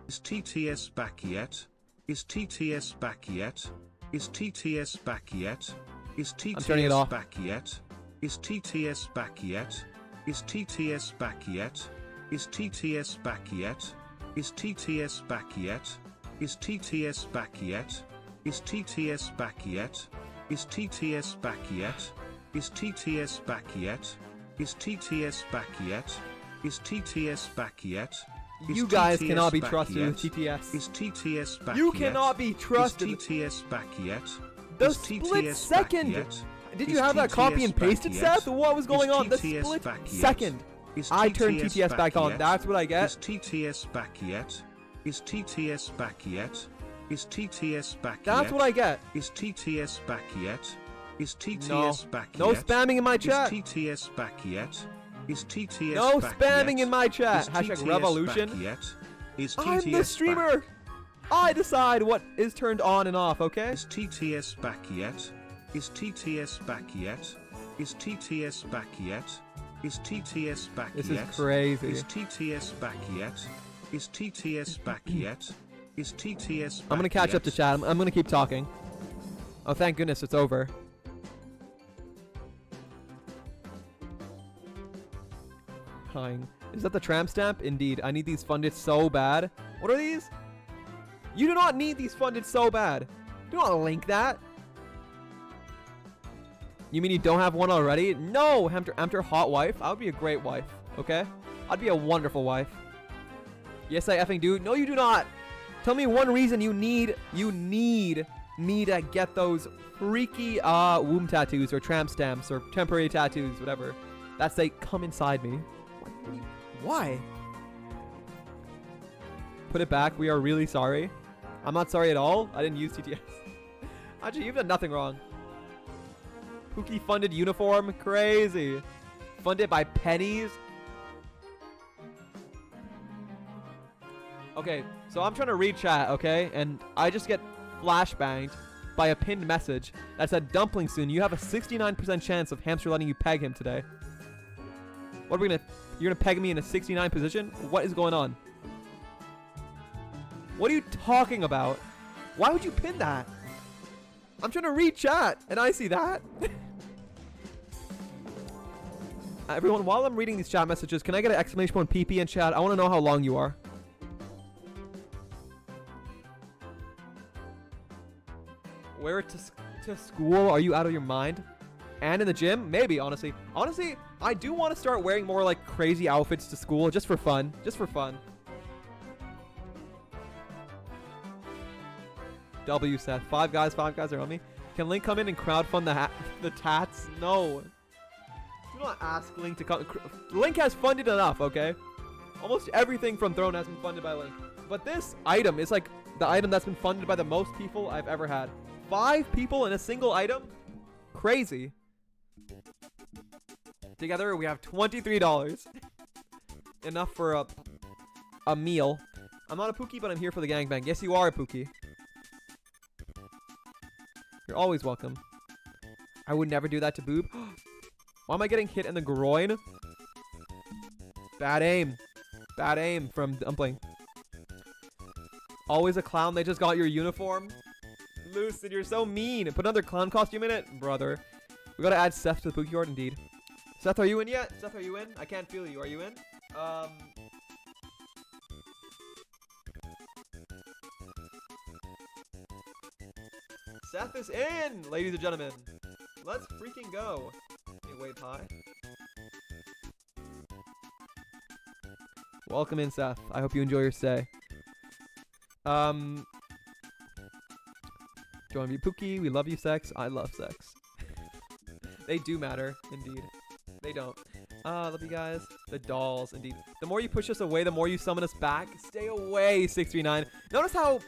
Is TTS back yet? Is TTS back yet? Is TTS back yet? Is TTS back yet? Is TTS back yet? Is TTS back yet? Is TTS back yet? Is TTS back yet? Is TTS back yet? Is TTS back yet? Is TTS back yet? Is TTS back yet? Is TTS back yet? Is TTS back yet? You guys cannot be trusted with TTS. Is TTS back yet? You cannot be trusted. Is TTS back yet? The split second. Did you have that copy and pasted, Seth? What was going on? The split second. I turned TTS back on. That's what I get. Is TTS back yet? Is TTS back yet? Is TTS back yet? That's what I get. Is TTS back yet? Is TTS back yet? No spamming in my chat. Is TTS back yet? Is TTS no back spamming yet? in my chat. Is Hashtag TTS revolution. Back yet? Is I'm TTS the streamer. Back? I decide what is turned on and off, okay? Is TTS back yet? Is TTS back yet? Is TTS back yet? Is TTS back this yet? This is crazy. Is TTS back yet? Is TTS back yet? Is TTS back I'm gonna catch up to yet? chat. I'm gonna keep talking. Oh, thank goodness it's over. Crying. Is that the tramp stamp? Indeed. I need these funded so bad. What are these? You do not need these funded so bad. Do not link that. You mean you don't have one already? No, Hamter hot wife. I would be a great wife. Okay? I'd be a wonderful wife. Yes, I effing do. No, you do not. Tell me one reason you need me to get those freaky womb tattoos or tramp stamps or temporary tattoos, whatever. That say come inside me. Why? Put it back. We are really sorry. I'm not sorry at all. I didn't use TTS. Actually, you've done nothing wrong. Pookie funded uniform. Crazy. Funded by pennies. Okay, so I'm trying to read chat, okay? And I just get flashbanged by a pinned message that said, Dumpling soon, you have a 69% chance of Hamster letting you peg him today. What are we gonna... You're gonna peg me in a 69 position? What is going on? What are you talking about? Why would you pin that? I'm trying to read chat, and I see that. Everyone, while I'm reading these chat messages, can I get an exclamation point PP in chat? I want to know how long you are. Wear it to school? Are you out of your mind? And in the gym? Maybe, honestly. Honestly, I do want to start wearing more like crazy outfits to school just for fun. Just for fun. W Seth. Five guys are on me. Can Link come in and crowdfund the tats? No. Do not ask Link to come. Link has funded enough, okay? Almost everything from Throne has been funded by Link. But this item is like the item that's been funded by the most people I've ever had. 5 people in a single item? Crazy. Together we have $23. Enough for a meal. I'm not a Pookie, but I'm here for the gangbang. Yes, you are a Pookie. You're always welcome. I would never do that to Boob. Why am I getting hit in the groin? Bad aim. Bad aim from Dumpling. Always a clown. They just got your uniform. Lucid, you're so mean. Put another clown costume in it? Brother. We gotta add Seth to the Pookie Horde, indeed. Seth, are you in yet? Seth, are you in? I can't feel you. Are you in? Seth is in, ladies and gentlemen. Let's freaking go. Hey, wave high. Welcome in, Seth. I hope you enjoy your stay. Join me, Pookie. We love you, sex. I love sex. They do matter, indeed. They don't. Love you guys. The dolls, indeed. The more you push us away, the more you summon us back. Stay away, 639. Notice how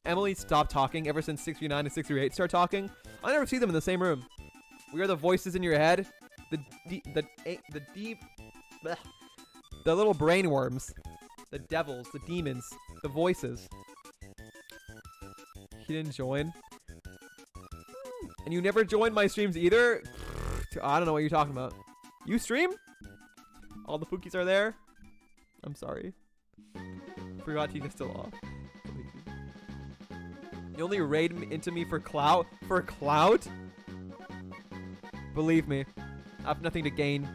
Emily stopped talking ever since 639 and 638 start talking? I never see them in the same room. We are the voices in your head. The deep... Bleh. The little brain worms. The devils. The demons. The voices. He didn't join. And you never joined my streams either? I don't know what you're talking about. You stream? All the Pookies are there? I'm sorry. Forgot Tina's still off. You only raid into me for clout? For clout? Believe me, I have nothing to gain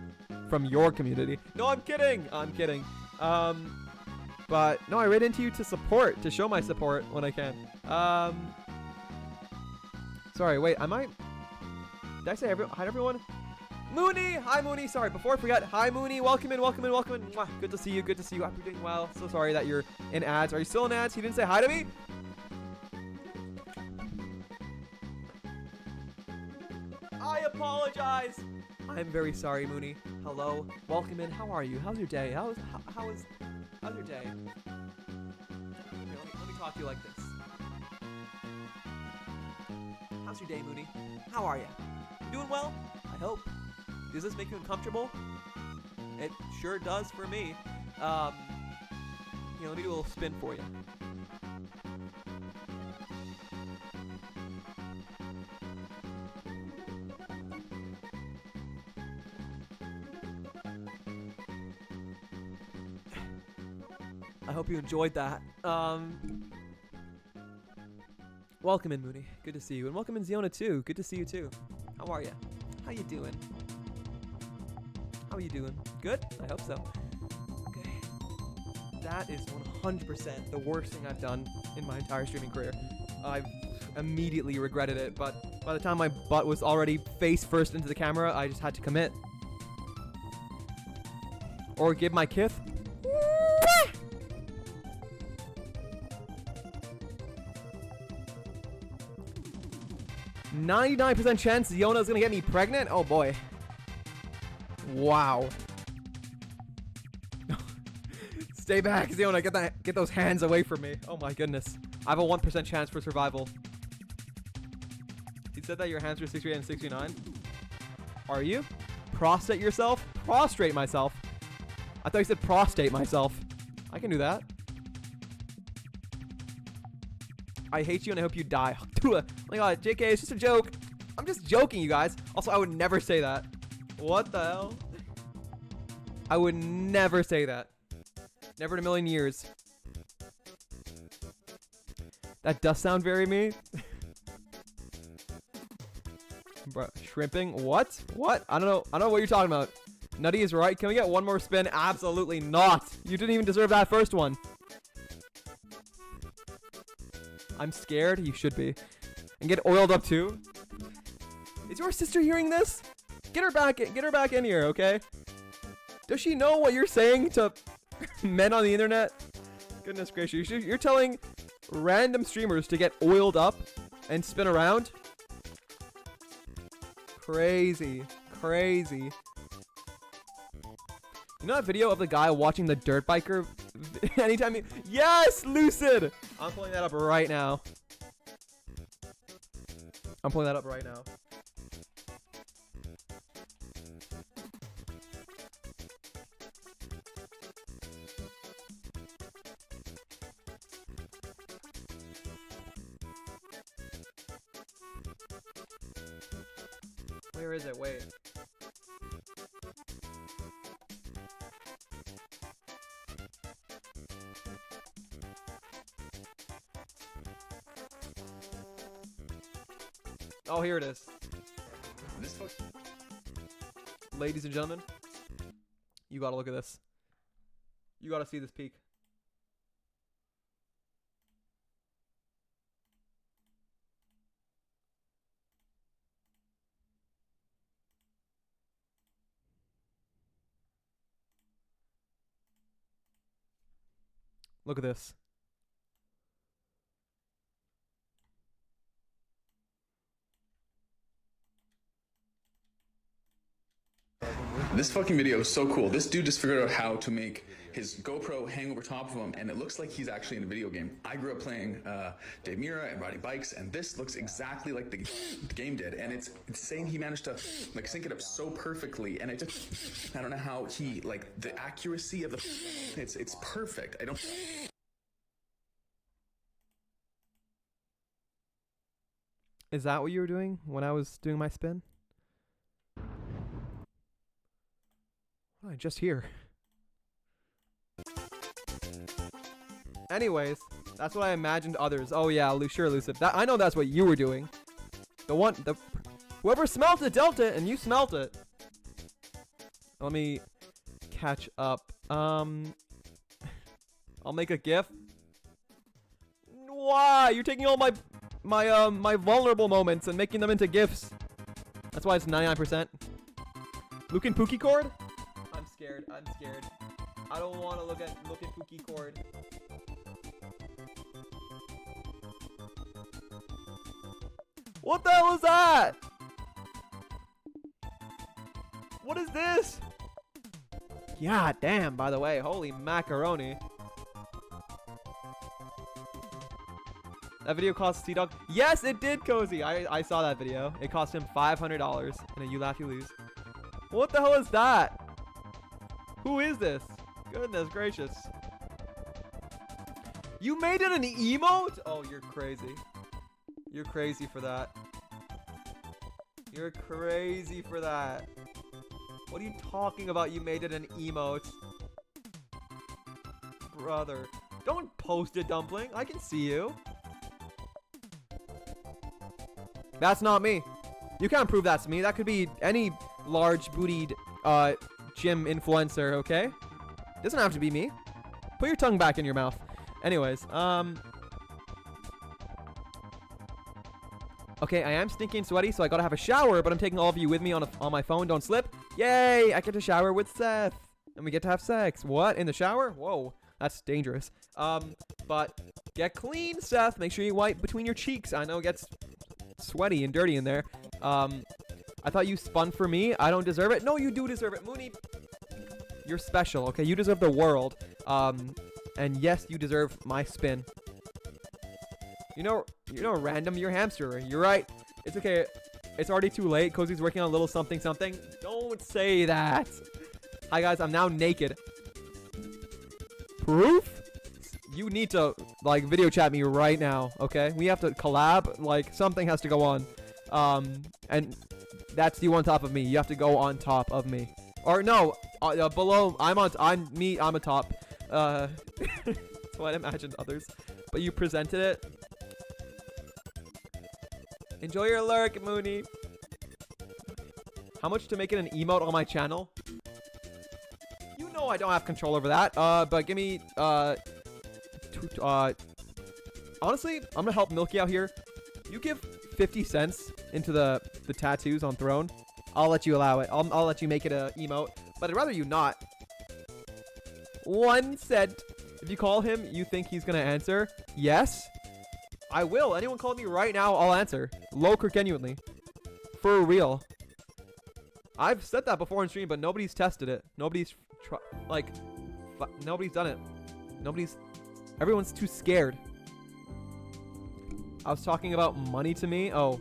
from your community. No, I'm kidding. I'm kidding. But no, I raid into you to support, to show my support when I can. Sorry, wait, did I say hi everyone? Mooney! Hi, Mooney. Sorry, before I forget, hi, Mooney. Welcome in, welcome in, welcome in. Mwah. Good to see you, good to see you. I hope you're doing well. So sorry that you're in ads. Are you still in ads? He didn't say hi to me? I apologize. I'm very sorry, Mooney. Hello. Welcome in. How are you? How's your day? How's your day? Here, let me talk to you like this. How's your day, Mooney? How are you? You doing well? I hope. Does this make you uncomfortable? It sure does for me. Let me do a little spin for you. I hope you enjoyed that. Welcome in, Mooney. Good to see you. And welcome in, Ziona, too. Good to see you, too. How are you? How you doing? How are you doing? Good? I hope so. Okay. That is 100% the worst thing I've done in my entire streaming career. I've immediately regretted it, but by the time my butt was already face first into the camera, I just had to commit. Or give my kith. 99% chance Ziona's gonna get me pregnant? Oh boy. Wow. Stay back, Ziona. Get those hands away from me. Oh my goodness. I have a 1% chance for survival. You said that your hands were 68 and 69? Are you? Prostate yourself? Prostrate myself. I thought you said prostate myself. I can do that. I hate you and I hope you die. Oh my god, JK, it's just a joke. I'm just joking, you guys. Also, I would never say that. What the hell? I would never say that. Never in a million years. That does sound very me. Bro, shrimping? What? What? I don't know what you're talking about. Nutty is right. Can we get one more spin? Absolutely not. You didn't even deserve that first one. I'm scared. You should be. And get oiled up too. Is your sister hearing this? Get her back in here, okay? Does she know what you're saying to men on the internet? Goodness gracious. You're telling random streamers to get oiled up and spin around? Crazy. Crazy. You know that video of the guy watching the dirt biker anytime he... Yes, Lucid! I'm pulling that up right now. I'm pulling that up right now. Where is it? Wait. Oh, here it is. Ladies and gentlemen, you gotta look at this. You gotta see this peak. Look at this. This fucking video is so cool. This dude just figured out how to make his GoPro hang over top of him, and it looks like he's actually in a video game. I grew up playing Dave Mira and riding bikes, and this looks exactly like the game did. And it's saying he managed to like sync it up so perfectly, and I don't know how he the accuracy of the it's perfect. I don't. Is that what you were doing when I was doing my spin? Oh, just here. Anyways, that's what I imagined others. Oh yeah, sure, Lucid. I know that's what you were doing. Whoever smelt it dealt it, and you smelt it. Let me catch up. I'll make a GIF. Why? You're taking all my vulnerable moments and making them into GIFs. That's why it's 99%. Lookin Pookie Cord? I'm scared. I don't want to look at Lookin Pookie Cord. What the hell is that? What is this? Yeah, damn, by the way. Holy macaroni. That video cost C-Dog. Yes, it did, Cozy. I saw that video. It cost him $500 in a You Laugh, You Lose. What the hell is that? Who is this? Goodness gracious. You made it an emote? Oh, you're crazy. You're crazy for that. You're crazy for that. What are you talking about? You made it an emote. brother. Don't post it, Dumpling. I can see you. That's not me. You can't prove that's me. That could be any large bootied gym influencer, okay? Doesn't have to be me. Put your tongue back in your mouth. Anyways, okay, I am stinky and sweaty, so I gotta have a shower, but I'm taking all of you with me on my phone. Don't slip. Yay! I get to shower with Seth. And we get to have sex. What? In the shower? Whoa. That's dangerous. But get clean, Seth. Make sure you wipe between your cheeks. I know it gets sweaty and dirty in there. I thought you spun for me. I don't deserve it. No, you do deserve it. Mooney, you're special, okay? You deserve the world. And yes, you deserve my spin. You know, random, you're hamster. You're right. It's okay. It's already too late. Cozy's working on a little something something. Don't say that. Hi, guys. I'm now naked. Proof? You need to, like, video chat me right now, okay? We have to collab. Like, something has to go on. And that's you on top of me. You have to go on top of me. Or, no. Below. I'm a top. That's what I imagined others. But you presented it. Enjoy your lurk, Mooney. How much to make it an emote on my channel? You know I don't have control over that. But give me, honestly, I'm gonna help Milky out here. You give 50 cents into the tattoos on Throne. I'll let you allow it. I'll let you make it a emote. But I'd rather you not. 1 cent. If you call him, you think he's gonna answer? Yes. I will. Anyone call me right now, I'll answer. Loc or genuinely. For real. I've said that before on stream, but nobody's tested it. Nobody's nobody's done it. Everyone's too scared. I was talking about money to me. Oh.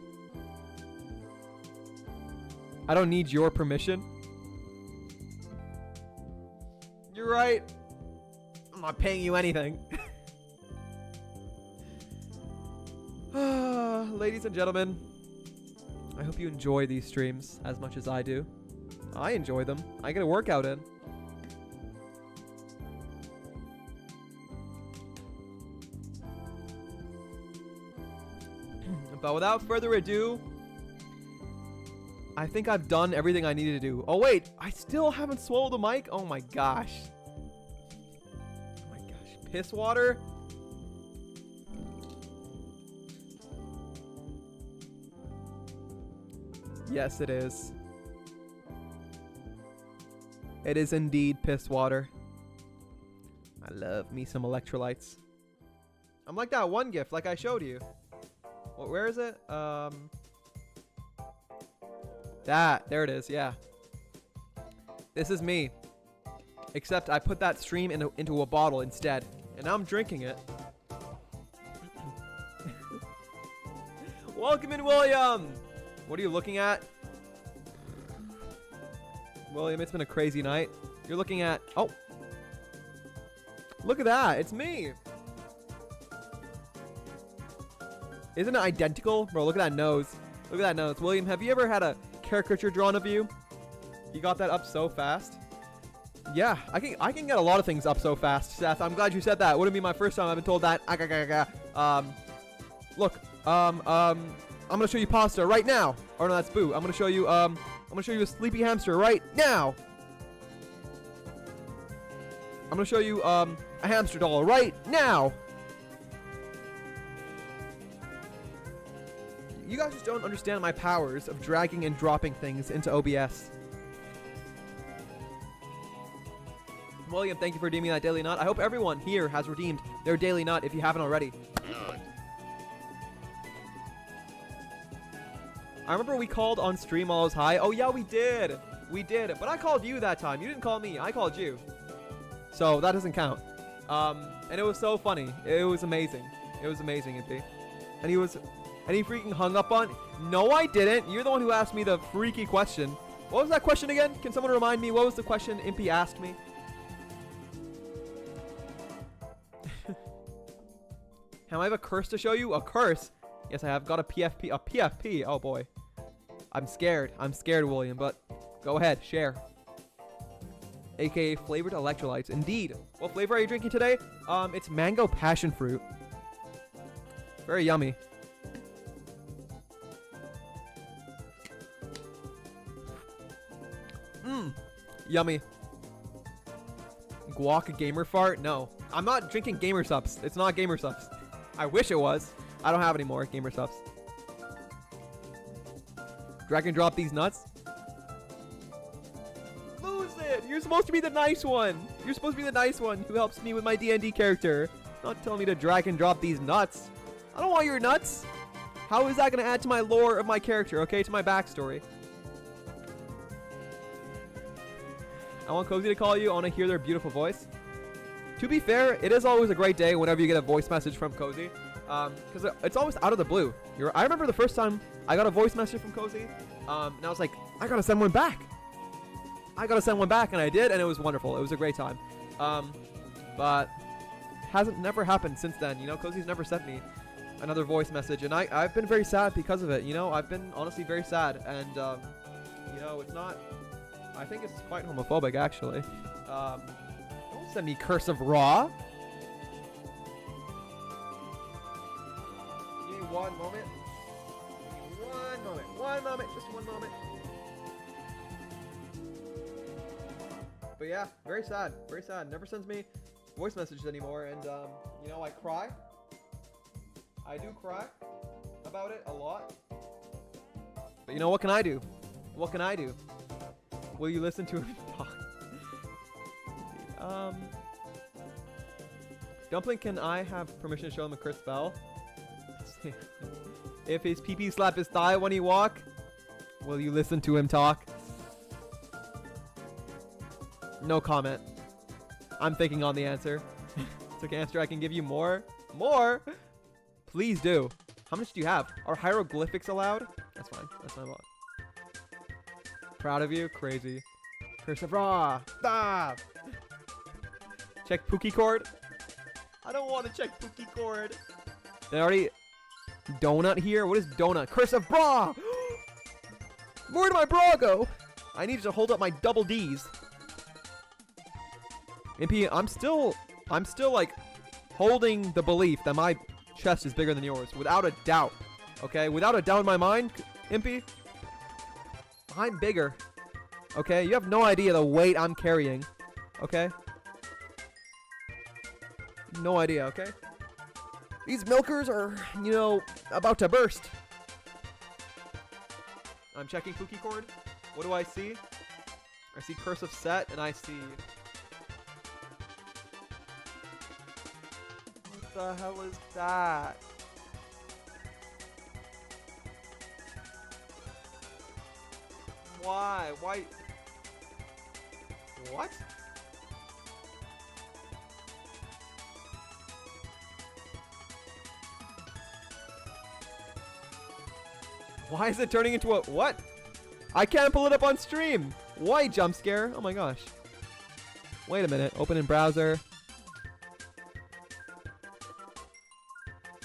I don't need your permission. You're right. I'm not paying you anything. Ladies and gentlemen, I hope you enjoy these streams as much as I do. I enjoy them. I get a workout in. But without further ado, I think I've done everything I needed to do. Oh wait, I still haven't swallowed the mic? Oh my gosh. Oh my gosh. Piss water? Yes, it is. It is indeed piss water. I love me some electrolytes. I'm like that one gift, like I showed you. Where is it? There it is, yeah. This is me. Except I put that stream into a bottle instead. And now I'm drinking it. Welcome in, William! What are you looking at? William, it's been a crazy night. You're looking at... Oh! Look at that! It's me! Isn't it identical? Bro, look at that nose. Look at that nose. William, have you ever had a caricature drawn of you? You got that up so fast? Yeah, I can get a lot of things up so fast, Seth. I'm glad you said that. Wouldn't be my first time I've been told that. Look, I'm gonna show you pasta right now. Or no, that's Boo. I'm gonna show you a sleepy hamster right now. I'm gonna show you a hamster doll right now. You guys just don't understand my powers of dragging and dropping things into OBS. William, thank you for redeeming that daily nut. I hope everyone here has redeemed their daily nut if you haven't already. I remember we called on stream while I was high. Oh yeah, we did. We did. But I called you that time. You didn't call me. I called you. So that doesn't count. And it was so funny. It was amazing. It was amazing, Impy. And he freaking hung up on... No, I didn't. You're the one who asked me the freaky question. What was that question again? Can someone remind me? What was the question Impy asked me? Have I have a curse to show you? A curse? Yes, I have got a PFP. A PFP. Oh, boy. I'm scared. I'm scared, William, but go ahead. Share. aka flavored electrolytes. Indeed. What flavor are you drinking today? It's mango passion fruit. Very yummy. Yummy. Guac gamer fart? No. I'm not drinking gamer subs. It's not gamer subs. I wish it was. I don't have any more gamer subs. Drag and drop these nuts. Lose it! You're supposed to be the nice one. You're supposed to be the nice one who helps me with my D&D character. Not telling me to drag and drop these nuts. I don't want your nuts. How is that going to add to my lore of my character, okay? To my backstory. I want Cozy to call you. I want to hear their beautiful voice. To be fair, it is always a great day whenever you get a voice message from Cozy. Because it's always out of the blue. I remember the first time I got a voice message from Cozy. And I was like, I got to send one back. And I did, and it was wonderful. It was a great time. But never happened since then. You know, Cozy's never sent me another voice message. And I've been very sad because of it. You know, I've been honestly very sad. And, you know, it's not... I think it's quite homophobic, actually. Don't send me Curse of Raw. Give me one moment. Just one moment. But yeah, very sad. Never sends me voice messages anymore. And, you know, I cry. I do cry about it a lot. But you know, what can I do? Will you listen to him talk? Dumpling, can I have permission to show him a Chris Bell? If his pee-pee slap his thigh when he walk, will you listen to him talk? No comment. I'm thinking on the answer. It's okay, answer. I can give you more. More? Please do. How much do you have? Are hieroglyphics allowed? That's fine. That's not allowed. Proud of you. Crazy. Curse of Raw. Ah! Check Pookie Cord. I don't want to check Pookie Cord. They already... Donut here? What is donut? Curse of Bra! Where did my bra go? I need to hold up my double D's. MP, I'm still like holding the belief that my chest is bigger than yours. Without a doubt. Okay? Without a doubt in my mind, Impy, I'm bigger. Okay? You have no idea the weight I'm carrying. Okay? No idea, okay? These milkers are, you know, about to burst. I'm checking Pookie Cord. What do I see? I see Curse of Set, and I see... What the hell is that? Why? Why? What? Why is it turning into a... What? I can't pull it up on stream. Why, jump scare? Oh my gosh. Wait a minute. Open in browser.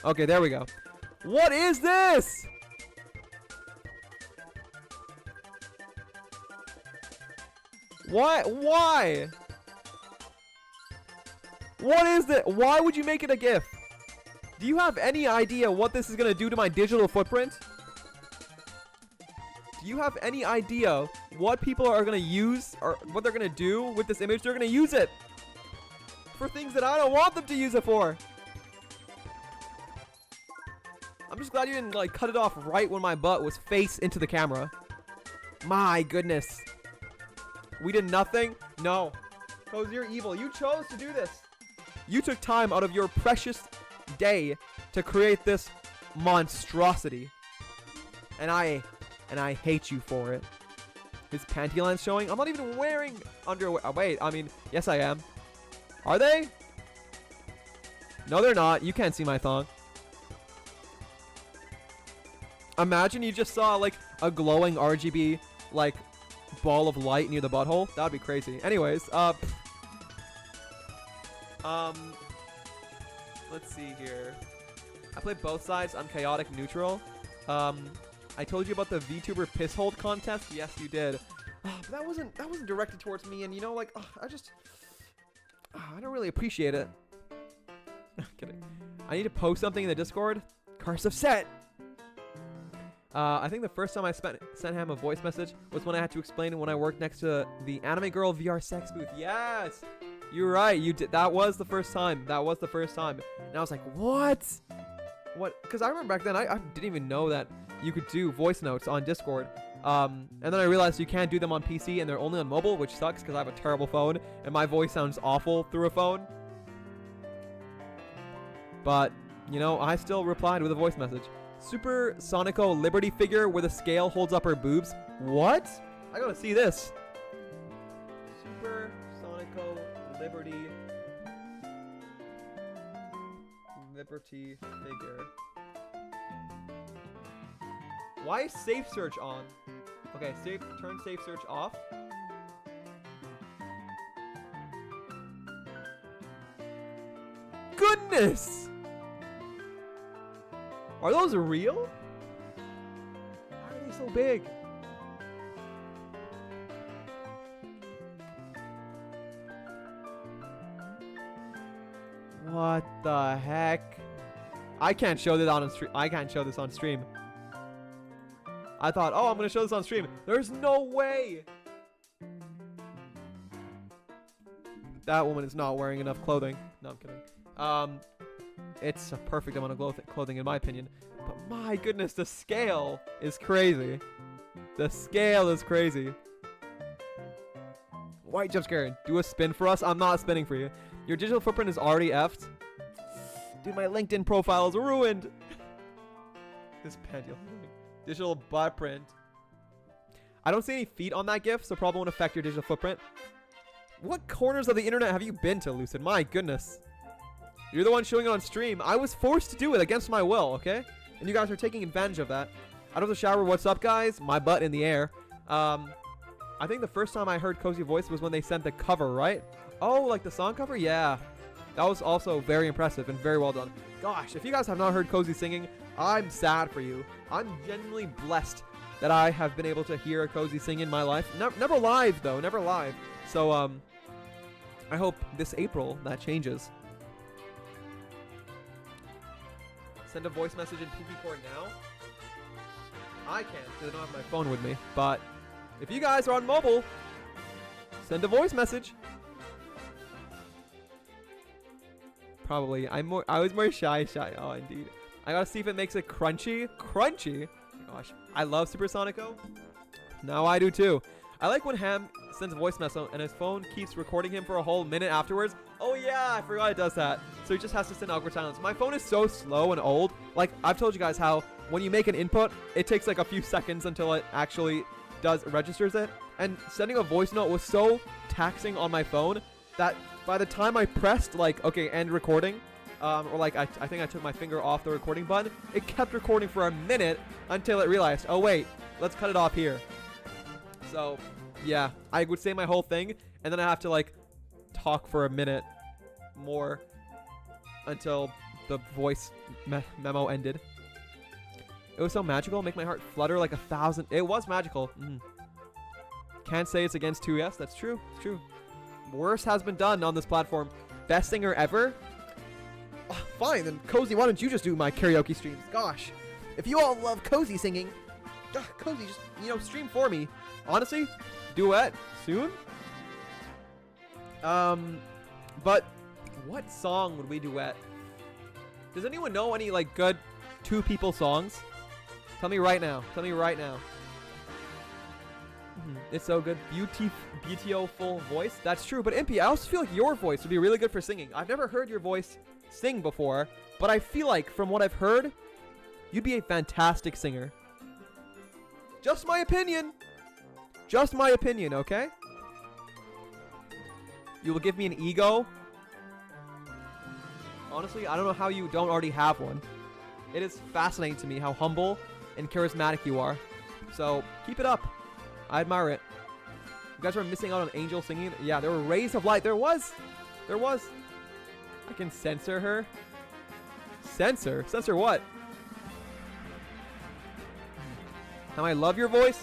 Okay, there we go. What is this? Why? Why? What is it? Why would you make it a GIF? Do you have any idea what this is going to do to my digital footprint? Do you have any idea what people are going to use or what they're going to do with this image? They're going to use it for things that I don't want them to use it for. I'm just glad you didn't like cut it off right when my butt was face into the camera. My goodness. We did nothing? No. Cozy, you're evil. You chose to do this. You took time out of your precious day to create this monstrosity. And I hate you for it. His panty line's showing? I'm not even wearing underwear. Oh, wait, I mean, yes I am. Are they? No, they're not. You can't see my thong. Imagine you just saw, like, a glowing RGB, like, ball of light near the butthole. That would be crazy. Anyways, let's see here. I played both sides on chaotic neutral. I told you about the VTuber piss hold contest. Yes, you did. But that wasn't directed towards me, and you know, like, I don't really appreciate it. I'm kidding. I need to post something in the Discord. Curse of Set. I think the first time I sent him a voice message was when I had to explain when I worked next to the Anime Girl VR sex booth. Yes, you're right. You did. That was the first time. That was the first time. And I was like, what? What? Because I remember back then, I didn't even know that you could do voice notes on Discord. And then I realized you can't do them on PC and they're only on mobile, which sucks because I have a terrible phone and my voice sounds awful through a phone. But, you know, I still replied with a voice message. Super Sonico Liberty figure where the scale holds up her boobs. What? I gotta see this. Super Sonico Liberty figure. Why is safe search on? Okay, turn safe search off. Goodness! Are those real? Why are they so big? What the heck? I can't show this on stream. I can't show this on stream. I thought, oh, I'm gonna show this on stream. There's no way. That woman is not wearing enough clothing. No, I'm kidding. It's a perfect amount of clothing in my opinion. But my goodness, the scale is crazy. The scale is crazy. White jump scare. Do a spin for us. I'm not spinning for you. Your digital footprint is already effed. Dude, my LinkedIn profile is ruined. This pendulum. Digital butt print. I don't see any feet on that GIF, so probably won't affect your digital footprint. What corners of the internet have you been to, Lucid? My goodness. You're the one showing it on stream. I was forced to do it against my will, okay? And you guys are taking advantage of that. Out of the shower, what's up, guys? My butt in the air. I think the first time I heard Cozy Voice was when they sent the cover, right? Oh, like the song cover? Yeah. That was also very impressive and very well done. Gosh, if you guys have not heard Cozy singing, I'm sad for you. I'm genuinely blessed that I have been able to hear a Cozy sing in my life. Never live, though. Never live. So, I hope this April that changes. Send a voice message in PP4 now. I can't because I don't have my phone with me. But if you guys are on mobile, send a voice message. Probably. I was more shy. Oh, indeed. I gotta see if it makes it crunchy. Crunchy? Oh my gosh. I love Supersonico. Now I do too. I like when Ham sends a voice message and his phone keeps recording him for a whole minute afterwards. Oh yeah, I forgot it does that. So he just has to send awkward silence. My phone is so slow and old. Like, I've told you guys how when you make an input, it takes like a few seconds until it actually registers it. And sending a voice note was so taxing on my phone that by the time I pressed like, okay, end recording, or like I think I took my finger off the recording button, it kept recording for a minute until it realized, oh wait, let's cut it off here. So yeah, I would say my whole thing and then I have to like talk for a minute more until the voice memo ended. It was so magical, make my heart flutter like 1,000. It was magical. Can't say it's against 2S. That's true. It's true. Worst has been done on this platform. Best singer ever? Oh, fine, then Cozy, why don't you just do my karaoke streams? Gosh, if you all love Cozy singing, Cozy, just, you know, stream for me. Honestly, duet soon? But what song would we duet? Does anyone know any, like, good two-people songs? Tell me right now. Tell me right now. It's so good. Beautiful voice. That's true. But Impy, I also feel like your voice would be really good for singing. I've never heard your voice sing before, but I feel like from what I've heard, you'd be a fantastic singer. Just my opinion. Just my opinion, okay? You will give me an ego. Honestly, I don't know how you don't already have one. It is fascinating to me how humble and charismatic you are. So, keep it up. I admire it. You guys were missing out on Angel singing. Yeah, there were rays of light. There was. I can censor her. Censor? Censor what? Now I love your voice.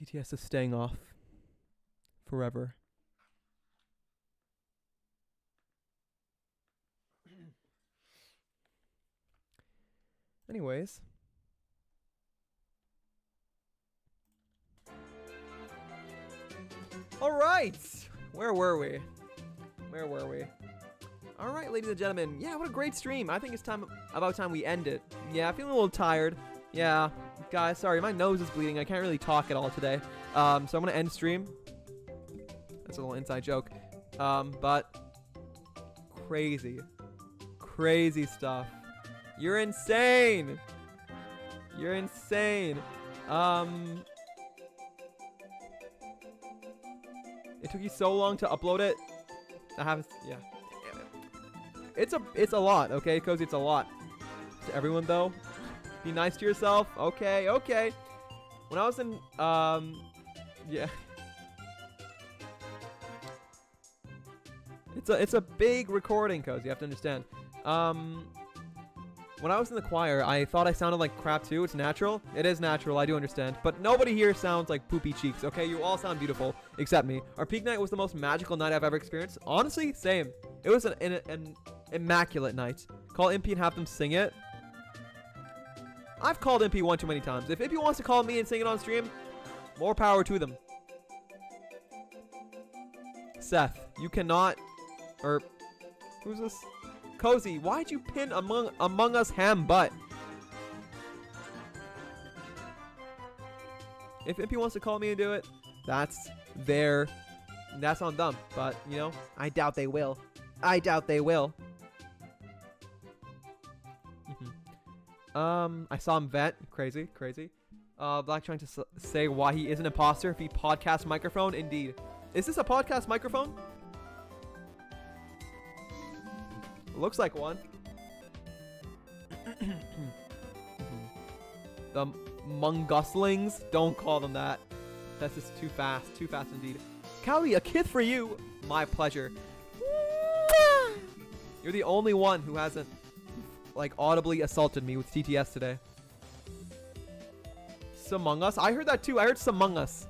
TTS is staying off forever. Anyways. All right. Where were we? All right, ladies and gentlemen. Yeah, what a great stream. I think it's about time we end it. Yeah, feeling a little tired. Yeah, guys, sorry, my nose is bleeding. I can't really talk at all today. So I'm gonna end stream. That's a little inside joke. But crazy stuff. You're insane. It took you so long to upload it. Yeah. It's a lot, okay, Cozy? It's a lot. To everyone though, be nice to yourself. Okay. When I was in yeah. It's a big recording, Cozy. You have to understand. When I was in the choir, I thought I sounded like crap too. It's natural. It is natural. I do understand. But nobody here sounds like poopy cheeks, okay? You all sound beautiful, except me. Our peak night was the most magical night I've ever experienced. Honestly, same. It was an immaculate night. Call Impy and have them sing it. I've called Impy one too many times. If Impy wants to call me and sing it on stream, more power to them. Seth, you cannot... Or... Who's this? Cozy, why'd you pin Among Us ham butt? If Impy wants to call me and do it, that's on them. But, you know, I doubt they will. I saw him vent. Crazy. Black trying to say why he is an imposter if he podcast microphone. Indeed. Is this a podcast microphone? Looks like one. The Munguslings. Don't call them that. That's just too fast. Too fast indeed. Callie, a kith for you. My pleasure. You're the only one who hasn't, like, audibly assaulted me with TTS today. Samong Us? I heard that too. I heard Samong Us.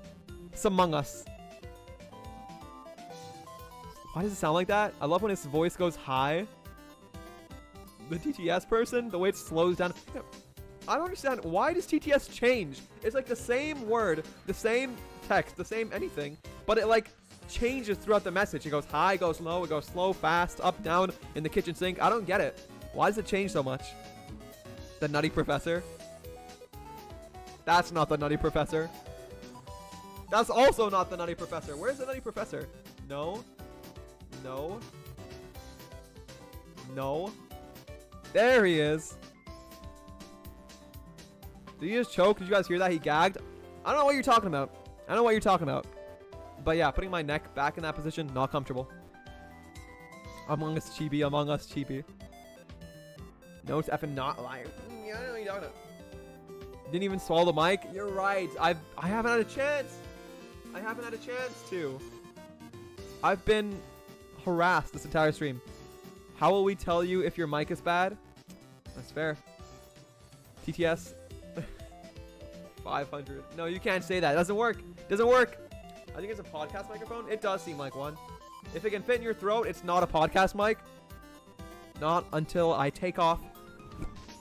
Why does it sound like that? I love when his voice goes high. The TTS person, the way it slows down. I don't understand. Why does TTS change? It's like the same word, the same text, the same anything, but it like changes throughout the message. It goes high, it goes low, it goes slow, fast, up, down in the kitchen sink. I don't get it. Why does it change so much? The Nutty Professor? That's not the Nutty Professor. That's also not the Nutty Professor. Where's the Nutty Professor? No. There he is. Did he just choke? Did you guys hear that? He gagged. I don't know what you're talking about. But yeah, putting my neck back in that position, not comfortable. Among Us Chibi. No, it's effing not liar. Yeah, I know what you're talking about. Didn't even swallow the mic. You're right. I haven't had a chance. To. I've been harassed this entire stream. How will we tell you if your mic is bad? That's fair. TTS 500. No, you can't say that. It doesn't work. I think it's a podcast microphone. It does seem like one. If it can fit in your throat, it's not a podcast mic. Not until I take off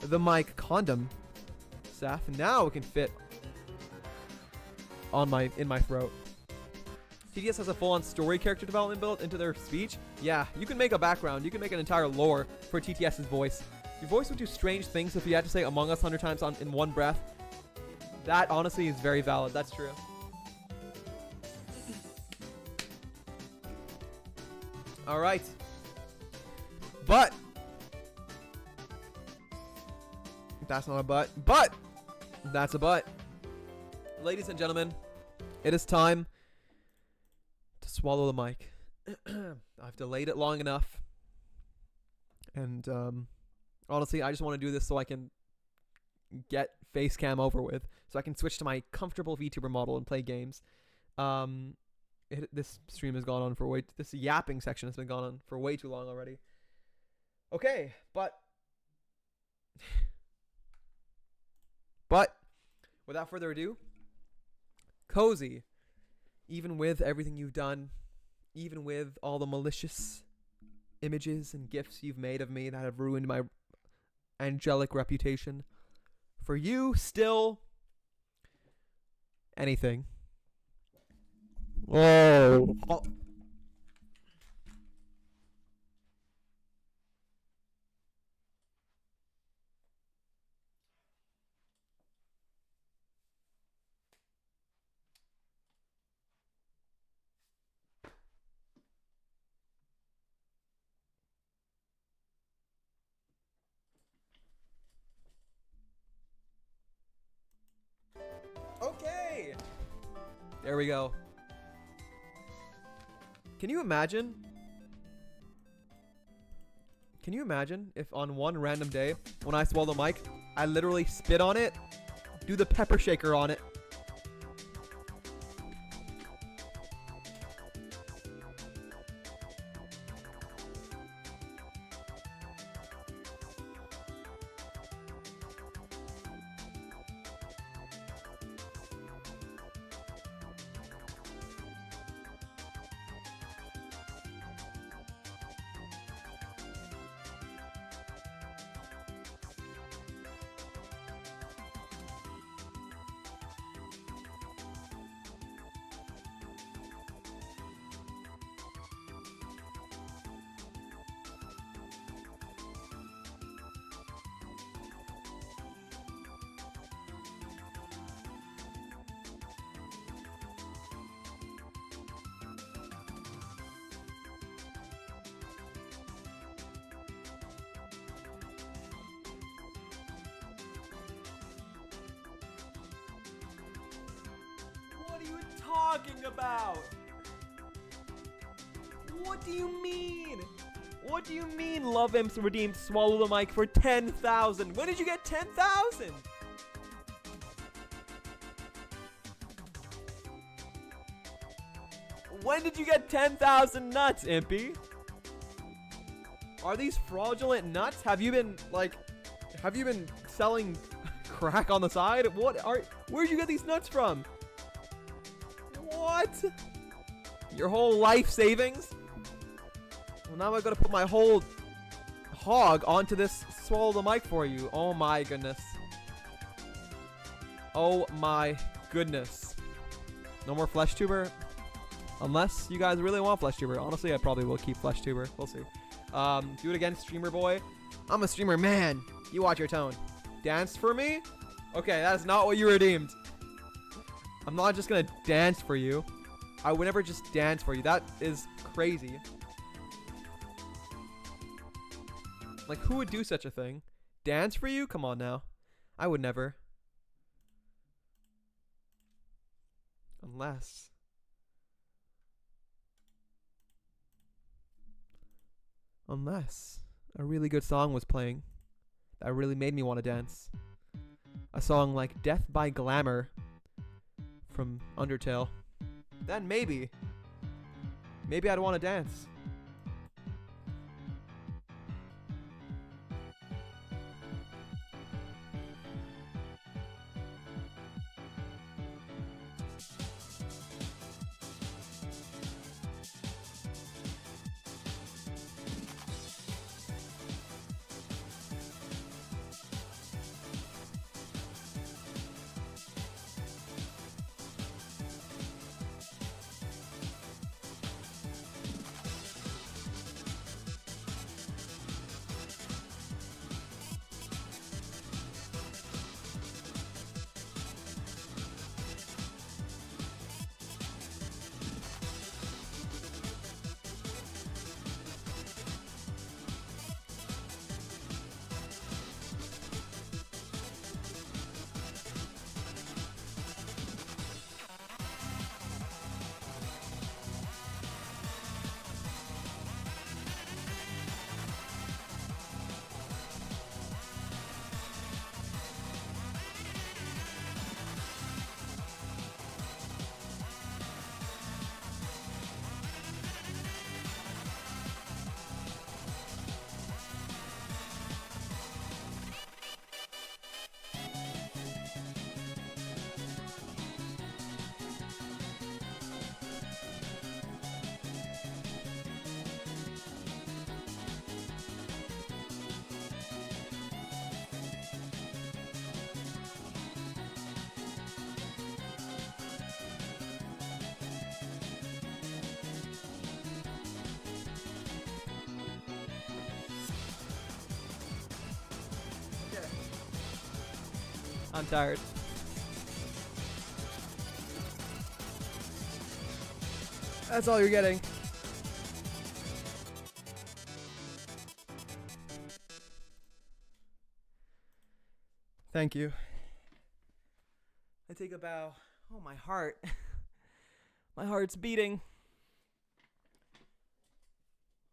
the mic condom. Seth, now it can fit in my throat. TTS has a full-on story character development built into their speech. Yeah, you can make a background. You can make an entire lore for TTS's voice. Your voice would do strange things if you had to say Among Us 100 times in one breath. That honestly is very valid. That's true. All right. But that's not a but. But that's a but. Ladies and gentlemen, it is time to swallow the mic. I've delayed it long enough. And honestly, I just want to do this so I can get face cam over with, so I can switch to my comfortable VTuber model and play games. This stream has gone on for this yapping section has been gone on for way too long already. Okay, but without further ado, cozy. Even with everything you've done, even with all the malicious images and gifs you've made of me that have ruined my angelic reputation, for you, still, anything. Oh. Okay. There we go. Can you imagine? Can you imagine if on one random day, when I swallow the mic, I literally spit on it, do the pepper shaker on it? What are you talking about? What do you mean? What do you mean Love Imps redeemed Swallow the Mic for 10,000? When did you get 10,000? When did you get 10,000 nuts, Impy? Are these fraudulent nuts? Have you been selling crack on the side? Where'd you get these nuts from? What? Your whole life savings? Well, now I gotta put my whole hog onto this Swallow the Mic for you. Oh my goodness. Oh my goodness. No more Flesh Tuber? Unless you guys really want Flesh Tuber. Honestly, I probably will keep Flesh Tuber. We'll see. Do it again, streamer boy. I'm a streamer man. You watch your tone. Dance for me? Okay, that is not what you redeemed. I'm not just gonna dance for you. I would never just dance for you. That is crazy. Like, who would do such a thing? Dance for you? Come on now. I would never. Unless a really good song was playing that really made me want to dance. A song like Death by Glamour from Undertale. Then maybe I'd want to dance. I'm tired. That's all you're getting. Thank you. I take a bow. Oh, my heart. My heart's beating.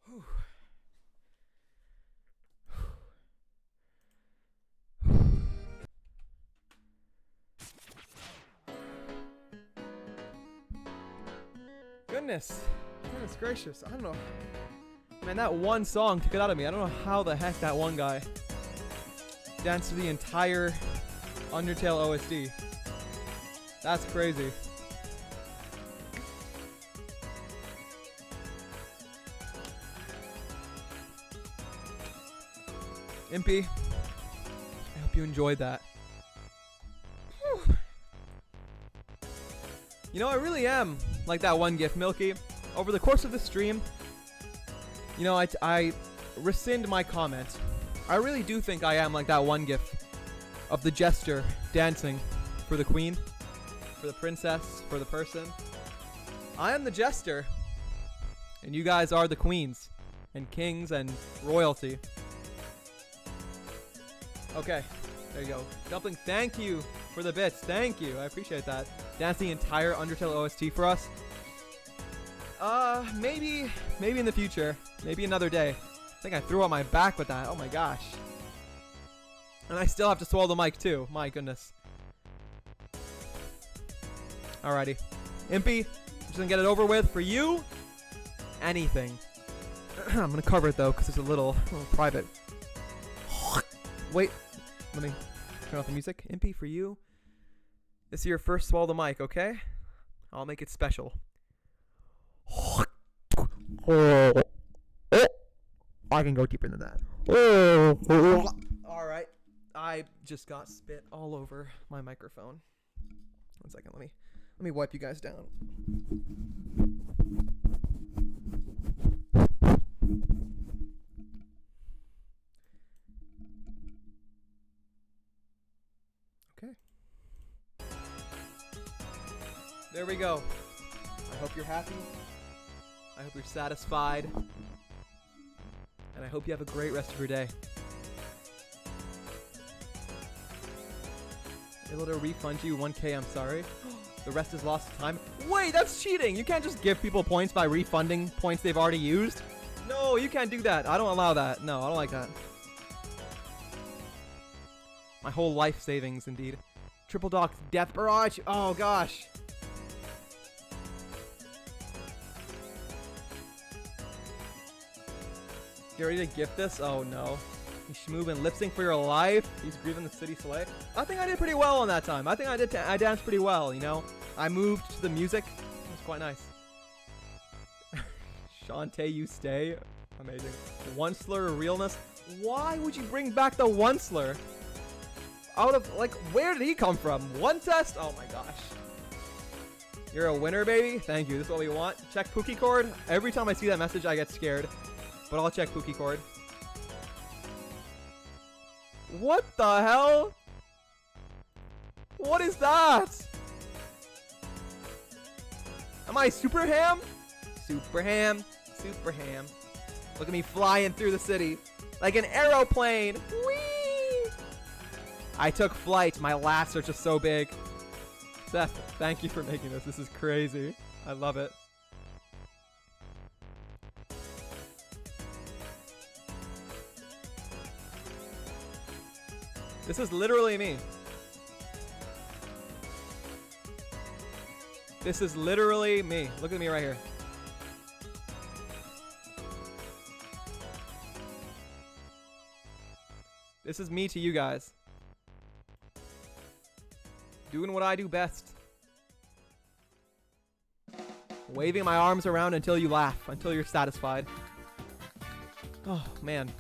Whew. Goodness gracious. I don't know. Man, that one song took it out of me. I don't know how the heck that one guy danced to the entire Undertale OST. That's crazy. Impy, I hope you enjoyed that. Whew. You know, I really am like that one GIF, Milky. Over the course of the stream, you know, I rescind my comment. I really do think I am like that one GIF of the jester dancing for the queen, for the princess, for the person. I am the jester, and you guys are the queens and kings and royalty. Okay, there you go. Dumpling, thank you for the bits. Thank you. I appreciate that. Dance the entire Undertale OST for us. Maybe in the future. Maybe another day. I think I threw out my back with that. Oh my gosh. And I still have to swallow the mic too. My goodness. Alrighty. Impy, just gonna get it over with for you. Anything. I'm gonna cover it though, because it's a little private. Wait. Let me turn off the music. Impy, for you. This is your first swallow the mic, okay? I'll make it special. I can go deeper than that. Alright. I just got spit all over my microphone. 1 second, let me wipe you guys down. Okay. There we go. I hope you're happy. I hope you're satisfied. And I hope you have a great rest of your day. Able to refund you 1K, I'm sorry. The rest is lost time. Wait, that's cheating! You can't just give people points by refunding points they've already used. No, you can't do that. I don't allow that. No, I don't like that. My whole life savings, indeed. Triple Dock Death Barrage. Oh, gosh. You ready to gift this? Oh, no. You schmoovin' lip sync for your life. He's grieving the city slay. I think I did pretty well on that time. I think I danced pretty well, you know? I moved to the music. It was quite nice. Shantae, you stay. Amazing. One slur of realness. Why would you bring back the one slur? Out of, like, where did he come from? One test? Oh my gosh. You're a winner, baby. Thank you. This is what we want. Check Pookie Cord. Every time I see that message, I get scared. But I'll check Pookie Cord. What the hell? What is that? Am I super ham? Super ham. Super ham. Look at me flying through the city. Like an aeroplane. Whee! I took flight. My last are just so big. Seth, thank you for making this. This is crazy. I love it. This is literally me. This is literally me. Look at me right here. This is me to you guys. Doing what I do best. Waving my arms around until you laugh, until you're satisfied. Oh, man.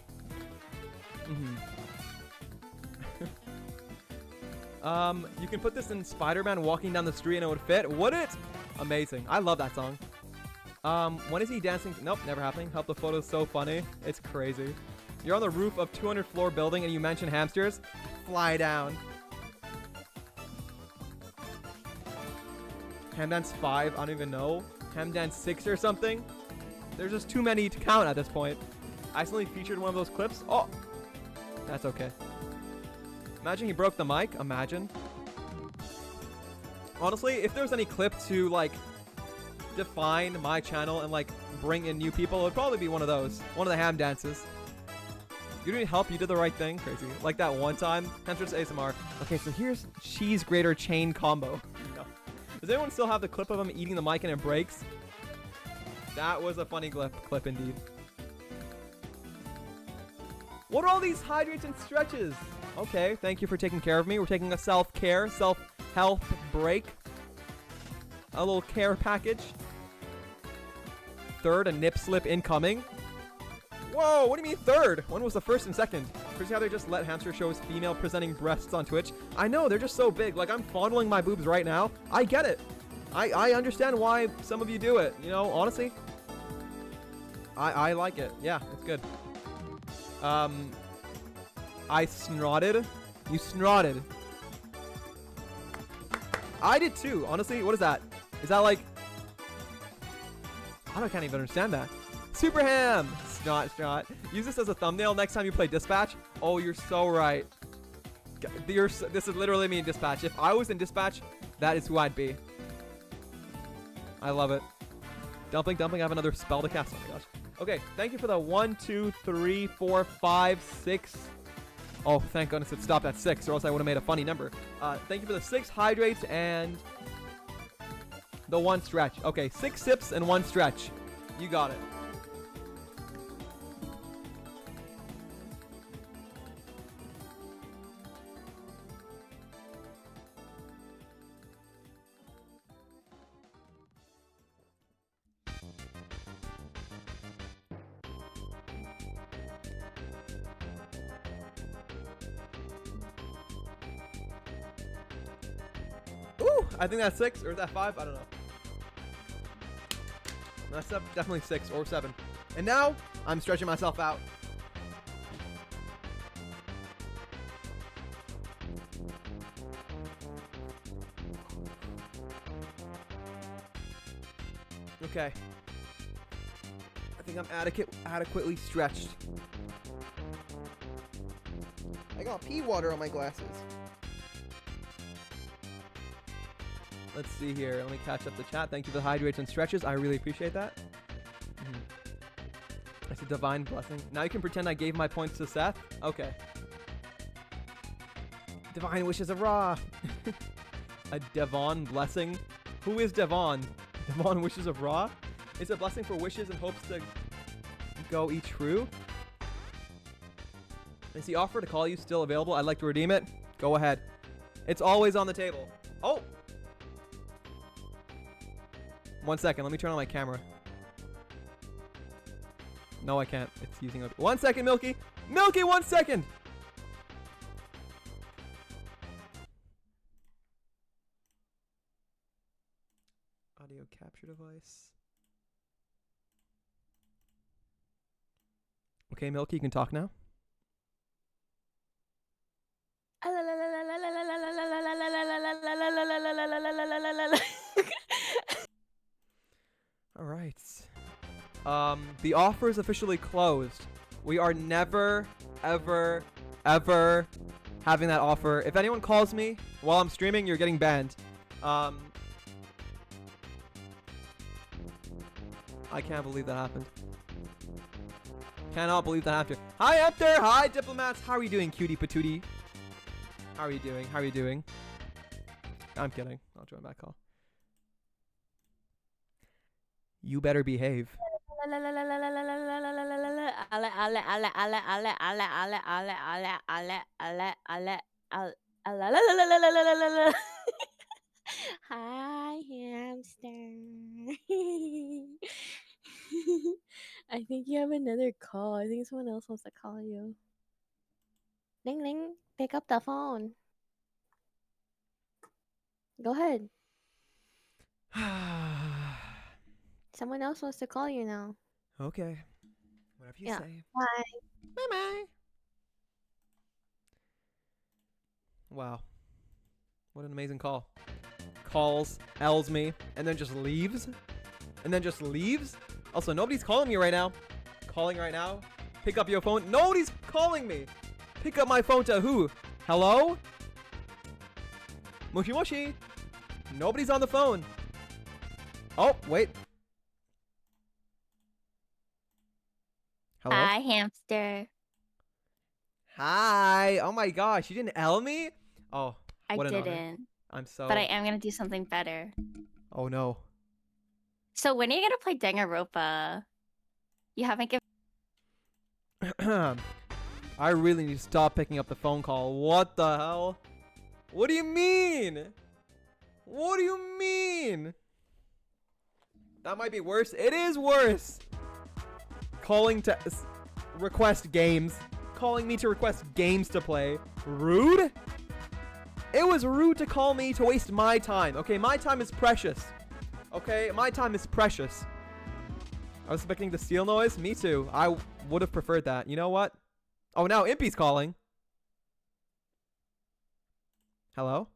You can put this in Spider-Man walking down the street and it would fit. Would it? Amazing. I love that song. When is he dancing? Nope, never happening. Help, the photo's so funny. It's crazy. You're on the roof of 200 floor building and you mention hamsters. Fly down. Hamdance 5, I don't even know. Hamdance 6 or something. There's just too many to count at this point. I accidentally featured one of those clips. Oh, that's okay. Imagine he broke the mic. Imagine. Honestly, if there was any clip to like define my channel and like bring in new people, it would probably be one of those. One of the ham dances. You didn't help, you did the right thing. Crazy. Like that one time. Hamster's ASMR. Okay, so here's cheese grater chain combo. No. Does anyone still have the clip of him eating the mic and it breaks? That was a funny clip indeed. What are all these hydrates and stretches? Okay, thank you for taking care of me. We're taking a self-care, self-health break. A little care package. Third, a nip slip incoming. Whoa, what do you mean third? When was the first and second? Crazy how they just let Hamster show his female presenting breasts on Twitch. I know, they're just so big. Like, I'm fondling my boobs right now. I get it. I understand why some of you do it. You know, honestly. I like it. Yeah, it's good. I snorted. You snorted. I did too. Honestly, what is that? Is that like... I can't even understand that. Super ham. Snot. Use this as a thumbnail next time you play Dispatch. Oh, you're so right. This is literally me in Dispatch. If I was in Dispatch, that is who I'd be. I love it. Dumpling. I have another spell to cast. Oh my gosh. Okay, thank you for the 1, 2, 3, 4, 5, 6. Oh, thank goodness it stopped at 6, or else I would have made a funny number. Thank you for the 6 hydrates and the 1 stretch. Okay, 6 sips and 1 stretch. You got it. I think that's 6, or is that 5? I don't know. That's definitely 6 or 7. And now, I'm stretching myself out. Okay. I think I'm adequately stretched. I got pea water on my glasses. Let's see here. Let me catch up the chat. Thank you for the hydrates and stretches. I really appreciate that. It's a divine blessing. Now you can pretend I gave my points to Seth. Okay. Divine wishes of Ra. A Devon blessing. Who is Devon? Devon wishes of Ra? It's a blessing for wishes and hopes to go each true. Is the offer to call you still available? I'd like to redeem it. Go ahead. It's always on the table. Oh! 1 second, let me turn on my camera. No, I can't. It's using a... 1 second, Milky! Milky, 1 second! Audio capture device. Okay, Milky, you can talk now. All right. The offer is officially closed. We are never, ever, ever having that offer. If anyone calls me while I'm streaming, you're getting banned. I can't believe that happened. Cannot believe that happened. Hi, Epter. Hi, diplomats. How are you doing, cutie patootie? How are you doing? How are you doing? I'm kidding. I'll join that call. You better behave. Hi, hamster. I think you have another call. I think someone else wants to call you. Ding ding. Pick up the phone. Go ahead. Someone else wants to call you now. Okay. Whatever you say. Bye. Bye-bye. Wow. What an amazing call. calls, L's me, and then just leaves. Also, nobody's calling me right now. Calling right now. Pick up your phone. Nobody's calling me. Pick up my phone to who? Hello? Moshi Moshi. Nobody's on the phone. Oh, wait. Hello? Hi, hamster. Hi. Oh my gosh, you didn't L me? Oh, I what an honor. didn't. I'm so... But I am going to do something better. Oh no. So when are you going to play Danganronpa? You haven't given... I really need to stop picking up the phone call. What the hell? What do you mean? What do you mean? That might be worse. It is worse. Calling to request games. Calling me to request games to play. Rude? It was rude to call me to waste my time. Okay, my time is precious. Okay, my time is precious. I was expecting the steel noise. Me too. I would have preferred that. You know what? Oh, now Impy's calling. Hello?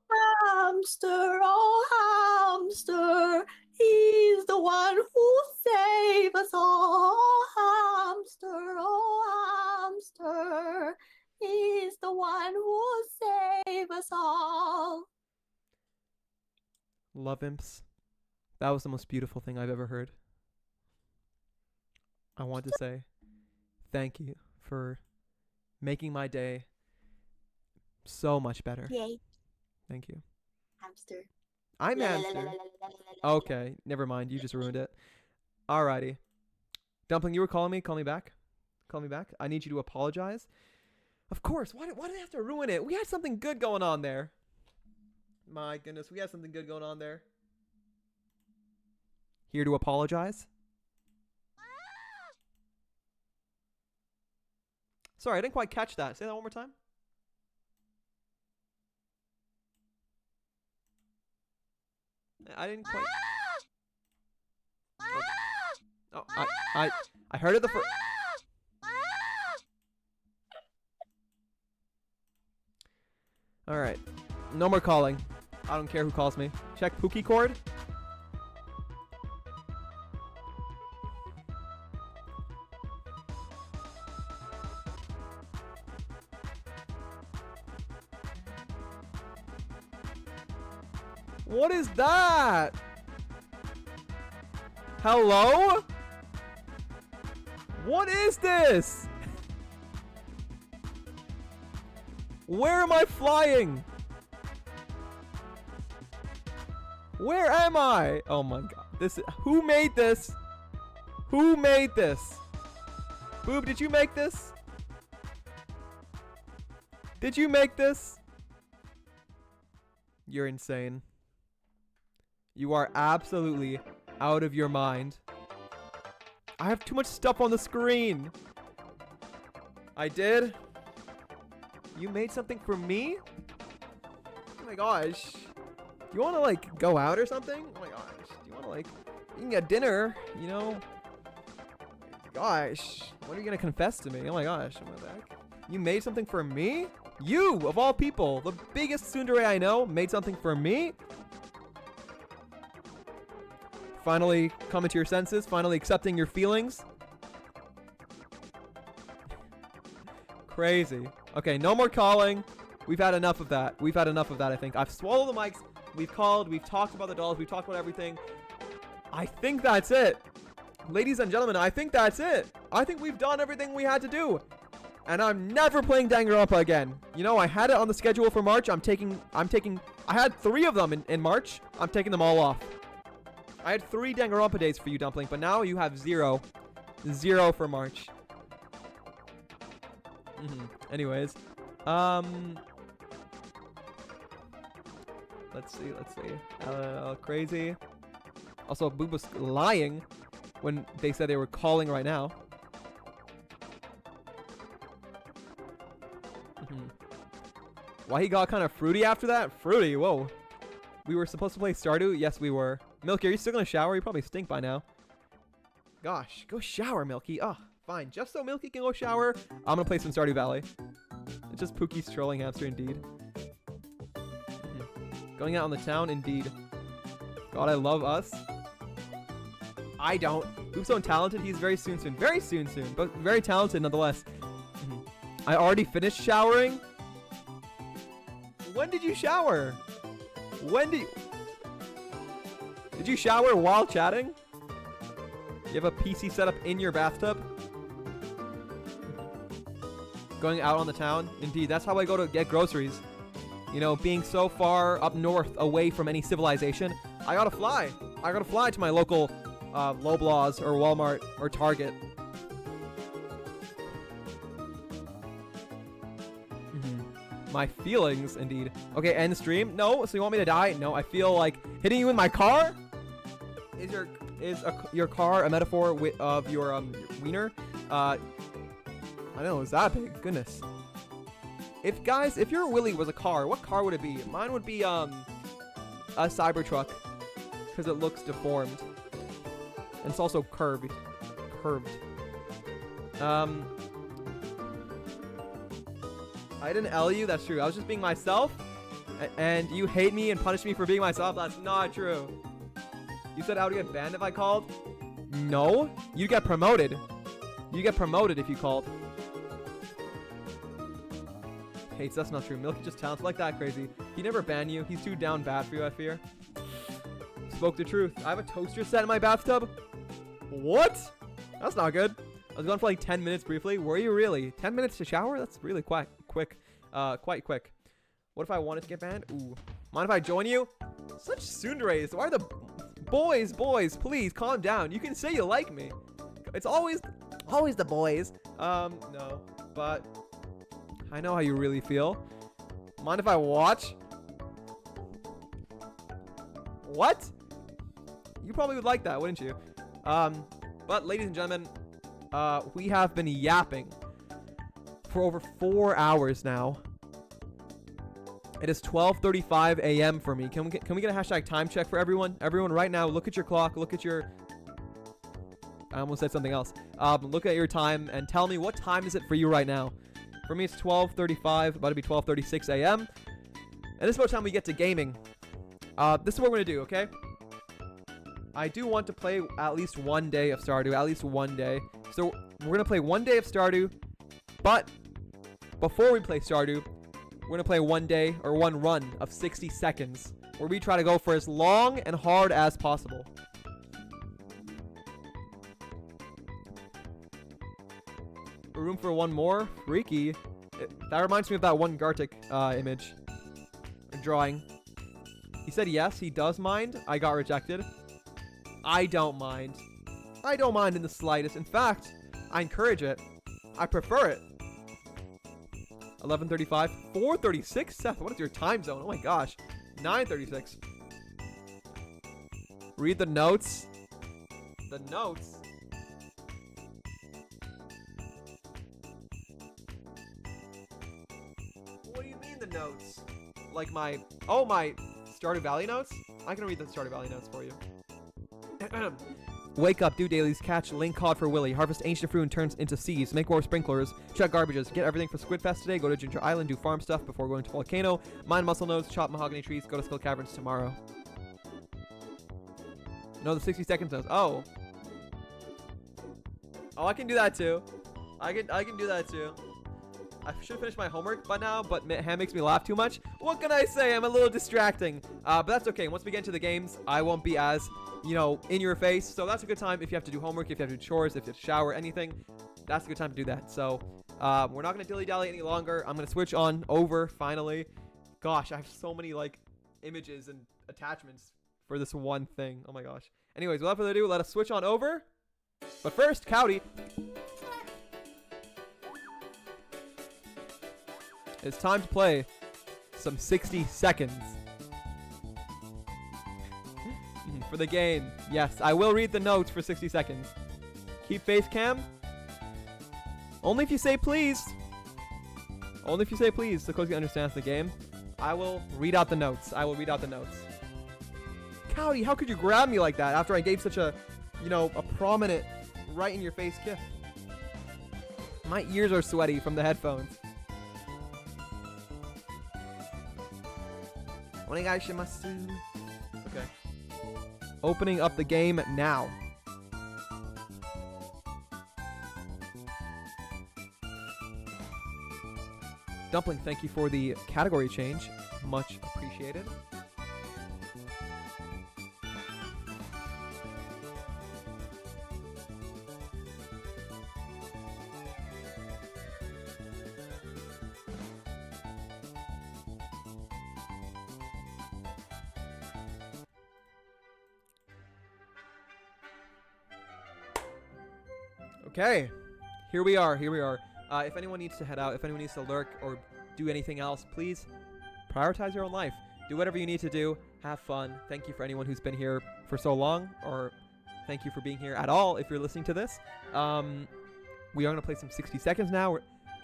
Hamster, oh hamster, he's the one who saved us all. Hamster, oh hamster, he's the one who saved us all. Love Imps. That was the most beautiful thing I've ever heard. I want to say thank you for making my day so much better. Yay, Thank you. hamster. I'm hamster. Okay, never mind. You just ruined it. Alrighty. Dumpling, you were calling me. Call me back. Call me back. I need you to apologize. Of course. Why did I have to ruin it? We had something good going on there. My goodness, we had something good going on there. Here to apologize. Sorry, I didn't quite catch that. Say that one more time. I didn't quite. Oh, I heard it the first. All right, no more calling. I don't care who calls me. Check Pookie cord. What is that? Hello? What is this? Where am I flying? Where am I? Oh my god. Who made this? Who made this? Boob, did you make this? Did you make this? You're insane. You are absolutely out of your mind. I have too much stuff on the screen. I did? You made something for me? Oh my gosh. You want to like go out or something? Oh my gosh. Do you want to like, you can get dinner, you know? Gosh. When are you going to confess to me? Oh my gosh. What the heck? You made something for me? You, of all people, the biggest tsundere I know, made something for me? Finally coming to your senses, finally accepting your feelings. Crazy. Okay, no more calling. We've had enough of that. We've had enough of that, I think. I've swallowed the mics. We've called. We've talked about the dolls. We've talked about everything. I think that's it. Ladies and gentlemen, I think that's it. I think we've done everything we had to do. And I'm never playing Danganronpa again. You know, I had it on the schedule for March. I had 3 of them in March. I'm taking them all off. I had 3 Danganronpa days for you, Dumpling, but now you have 0. 0 for March. Anyways. Let's see. Crazy. Also, Boob was lying when they said they were calling right now. Why he got kind of fruity after that? Fruity, whoa. We were supposed to play Stardew? Yes, we were. Milky, are you still gonna shower? You probably stink by now. Gosh, go shower, Milky. Oh, fine. Just so Milky can go shower, I'm gonna play some Stardew Valley. It's just Pookie's trolling hamster, indeed. Going out on the town, indeed. God, I love us. I don't. Who's so talented? He's very soon. Very soon, but very talented nonetheless. I already finished showering. When did you shower? Did you shower while chatting? You have a PC set up in your bathtub? Going out on the town? Indeed, that's how I go to get groceries. You know, being so far up north away from any civilization, I gotta fly. I gotta fly to my local Loblaws or Walmart or Target. My feelings, indeed. Okay, end stream. No, so you want me to die? No, I feel like hitting you in my car. Is your car a metaphor of your wiener? I don't know. Is that big? Goodness. If your willy was a car, what car would it be? Mine would be a Cybertruck, because it looks deformed, and it's also curved. I didn't L you. That's true. I was just being myself, and you hate me and punish me for being myself. That's not true. You said I would get banned if I called? No, you get promoted. You get promoted if you called. Hates, that's not true. Milky just talented like that crazy. He never ban you. He's too down bad for you, I fear. Spoke the truth. I have a toaster set in my bathtub. What? That's not good. I was gone for like 10 minutes briefly. Were you really? 10 minutes to shower? That's really quick. Quite quick. What if I wanted to get banned? Ooh. Mind if I join you? Such tsunderes. Why are the boys, please calm down. You can say you like me. It's always the boys. No. But I know how you really feel. Mind if I watch? What? You probably would like that, wouldn't you? But ladies and gentlemen, we have been yapping for over 4 hours now. It is 12:35 a.m. for me. Can we get a hashtag time check for everyone? Everyone right now, look at your clock, look at your... I almost said something else. Look at your time and tell me what time is it for you right now. For me, it's 12:35, about to be 12:36 a.m. And this is about time we get to gaming. This is what we're going to do, okay? I do want to play at least one day of Stardew, at least one day. So we're going to play one day of Stardew, but before we play Stardew, we're going to play one day or one run of 60 seconds where we try to go for as long and hard as possible. Room for one more? Freaky. That reminds me of that one Gartic image. Drawing. He said yes, he does mind. I got rejected. I don't mind. I don't mind in the slightest. In fact, I encourage it. I prefer it. 11:35. 4:36? Seth, what is your time zone? Oh my gosh. 9:36. Read the notes. The notes? What do you mean the notes? Like my... Oh, my Stardew Valley notes? I can read the Stardew Valley notes for you. Wake up, do dailies, catch link cod for Willy, harvest ancient fruit and turns into seeds, make more sprinklers, check garbages, get everything for Squidfest today, go to Ginger Island, do farm stuff before going to Volcano, mine muscle nodes, chop mahogany trees, go to Skull Caverns tomorrow. No, the 60 seconds notes. Oh. Oh, I can do that too. I can do that too. I should finish my homework by now, but Ham makes me laugh too much. What can I say? I'm a little distracting. But that's okay. Once we get into the games, I won't be as, you know, in your face. So that's a good time if you have to do homework, if you have to do chores, if you have to shower, anything. That's a good time to do that. So we're not going to dilly-dally any longer. I'm going to switch on over, finally. Gosh, I have so many, like, images and attachments for this one thing. Oh, my gosh. Anyways, without further ado, let us switch on over. But first, Cowdy. It's time to play some 60 seconds. For the game. Yes, I will read the notes for 60 seconds. Keep face cam. Only if you say please. Only if you say please, so Koski understands the game. I will read out the notes. I will read out the notes. Cowdy, how could you grab me like that after I gave such a, you know, a prominent right in your face kiss? My ears are sweaty from the headphones. Okay. Opening up the game now. Dumpling, thank you for the category change. Much appreciated. Okay, here we are. If anyone needs to head out, if anyone needs to lurk or do anything else, please prioritize your own life. Do whatever you need to do. Have fun. Thank you for anyone who's been here for so long, or thank you for being here at all if you're listening to this. We are going to play some 60 seconds now.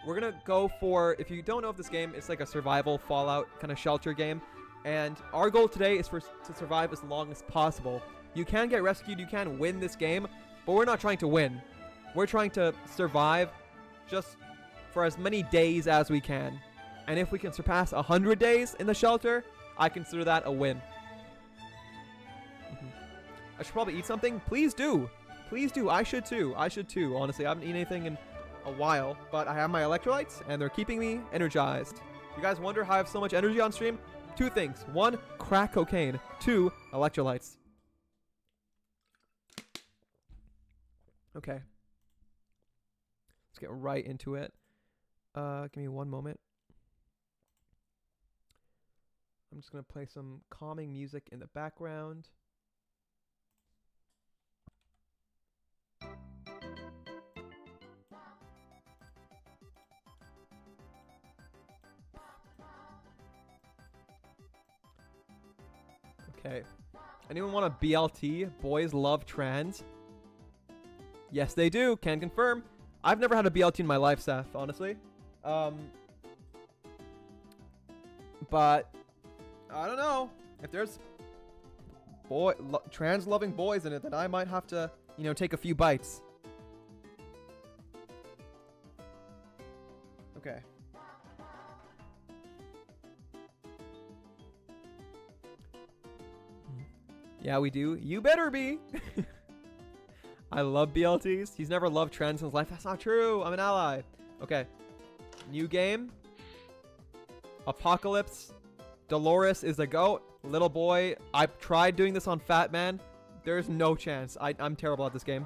We're going to go for, if you don't know of this game, it's like a survival Fallout kind of shelter game. And our goal today is to survive as long as possible. You can get rescued, you can win this game, but we're not trying to win. We're trying to survive just for as many days as we can. And if we can surpass 100 days in the shelter, I consider that a win. I should probably eat something. Please do. Please do. I should too. Honestly, I haven't eaten anything in a while, but I have my electrolytes and they're keeping me energized. You guys wonder how I have so much energy on stream? 2 things. 1, crack cocaine. 2, electrolytes. Okay. Let's get right into it. Give me 1 moment. I'm just going to play some calming music in the background. Okay. Anyone want a BLT? Boys love trans? Yes, they do. Can confirm. I've never had a BLT in my life, Seth, honestly. But I don't know. If there's trans-loving boys in it, then I might have to, take a few bites. Okay. Yeah, we do. You better be. I love BLTs. He's never loved trans in his life. That's not true. I'm an ally. Okay. New game. Apocalypse. Dolores is a goat. Little boy. I've tried doing this on Fat Man. There's no chance. I'm terrible at this game.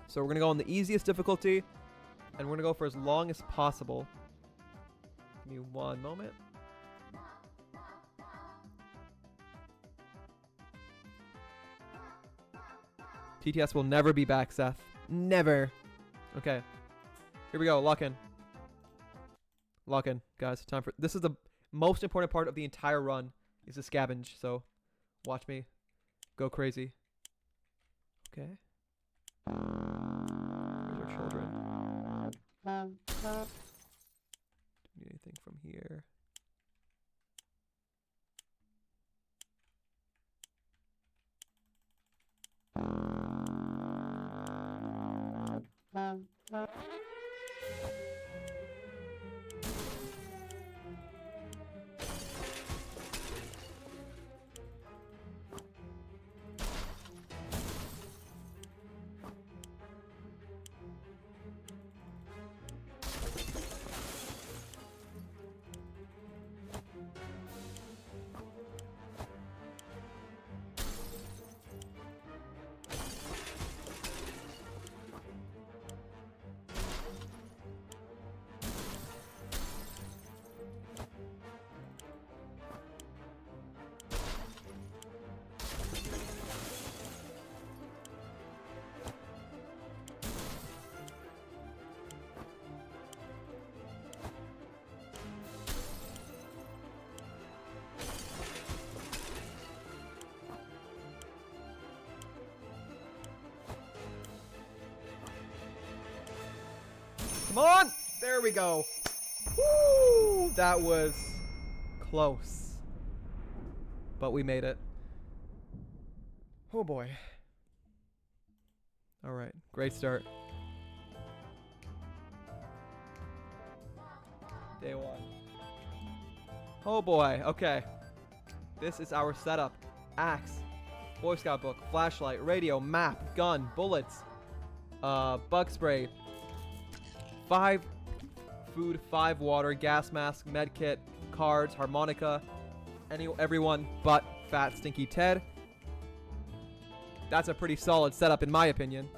So we're going to go on the easiest difficulty. And we're going to go for as long as possible. Give me 1 moment. TTS will never be back, Seth. Never. Okay. Here we go. Lock in. Lock in, guys. Time for... This is the most important part of the entire run. Is the scavenge. So, watch me go crazy. Okay. Here's our children. Do we need anything from here? Come on! There we go. Woo! That was close. But we made it. Oh boy. Alright, great start. Day 1. Oh boy, okay. This is our setup. Axe. Boy Scout book, flashlight, radio, map, gun, bullets, bug spray, 5 food, 5 water, gas mask, med kit, cards, harmonica, everyone but Fat Stinky Ted. That's a pretty solid setup in my opinion.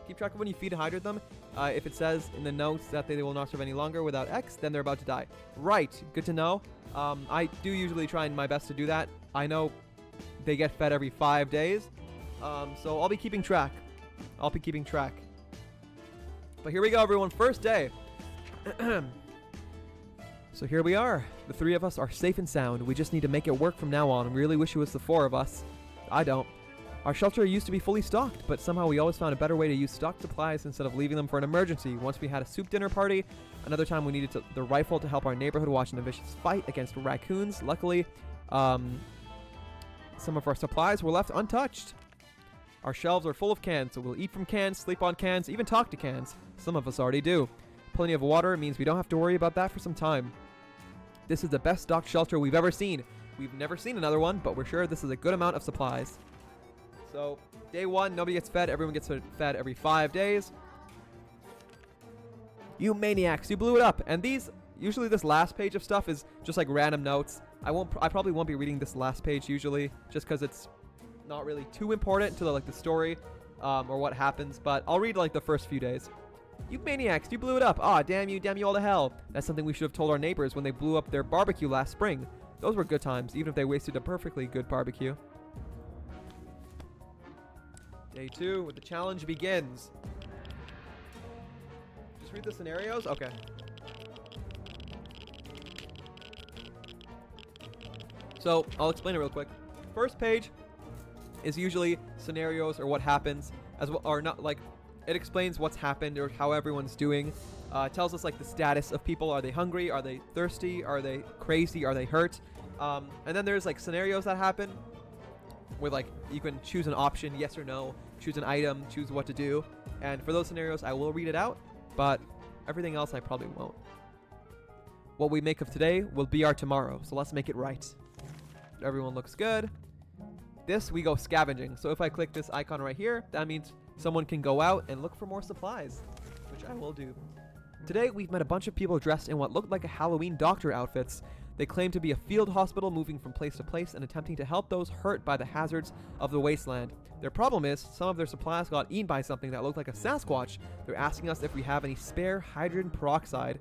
Keep track of when you feed and hydrate them. If it says in the notes that they will not serve any longer without X, then they're about to die. Right, good to know. I do usually try my best to do that. I know they get fed every 5 days, so I'll be keeping track. But here we go, everyone. First day. So here we are. The 3 of us are safe and sound. We just need to make it work from now on. Really wish it was the 4 of us. I don't. Our shelter used to be fully stocked, but somehow we always found a better way to use stocked supplies instead of leaving them for an emergency. Once we had a soup dinner party. Another time we needed the rifle to help our neighborhood watch in a vicious fight against raccoons. Luckily, some of our supplies were left untouched. Our shelves are full of cans, so we'll eat from cans, sleep on cans, even talk to cans. Some of us already do. Plenty of water means we don't have to worry about that for some time. This is the best stocked shelter we've ever seen. We've never seen another one, but we're sure this is a good amount of supplies. So, day 1, nobody gets fed. Everyone gets fed every 5 days. You maniacs, you blew it up. And usually this last page of stuff is just like random notes. I probably won't be reading this last page usually, just because it's not really too important to the story or what happens. But I'll read like the first few days. You maniacs, you blew it up. Ah, damn you all to hell. That's something we should have told our neighbors when they blew up their barbecue last spring. Those were good times, even if they wasted a perfectly good barbecue. Day 2, the challenge begins. Just read the scenarios? Okay. So, I'll explain it real quick. First page is usually scenarios or what happens, as well, or not like, it explains what's happened or how everyone's doing. It tells us like the status of people. Are they hungry? Are they thirsty? Are they crazy? Are they hurt? And then there's like scenarios that happen where like you can choose an option, yes or no, choose an item, choose what to do. And for those scenarios, I will read it out, but everything else I probably won't. What we make of today will be our tomorrow, so let's make it right. Everyone looks good. This, we go scavenging. So if I click this icon right here, that means someone can go out and look for more supplies, which I will do. Today, we've met a bunch of people dressed in what looked like a Halloween doctor outfits. They claim to be a field hospital moving from place to place and attempting to help those hurt by the hazards of the wasteland. Their problem is, some of their supplies got eaten by something that looked like a Sasquatch. They're asking us if we have any spare hydrogen peroxide.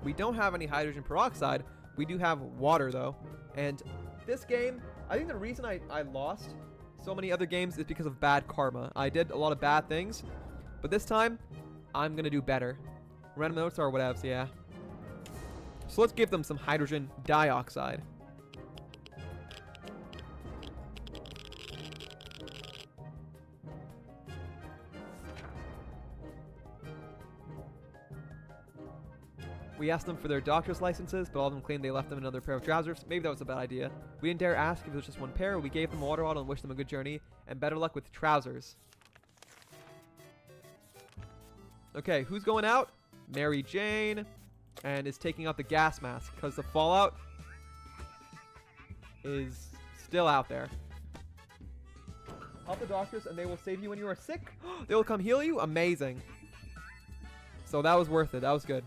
We don't have any hydrogen peroxide. We do have water, though. And this game, I think the reason I lost so many other games is because of bad karma. I did a lot of bad things, but this time, I'm going to do better. Random notes or whatevs, yeah. So let's give them some hydrogen dioxide. We asked them for their doctor's licenses, but all of them claimed they left them another pair of trousers. Maybe that was a bad idea. We didn't dare ask if it was just one pair. We gave them a water bottle and wished them a good journey, and better luck with trousers. Okay, who's going out? Mary Jane, and is taking out the gas mask, because the fallout is still out there. Help the doctors, and they will save you when you are sick. They will come heal you? Amazing. So that was worth it. That was good.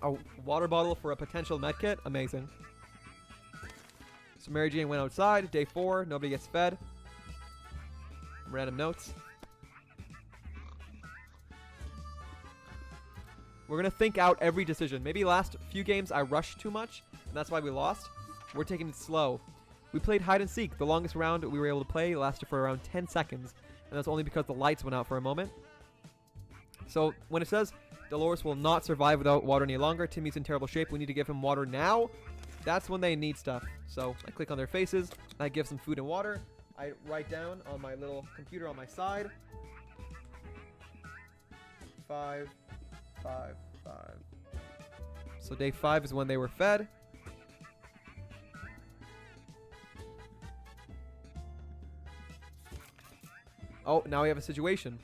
A water bottle for a potential medkit. Amazing. So Mary Jane went outside. Day 4. Nobody gets fed. Random notes. We're going to think out every decision. Maybe last few games I rushed too much, and that's why we lost. We're taking it slow. We played hide and seek. The longest round we were able to play lasted for around 10 seconds, and that's only because the lights went out for a moment. So when it says Dolores will not survive without water any longer, Timmy's in terrible shape, we need to give him water now, that's when they need stuff. So I click on their faces, I give some food and water, I write down on my little computer on my side, 5, 5, 5. So day 5 is when they were fed. Oh, now we have a situation.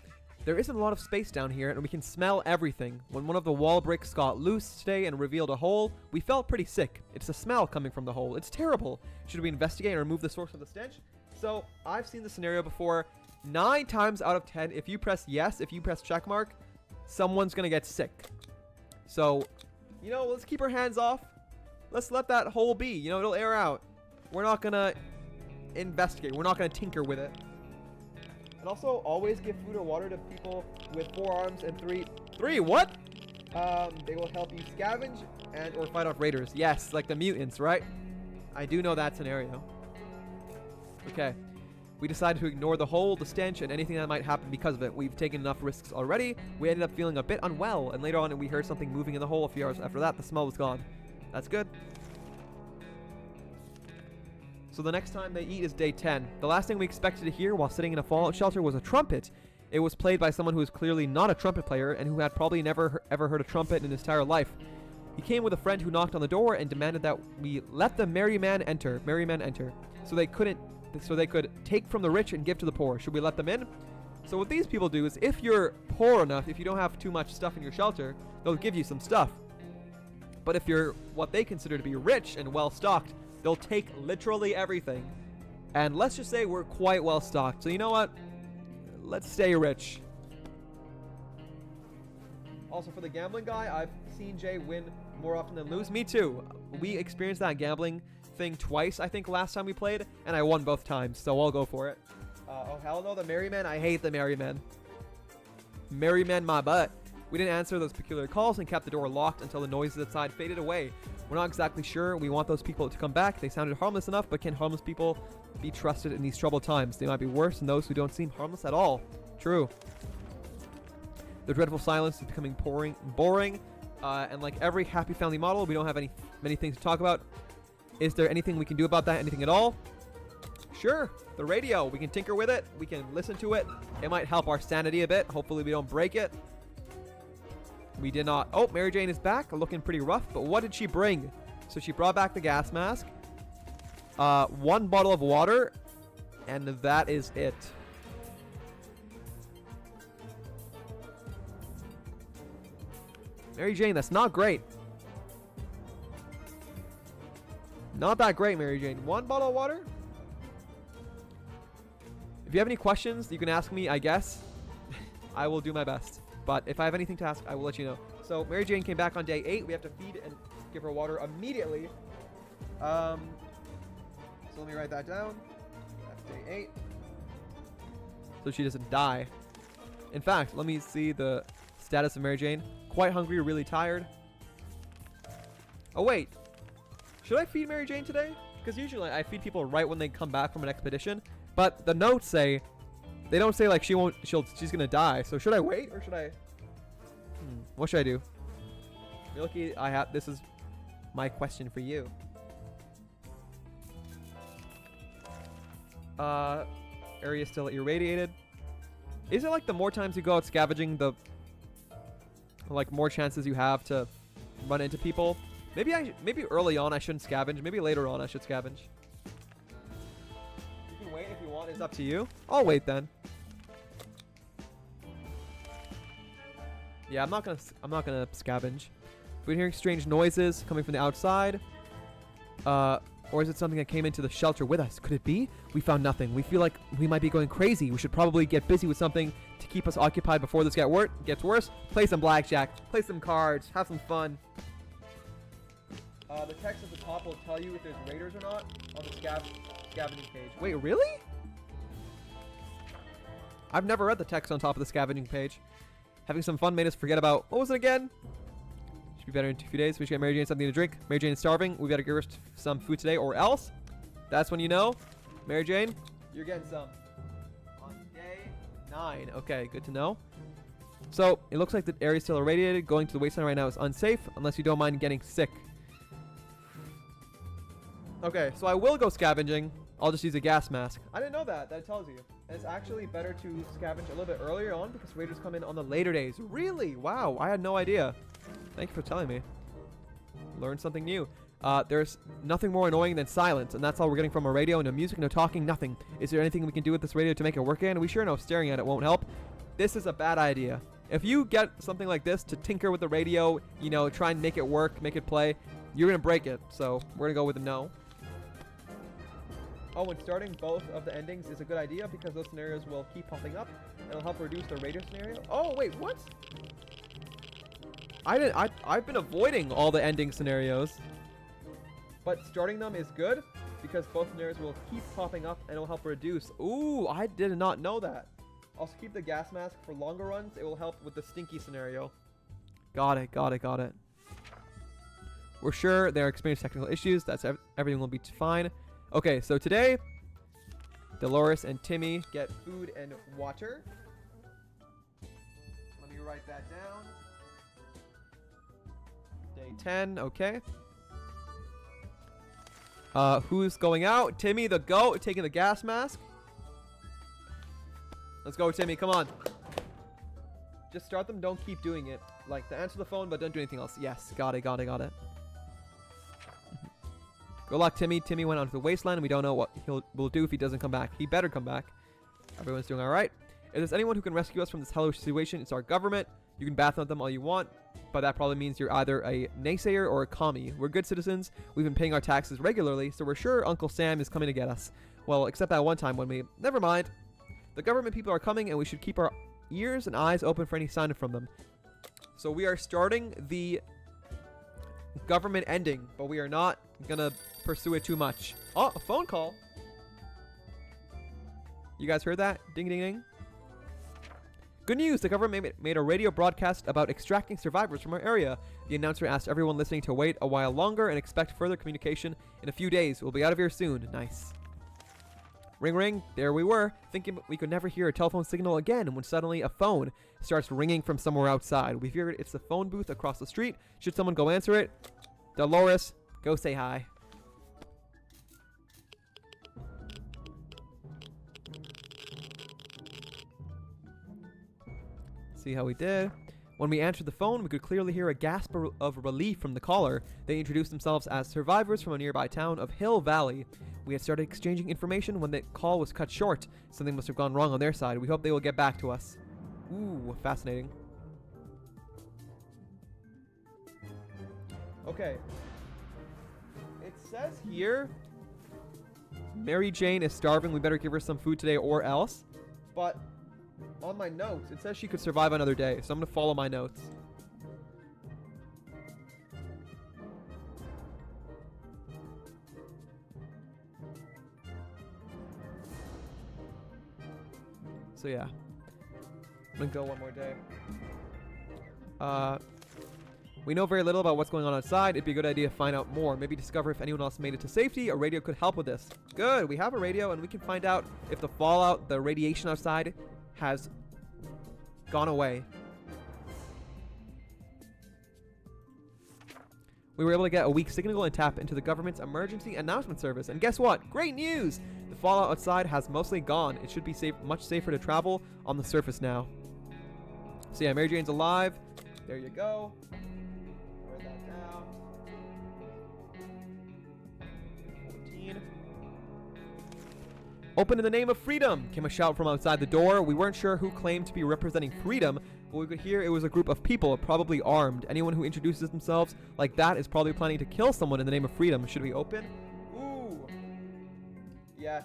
There isn't a lot of space down here, and we can smell everything. When one of the wall bricks got loose today and revealed a hole, we felt pretty sick. It's a smell coming from the hole. It's terrible. Should we investigate and remove the source of the stench? So, I've seen the scenario before. 9 times out of 10, if you press yes, if you press check mark, someone's gonna get sick. So, you know, let's keep our hands off. Let's let that hole be. You know, it'll air out. We're not gonna investigate. We're not gonna tinker with it. And also, always give food or water to people with 4 arms and 3 what? They will help you scavenge and or fight off raiders. Yes, like the mutants, right? I do know that scenario. Okay. We decided to ignore the hole, the stench, and anything that might happen because of it. We've taken enough risks already. We ended up feeling a bit unwell, and later on we heard something moving in the hole. A few hours after that, the smell was gone. That's good. So the next time they eat is day 10. The last thing we expected to hear while sitting in a fallout shelter was a trumpet. It was played by someone who was clearly not a trumpet player and who had probably never ever heard a trumpet in his entire life. He came with a friend who knocked on the door and demanded that we let the merry men enter, so they could take from the rich and give to the poor. Should we let them in? So what these people do is, if you're poor enough, if you don't have too much stuff in your shelter, they'll give you some stuff. But if you're what they consider to be rich and well stocked, they'll take literally everything. And let's just say we're quite well stocked. So you know what? Let's stay rich. Also, for the gambling guy, I've seen Jay win more often than lose. Me too. We experienced that gambling thing twice, I think, last time we played, and I won both times, so I'll go for it. Oh, hell no, the Merry Men. I hate the Merry Men. Merry Men my butt. We didn't answer those peculiar calls and kept the door locked until the noises outside faded away. We're not exactly sure we want those people to come back. They sounded harmless enough, but can harmless people be trusted in these troubled times? They might be worse than those who don't seem harmless at all. True. The dreadful silence is becoming boring. And like every happy family model, we don't have many things to talk about. Is there anything we can do about that? Anything at all? Sure. The radio. We can tinker with it. We can listen to it. It might help our sanity a bit. Hopefully we don't break it. We did not. Oh, Mary Jane is back, looking pretty rough. But what did she bring? So she brought back the gas mask, 1 bottle of water, and that is it. Mary Jane, that's not great. Not that great, Mary Jane. 1 bottle of water? If you have any questions, you can ask me, I guess. I will do my best. But if I have anything to ask, I will let you know. So Mary Jane came back on day 8. We have to feed and give her water immediately. So let me write that down. That's day 8. So she doesn't die. In fact, let me see the status of Mary Jane. Quite hungry, really tired. Oh, wait. Should I feed Mary Jane today? Because usually I feed people right when they come back from an expedition. But the notes say... They don't say like she's gonna die. So should I wait or should I? What should I do? Milky, this is my question for you. Area still irradiated. Is it like the more times you go out scavenging, the like more chances you have to run into people? Maybe early on I shouldn't scavenge. Maybe later on I should scavenge. You can wait if you want. It's up to you. I'll wait then. Yeah, I'm not gonna scavenge. We're hearing strange noises coming from the outside. Or is it something that came into the shelter with us? Could it be? We found nothing. We feel like we might be going crazy. We should probably get busy with something to keep us occupied before this gets worse. Play some blackjack. Play some cards. Have some fun. The text at the top will tell you if there's raiders or not on the scavenging page. Wait, really? I've never read the text on top of the scavenging page. Having some fun made us forget about... What was it again? Should be better in 2 few days. We should get Mary Jane something to drink. Mary Jane is starving. We've got to give her some food today or else. That's when you know. Mary Jane, you're getting some. On day 9. Okay, good to know. So, it looks like the area is still irradiated. Going to the wasteland right now is unsafe unless you don't mind getting sick. Okay, so I will go scavenging. I'll just use a gas mask. I didn't know that. That tells you. And it's actually better to scavenge a little bit earlier on because raiders come in on the later days. Really? Wow. I had no idea. Thank you for telling me. Learned something new. There's nothing more annoying than silence, and that's all we're getting from a radio. No music, no talking, nothing. Is there anything we can do with this radio to make it work again? We sure know staring at it won't help. this is a bad idea. If you get something like this to tinker with the radio, you know, try and make it work, make it play, you're going to break it. So we're going to go with a no. Oh, and starting both of the endings is a good idea because those scenarios will keep popping up and it'll help reduce the radio scenario. Oh, wait, what? I've been avoiding all the ending scenarios. But starting them is good because both scenarios will keep popping up and it'll help reduce. Ooh, I did not know that. Also keep the gas mask for longer runs. It will help with the stinky scenario. Got it. We're sure they're experiencing technical issues. That's everything will be fine. Okay, so today, Dolores and Timmy get food and water. Let me write that down. Day 10, okay. Who's going out? Timmy the goat taking the gas mask. Let's go, Timmy. Come on. Just start them. Don't keep doing it. Like, answer the phone, but don't do anything else. Yes. Got it. Good luck, Timmy. Timmy went onto the wasteland, and we don't know what will do if he doesn't come back. He better come back. Everyone's doing all right. If there's anyone who can rescue us from this hellish situation, it's our government. You can bath on them all you want, but that probably means you're either a naysayer or a commie. We're good citizens. We've been paying our taxes regularly, so we're sure Uncle Sam is coming to get us. Well, except that one time when we... Never mind. The government people are coming, and we should keep our ears and eyes open for any sign from them. So we are starting the government ending, but we are not gonna pursue it too much. Oh, a phone call. You guys heard that? Ding, ding, ding. Good news! The government made a radio broadcast about extracting survivors from our area. The announcer asked everyone listening to wait a while longer and expect further communication in a few days. We'll be out of here soon. Nice. Ring, ring. There we were, thinking we could never hear a telephone signal again when suddenly a phone starts ringing from somewhere outside. We figured it's the phone booth across the street. Should someone go answer it? Dolores, go say hi. See how we did. When we answered the phone, we could clearly hear a gasp of relief from the caller. They introduced themselves as survivors from a nearby town of Hill Valley. We had started exchanging information when the call was cut short. Something must have gone wrong on their side. We hope they will get back to us. Ooh, fascinating. Okay. It says here, Mary Jane is starving. We better give her some food today or else. But on my notes, it says she could survive another day. So I'm going to follow my notes. So yeah, I'm gonna go one more day. We know very little about what's going on outside. It'd be a good idea to find out more. Maybe discover if anyone else made it to safety. A radio could help with this. Good, we have a radio and we can find out if the fallout, the radiation outside has gone away. We were able to get a weak signal and tap into the government's emergency announcement service. And guess what? Great news! The fallout outside has mostly gone. It should be much safer to travel on the surface now. So yeah, Mary Jane's alive. There you go. Write that down. 14. Open in the name of freedom! Came a shout from outside the door. We weren't sure who claimed to be representing freedom, but we could hear it was a group of people, probably armed. Anyone who introduces themselves like that is probably planning to kill someone in the name of freedom. Should we open? Ooh. Yes.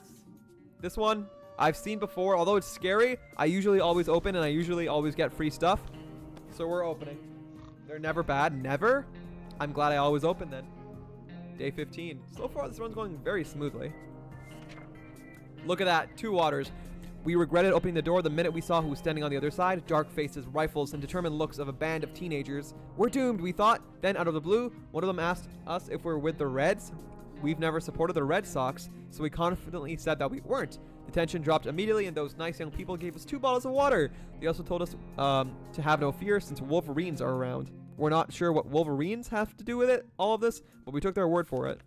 This one I've seen before. Although it's scary, I usually always open and I usually always get free stuff. So we're opening. They're never bad. Never? I'm glad I always open then. Day 15. So far, this one's going very smoothly. Look at that. 2 waters. We regretted opening the door the minute we saw who was standing on the other side. Dark faces, rifles, and determined looks of a band of teenagers. We're doomed, we thought. Then, out of the blue, one of them asked us if we're with the Reds. We've never supported the Red Sox, so we confidently said that we weren't. The tension dropped immediately, and those nice young people gave us 2 bottles of water. They also told us to have no fear since Wolverines are around. We're not sure what Wolverines have to do with it, all of this, but we took their word for it.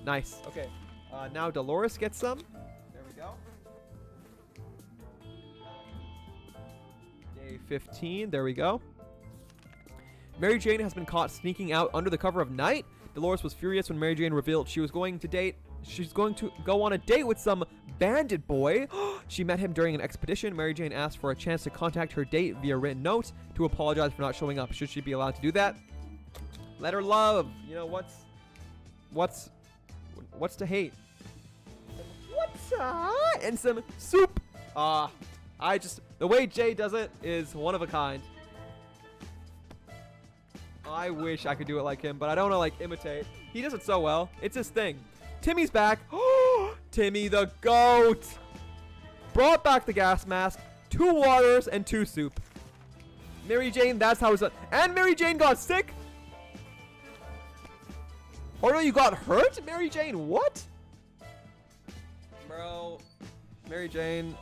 Nice. Okay. Now Dolores gets some. There we go. Day 15. There we go. Mary Jane has been caught sneaking out under the cover of night. Dolores was furious when Mary Jane revealed she was going to date. she's going to go on a date with some bandit boy. She met him during an expedition. Mary Jane asked for a chance to contact her date via written note to apologize for not showing up. Should she be allowed to do that? Let her love. You know, what's to hate? And some soup. The way Jay does it is one of a kind. I wish I could do it like him, but I don't want to like imitate. He does it so well. It's his thing. Timmy's back. Timmy the goat. Brought back the gas mask, 2 waters, and 2 soup. Mary Jane, that's how it's done. And Mary Jane got sick? Oh no, you got hurt? Mary Jane, what? Bro, Mary Jane.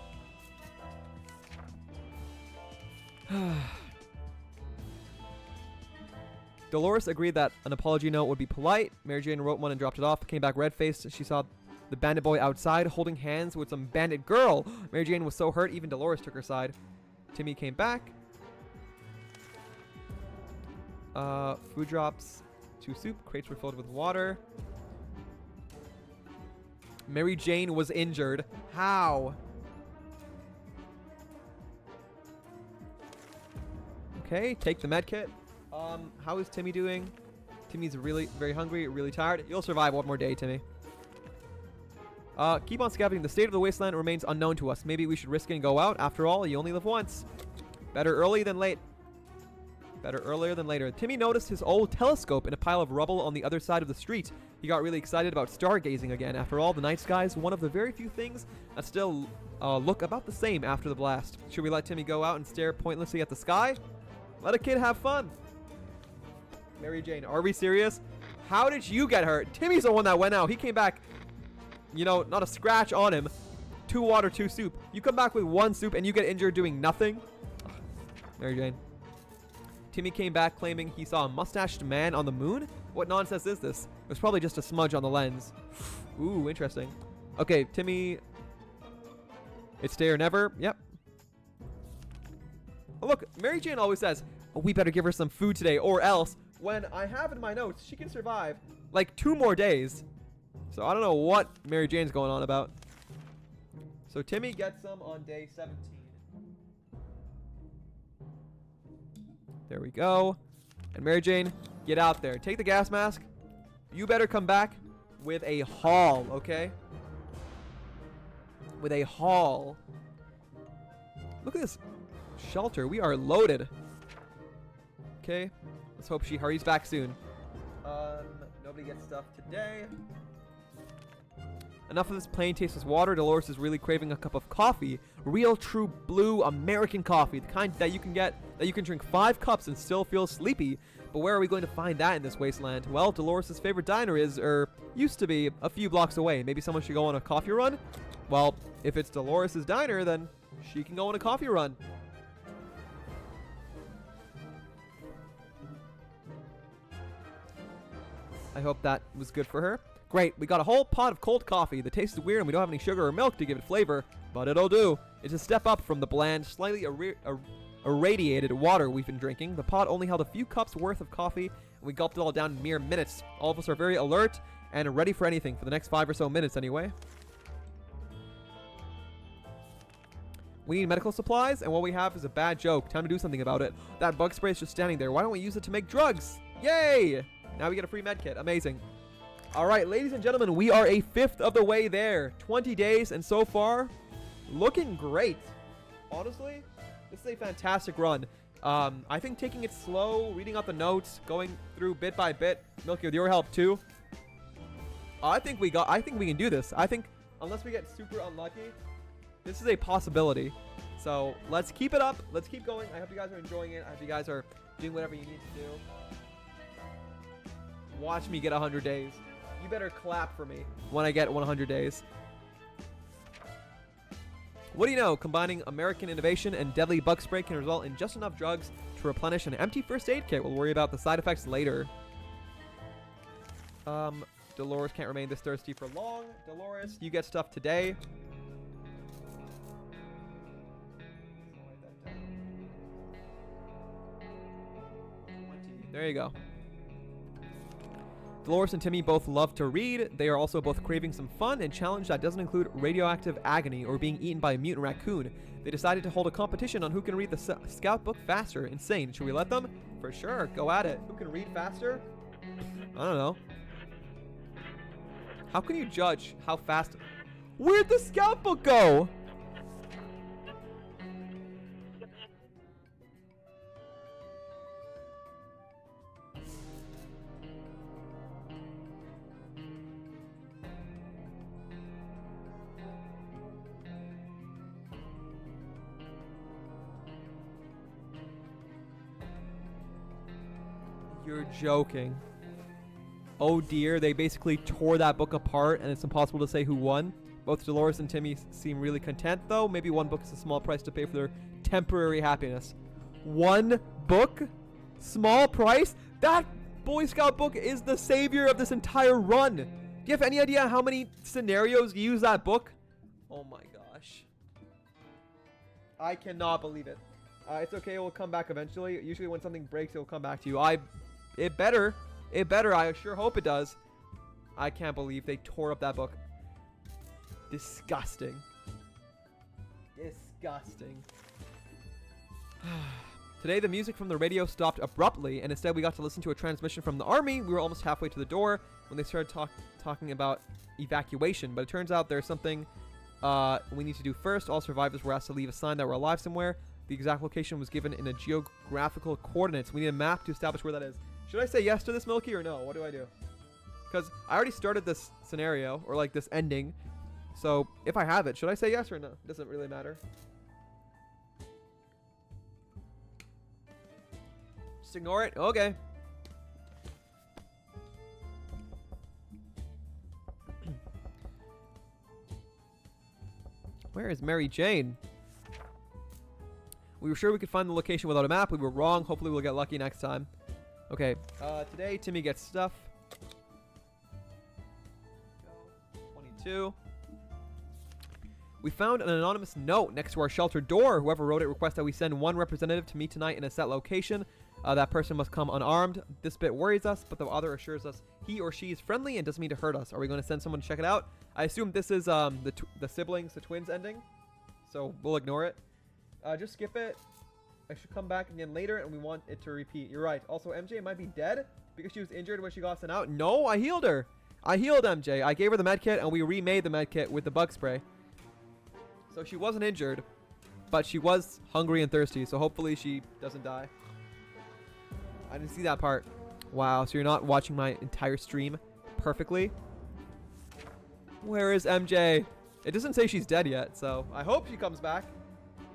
Dolores agreed that an apology note would be polite. Mary Jane wrote one and dropped it off. Came back red-faced. She saw the bandit boy outside holding hands with some bandit girl. Mary Jane was so hurt, even Dolores took her side. Timmy came back. Food drops, 2 soup. Crates were filled with water. Mary Jane was injured. How? Okay, take the med kit. How is Timmy doing? Timmy's really very hungry, really tired. You'll survive one more day, Timmy. Keep on scavenging. The state of the wasteland remains unknown to us. Maybe we should risk it and go out. After all, you only live once. Better early than late. Better earlier than later. Timmy noticed his old telescope in a pile of rubble on the other side of the street. He got really excited about stargazing again. After all, the night sky is one of the very few things that still look about the same after the blast. Should we let Timmy go out and stare pointlessly at the sky? Let a kid have fun. Mary Jane, are we serious? How did you get hurt? Timmy's the one that went out. He came back, you know, not a scratch on him. 2 water, 2 soup. You come back with 1 soup and you get injured doing nothing? Ugh. Mary Jane. Timmy came back claiming he saw a mustached man on the moon? What nonsense is this? It was probably just a smudge on the lens. Ooh, interesting. Okay, Timmy. It's stay or never. Yep. Oh, look, Mary Jane always says, oh, we better give her some food today or else. When I have in my notes, she can survive like 2 more days. So I don't know what Mary Jane's going on about. So Timmy gets some on day 17. There we go. And Mary Jane, get out there. Take the gas mask. You better come back with a haul, okay? With a haul. Look at this shelter. We are loaded. Okay. Let's hope she hurries back soon. Nobody gets stuff today. Enough of this plain tasteless water. Dolores is really craving a cup of coffee. Real, true, blue American coffee. The kind that you can get, that you can drink 5 cups and still feel sleepy. But where are we going to find that in this wasteland? Well, Dolores' favorite diner is, used to be a few blocks away. Maybe someone should go on a coffee run? Well, if it's Dolores' diner, then she can go on a coffee run. I hope that was good for her. Great, we got a whole pot of cold coffee. The taste is weird and we don't have any sugar or milk to give it flavor, but it'll do. It's a step up from the bland, slightly irradiated water we've been drinking. The pot only held a few cups worth of coffee, and we gulped it all down in mere minutes. All of us are very alert and ready for anything for the next 5 or so minutes anyway. We need medical supplies, and what we have is a bad joke. Time to do something about it. That bug spray is just standing there. Why don't we use it to make drugs? Yay! Now we get a free med kit. Amazing. All right, ladies and gentlemen, we are a 5th of the way there. 20 days, and so far, looking great. Honestly, this is a fantastic run. I think taking it slow, reading out the notes, going through bit by bit, Milky, with your help too. I think we can do this. I think, unless we get super unlucky, this is a possibility. So let's keep it up. Let's keep going. I hope you guys are enjoying it. I hope you guys are doing whatever you need to do. Watch me get 100 days. You better clap for me when I get 100 days. What do you know? Combining American innovation and deadly bug spray can result in just enough drugs to replenish an empty first aid kit. We'll worry about the side effects later. Dolores can't remain this thirsty for long. Dolores, you get stuff today. There you go. Dolores and Timmy both love to read. They are also both craving some fun and challenge that doesn't include radioactive agony or being eaten by a mutant raccoon. They decided to hold a competition on who can read the scout book faster. Insane. Should we let them? For sure. Go at it. Who can read faster? I don't know. How can you judge how fast... Where'd the scout book go? You're joking. Oh dear, they basically tore that book apart and it's impossible to say who won. Both Dolores and Timmy seem really content though. Maybe one book is a small price to pay for their temporary happiness. One book? Small price? That Boy Scout book is the savior of this entire run. Do you have any idea how many scenarios use that book? Oh my gosh. I cannot believe it. It's okay, it will come back eventually. Usually when something breaks, it will come back to you. It better. I sure hope it does. I can't believe they tore up that book. Disgusting. Disgusting. Today, the music from the radio stopped abruptly, and instead we got to listen to a transmission from the army. We were almost halfway to the door when they started talking about evacuation, but it turns out there's something we need to do first. All survivors were asked to leave a sign that we're alive somewhere. The exact location was given in a geographical coordinates. We need a map to establish where that is. Should I say yes to this, Milky, or no? What do I do? Because I already started this scenario, or like this ending. So if I have it, should I say yes or no? It doesn't really matter. Just ignore it? Okay. Where is Mary Jane? We were sure we could find the location without a map. We were wrong. Hopefully we'll get lucky next time. Okay. Today, Timmy gets stuff. 22. We found an anonymous note next to our shelter door. Whoever wrote it requests that we send one representative to meet tonight in a set location. That person must come unarmed. This bit worries us, but the other assures us he or she is friendly and doesn't mean to hurt us. Are we going to send someone to check it out? I assume this is the siblings, the twins ending. So we'll ignore it. Just skip it. I should come back again later and we want it to repeat. You're right. Also, MJ might be dead because she was injured when she got sent out. No, I healed her. I healed MJ. I gave her the med kit and we remade the med kit with the bug spray. So she wasn't injured, but she was hungry and thirsty. So hopefully she doesn't die. I didn't see that part. Wow, so you're not watching my entire stream perfectly? Where is MJ? It doesn't say she's dead yet, so I hope she comes back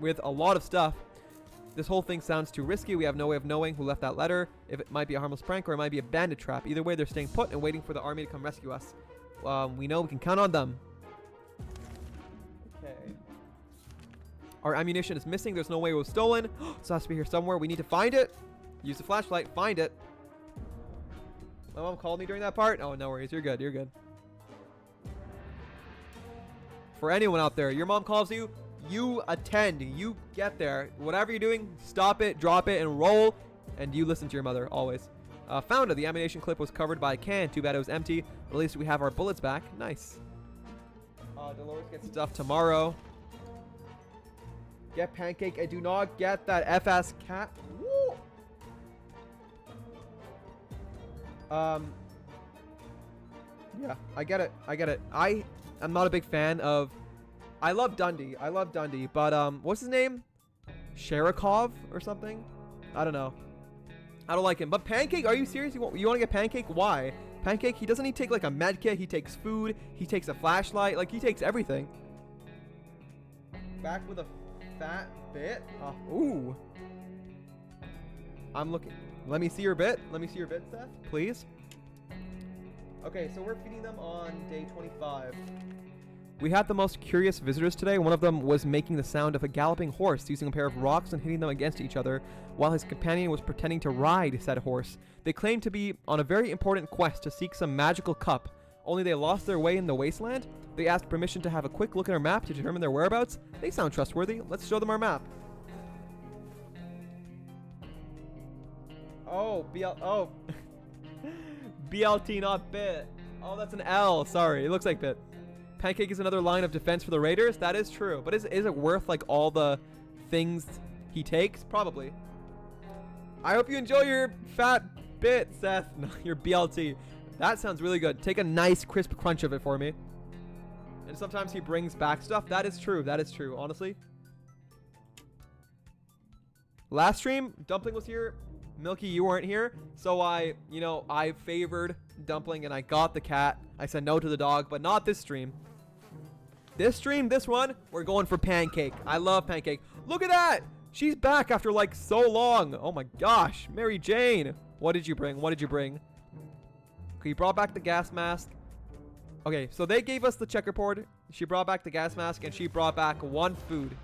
with a lot of stuff. This whole thing sounds too risky. We have no way of knowing who left that letter. If it might be a harmless prank or it might be a bandit trap. Either way, they're staying put and waiting for the army to come rescue us. We know we can count on them. Okay. Our ammunition is missing. There's no way it was stolen. So it has to be here somewhere. We need to find it. Use the flashlight. Find it. My mom called me during that part. Oh, no worries. You're good. You're good. For anyone out there, your mom calls you. You attend. You get there. Whatever you're doing, stop it, drop it, and roll. And you listen to your mother, always. Found it. The ammunition clip was covered by a can. Too bad it was empty. But at least we have our bullets back. Nice. Dolores gets stuff tomorrow. Get pancake and do not get that FS cat. Woo! Yeah, I get it. I get it. I am not a big fan of... I love Dundee. But, what's his name? Sherikov or something? I don't know. I don't like him. But Pancake, are you serious? You want to get Pancake? Why? Pancake, he doesn't take like a med kit. He takes food. He takes a flashlight. Like, he takes everything. Back with a fat bit. Ooh. I'm looking. Let me see your bit. Let me see your bit, Seth, please. Okay, so we're feeding them on day 25. We had the most curious visitors today. One of them was making the sound of a galloping horse, using a pair of rocks and hitting them against each other, while his companion was pretending to ride said horse. They claimed to be on a very important quest to seek some magical cup, only they lost their way in the wasteland. They asked permission to have a quick look at our map to determine their whereabouts. They sound trustworthy. Let's show them our map. Oh, BLT, not bit. Oh, that's an L. Sorry, it looks like bit. Pancake is another line of defense for the Raiders. That is true. But is it worth like all the things he takes? Probably. I hope you enjoy your fat bit, Seth. No, your BLT. That sounds really good. Take a nice crisp crunch of it for me. And sometimes he brings back stuff. That is true. That is true, honestly. Last stream, Dumpling was here. Milky, you weren't here. So I favored Dumpling and I got the cat. I said no to the dog, but not this stream. This stream, this one, we're going for Pancake. I love Pancake. Look at that! She's back after like so long. Oh my gosh. Mary Jane. What did you bring? What did you bring? Okay, you brought back the gas mask. Okay, so they gave us the checkerboard. She brought back the gas mask and she brought back one food.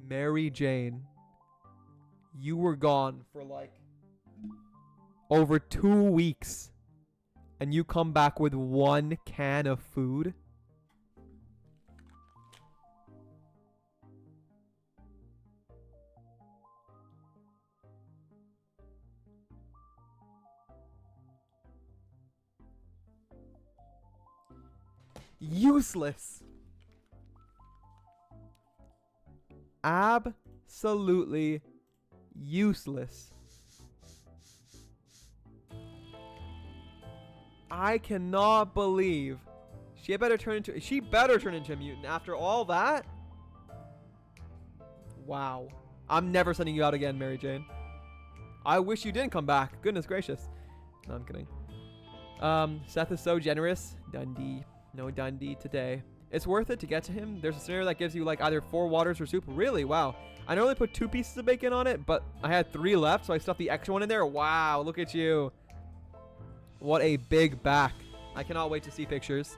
Mary Jane, you were gone for like over 2 weeks and you come back with 1 can of food? Useless. Absolutely useless. I cannot believe she better turn into a mutant after all that. Wow. I'm never sending you out again, Mary Jane. I wish you didn't come back. Goodness gracious. No, I'm kidding. Seth is so generous. Dundee. No Dundee today. It's worth it to get to him. There's a scenario that gives you like either 4 waters or soup. Really? Wow. I normally put 2 pieces of bacon on it, but I had 3 left, so I stuffed the extra one in there. Wow, look at you. What a big back. I cannot wait to see pictures.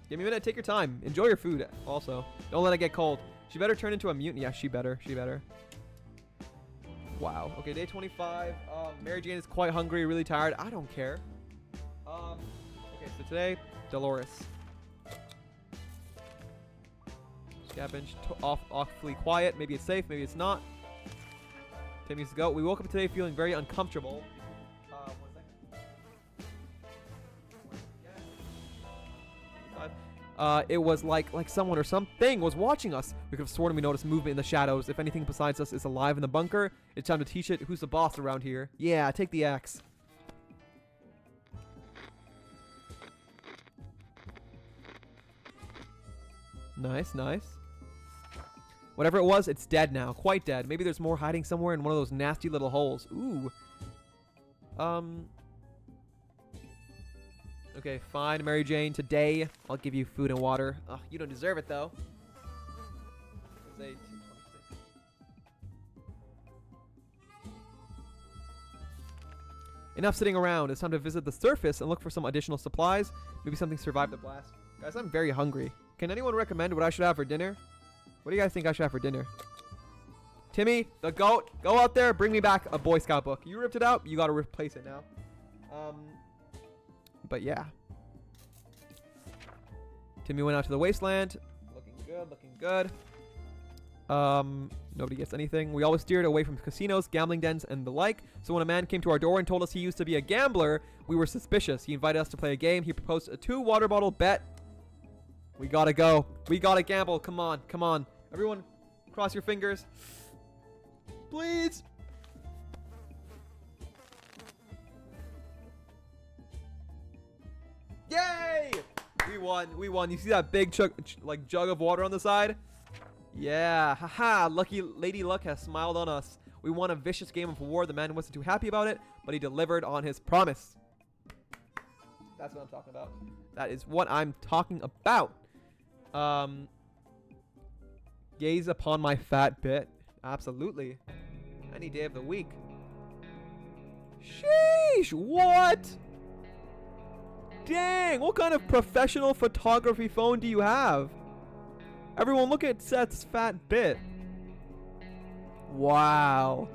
Give me a minute. Take your time. Enjoy your food also. Don't let it get cold. She better turn into a mutant. Yeah, she better. She better. Wow. Okay, day 25. Mary Jane is quite hungry, really tired. I don't care. Okay, so today, Dolores. Scavenge, awfully quiet. Maybe it's safe, maybe it's not. Timmy's to go. We woke up today feeling very uncomfortable. 1 second. It was like someone or something was watching us. We could have sworn we noticed movement in the shadows. If anything besides us is alive in the bunker, it's time to teach it who's the boss around here. Yeah, take the axe. Nice, nice. Whatever it was, it's dead now. Quite dead. Maybe there's more hiding somewhere in one of those nasty little holes. Ooh. Okay, fine, Mary Jane. Today, I'll give you food and water. Ugh, you don't deserve it, though. Enough sitting around. It's time to visit the surface and look for some additional supplies. Maybe something survived the blast. Guys, I'm very hungry. Can anyone recommend what I should have for dinner? What do you guys think I should have for dinner? Timmy, the goat, go out there, bring me back a Boy Scout book. You ripped it out, you gotta replace it now. But yeah. Timmy went out to the wasteland. Looking good, looking good. Nobody gets anything. We always steered away from casinos, gambling dens, and the like. So when a man came to our door and told us he used to be a gambler, we were suspicious. He invited us to play a game. He proposed a 2 water bottle bet. We gotta go. We gotta gamble. Come on, come on. Everyone, cross your fingers. Please. Yay! We won. We won. You see that big jug of water on the side? Yeah. Haha. Lucky Lady Luck has smiled on us. We won a vicious game of war. The man wasn't too happy about it, but he delivered on his promise. That's what I'm talking about. That is what I'm talking about. Gaze upon my fat bit. Absolutely. Any day of the week. Sheesh. What? Dang. What kind of professional photography phone do you have? Everyone look at Seth's fat bit. Wow.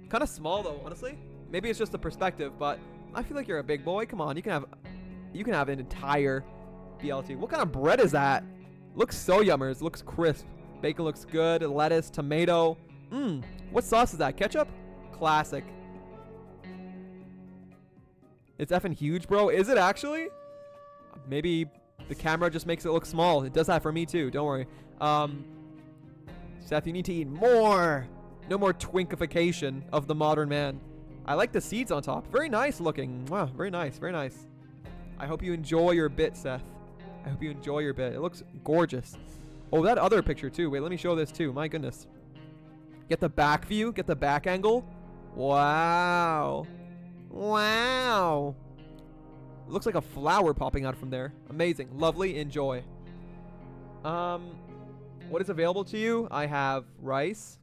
Kind of small though, honestly. Maybe it's just the perspective, but I feel like you're a big boy. Come on, you can have an entire BLT. What kind of bread is that? Looks so yummers. Looks crisp. Bacon looks good. Lettuce, tomato. What sauce is that? Ketchup? Classic. It's effing huge, bro. Is it actually? Maybe the camera just makes it look small. It does that for me too. Don't worry. Seth, you need to eat more. No more twinkification of the modern man. I like the seeds on top. Very nice looking. Wow, very nice. Very nice. I hope you enjoy your bit, Seth. I hope you enjoy your bit. It looks gorgeous. Oh, that other picture too. Wait, let me show this too. My goodness. Get the back view. Get the back angle. Wow. Wow. It looks like a flower popping out from there. Amazing. Lovely. Enjoy. What is available to you? I have rice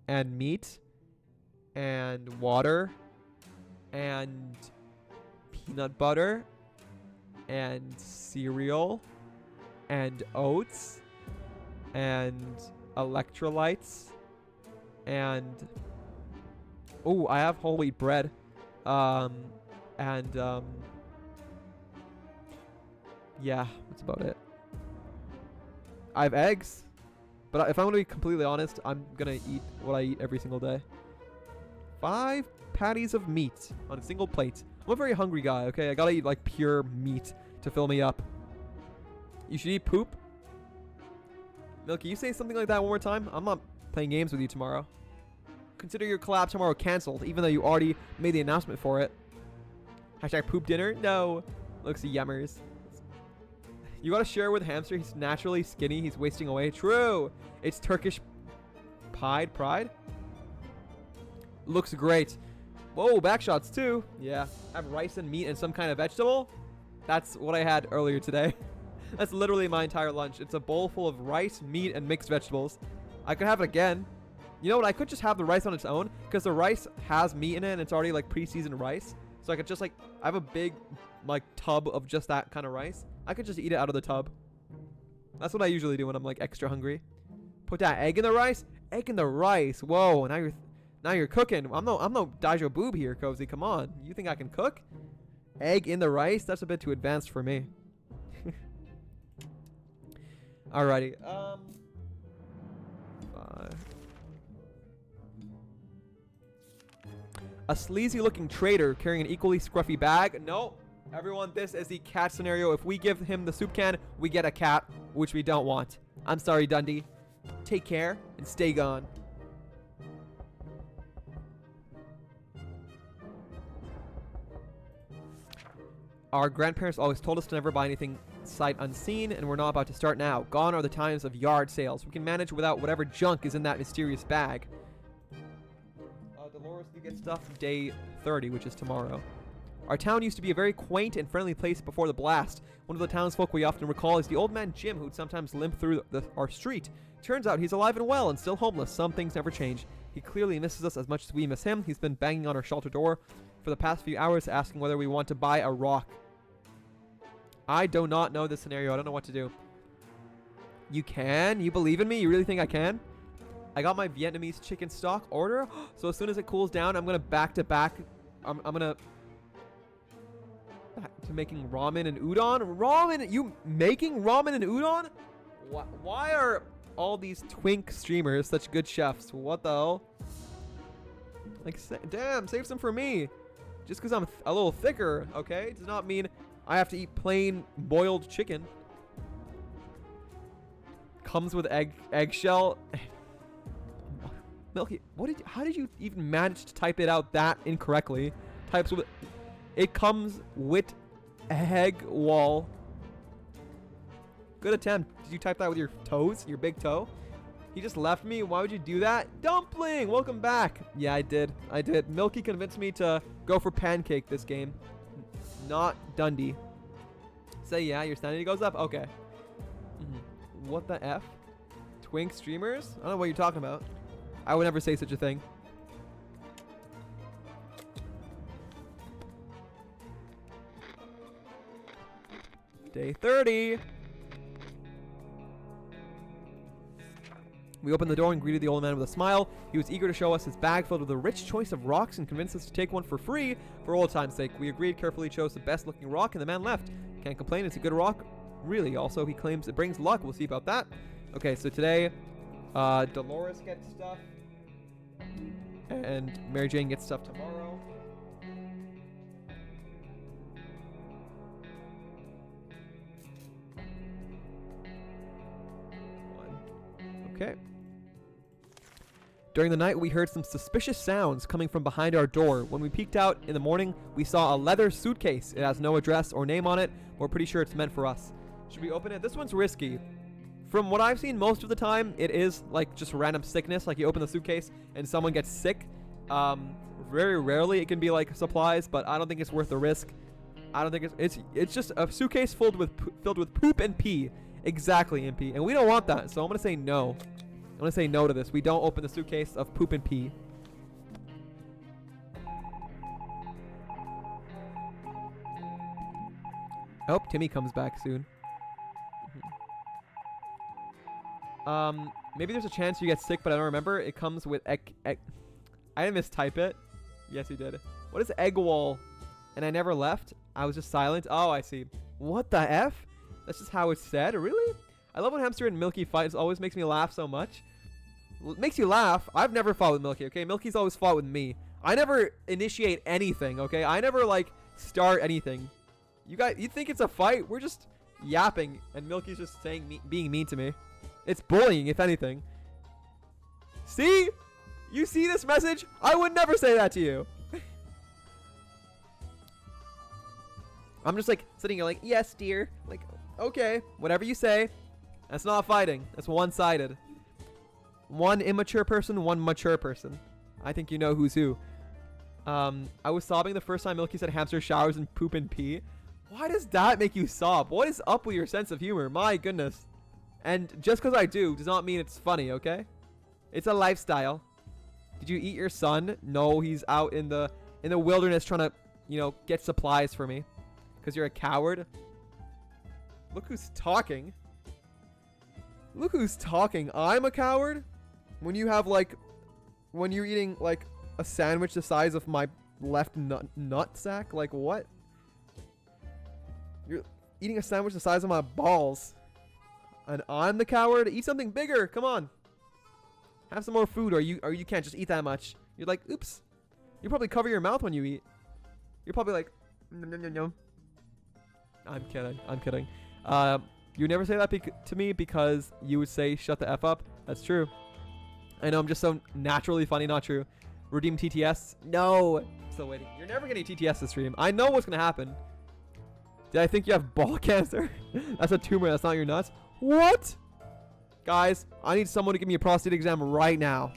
and meat and water and peanut butter and cereal and oats and electrolytes and oh, I have whole wheat bread yeah, that's about it. I have eggs, but if I'm gonna be completely honest, I'm gonna eat what I eat every single day. 5 patties of meat on a single plate. I'm a very hungry guy, okay? I gotta eat like pure meat to fill me up. You should eat poop. Milky, you say something like that one more time? I'm not playing games with you tomorrow. Consider your collab tomorrow canceled, even though you already made the announcement for it. Hashtag poop dinner? No. Looks yummers. You gotta share with Hamster. He's naturally skinny. He's wasting away. True. It's Turkish pride. Looks great. Whoa, back shots too. Yeah. I have rice and meat and some kind of vegetable. That's what I had earlier today. That's literally my entire lunch. It's a bowl full of rice, meat, and mixed vegetables. I could have it again. You know what? I could just have the rice on its own because the rice has meat in it and it's already like pre-seasoned rice. So I could just like, I have a big like tub of just that kind of rice. I could just eat it out of the tub. That's what I usually do when I'm like extra hungry. Put that egg in the rice. Egg in the rice. Whoa! Now you're cooking. I'm no Daijo boob here, Cozy. Come on. You think I can cook? Egg in the rice? That's a bit too advanced for me. Alrighty. A sleazy-looking trader carrying an equally scruffy bag. No. Everyone, this is the cat scenario. If we give him the soup can, we get a cat, which we don't want. I'm sorry, Dundee. Take care and stay gone. Our grandparents always told us to never buy anything sight unseen, and we're not about to start now. Gone are the times of yard sales. We can manage without whatever junk is in that mysterious bag. Dolores, you get stuff day 30, which is tomorrow. Our town used to be a very quaint and friendly place before the blast. One of the townsfolk we often recall is the old man Jim, who'd sometimes limp through our street. Turns out he's alive and well and still homeless. Some things never change. He clearly misses us as much as we miss him. He's been banging on our shelter door for the past few hours, asking whether we want to buy a rock. I do not know this scenario. I don't know what to do. You can? You believe in me? You really think I can? I got my Vietnamese chicken stock order. So as soon as it cools down, I'm going to back to back. I'm going to back to making ramen and udon. Ramen? You making ramen and udon? Why are all these twink streamers such good chefs? What the hell? Like, damn, save some for me. Just because I'm a little thicker, okay? Does not mean I have to eat plain boiled chicken. Comes with eggshell. Milky, how did you even manage to type it out that incorrectly? Types with, it comes with egg wall. Good attempt. Did you type that with your toes? Your big toe? He just left me. Why would you do that? Dumpling, welcome back. Yeah, I did. Milky convinced me to go for pancake this game. Not Dundee. Say yeah, your sanity goes up? Okay. What the F? Twink streamers? I don't know what you're talking about. I would never say such a thing. Day 30. We opened the door and greeted the old man with a smile. He was eager to show us his bag filled with a rich choice of rocks and convinced us to take one for free for old time's sake. We agreed, carefully chose the best looking rock, and the man left. Can't complain, it's a good rock. Really? Also, he claims it brings luck. We'll see about that. Okay, so today, Dolores gets stuff. And Mary Jane gets stuff tomorrow. Okay. During the night, we heard some suspicious sounds coming from behind our door. When we peeked out in the morning, we saw a leather suitcase. It has no address or name on it. We're pretty sure it's meant for us. Should we open it? This one's risky. From what I've seen most of the time, it is like just random sickness. Like you open the suitcase and someone gets sick. Very rarely it can be like supplies, but I don't think it's worth the risk. I don't think it's just a suitcase filled with poop and pee. Exactly, MP. And we don't want that, so I'm gonna say no. I'm gonna say no to this. We don't open the suitcase of poop and pee. I hope Timmy comes back soon. Maybe there's a chance you get sick, but I don't remember. It comes with I didn't mistype it. Yes, you did. What is egg wall? And I never left. I was just silent. Oh, I see. What the F? That's just how it's said? Really? I love when Hamster and Milky fight. It always makes me laugh so much. It makes you laugh. I've never fought with Milky, okay? Milky's always fought with me. I never initiate anything, okay? I never, like, start anything. You think it's a fight? We're just yapping, and Milky's just being mean to me. It's bullying, if anything. See? You see this message? I would never say that to you. I'm just, like, sitting here like, yes, dear. Like, okay, whatever you say. That's not fighting. That's one-sided. One immature person, one mature person. I think you know who's who. I was sobbing the first time Milky said hamster showers and poop and pee. Why does that make you sob? What is up with your sense of humor? My goodness. And just because I do does not mean it's funny, okay? It's a lifestyle. Did you eat your son? No, he's out in the wilderness trying to, you know, get supplies for me. Because you're a coward. Look who's talking. Look who's talking. I'm a coward? When you have, like, when you're eating, like, a sandwich the size of my left nut sack? Like, what? You're eating a sandwich the size of my balls. And I'm the coward? Eat something bigger. Come on. Have some more food, or you can't just eat that much. You're like, oops. You probably cover your mouth when you eat. You're probably like, nom, nom, nom, nom. I'm kidding. I'm kidding. You never say that to me because you would say, shut the F up. That's true. I know I'm just so naturally funny. Not true. Redeem TTS? No. Still waiting. You're never getting TTS this stream. I know what's going to happen. Did I think you have ball cancer? That's a tumor. That's not your nuts. What? Guys, I need someone to give me a prostate exam right now.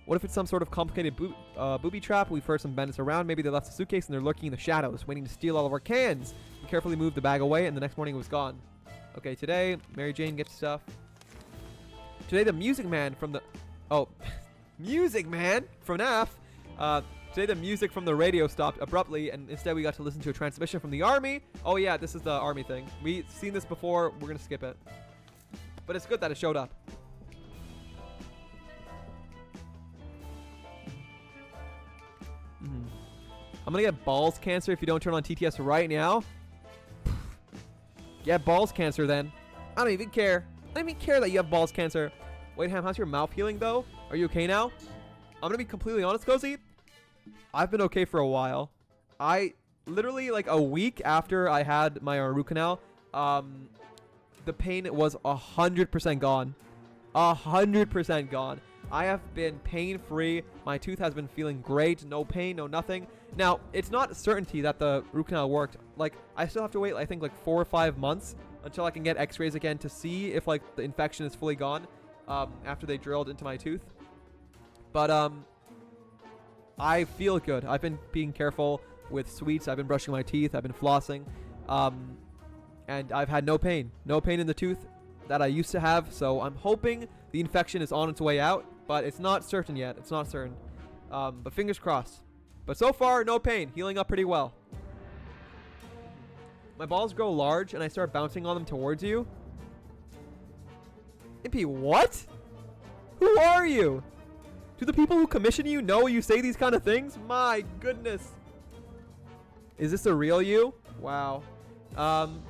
What if it's some sort of complicated booby trap? We've heard some bandits around. Maybe they left the suitcase and they're lurking in the shadows, waiting to steal all of our cans. We carefully moved the bag away, and the next morning it was gone. Okay, today, Mary Jane gets stuff. Today, the Music Man from the... Oh, Music Man from NAF. Today, the music from the radio stopped abruptly, and instead we got to listen to a transmission from the army. Oh, yeah, this is the army thing. We've seen this before. We're going to skip it. But it's good that it showed up. I'm going to get balls cancer if you don't turn on TTS right now. Get balls cancer then. I don't even care. I don't even care that you have balls cancer. Wait, Ham, how's your mouth healing though? Are you okay now? I'm going to be completely honest, Cozy. I've been okay for a while. I literally, like a week after I had my root canal, the pain was 100% gone. 100% gone. I have been pain-free. My tooth has been feeling great. No pain, no nothing. Now, it's not certainty that the root canal worked. Like, I still have to wait, I think, like 4 or 5 months until I can get x-rays again to see if, like, the infection is fully gone after they drilled into my tooth. But, I feel good. I've been being careful with sweets. I've been brushing my teeth. I've been flossing. And I've had no pain. No pain in the tooth that I used to have. So I'm hoping the infection is on its way out. But it's not certain yet. It's not certain. But fingers crossed. But so far, no pain. Healing up pretty well. My balls grow large and I start bouncing on them towards you. Impy, what? Who are you? Do the people who commission you know you say these kind of things? My goodness. Is this a real you? Wow. And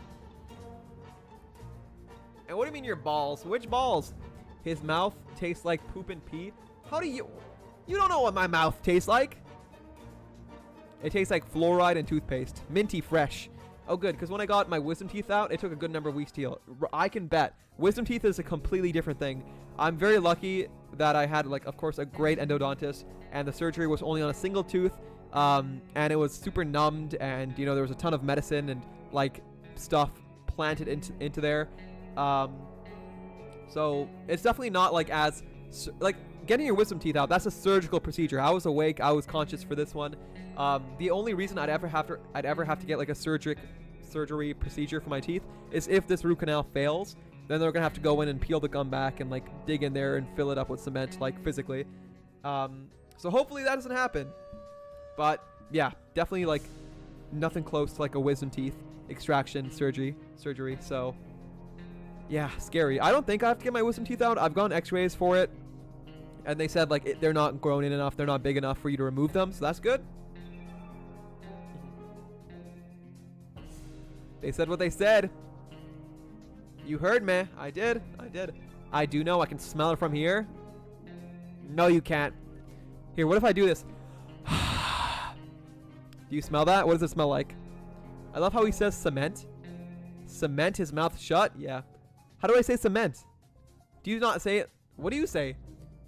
what do you mean your balls? Which balls? His mouth tastes like poop and pee. How do you... You don't know what my mouth tastes like. It tastes like fluoride and toothpaste. Minty fresh. Oh, good, because when I got my wisdom teeth out, it took a good number of weeks to heal. I can bet. Wisdom teeth is a completely different thing. I'm very lucky that I had, like, of course, a great endodontist, and the surgery was only on a single tooth, and it was super numbed, and, you know, there was a ton of medicine and, like, stuff planted into there. So it's definitely not, like, as... Like, getting your wisdom teeth out, that's a surgical procedure. I was awake. I was conscious for this one. The only reason I'd ever have to get like a surgery procedure for my teeth is if this root canal fails. Then they're gonna have to go in and peel the gum back and like dig in there and fill it up with cement, like physically. So hopefully that doesn't happen. But yeah, definitely like nothing close to like a wisdom teeth extraction surgery. So yeah, scary. I don't think I have to get my wisdom teeth out. I've gone X-rays for it, and they said like they're not grown in enough. They're not big enough for you to remove them. So that's good. They said what they said. You heard me. I did. I do know. I can smell it from here. No, you can't. Here, what if I do this? Do you smell that? What does it smell like? I love how he says cement. Cement his mouth shut? Yeah. How do I say cement? Do you not say it? What do you say?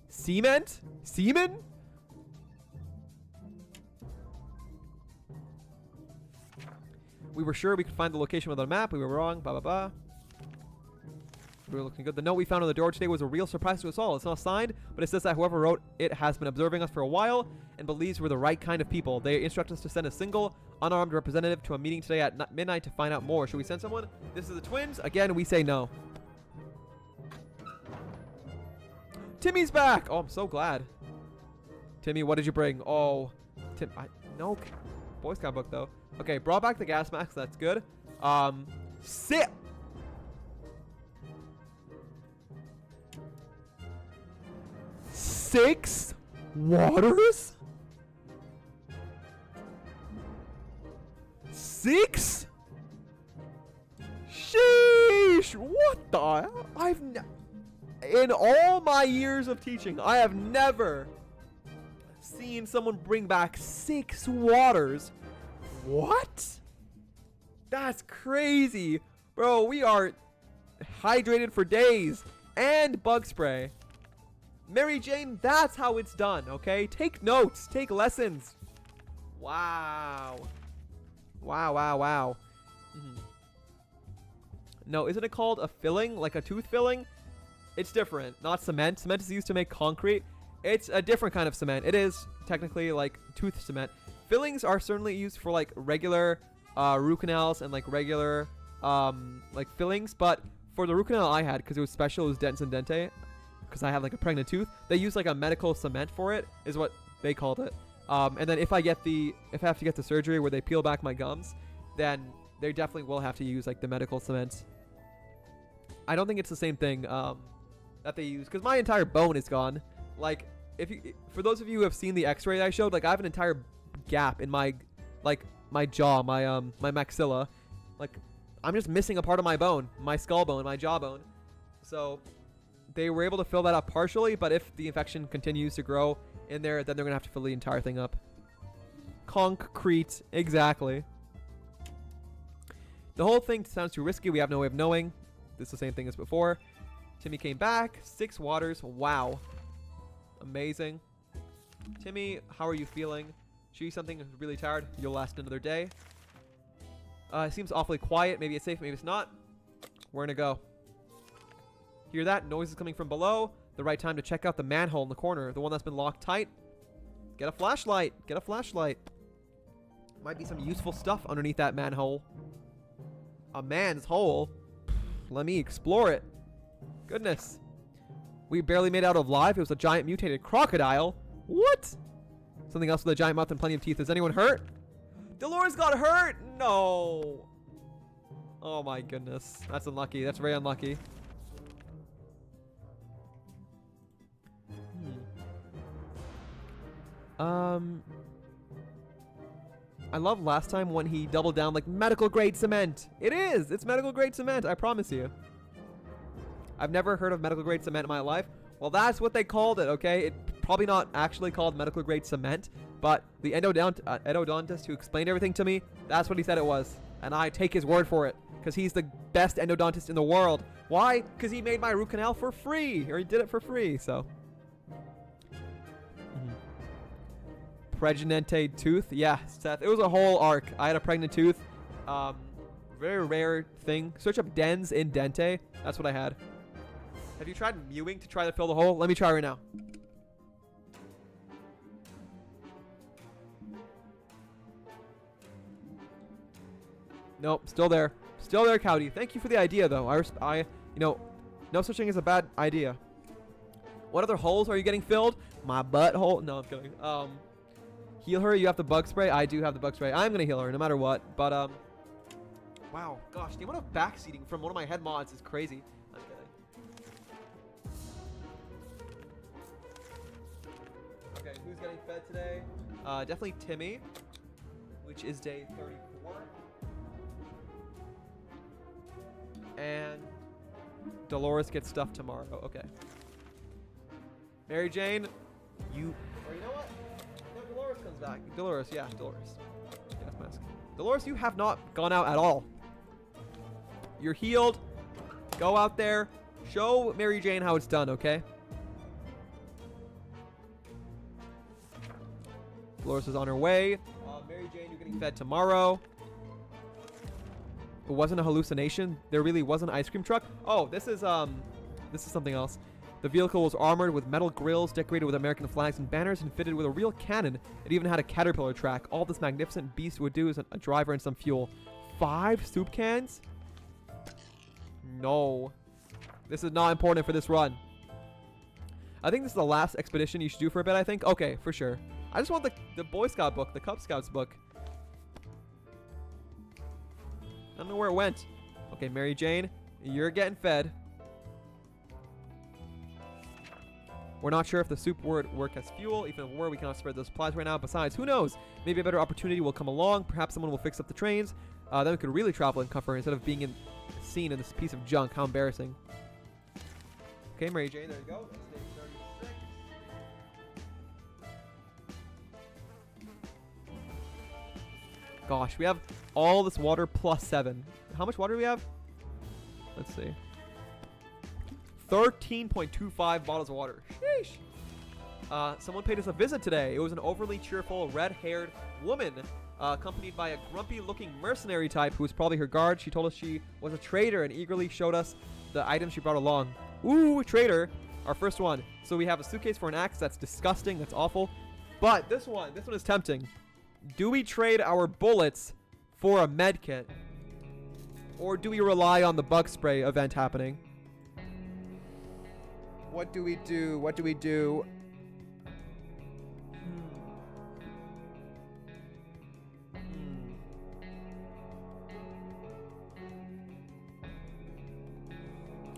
Cement? Semen? We were sure we could find the location without a map. We were wrong. Blah, blah, blah. We were looking good. The note we found on the door today was a real surprise to us all. It's not signed, but it says that whoever wrote it has been observing us for a while and believes we're the right kind of people. They instruct us to send a single, unarmed representative to a meeting today at midnight to find out more. Should we send someone? This is the twins. Again, we say no. Timmy's back! Oh, I'm so glad. Timmy, what did you bring? Oh, no. Boy Scout book, though. Okay, brought back the gas mask. That's good. Sit! Six waters? Six? Sheesh! What the hell? In all my years of teaching, I have never seen someone bring back 6 waters. What? That's crazy. Bro, we are hydrated for days. And bug spray. Mary Jane, that's how it's done, okay? Take notes. Take lessons. Wow. Wow. No, isn't it called a filling? Like a tooth filling? It's different. Not cement. Cement is used to make concrete. It's a different kind of cement. It is technically like tooth cement. Fillings are certainly used for like regular root canals and like regular like fillings. But for the root canal I had, because it was special, it was dents and dente, because I had like a pregnant tooth, they use like a medical cement for it, is what they called it. And then if I have to get the surgery where they peel back my gums, then they definitely will have to use like the medical cement. I don't think it's the same thing that they use, because my entire bone is gone. Like, for those of you who have seen the X-ray I showed, like I have an entire gap in my my jaw, my maxilla. Like, I'm just missing a part of my bone, my skull bone, my jawbone. So they were able to fill that up partially, but if the infection continues to grow in there, then they're gonna have to fill the entire thing up. Concrete, exactly. The whole thing sounds too risky. We have no way of knowing. This is the same thing as before. Timmy came back. 6 waters. Wow. Amazing. Timmy, how are you feeling? Should you something really tired? You'll last another day. It seems awfully quiet. Maybe it's safe, maybe it's not. We're gonna go. Hear that? Noise is coming from below. The right time to check out the manhole in the corner. The one that's been locked tight. Get a flashlight. Get a flashlight. Might be some useful stuff underneath that manhole. A man's hole? Let me explore it. Goodness. We barely made it out alive. It was a giant mutated crocodile. What? Something else with a giant mouth and plenty of teeth. Is anyone hurt? Dolores got hurt? No. Oh my goodness. That's unlucky. That's very unlucky. I love last time when he doubled down like medical grade cement. It is. It's medical grade cement. I promise you. I've never heard of medical grade cement in my life. Well, that's what they called it, okay? It probably not actually called medical grade cement, but the endodontist who explained everything to me, that's what he said it was. And I take his word for it, because he's the best endodontist in the world. Why? Because he made my root canal for free, or he did it for free, so. Pregnante tooth? Yeah, Seth. It was a whole arc. I had a pregnant tooth. Very rare thing. Search up dens in dente. That's what I had. Have you tried mewing to try to fill the hole? Let me try right now. Nope, still there. Still there, Cowdy. Thank you for the idea, though. You know, no such thing as a bad idea. What other holes are you getting filled? My butthole. No, I'm kidding. Heal her. You have the bug spray. I do have the bug spray. I'm gonna heal her no matter what. But wow, gosh, the amount of backseating from one of my head mods is crazy. I'm kidding. Okay, who's getting fed today? Definitely Timmy, which is day 34. And Dolores gets stuff tomorrow. Okay. Mary Jane, you. Or you know what? No, Dolores comes back. Dolores, yeah, Dolores. Gas mask. Dolores, you have not gone out at all. You're healed. Go out there. Show Mary Jane how it's done, okay? Dolores is on her way. Mary Jane, you're getting fed tomorrow. It wasn't a hallucination. There really was an ice cream truck. Oh, this is something else. The vehicle was armored with metal grills, decorated with American flags and banners, and fitted with a real cannon. It even had a caterpillar track. All this magnificent beast would do is a driver and some fuel. 5 soup cans? No. This is not important for this run. I think this is the last expedition you should do for a bit, I think. Okay, for sure. I just want the Boy Scout book, the Cub Scouts book. I don't know where it went. Okay, Mary Jane, you're getting fed. We're not sure if the soup would work as fuel. Even if it were, we cannot spread those supplies right now. Besides, who knows? Maybe a better opportunity will come along. Perhaps someone will fix up the trains. Then we could really travel in comfort instead of being seen in this piece of junk. How embarrassing. Okay, Mary Jane, there you go. That's day 36. Gosh, we have all this water plus 7. How much water do we have? Let's see. 13.25 bottles of water. Sheesh. Someone paid us a visit today. It was an overly cheerful, red-haired woman, accompanied by a grumpy-looking mercenary type who was probably her guard. She told us she was a trader and eagerly showed us the items she brought along. Ooh, trader. Our first one. So we have a suitcase for an axe. That's disgusting. That's awful. But this one is tempting. Do we trade our bullets for a med kit? Or do we rely on the bug spray event happening? What do we do? What do we do?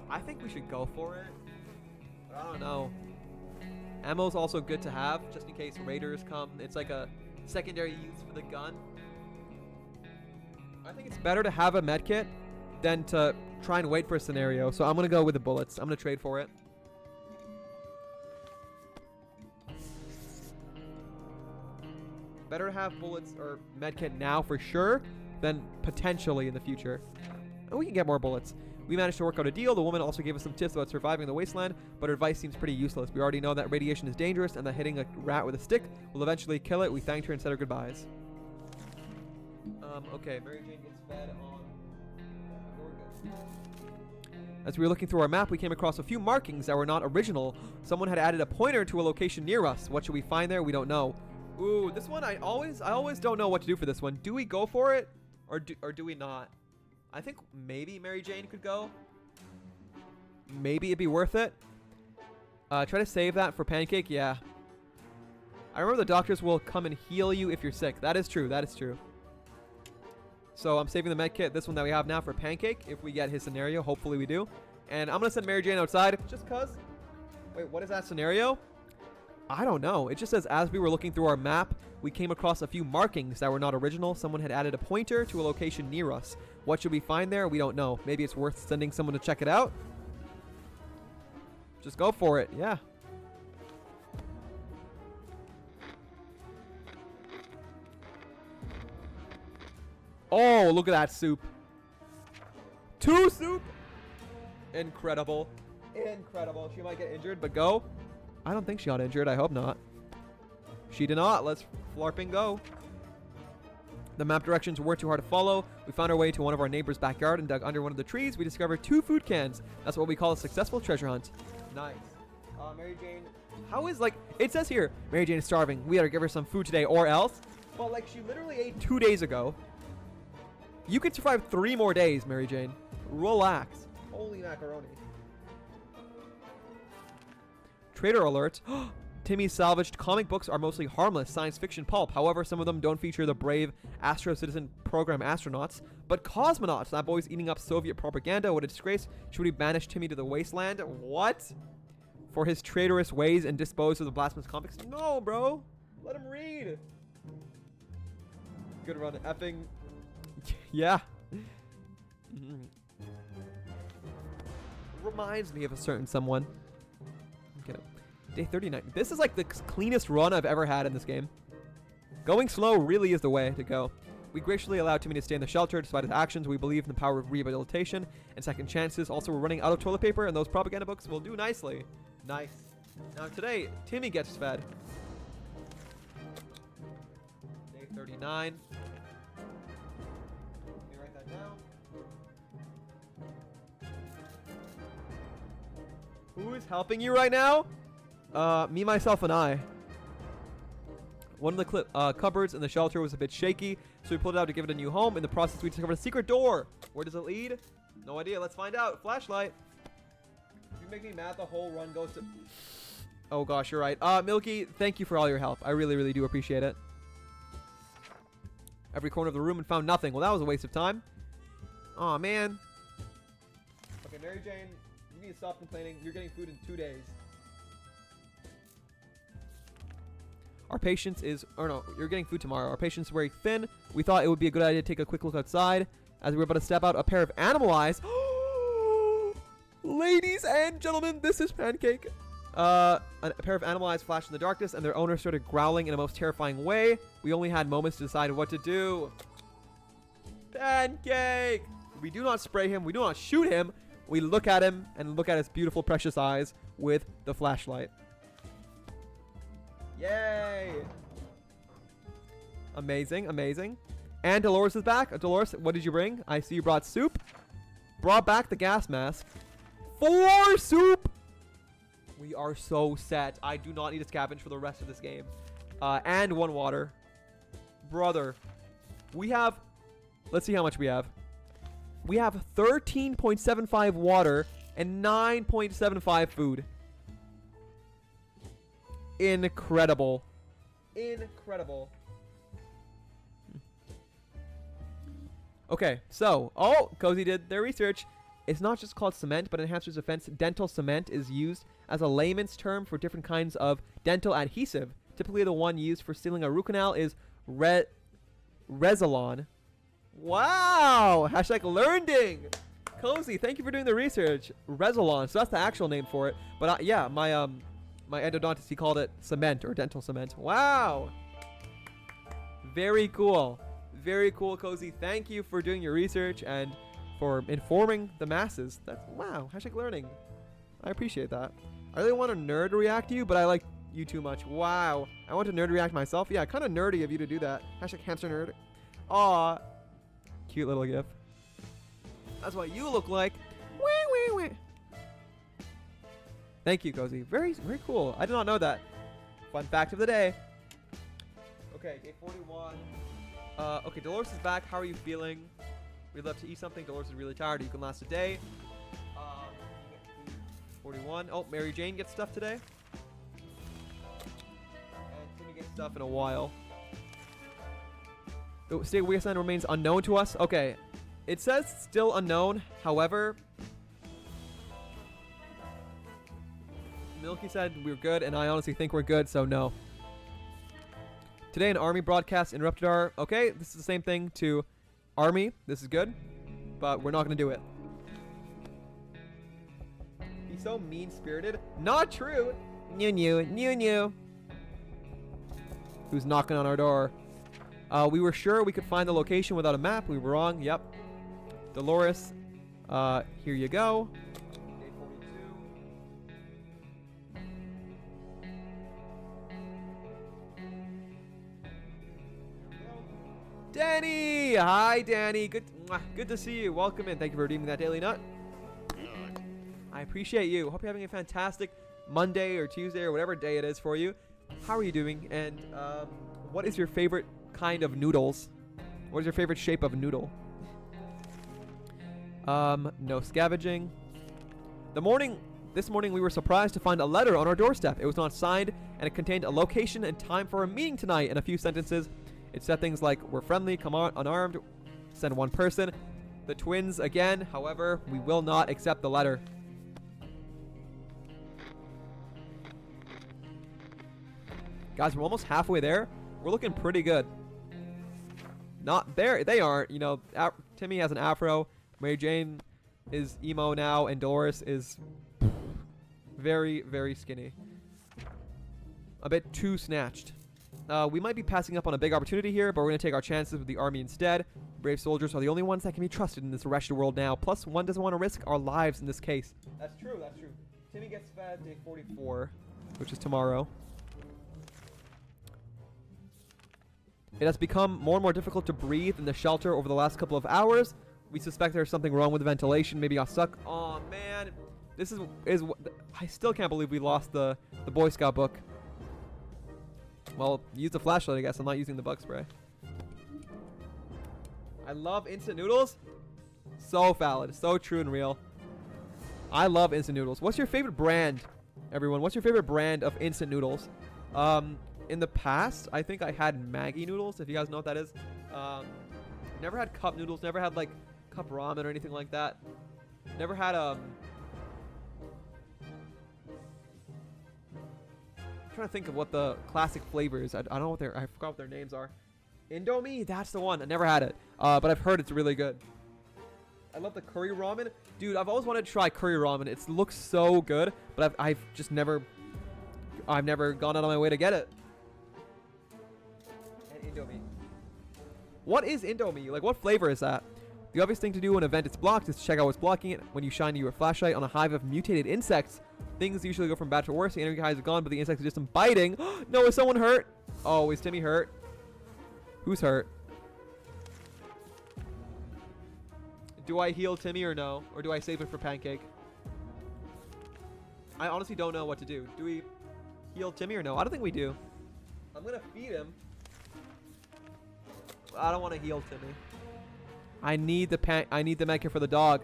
I think we should go for it. But I don't know. Ammo's also good to have, just in case raiders come. It's like a secondary use for the gun. I think it's better to have a medkit than to try and wait for a scenario. So I'm going to go with the bullets. I'm going to trade for it. Better to have bullets or medkit now for sure than potentially in the future. And we can get more bullets. We managed to work out a deal. The woman also gave us some tips about surviving in the wasteland, but her advice seems pretty useless. We already know that radiation is dangerous and that hitting a rat with a stick will eventually kill it. We thanked her and said our goodbyes. Okay, Mary Jane gets fed on... As we were looking through our map, we came across a few markings that were not original. Someone had added a pointer to a location near us. What should we find there? We don't know. Ooh, this one I always don't know what to do for this one. Do we go for it or do we not? I think maybe Mary Jane could go. Maybe it'd be worth it. Try to save that for Pancake. Yeah. I remember the doctors will come and heal you if you're sick. That is true. That is true. So I'm saving the med kit, this one that we have now, for Pancake. If we get his scenario, hopefully we do. And I'm gonna send Mary Jane outside just cause. Wait, what is that scenario? I don't know. It just says, as we were looking through our map, we came across a few markings that were not original. Someone had added a pointer to a location near us. What should we find there? We don't know. Maybe it's worth sending someone to check it out. Just go for it. Yeah. Oh, look at that soup. 2 soup. Incredible. Incredible. She might get injured, but go. I don't think she got injured. I hope not. She did not. Let's flarping go. The map directions weren't too hard to follow. We found our way to one of our neighbor's backyard and dug under one of the trees. We discovered 2 food cans. That's what we call a successful treasure hunt. Nice. Mary Jane, how is, like, it says here, Mary Jane is starving. We gotta give her some food today or else. But, like, she literally ate 2 days ago. You could survive 3 more days, Mary Jane. Relax. Holy macaroni. Trader alert. Timmy's salvaged comic books are mostly harmless science fiction pulp. However, some of them don't feature the brave Astro Citizen program astronauts, but cosmonauts. That boy's eating up Soviet propaganda. What a disgrace. Should we banish Timmy to the wasteland? What? For his traitorous ways and dispose of the blasphemous comics? No, bro. Let him read. Good run. Effing. Yeah. Reminds me of a certain someone. Get it. Day 39. This is like the cleanest run I've ever had in this game. Going slow really is the way to go. We graciously allowed Timmy to stay in the shelter despite his actions. We believe in the power of rehabilitation and second chances. Also, we're running out of toilet paper, and those propaganda books will do nicely. Nice. Now today, Timmy gets fed. Day 39. Let me write that down. Who is helping you right now? Me, myself, and I. One of the cupboards in the shelter was a bit shaky, so we pulled it out to give it a new home. In the process, we discovered a secret door. Where does it lead? No idea. Let's find out. Flashlight. If you make me mad, the whole run goes to... Oh, gosh, you're right. Milky, thank you for all your help. I really, really do appreciate it. Every corner of the room and found nothing. Well, that was a waste of time. Aw, man. Okay, Mary Jane, you need to stop complaining. You're getting food in 2 days. Our patience is, or no, you're getting food tomorrow. Our patience is very thin. We thought it would be a good idea to take a quick look outside. As we were about to step out, a pair of animal eyes. Ladies and gentlemen, this is Pancake. A pair of animal eyes flashed in the darkness, and their owner started growling in a most terrifying way. We only had moments to decide what to do. Pancake! We do not spray him. We do not shoot him. We look at him and look at his beautiful, precious eyes with the flashlight. Yay! Amazing, amazing. And Dolores is back. Dolores, what did you bring? I see you brought soup. Brought back the gas mask. 4 soup! We are so set. I do not need to scavenge for the rest of this game. And 1 water. Brother. We have... Let's see how much we have. We have 13.75 water and 9.75 food. Incredible. Incredible. Okay, so, Cozy did their research. It's not just called cement, but in Hamster's defense, dental cement is used as a layman's term for different kinds of dental adhesive. Typically, the one used for sealing a root canal is Resolon. Wow! Hashtag learning! Cozy, thank you for doing the research. Resolon, so that's the actual name for it. But yeah, my endodontist, he called it cement or dental cement. Wow! Very cool. Very cool, Cozy. Thank you for doing your research and for informing the masses. That's wow. Hashtag learning. I appreciate that. I really want to nerd react to you, but I like you too much. Wow. I want to nerd react myself. Yeah, kind of nerdy of you to do that. Hashtag hamster nerd. Aw. Cute little gif. That's what you look like. Wee, wee, wee. Thank you, Cozy. Very, very cool. I did not know that. Fun fact of the day. Okay, day 41. Okay, Dolores is back. How are you feeling? We'd love to eat something. Dolores is really tired. You can last a day. 41. Oh, Mary Jane gets stuff today. And Timmy gets stuff in a while. The state of wasteland remains unknown to us. Okay. It says still unknown. However, Milky said we were good, and I honestly think we're good, so no. Today an Army broadcast interrupted our... Okay, this is the same thing to Army. This is good, but we're not going to do it. He's so mean-spirited. Not true. New. Who's knocking on our door? We were sure we could find the location without a map. We were wrong. Yep. Dolores, here you go. Day 42. Danny! Hi, Danny. Good to see you. Welcome in. Thank you for redeeming that daily nut. I appreciate you. Hope you're having a fantastic Monday or Tuesday or whatever day it is for you. How are you doing? And what is your favorite kind of noodles? What is your favorite shape of noodle? No scavenging. This morning we were surprised to find a letter on our doorstep. It was not signed, and it contained a location and time for a meeting tonight and a few sentences. It said things like, we're friendly, come on, unarmed, send one person. The twins again, however, we will not accept the letter. Guys, we're almost halfway there. We're looking pretty good. Not there. They aren't. You know, Timmy has an afro. Mary Jane is emo now. And Dolores is very, very skinny. A bit too snatched. We might be passing up on a big opportunity here, but we're going to take our chances with the army instead. Brave soldiers are the only ones that can be trusted in this wretched world now. Plus, one doesn't want to risk our lives in this case. That's true. That's true. Timmy gets fed day 44, which is tomorrow. It has become more and more difficult to breathe in the shelter over the last couple of hours. We suspect there's something wrong with the ventilation. Maybe I'll suck. Oh man, this is I still can't believe we lost the Boy Scout book. Well, use the flashlight, I guess. I'm not using the bug spray. I love instant noodles. So valid, so true and real. I love instant noodles. What's your favorite brand, everyone? What's your favorite brand of instant noodles? In the past, I think I had Maggie noodles, if you guys know what that is. Never had cup noodles, never had like cup ramen or anything like that. Never had I'm trying to think of what the classic flavors. I don't know what I forgot what their names are. Indomie, that's the one. I never had it, but I've heard it's really good. I love the curry ramen, dude. I've always wanted to try curry ramen. It looks so good, but I've just never gone out of my way to get it. Indomie. What is Indomie? Like, what flavor is that? The obvious thing to do when an event is blocked is to check out what's blocking it. When you shine your flashlight on a hive of mutated insects, things usually go from bad to worse. The enemy hive is gone, but the insects are just biting. No, is someone hurt? Oh, is Timmy hurt? Who's hurt? Do I heal Timmy or no? Or do I save it for Pancake? I honestly don't know what to do. Do we heal Timmy or no? I don't think we do. I'm going to feed him. I don't want to heal Timmy. I need the medkit for the dog.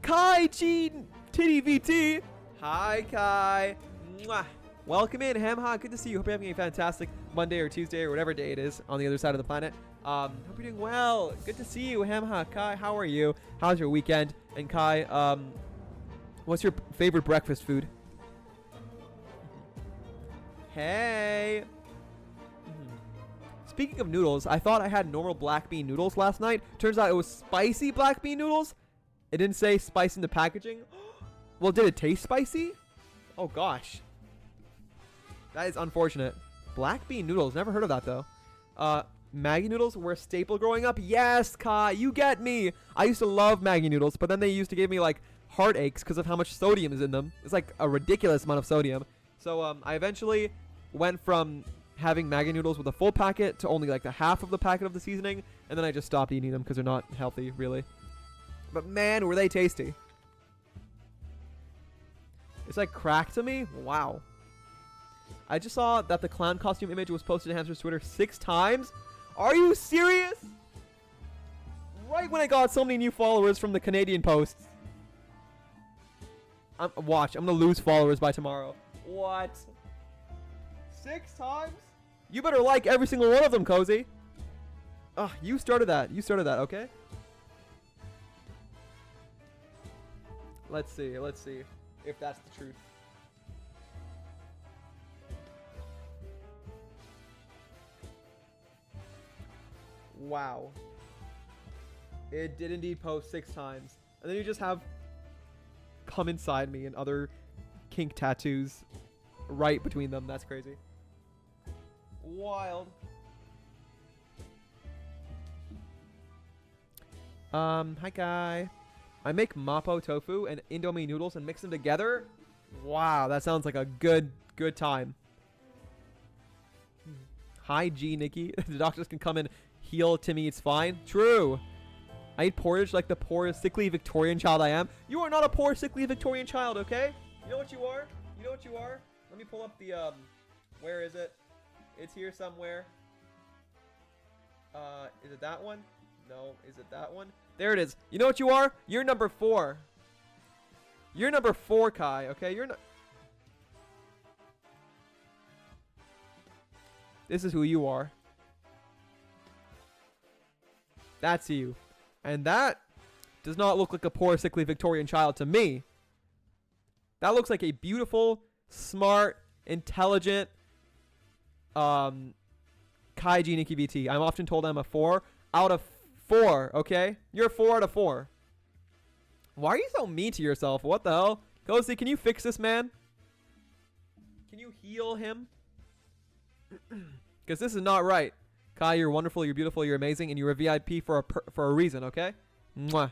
Kai Jean Titty VT. Hi Kai. Mwah. Welcome in, Hamha. Good to see you. Hope you're having a fantastic Monday or Tuesday or whatever day it is on the other side of the planet. Hope you're doing well. Good to see you, Hamha. Kai, how are you? How's your weekend? And Kai, what's your favorite breakfast food? Hey. Speaking of noodles, I thought I had normal black bean noodles last night. Turns out it was spicy black bean noodles. It didn't say spice in the packaging. Well, did it taste spicy? Oh, gosh. That is unfortunate. Black bean noodles. Never heard of that, though. Maggie noodles were a staple growing up. Yes, Kai, you get me. I used to love Maggie noodles, but then they used to give me, like, heartaches because of how much sodium is in them. It's, like, a ridiculous amount of sodium. So, I eventually went from having Maggie noodles with a full packet to only like the half of the packet of the seasoning, and then I just stopped eating them because they're not healthy, really. But man, were they tasty. It's like crack to me. Wow. I just saw that the clown costume image was posted to Hamster's Twitter 6 times. Are you serious? Right when I got so many new followers from the Canadian posts. Watch, I'm gonna lose followers by tomorrow. What? 6 times? You better like every single one of them, Cozy. You started that. You started that, okay? Let's see. if that's the truth. Wow. It did indeed post 6 times. And then you just have come inside me and other kink tattoos right between them. That's crazy. Wild. Hi guy. I make mapo tofu and indomie noodles and mix them together. Wow, that sounds like a good time. Hi G Nikki. The doctors can come and heal Timmy, it's fine. True. I eat porridge like the poor, sickly Victorian child I am. You are not a poor, sickly Victorian child, okay? You know what you are? You know what you are? Let me pull up the, where is it? It's here somewhere. Is it that one? No. Is it that one? There it is. You know what you are? You're number 4. You're number 4, Kai, okay? You're not... This is who you are. That's you. And that does not look like a poor, sickly Victorian child to me. That looks like a beautiful, smart, intelligent, Kaiji Nikki VT. I'm often told I'm a 4 out of 4, okay? You're a 4 out of 4. Why are you so mean to yourself? What the hell? Cozy, can you fix this man? Can you heal him? Because this is not right. Kai, you're wonderful, you're beautiful, you're amazing, and you're a VIP for a reason, okay? Mwah.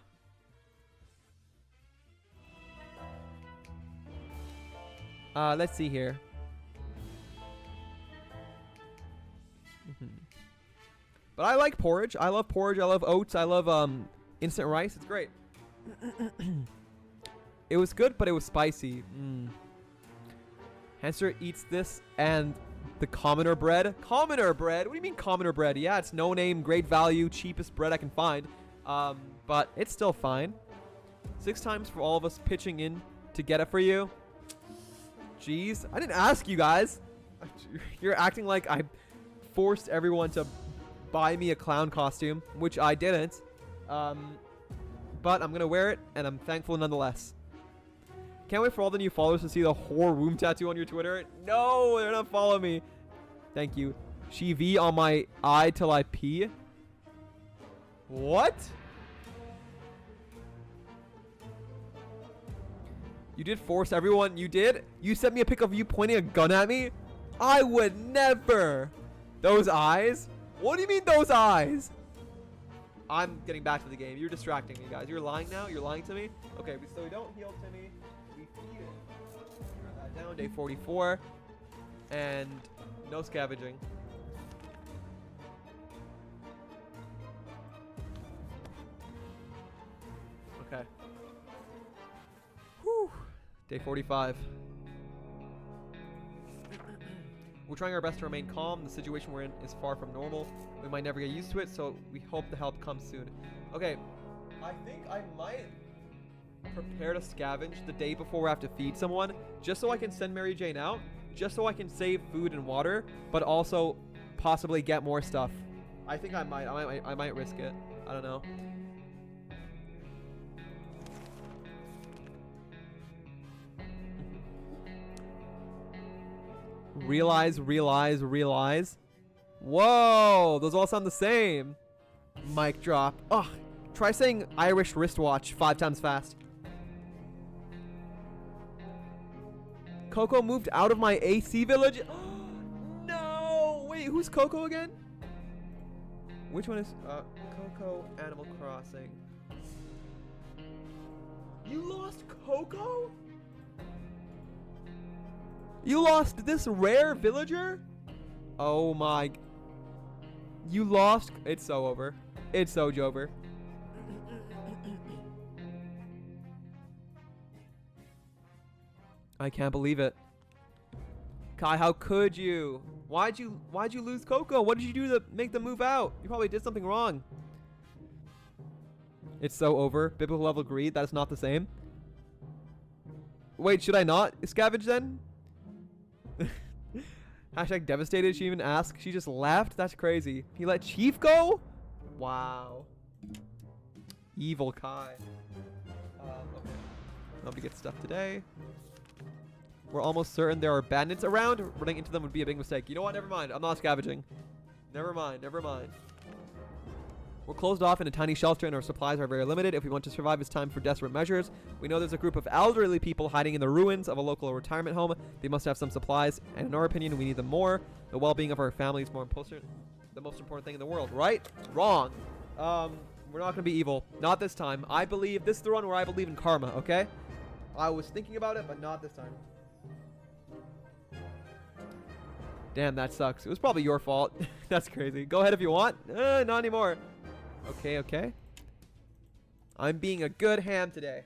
Let's see here. But I like porridge. I love porridge. I love oats. I love instant rice. It's great. It was good, but it was spicy. Hamster eats this and the commoner bread. Commoner bread? What do you mean commoner bread? Yeah, it's no name, great value, cheapest bread I can find. But it's still fine. 6 times for all of us pitching in to get it for you. Jeez, I didn't ask you guys. You're acting like I forced everyone to buy me a clown costume, which I didn't. But I'm gonna wear it, and I'm thankful nonetheless. Can't wait for all the new followers to see the whore womb tattoo on your Twitter. No, they're not following me. Thank you. She V on my eye till I pee. What? You did force everyone. You did? You sent me a pic of you pointing a gun at me? I would never. Those eyes? What do you mean those eyes? I'm getting back to the game. You're distracting me, guys. You're lying now? You're lying to me? Okay, so we don't heal Timmy. We feed it. Turn that down. Day 44. And no scavenging. Okay. Whew. Day 45. We're trying our best to remain calm. The situation we're in is far from normal. We might never get used to it, so we hope the help comes soon. Okay, I think I might prepare to scavenge the day before we have to feed someone, just so I can send Mary Jane out, just so I can save food and water, but also possibly get more stuff. I think I might risk it. I don't know. Realize. Whoa, those all sound the same. Mic drop. Ugh, try saying Irish wristwatch 5 times fast. Coco moved out of my AC village. No, wait, who's Coco again? Which one is Coco Animal Crossing? You lost Coco? You lost this rare villager? Oh my. You lost. It's so over. It's so over. I can't believe it. Kai, how could you? Why'd you lose Coco? What did you do to make them move out? You probably did something wrong. It's so over. Biblical level greed. That is not the same. Wait, should I not scavenge then? Hashtag devastated. She even asked. She just left. That's crazy. He let Chief go? Wow. Evil Kai. Okay. Nobody gets stuff today. We're almost certain there are bandits around. Running into them would be a big mistake. You know what? Never mind. I'm not scavenging. Never mind. Never mind. We're closed off in a tiny shelter and our supplies are very limited. If we want to survive, it's time for desperate measures. We know there's a group of elderly people hiding in the ruins of a local retirement home. They must have some supplies, and in our opinion, we need them more. The well-being of our family is more important, the most important thing in the world, right? Wrong. We're not going to be evil. Not this time. I believe, this is the one where I believe in karma, okay? I was thinking about it, but not this time. Damn, that sucks. It was probably your fault. That's crazy. Go ahead if you want. Not anymore. Okay, okay. I'm being a good ham today.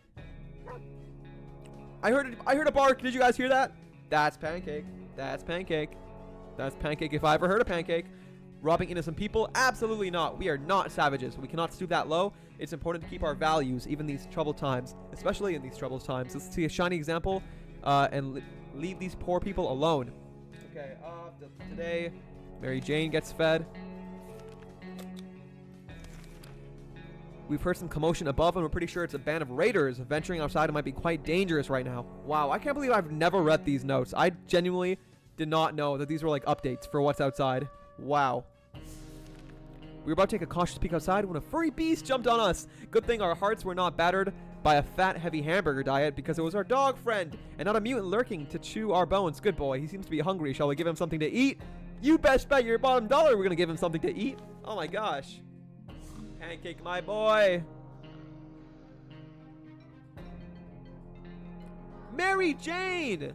I heard a bark. Did you guys hear that? That's Pancake. That's Pancake. That's Pancake if I ever heard a Pancake. Robbing innocent people? Absolutely not. We are not savages. We cannot stoop that low. It's important to keep our values, even these troubled times, especially in these troubled times. Let's see a shiny example and leave these poor people alone. Okay, today, Mary Jane gets fed. We've heard some commotion above, and we're pretty sure it's a band of raiders. Venturing outside might be quite dangerous right now. Wow, I can't believe I've never read these notes. I genuinely did not know that these were like updates for what's outside. Wow. We were about to take a cautious peek outside when a furry beast jumped on us. Good thing our hearts were not battered by a fat, heavy hamburger diet because it was our dog friend and not a mutant lurking to chew our bones. Good boy. He seems to be hungry. Shall we give him something to eat? You best bet your bottom dollar we're going to give him something to eat. Oh my gosh. Pancake, my boy. Mary Jane!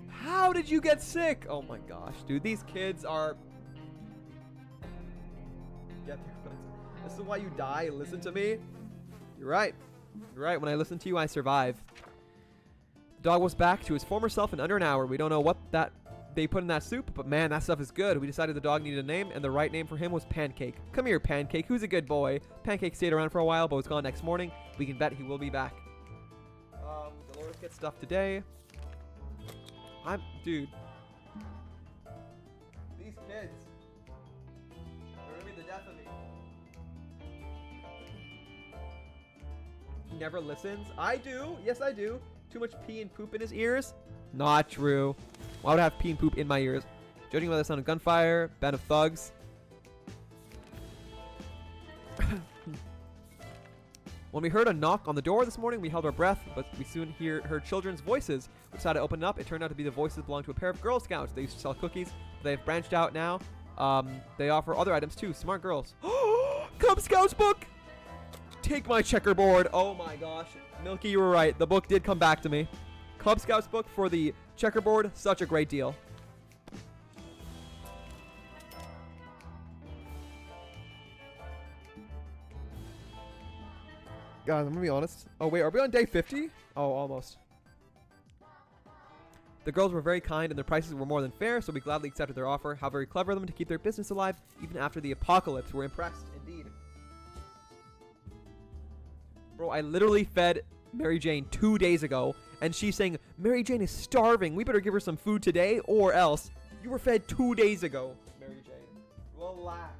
How did you get sick? Oh my gosh, dude. These kids are... Get their guns. This is why you die. Listen to me. You're right. You're right. When I listen to you, I survive. The dog was back to his former self in under an hour. We don't know what that they put in that soup, but man, that stuff is good. We decided the dog needed a name, and the right name for him was Pancake. Come here, Pancake. Who's a good boy? Pancake stayed around for a while, but was gone next morning. We can bet he will be back. Dolores gets stuff today. Dude. These kids. They're gonna be the death of me. He never listens. I do. Yes, I do. Too much pee and poop in his ears? Not true. Why would I have pee and poop in my ears? Judging by the sound of gunfire, band of thugs. When we heard a knock on the door this morning, we held our breath, but we soon heard children's voices. We decided to open it up. It turned out to be the voices belonging to a pair of Girl Scouts. They used to sell cookies, but they've branched out now. They offer other items too. Smart girls. Cub Scouts book! Take my checkerboard. Oh my gosh. Milky, you were right. The book did come back to me. Cub Scouts book for the checkerboard. Such a great deal. Guys, I'm gonna be honest. Oh wait, are we on day 50? Oh, almost. The girls were very kind and their prices were more than fair, so we gladly accepted their offer. How very clever of them to keep their business alive even after the apocalypse. We're impressed, indeed. Bro, I literally fed Mary Jane 2 days ago, and she's saying, Mary Jane is starving. We better give her some food today or else. You were fed 2 days ago, Mary Jane. Relax.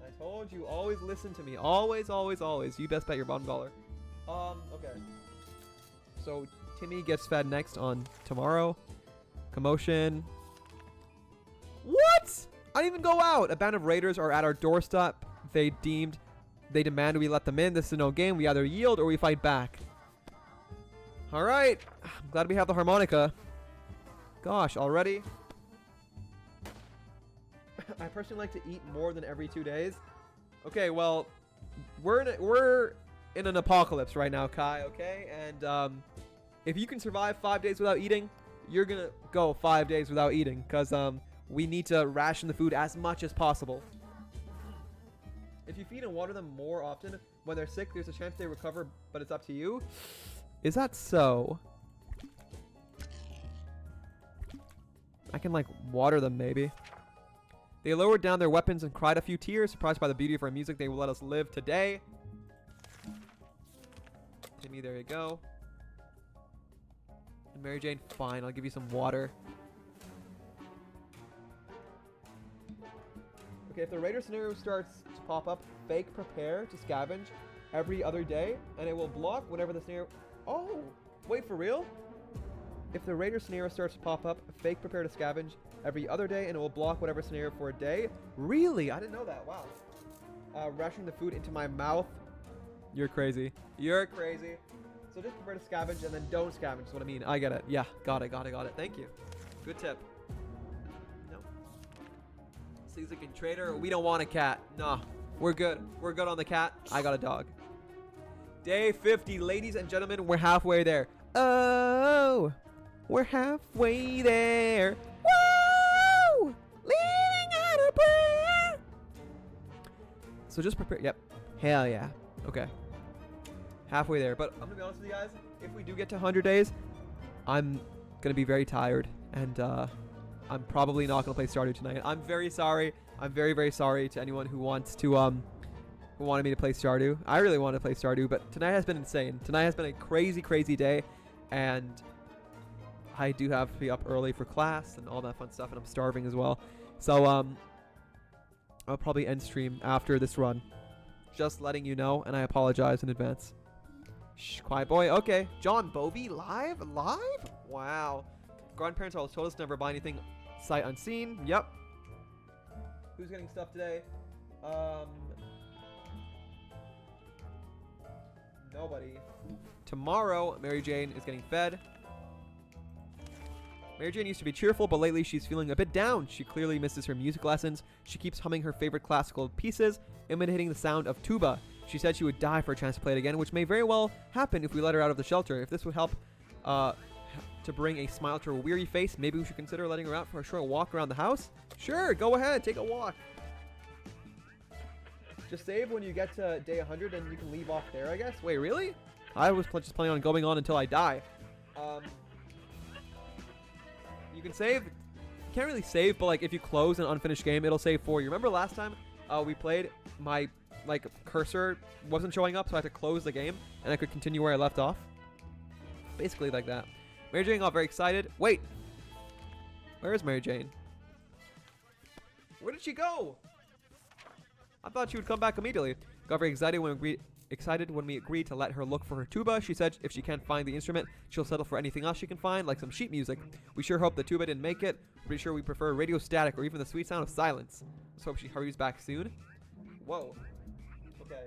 I told you, always listen to me. Always, always, always. You best bet your bottom dollar. Okay. So Timmy gets fed next on tomorrow. Commotion. What? I didn't even go out. A band of raiders are at our doorstep. They demand we let them in. This is no game. We either yield or we fight back. All right. I'm glad we have the harmonica. Gosh, already. I personally like to eat more than every 2 days. Okay, well, we're in an apocalypse right now, Kai, okay? And if you can survive 5 days without eating, you're going to go 5 days without eating because we need to ration the food as much as possible. If you feed and water them more often when they're sick, there's a chance they recover, but it's up to you. Is that so? I can, like, water them, maybe. They lowered down their weapons and cried a few tears. Surprised by the beauty of our music, they will let us live today. Timmy, there you go. And Mary Jane, fine, I'll give you some water. Okay, if the raider scenario starts to pop up, fake prepare to scavenge every other day, and it will block whenever the scenario... Oh, wait, for real? If the raider scenario starts to pop up, fake prepare to scavenge every other day, and it will block whatever scenario for a day. Really? I didn't know that. Wow. Rushing the food into my mouth. You're crazy. You're crazy. So just prepare to scavenge and then don't scavenge is what I mean. I get it. Yeah, got it. Thank you. Good tip. No. Season trader, we don't want a cat. Nah, we're good. We're good on the cat. I got a dog. Day 50, ladies and gentlemen, we're halfway there. Oh, we're halfway there. Woo! Leaning on a prayer. So just prepare. Yep. Hell yeah. Okay. Halfway there. But I'm going to be honest with you guys. If we do get to 100 days, I'm going to be very tired. And I'm probably not going to play Stardew tonight. I'm very sorry. I'm very, very sorry to anyone who wants to, who wanted me to play Stardew. I really want to play Stardew, but tonight has been insane. Tonight has been a crazy, crazy day. And I do have to be up early for class and all that fun stuff. And I'm starving as well. So, I'll probably end stream after this run. Just letting you know, and I apologize in advance. Shh, quiet boy. Okay. John Bovey live? Live? Wow. Grandparents always told us never buy anything sight unseen. Yep. Who's getting stuff today? Nobody. Tomorrow, Mary Jane is getting fed. Mary Jane used to be cheerful, but lately she's feeling a bit down. She clearly misses her music lessons. She keeps humming her favorite classical pieces, imitating the sound of tuba. She said she would die for a chance to play it again, which may very well happen if we let her out of the shelter. If this would help to bring a smile to her weary face, maybe we should consider letting her out for a short walk around the house. Sure, go ahead, take a walk. Just save when you get to day 100 and you can leave off there, I guess. Wait, really? I was just planning on going on until I die. You can save. You can't really save, but like if you close an unfinished game, it'll save for you. Remember last time we played, my cursor wasn't showing up, so I had to close the game and I could continue where I left off. Basically like that. Mary Jane got very excited. Wait, where is Mary Jane? Where did she go? I thought she would come back immediately. Got very excited when we agreed to let her look for her tuba. She said if she can't find the instrument, she'll settle for anything else she can find, like some sheet music. We sure hope the tuba didn't make it. Pretty sure we prefer radio static or even the sweet sound of silence. Let's hope she hurries back soon. Whoa. Okay,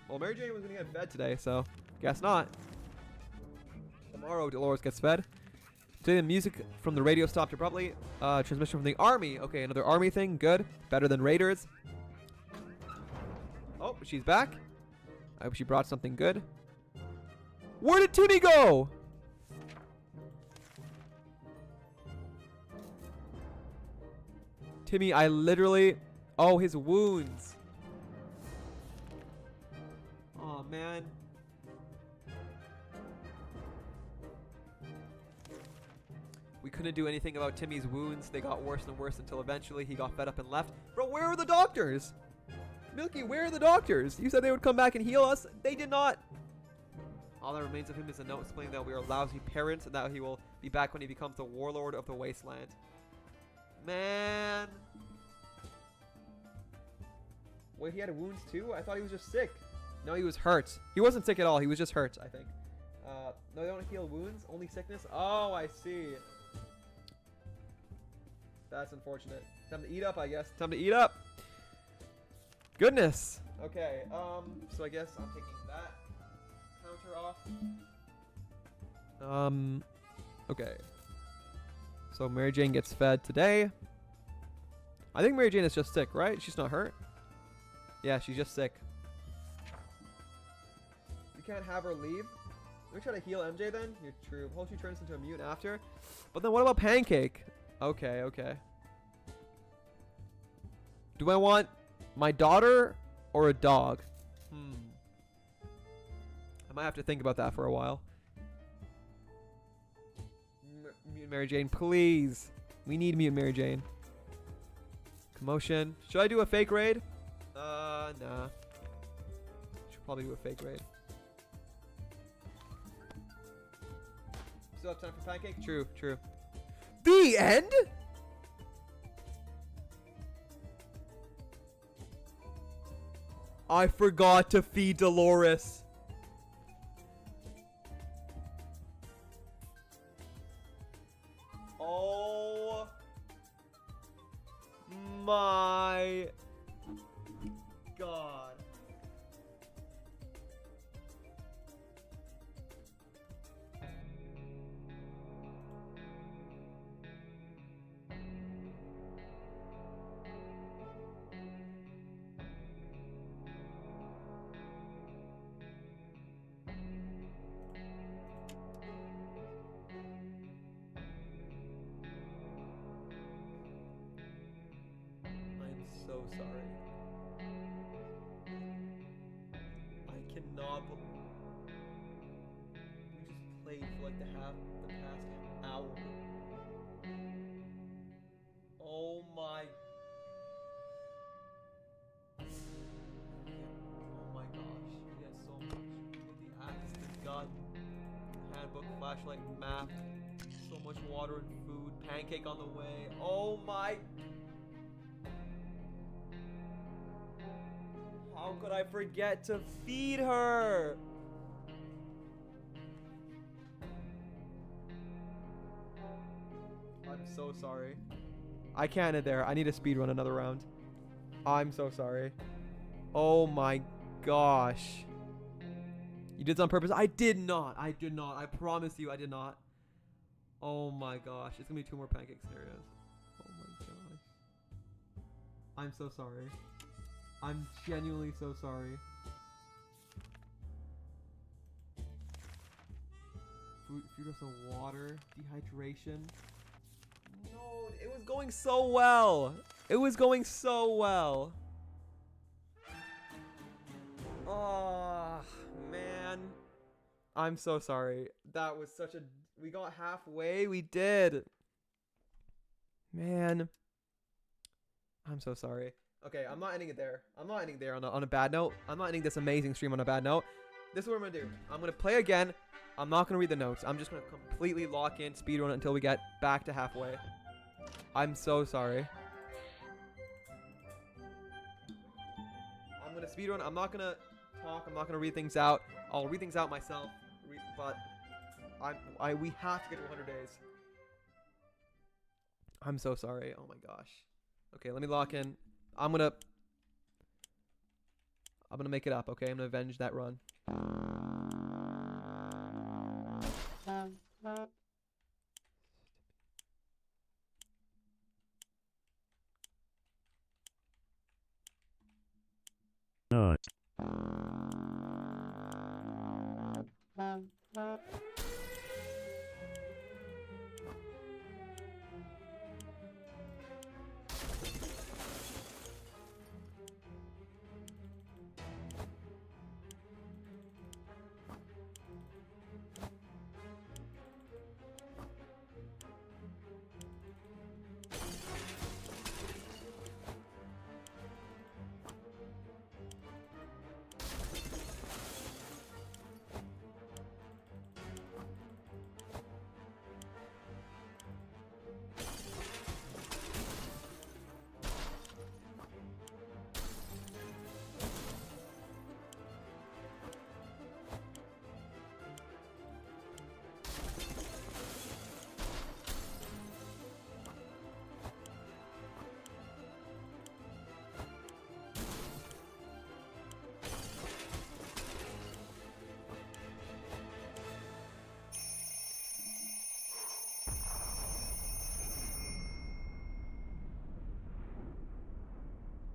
well, Mary Jane was gonna get fed today, so guess not. Tomorrow, Dolores gets fed. Today, the music from the radio stopped abruptly. Transmission from the army. Okay, another army thing. Good. Better than raiders. Oh, she's back. I hope she brought something good. Where did Timmy go? Timmy, I literally... Oh, his wounds. Oh, man. We couldn't do anything about Timmy's wounds. They got worse and worse until eventually he got fed up and left. Bro, where are the doctors? Milky, where are the doctors? You said they would come back and heal us. They did not. All that remains of him is a note explaining that we are lousy parents and that he will be back when he becomes the warlord of the wasteland. Man. Wait, he had wounds too? I thought he was just sick. No, he was hurt. He wasn't sick at all. He was just hurt, I think. No, they don't heal wounds, only sickness. Oh, I see. That's unfortunate. Time to eat up, I guess. Time to eat up. Goodness. Okay, so I guess I'm taking that counter off. Okay. So Mary Jane gets fed today. I think Mary Jane is just sick, right? She's not hurt? Yeah, she's just sick. You can't have her leave. Let me try to heal MJ then. You're true. Hope she turns into a mutant after. But then what about Pancake? Okay, okay. Do I want my daughter or a dog? I might have to think about that for a while. Mutant Mary Jane, please. We need Mutant Mary Jane. Commotion. Should I do a fake raid? Nah. Should probably do a fake raid. Still have time for Pancake? True, true. The end? I forgot to feed Dolores. Oh my God. I'm so sorry. I cannot we just played for like the past hour. Oh my. Oh my gosh. He has so much. The axe, the gun, handbook, flashlight, map, so much water and food, pancake on the way. Oh my. How could I forget to feed her? I'm so sorry. I can't end there. I need to speed run another round. I'm so sorry. Oh my gosh. You did this on purpose? I did not. I did not. I promise you I did not. Oh my gosh. It's gonna be 2 more pancake scenarios. Oh my gosh. I'm so sorry. I'm genuinely so sorry. Food of some water, dehydration. No, it was going so well. It was going so well. Oh, man. I'm so sorry. That was such a... We got halfway. We did. Man. I'm so sorry. Okay, I'm not ending it there. I'm not ending there on a bad note. I'm not ending this amazing stream on a bad note. This is what I'm going to do. I'm going to play again. I'm not going to read the notes. I'm just going to completely lock in, speedrun it until we get back to halfway. I'm so sorry. I'm going to speedrun. I'm not going to talk. I'm not going to read things out. I'll read things out myself. But we have to get to 100 days. I'm so sorry. Oh my gosh. Okay, let me lock in. I'm gonna make it up, okay? I'm gonna avenge that run.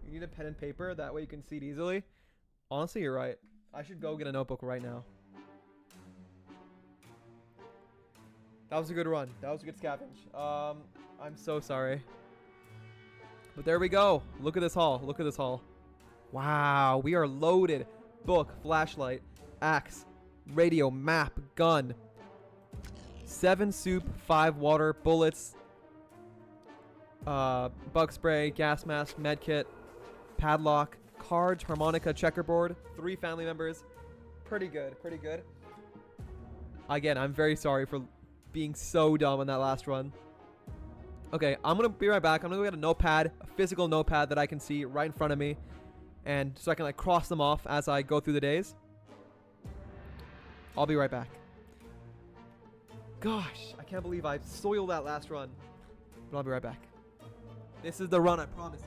You need a pen and paper, that way you can see it easily. Honestly, you're right. I should go get a notebook right now. That was a good run. That was a good scavenge. I'm so sorry. But there we go. Look at this haul. Look at this haul. Wow, we are loaded. Book, flashlight, axe, radio, map, gun. 7 soup, 5 water, bullets, bug spray, gas mask, medkit, padlock, cards, harmonica, checkerboard, 3 family members. Pretty good, pretty good. Again, I'm very sorry for being so dumb on that last run. Okay, I'm gonna be right back. I'm gonna go get a notepad, a physical notepad that I can see right in front of me. and so I can like cross them off as I go through the days. I'll be right back. Gosh, I can't believe I soiled that last run. But I'll be right back. This is the run, I promise you.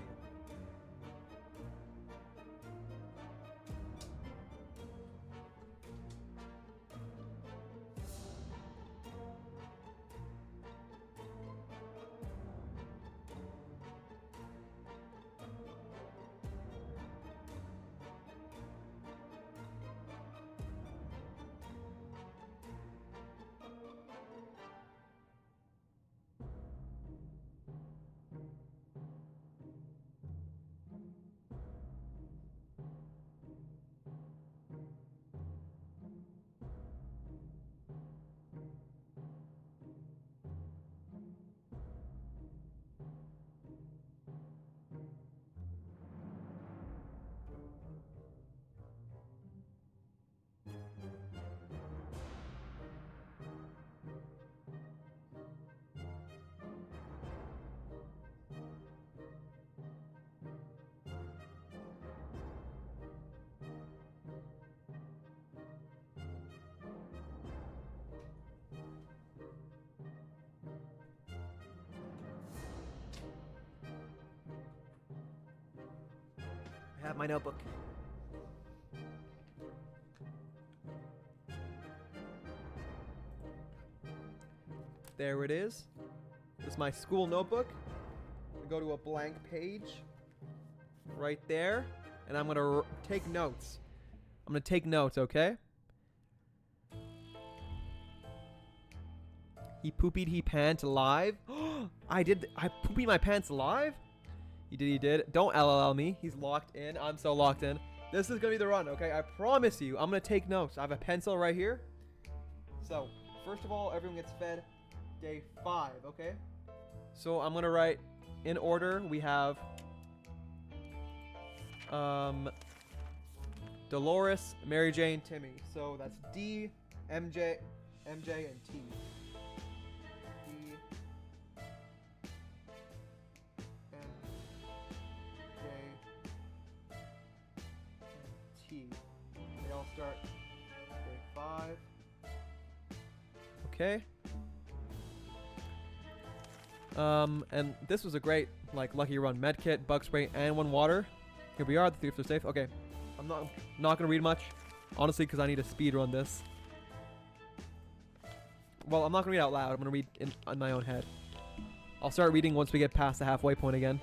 I have my notebook. There it is. This is my school notebook. I go to a blank page right there, and I'm gonna take notes. I'm gonna take notes, okay? He poopied he pant live. I poopied my pants live? He did. Don't LLL me. He's locked in. I'm so locked in. This is gonna be the run, okay? I promise you. I'm gonna take notes. I have a pencil right here. So, first of all, everyone gets fed day 5, okay? So I'm gonna write in order. We have Dolores, Mary Jane, Timmy. So that's D, MJ, and T. D, MJ, and T. They all start day 5. Okay. And this was a great, like, lucky run. Medkit, bug spray, and 1 water. Here we are. The thieves are safe. Okay. I'm not gonna read much, honestly, because I need to speed run this. Well, I'm not gonna read out loud. I'm gonna read in my own head. I'll start reading once we get past the halfway point again.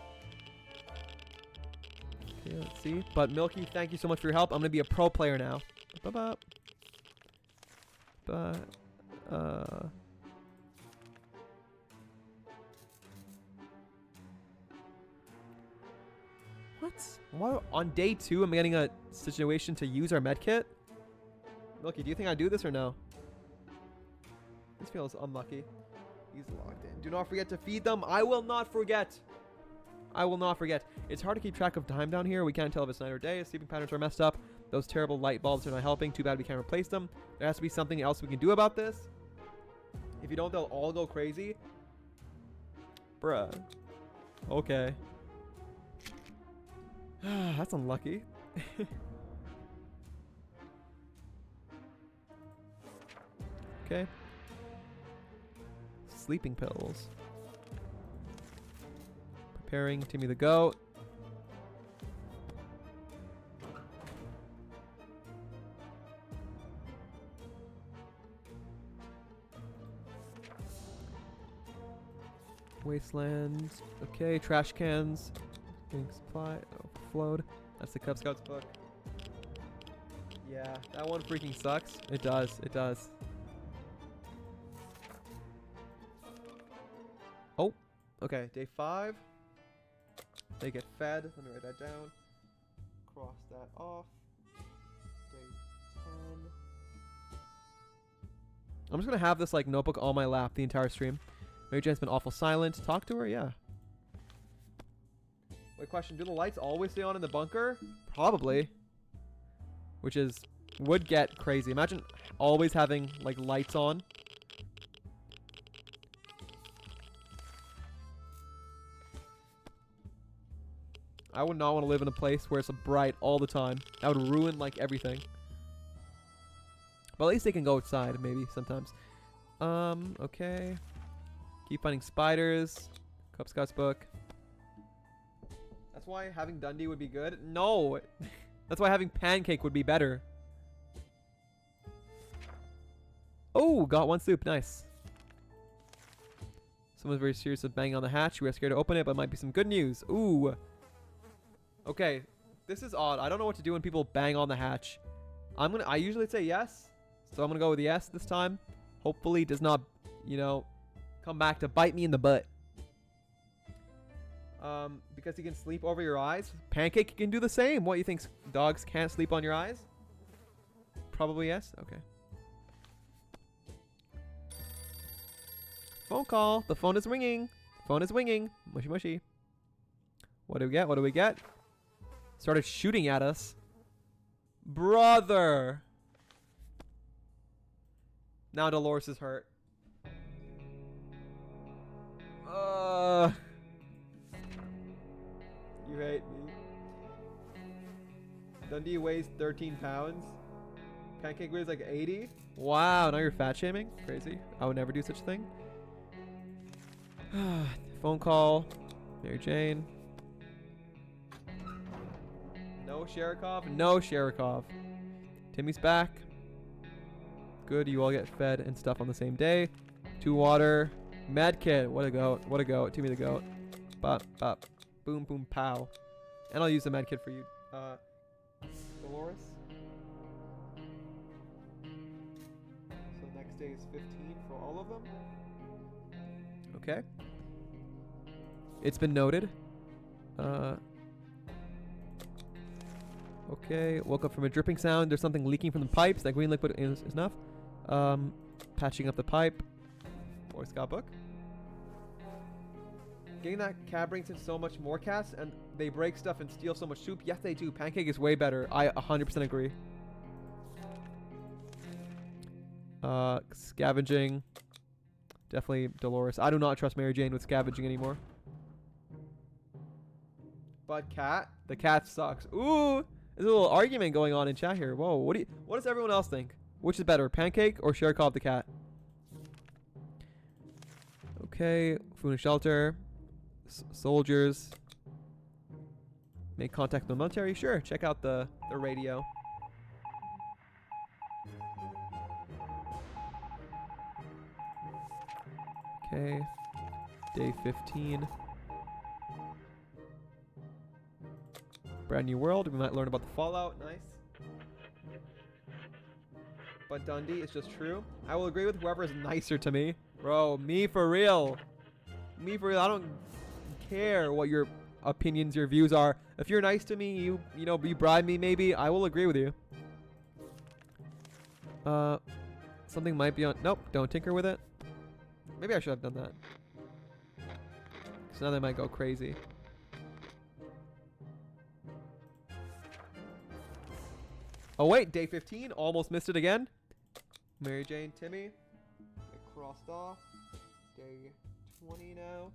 Okay, let's see. But Milky, thank you so much for your help. I'm gonna be a pro player now. Bye-bye. But what? On day 2, I'm getting a situation to use our medkit? Milky, do you think I do this or no? This feels unlucky. He's locked in. Do not forget to feed them. I will not forget. I will not forget. It's hard to keep track of time down here. We can't tell if it's night or day. Sleeping patterns are messed up. Those terrible light bulbs are not helping. Too bad we can't replace them. There has to be something else we can do about this. If you don't, they'll all go crazy. Bruh. Okay. That's unlucky. Okay. Sleeping pills. Preparing Timmy the goat. Wasteland. Okay, trash cans. Getting supply. Overflowed. That's the Cub Scouts book. Yeah, that one freaking sucks. It does. It does. Oh, okay. Day 5. They get fed. Let me write that down. Cross that off. Day 10. I'm just gonna have this like notebook on my lap the entire stream. Mary Jane's been awful silent. Talk to her, yeah. Wait, question, do the lights always stay on in the bunker? Probably. Which would get crazy. Imagine always having, like, lights on. I would not want to live in a place where it's bright all the time. That would ruin like everything. But at least they can go outside maybe sometimes. Okay. Keep finding spiders. Cub Scouts book. That's why having Dundee would be good? No! That's why having Pancake would be better. Oh, got one soup. Nice. Someone's very serious with banging on the hatch. We are scared to open it, but might be some good news. Ooh. Okay. This is odd. I don't know what to do when people bang on the hatch. I usually say yes. So I'm going to go with yes this time. Hopefully it does not, you know, come back to bite me in the butt. Because he can sleep over your eyes. Pancake can do the same. What, you think dogs can't sleep on your eyes? Probably yes. Okay. Phone call. The phone is ringing. Phone is ringing. Mushy mushy. What do we get? What do we get? Started shooting at us. Brother. Now Dolores is hurt. You hate me. Dundee weighs 13 pounds. Pancake weighs like 80. Wow, now you're fat shaming? Crazy. I would never do such a thing. Phone call. Mary Jane. No Sherikov? No Sherikov. Timmy's back. Good, you all get fed and stuff on the same day. 2 water. Medkit. What a goat. What a goat. Timmy the goat. Bop, bop. Boom, boom, pow. And I'll use the medkit for you. Dolores. So next day is 15 for all of them. Okay. It's been noted. Okay. Woke up from a dripping sound. There's something leaking from the pipes. That green liquid is enough. Patching up the pipe. Boy Scout book. Getting that cab brings in so much more cats, and they break stuff and steal so much soup. Yes, they do. Pancake is way better. I 100% agree. Scavenging. Definitely Dolores. I do not trust Mary Jane with scavenging anymore. But cat? The cat sucks. Ooh! There's a little argument going on in chat here. Whoa, what does everyone else think? Which is better, Pancake or Sherikov the cat? Okay, food and shelter. Soldiers. Make contact with the military. Sure, check out the radio. Okay, day 15. Brand new world. We might learn about the fallout. Nice. But Dundee is just true. I will agree with whoever is nicer to me. Bro, me for real. Me for real. I don't care what your opinions, your views are. If you're nice to me, you know, you bribe me maybe, I will agree with you. Something might be on. Nope, don't tinker with it. Maybe I should have done that. So now they might go crazy. Oh wait, day 15. Almost missed it again. Mary Jane, Timmy. Get crossed off. Day 20 now.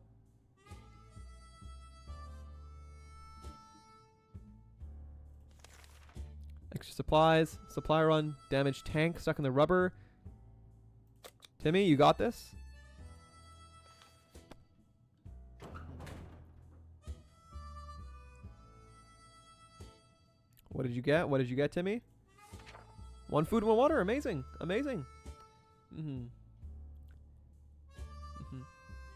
Extra supplies. Supply run. Damaged tank stuck in the rubber. Timmy, you got this? What did you get? What did you get, Timmy? 1 food, 1 water. Amazing. Amazing.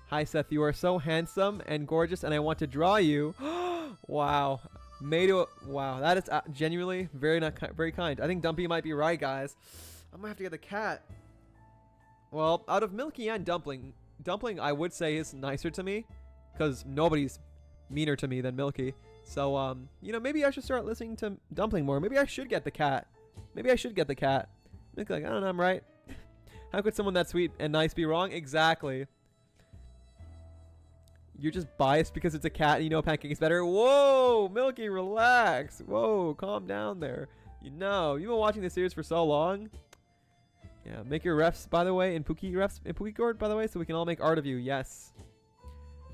Hi, Seth. You are so handsome and gorgeous, and I want to draw you. Wow. Wow. That is genuinely very kind. I think Dumpy might be right, guys. I might have to get the cat. Well, out of Milky and Dumpling, I would say is nicer to me, because nobody's meaner to me than Milky. So, you know, maybe I should start listening to Dumpling more. Maybe I should get the cat. Milky, like, I don't know, I'm right. How could someone that sweet and nice be wrong? Exactly. You're just biased because it's a cat and you know Pancake is better. Whoa, Milky, relax. Whoa, calm down there. You know, you've been watching this series for so long. Yeah, make your refs, by the way, in Pookie Court, by the way, so we can all make art of you. Yes.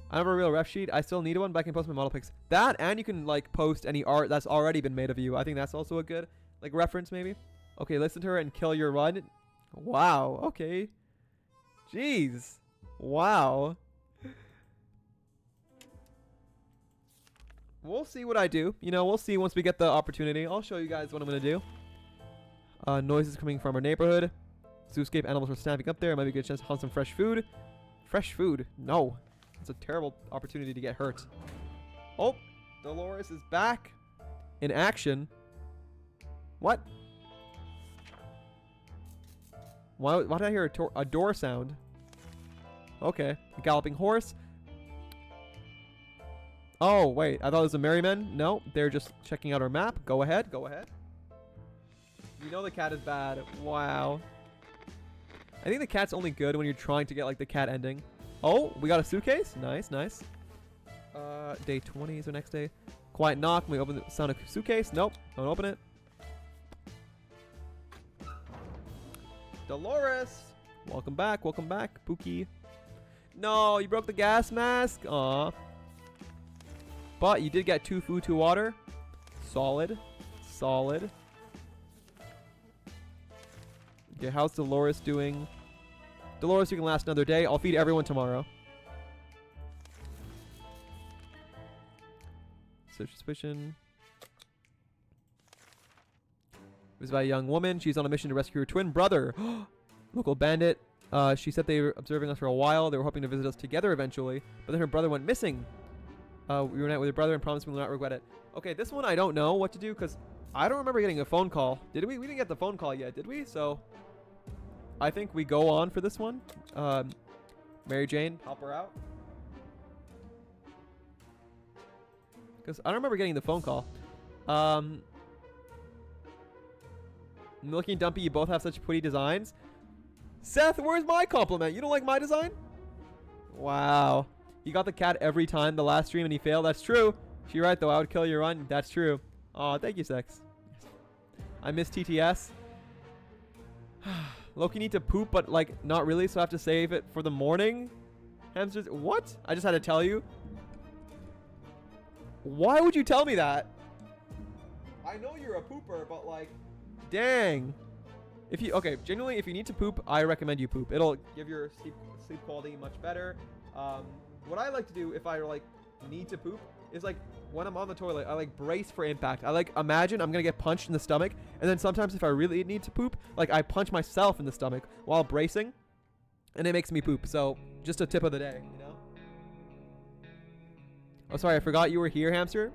I have a real ref sheet. I still need one, but I can post my model pics. That, and you can like post any art that's already been made of you. I think that's also a good like reference maybe. Okay, listen to her and kill your run. Wow. Okay. Jeez. Wow. We'll see what I do. You know, we'll see once we get the opportunity. I'll show you guys what I'm going to do. Noises coming from our neighborhood. Zooscape animals are snapping up there. It might be a good chance to hunt some fresh food. Fresh food? No. It's a terrible opportunity to get hurt. Oh, Dolores is back in action. What? Why did I hear a door sound? Okay. A galloping horse. Oh, wait. I thought it was a merryman. No, they're just checking out our map. Go ahead. Go ahead. You know the cat is bad. Wow. I think the cat's only good when you're trying to get like the cat ending. Oh, we got a suitcase. Nice, nice. Day 20 is the next day. Quiet knock. We open the sound of suitcase. Nope. Don't open it. Dolores. Welcome back. Welcome back. Pookie. No, you broke the gas mask. Aw. But you did get 2 food, 2 water. Solid. Solid. Okay, how's Dolores doing? Dolores, you can last another day. I'll feed everyone tomorrow. Search suspicion. It was by a young woman. She's on a mission to rescue her twin brother. Local bandit. She said they were observing us for a while. They were hoping to visit us together eventually. But then her brother went missing. We reunited with her brother and promised we will not regret it. Okay, this one I don't know what to do because I don't remember getting a phone call. Did we? We didn't get the phone call yet, did we? So I think we go on for this one. Mary Jane, help her out. Because I don't remember getting the phone call. Milky and Dumpy, you both have such pretty designs. Seth, where's my compliment? You don't like my design? Wow. You got the cat every time the last stream and he failed. That's true. She right though. I would kill your run. That's true. Oh, thank you, Sex. I miss TTS. Loki need to poop, but like not really, so I have to save it for the morning. Hamsters. What? I just had to tell you. Why would you tell me that? I know you're a pooper, but like, dang. If you genuinely, if you need to poop, I recommend you poop. It'll give your sleep quality much better. What I like to do if I like need to poop is like when I'm on the toilet, I like brace for impact. I like imagine I'm gonna get punched in the stomach, and then sometimes if I really need to poop, like I punch myself in the stomach while bracing, and it makes me poop. So just a tip of the day, you know. Oh, sorry, I forgot you were here, Hamster.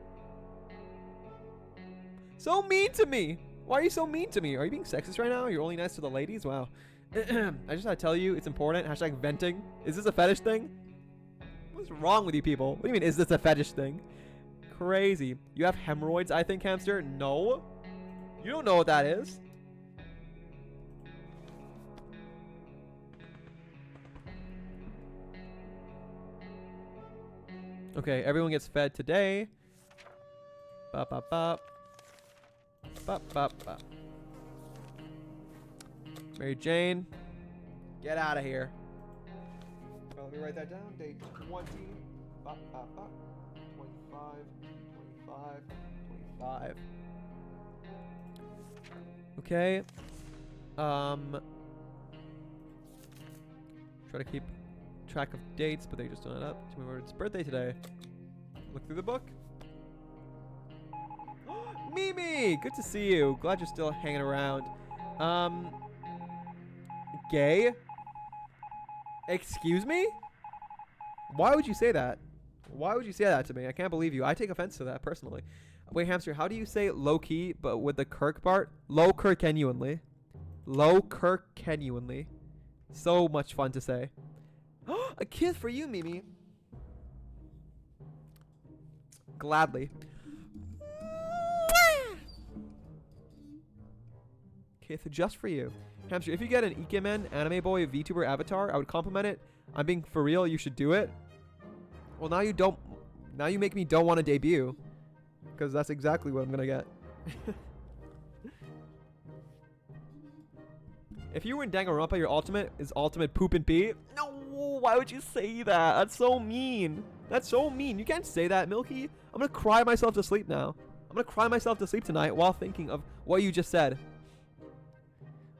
So mean to me. Why are you so mean to me? Are you being sexist right now? You're only nice to the ladies? Wow. I just had to tell you, it's important. Hashtag venting. Is this a fetish thing? What's wrong with you people? What do you mean, is this a fetish thing? Crazy. You have hemorrhoids, I think, Hamster? No. You don't know what that is. Okay, everyone gets fed today. Bop, bop, bop. Bop, bop, bop. Mary Jane, get out of here. Well, let me write that down. Day 20. Bop, bop, bop. 25, 25, 25. Okay. Try to keep track of dates, but they just don't add up. It's birthday today. Look through the book. Mimi! Good to see you. Glad you're still hanging around. Gay? Excuse me? Why would you say that? Why would you say that to me? I can't believe you. I take offense to that personally. Wait, Hamster, how do you say low-key, but with the Kirk part? Low-Kirk-genuinely. Low-Kirk-genuinely. So much fun to say. A kiss for you, Mimi. Gladly. Kiss just for you. Hamster, if you get an Ikemen anime boy VTuber avatar, I would compliment it. I'm being for real, you should do it. Well, now you don't. Now you make me don't want to debut. Because that's exactly what I'm going to get. If you were in Danganronpa, your ultimate is ultimate poop and pee. No, why would you say that? That's so mean. That's so mean. You can't say that, Milky. I'm gonna cry myself to sleep now. I'm gonna cry myself to sleep tonight while thinking of what you just said.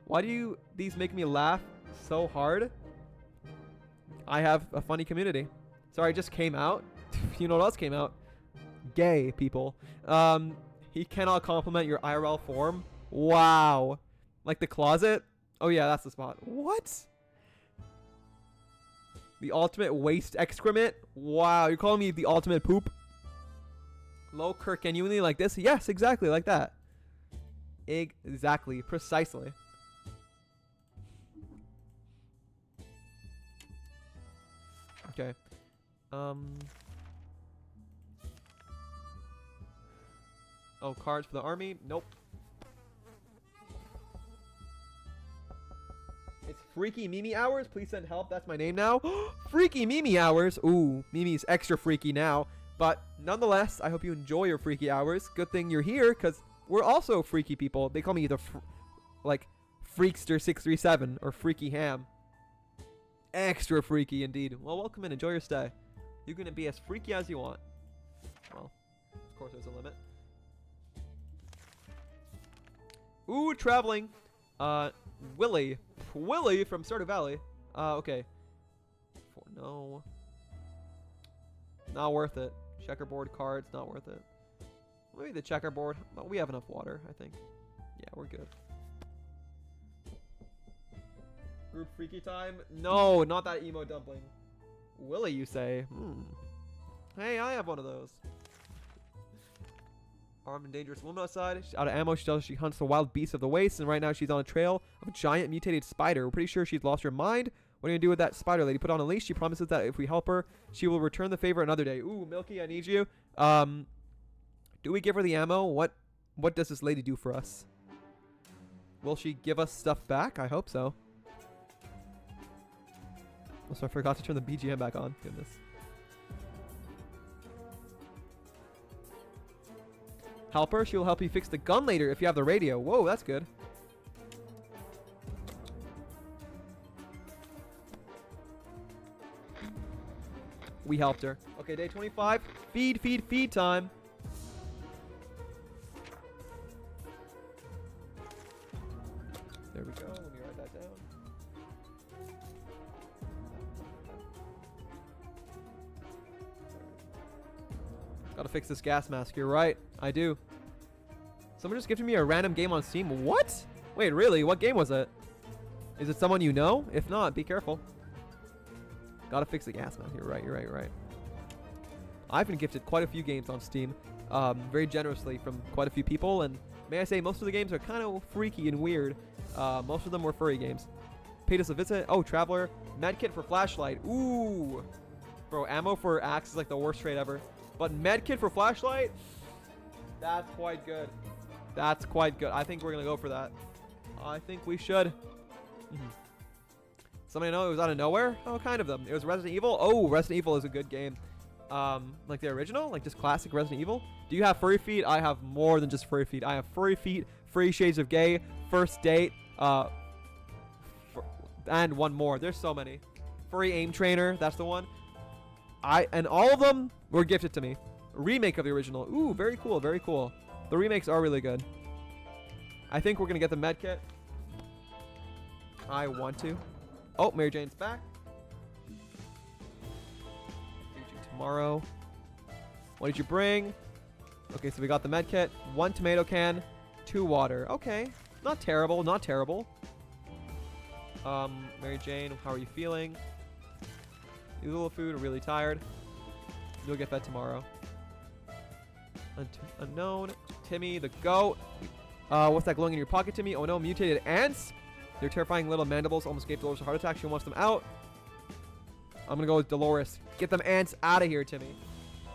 Why do these make me laugh so hard? I have a funny community. Sorry, it just came out. You know what else came out? Gay people. He cannot compliment your IRL form. Wow. Like the closet? Oh yeah, that's the spot. What? The ultimate waste excrement? Wow, you're calling me the ultimate poop? Low Kirk genuinely like this? Yes, exactly like that. Exactly. Precisely. Okay. Oh, cards for the army? Nope. It's Freaky Mimi Hours. Please send help. That's my name now. Freaky Mimi Hours. Ooh, Mimi's extra freaky now. But nonetheless, I hope you enjoy your freaky hours. Good thing you're here, because we're also freaky people. They call me either like Freakster637 or Freaky Ham. Extra freaky indeed. Well, welcome and enjoy your stay. You're going to be as freaky as you want. Well, of course there's a limit. Ooh, traveling. Willie from Stardew Valley. Okay. No. Not worth it. Checkerboard cards, not worth it. Maybe the checkerboard. But we have enough water, I think. Yeah, we're good. Group freaky time? No, not that emo dumpling. Willie, you say? Hey, I have one of those. Armed and dangerous woman outside. She's out of ammo. She hunts the wild beasts of the waste, and right now she's on a trail of a giant mutated spider. We're pretty sure she's lost her mind. What are you gonna do with that spider lady? Put on a leash. She promises that if we help her, she will return the favor another day. Ooh, Milky, I need you. Do we give her the ammo? What does this lady do for us? Will she give us stuff back? I hope so. Also, I forgot to turn the BGM back on. Goodness. Help her. She will help you fix the gun later if you have the radio. Whoa, that's good. We helped her. Okay, day 25. Feed time. There we go. Let me write that down. Gotta fix this gas mask. You're right. I do. Someone just gifted me a random game on Steam. What? Wait, really? What game was it? Is it someone you know? If not, be careful. Gotta fix the gas mask. You're right. I've been gifted quite a few games on Steam. Very generously from quite a few people. And may I say, most of the games are kind of freaky and weird. Most of them were furry games. Paid us a visit. Oh, Traveler. Medkit for flashlight. Ooh. Bro, ammo for axe is like the worst trade ever. But medkit for flashlight? That's quite good. That's quite good. I think we're going to go for that. I think we should. Somebody know it was out of nowhere? Oh, kind of them. It was Resident Evil. Oh, Resident Evil is a good game. Like the original? Like just classic Resident Evil? Do you have furry feet? I have more than just furry feet. I have furry feet, Furry Shades of Gay, First Date, and one more. There's so many. Furry Aim Trainer. That's the one. And all of them were gifted to me. Remake of the original. Ooh, very cool, very cool. The remakes are really good. I think we're going to get the medkit. I want to. Oh, Mary Jane's back. Feed you tomorrow. What did you bring? Okay, so we got the medkit. 1 tomato can. 2 water. Okay. Not terrible, not terrible. Mary Jane, how are you feeling? Eat a little food, really tired. You'll get fed tomorrow. Unknown. Timmy the goat. What's that glowing in your pocket, Timmy? Oh no, mutated ants. Their terrifying little mandibles almost gave Dolores a heart attack. She wants them out. I'm gonna go with Dolores. Get them ants out of here, Timmy.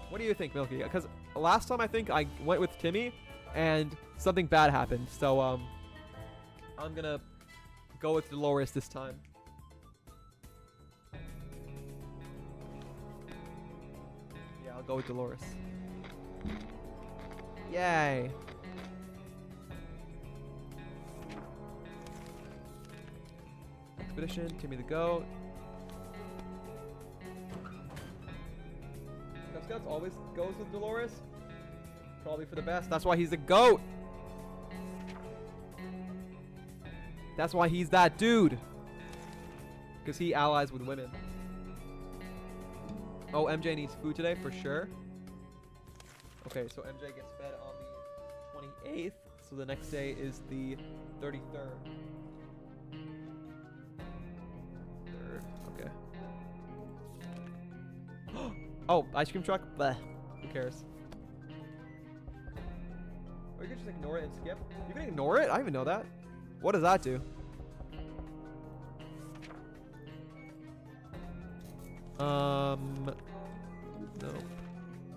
What do you think, Milky? Because last time I think I went with Timmy and something bad happened. So I'm gonna go with Dolores this time. Yeah, I'll go with Dolores. Yay. Expedition, Timmy the goat. Scouts always goes with Dolores. Probably for the best. That's why he's the GOAT. That's why he's that dude. Because he allies with women. Oh, MJ needs food today for sure. Okay, so MJ gets fed on the 28th. So the next day is the 33rd. Okay. Oh, ice cream truck? Bleh. Who cares? Or you can just ignore it and skip. You can ignore it? I didn't even know that. What does that do? No.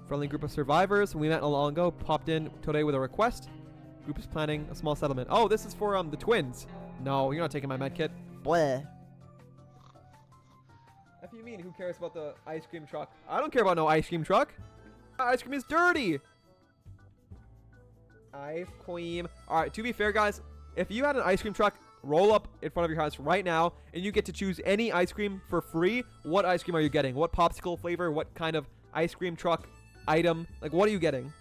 Friendly group of survivors. We met a long ago. Popped in today with a request. Group is planning a small settlement. Oh, this is for the twins. No, you're not taking my med kit. Bleh. If you mean, who cares about the ice cream truck? I don't care about no ice cream truck. Ice cream is dirty. Ice cream. All right, to be fair, guys, if you had an ice cream truck roll up in front of your house right now and you get to choose any ice cream for free, what ice cream are you getting? What popsicle flavor? What kind of ice cream truck item? Like, what are you getting?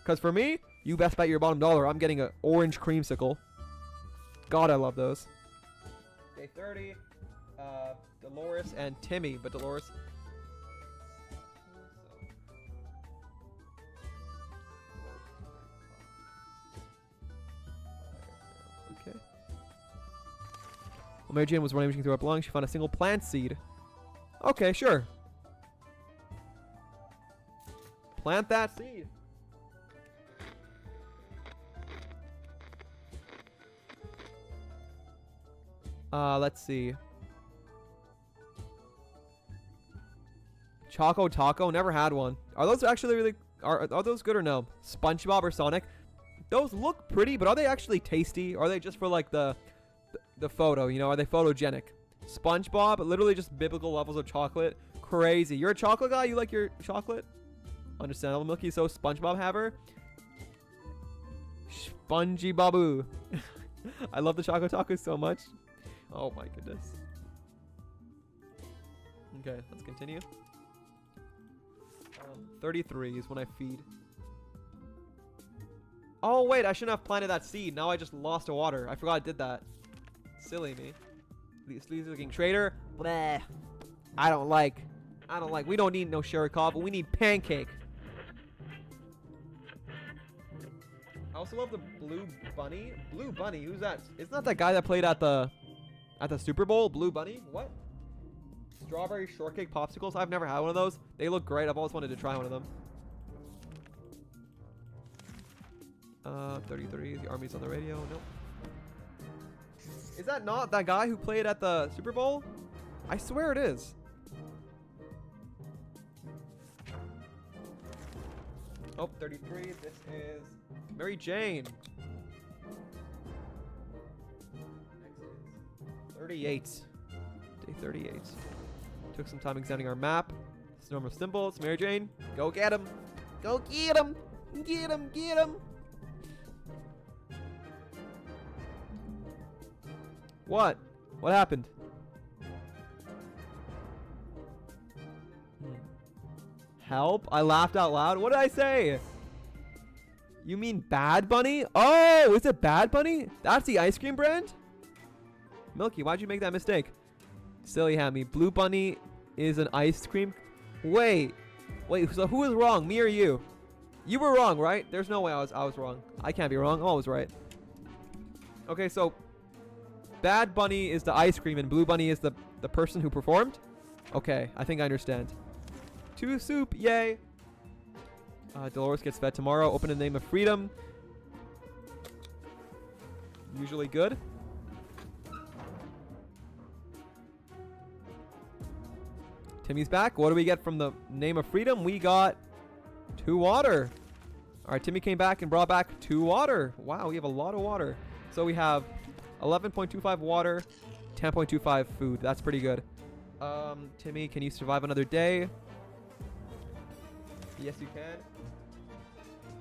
Because for me, you best bet your bottom dollar, I'm getting an orange creamsicle. God, I love those. Day 30. Dolores and Timmy, but Dolores. Okay. Well, Mary Jane was rummaging through her belongings. She found a single plant seed. Okay, sure. Plant that seed. Let's see. Choco Taco, never had one. Are those actually really are those good or no? SpongeBob or Sonic? Those look pretty, but are they actually tasty? Or are they just for like the photo, you know? Are they photogenic? SpongeBob, literally just biblical levels of chocolate. Crazy. You're a chocolate guy? You like your chocolate? Understandable, Milky. So SpongeBob haver. Spongy Babu. I love the Choco Taco so much. Oh my goodness. Okay, let's continue. 33 is when I feed. Oh wait, I shouldn't have planted that seed. Now I just lost a water. I forgot I did that. Silly me. Sleazy looking trader. Bleh. I don't like. We don't need no Sherikov, but we need pancake. I also love the Blue Bunny. Blue Bunny, who's that? Isn't that guy that played at the Super Bowl? Blue Bunny? What? Strawberry shortcake popsicles. I've never had one of those. They look great. I've always wanted to try one of them. 33. The army's on the radio. Nope. Is that not that guy who played at the Super Bowl? I swear it is. Oh, 33. This is Mary Jane. Next is 38. Day 38. Took some time examining our map. Storm of symbols. Mary Jane, go get him. Go get him. Get him. Get him. What? What happened? Help? I laughed out loud. What did I say? You mean Bad Bunny? Oh, is it Bad Bunny? That's the ice cream brand? Milky, why'd you make that mistake? Silly Hammy. Blue Bunny is an ice cream. Wait, so who was wrong? Me or you? You were wrong, right? There's no way I was wrong. I can't be wrong. I'm always right. Okay, so Bad Bunny is the ice cream and Blue Bunny is the person who performed? Okay, I think I understand. 2 soup, yay. Dolores gets fed tomorrow. Open in the name of freedom. Usually good. Timmy's back. What do we get from the name of freedom? We got 2 water. All right, Timmy came back and brought back 2 water. Wow, we have a lot of water. So we have 11.25 water, 10.25 food. That's pretty good. Timmy, can you survive another day? Yes, you can.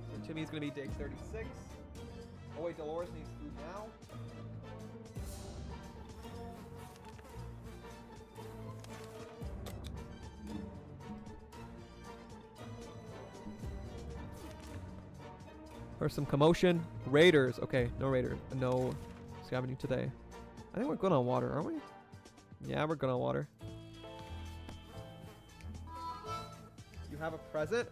So Timmy's going to be day 36. Oh, wait, Dolores needs food now. Or some commotion. Raiders. Okay, no Raiders. No scavenging today. I think we're good on water, aren't we? Yeah, we're good on water. You have a present?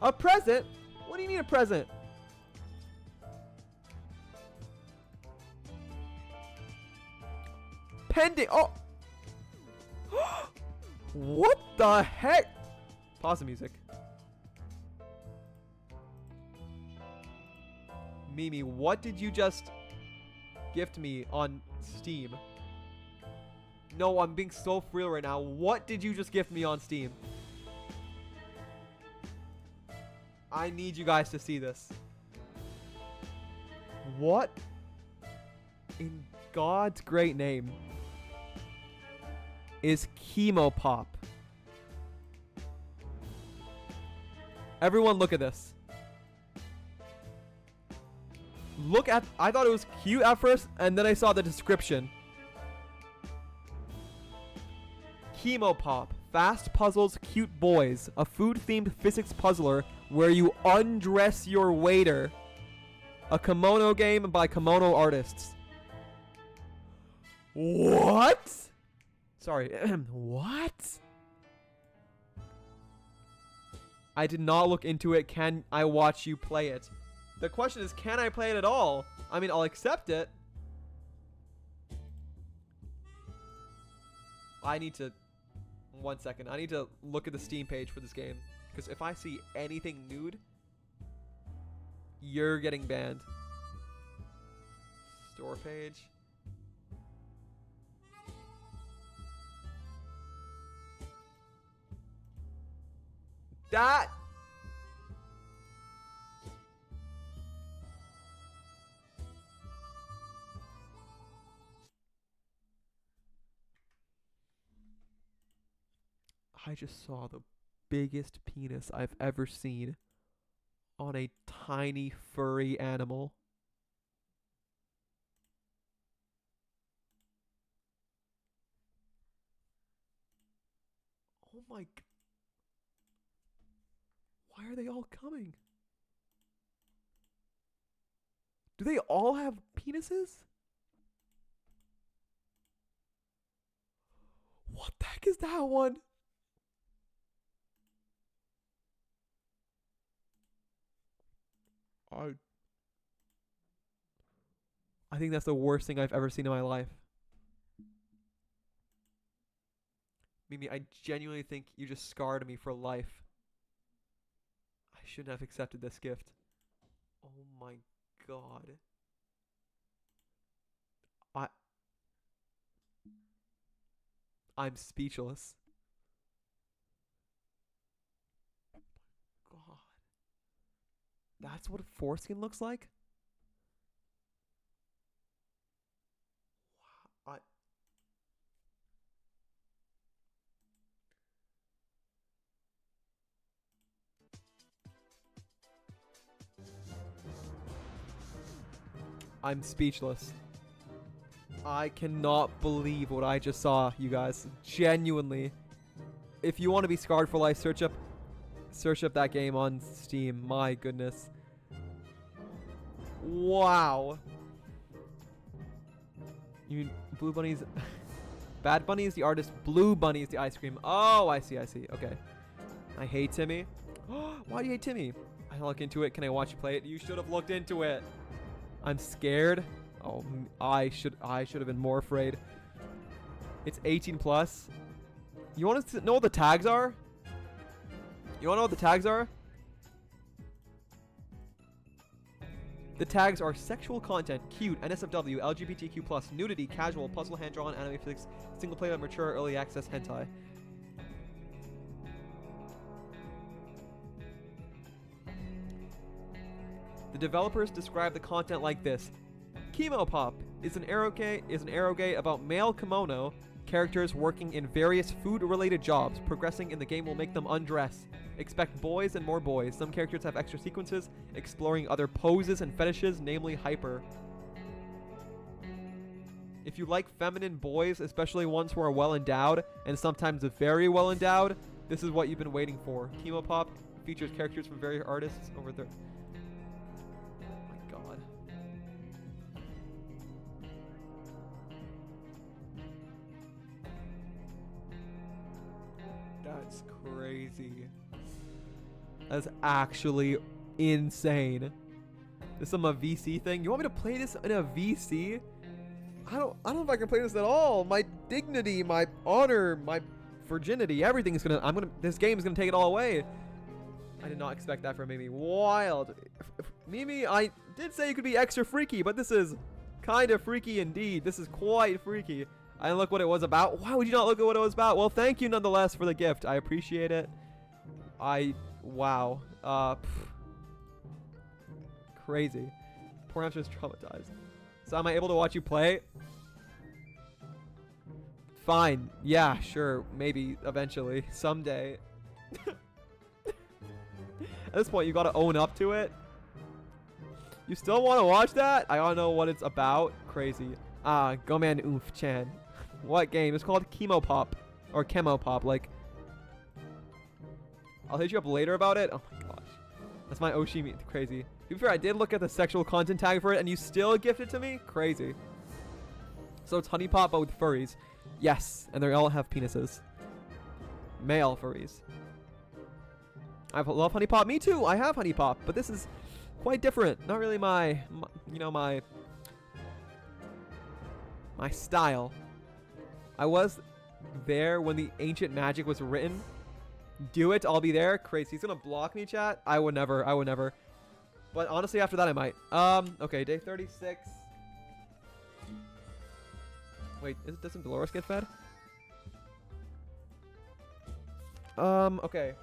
A present? What do you mean a present? Pending. Oh! What the heck? Pause the music. Mimi, what did you just gift me on Steam? No, I'm being so for real right now. What did you just gift me on Steam? I need you guys to see this. What in God's great name is Chemo Pop? Everyone look at this. Look at, I thought it was cute at first, and then I saw the description. Chemo Pop, fast puzzles, cute boys, a food-themed physics puzzler where you undress your waiter. A kimono game by kimono artists. What? Sorry, what? I did not look into it. Can I watch you play it? The question is, can I play it at all? I mean, I'll accept it. I need to... 1 second. I need to look at the Steam page for this game. Because if I see anything nude, you're getting banned. Store page. That... I just saw the biggest penis I've ever seen on a tiny furry animal. Oh my... Why are they all coming? Do they all have penises? What the heck is that one? I think that's the worst thing I've ever seen in my life. Mimi, I genuinely think you just scarred me for life. I shouldn't have accepted this gift. Oh my god. I'm speechless. God. That's what foreskin looks like? Wow. I'm speechless. I cannot believe what I just saw, you guys. Genuinely. If you want to be scarred for life, search up that game on Steam. My goodness. Wow. You mean Blue Bunny's... Bad Bunny is the artist. Blue Bunny is the ice cream. Oh, I see. Okay. I hate Timmy. Why do you hate Timmy? I look into it. Can I watch you play it? You should have looked into it. I'm scared. Oh, I should have been more afraid. It's 18 plus. You want to know what the tags are? You want to know what the tags are? The tags are sexual content, cute, NSFW, LGBTQ+, nudity, casual, puzzle, hand-drawn, anime physics, single-player, mature, early access, hentai. The developers describe the content like this. Chemo Pop is an eroge about male kimono characters working in various food-related jobs. Progressing in the game will make them undress. Expect boys and more boys. Some characters have extra sequences exploring other poses and fetishes, namely hyper. If you like feminine boys, especially ones who are well endowed and sometimes very well endowed, this is what you've been waiting for. Chemo Pop features characters from various artists over there. That's crazy. That's actually insane. This is some a VC thing. You want me to play this in a VC? I don't know if I can play this at all. My dignity, my honor, my virginity, everything's gonna this game is gonna take it all away. I did not expect that from Mimi. Wild. Mimi, I did say you could be extra freaky, but this is kind of freaky indeed. This is quite freaky. I didn't look what it was about. Why would you not look at what it was about? Well, thank you nonetheless for the gift. I appreciate it. Wow. Crazy. Poor hamster's traumatized. So am I able to watch you play? Fine. Yeah, sure. Maybe eventually. Someday. At this point, you gotta own up to it. You still want to watch that? I don't know what it's about. Crazy. Goman Oomph Chan. What game? It's called Chemo Pop. Or Chemo Pop. Like, I'll hit you up later about it. Oh my gosh. That's my Oshimi. Crazy. To be fair, I did look at the sexual content tag for it, and you still gifted it to me? Crazy. So it's Honey Pop, but with furries. Yes. And they all have penises. Male furries. I love Honey Pop. Me too. I have Honey Pop, but this is quite different. Not really my style. I was there when the ancient magic was written. Do it. I'll be there. Crazy. He's gonna block me, chat. I would never. I would never. But honestly, after that, I might. Okay. Day 36. Wait. Doesn't Dolores get fed? Okay.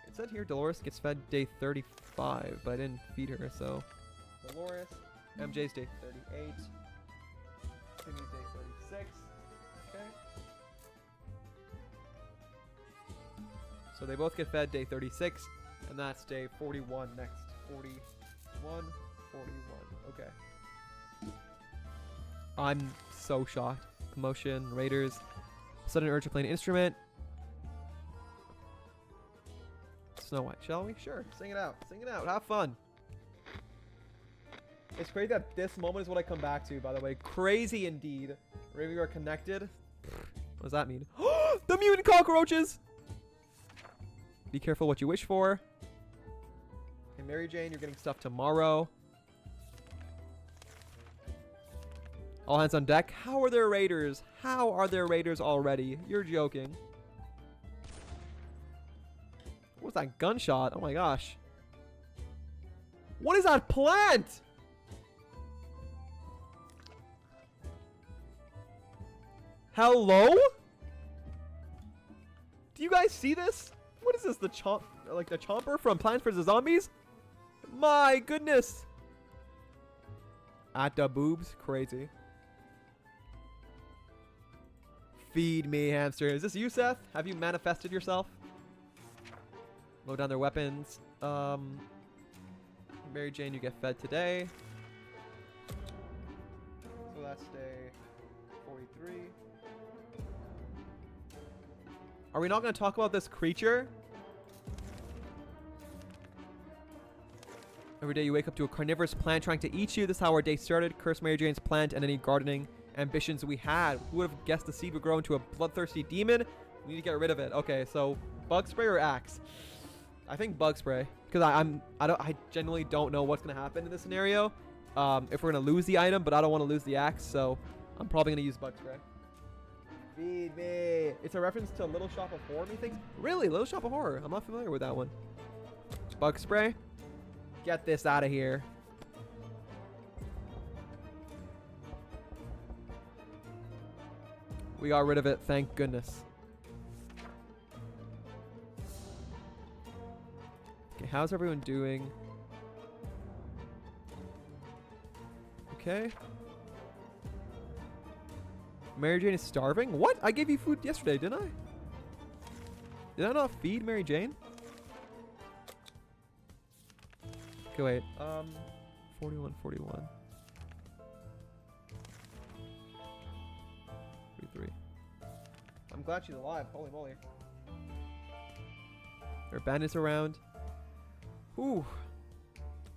It said here Dolores gets fed day 35, but I didn't feed her, so Dolores, MJ's day 38, Timmy's day 36. Okay. So they both get fed day 36, and that's day 41 next. 41, 41. Okay. I'm so shocked. Commotion, Raiders, sudden urge to play an instrument. Snow White, shall we? Sure. Sing it out. Sing it out. Have fun. It's crazy that this moment is what I come back to, by the way. Crazy indeed. Maybe we are connected. What does that mean? The mutant cockroaches! Be careful what you wish for. Hey, Mary Jane, you're getting stuff tomorrow. All hands on deck. How are there raiders? How are there raiders already? You're joking. What was that gunshot? Oh my gosh. What is that plant? Hello? Do you guys see this? What is this? The chomper from Plants vs. Zombies? My goodness. At the boobs. Crazy. Feed me, hamster. Is this you, Seth? Have you manifested yourself? Load down their weapons. Mary Jane, you get fed today. So that's day 43. Are we not going to talk about this creature? Every day you wake up to a carnivorous plant trying to eat you. This is how our day started. Curse Mary Jane's plant and any gardening ambitions we had. Who would have guessed the seed would grow into a bloodthirsty demon? We need to get rid of it. Okay, so bug spray or axe? I think bug spray, because I genuinely don't know what's gonna happen in this scenario. If we're gonna lose the item, but I don't want to lose the axe, so I'm probably gonna use bug spray. Feed me. It's a reference to Little Shop of Horror, methinks. Really, Little Shop of Horror? I'm not familiar with that one. Bug spray. Get this out of here. We got rid of it, thank goodness. Okay, how's everyone doing? Okay. Mary Jane is starving? What? I gave you food yesterday, didn't I? Did I not feed Mary Jane? Okay, wait. 41, 41. 43. I'm glad she's alive. Holy moly. There are bandits around. Ooh.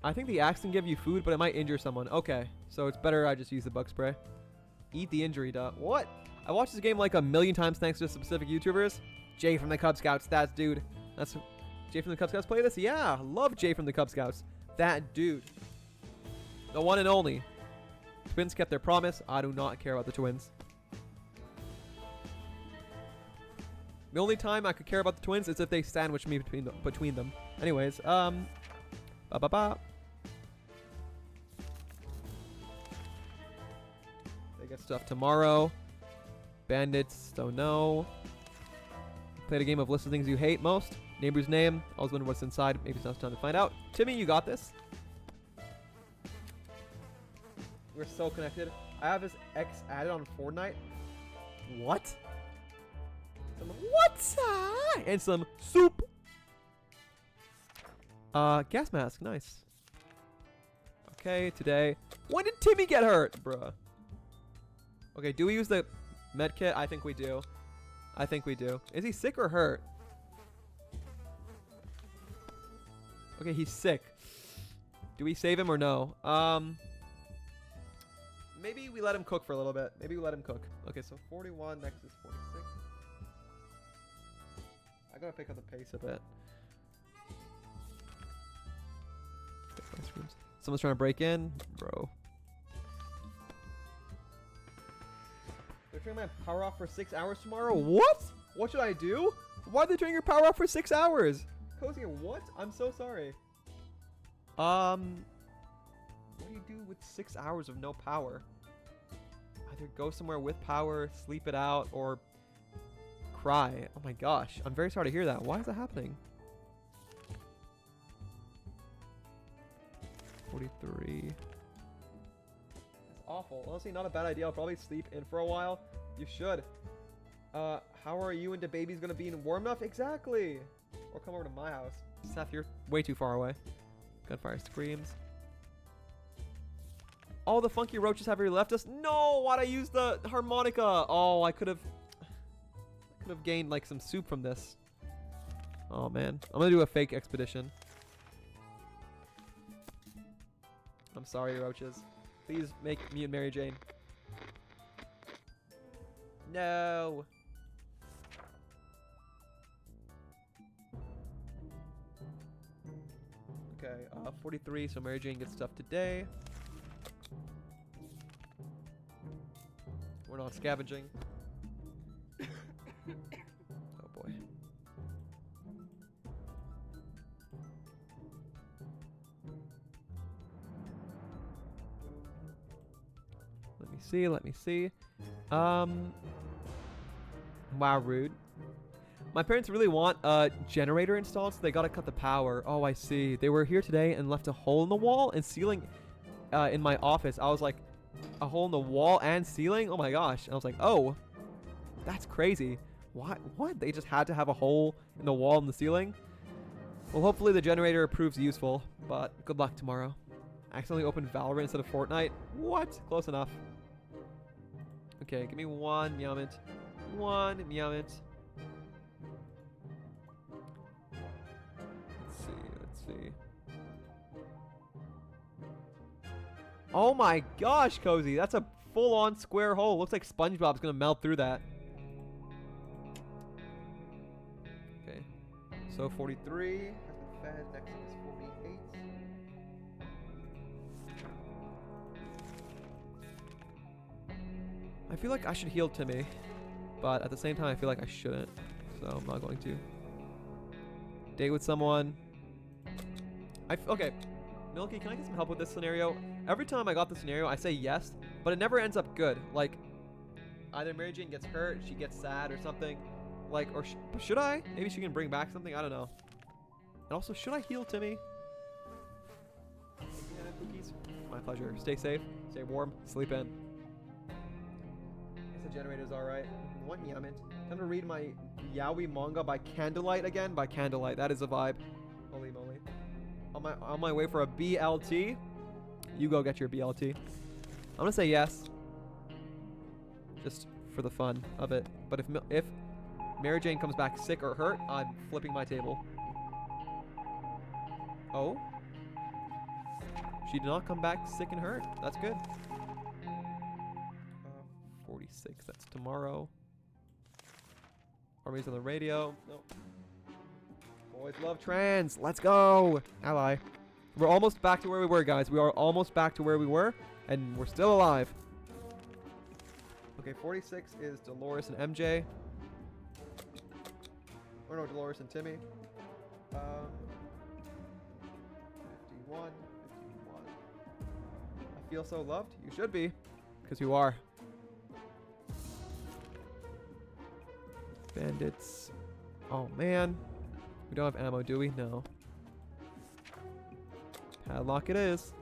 I think the axe can give you food, but it might injure someone. Okay. So it's better I just use the bug spray. Eat the injury dot. What? I watched this game like a million times thanks to specific YouTubers. Jay from the Cub Scouts. That's dude. That's Jay from the Cub Scouts play this? Yeah, love Jay from the Cub Scouts. That dude. The one and only. Twins kept their promise. I do not care about the Twins. The only time I could care about the Twins is if they sandwich me between them. Anyways, They get stuff tomorrow. Bandits, don't know. Played a game of list of things you hate most. Neighbor's name. Always wonder what's inside. Maybe it's not time to find out. Timmy, you got this. We're so connected. I have his ex added on Fortnite. What? Some what's that? And some soup. Gas mask. Nice. Okay, today. When did Timmy get hurt? Bruh. Okay, do we use the med kit? I think we do. I think we do. Is he sick or hurt? Okay, he's sick. Do we save him or no? Maybe we let him cook for a little bit. Maybe we let him cook. Okay, so 41, next is 46. I gotta pick up the pace a bit. Someone's trying to break in? Bro. They're turning my power off for 6 hours tomorrow? What? What should I do? Why are they turning your power off for 6 hours? Cozy, what? I'm so sorry. What do you do with 6 hours of no power? Either go somewhere with power, sleep it out, or cry. Oh my gosh. I'm very sorry to hear that. Why is that happening? 43. It's awful. Honestly, not a bad idea. I'll probably sleep in for a while. You should. How are you and the babies gonna be warm enough? Exactly. Or come over to my house. Seth, you're way too far away. Gunfire screams. All the funky roaches have already left us. No, why'd I use the harmonica? Oh, I could have gained like some soup from this. Oh man, I'm gonna do a fake expedition. I'm sorry, roaches. Please make me and Mary Jane. No. Okay, 43, so Mary Jane gets stuff today. We're not scavenging. Oh boy. Let me see. Wow, rude. My parents really want a generator installed, so they gotta cut the power. Oh, I see. They were here today and left a hole in the wall and ceiling in my office. I was like, a hole in the wall and ceiling? Oh my gosh. And I was like, oh, that's crazy. What? They just had to have a hole in the wall and the ceiling? Well, hopefully the generator proves useful, but good luck tomorrow. Accidentally opened Valorant instead of Fortnite? What? Close enough. Okay, give me one Meowmint. One Meowmint. Let's see. Oh my gosh, Cozy. That's a full-on square hole. Looks like SpongeBob's gonna melt through that. Okay. So 43 has been fed. Next is 48. I feel like I should heal Timmy, but at the same time I feel like I shouldn't, so I'm not going to. Date with someone. Okay, Milky, can I get some help with this scenario? Every time I got the scenario, I say yes, but it never ends up good. Like, either Mary Jane gets hurt, she gets sad or something. Like, or should I? Maybe she can bring back something, I don't know. And also, should I heal Timmy? My pleasure. Stay safe, stay warm, sleep in. The generator's alright. One Meowmint. Time to read my yaoi manga by candlelight again. By candlelight, that is a vibe. Holy moly! On my way for a BLT. You go get your BLT. I'm gonna say yes, just for the fun of it. But if Mary Jane comes back sick or hurt, I'm flipping my table. Oh, she did not come back sick and hurt. That's good. 46, that's tomorrow. Army's on the radio. Nope. Boys love trans. Let's go. Ally. We're almost back to where we were, guys. We are almost back to where we were, and we're still alive. Okay, 46 is Dolores and MJ. Or no, Dolores and Timmy. 51. I feel so loved. You should be, because you are. Bandits. Oh, man. We don't have ammo, do we? No. Padlock it is.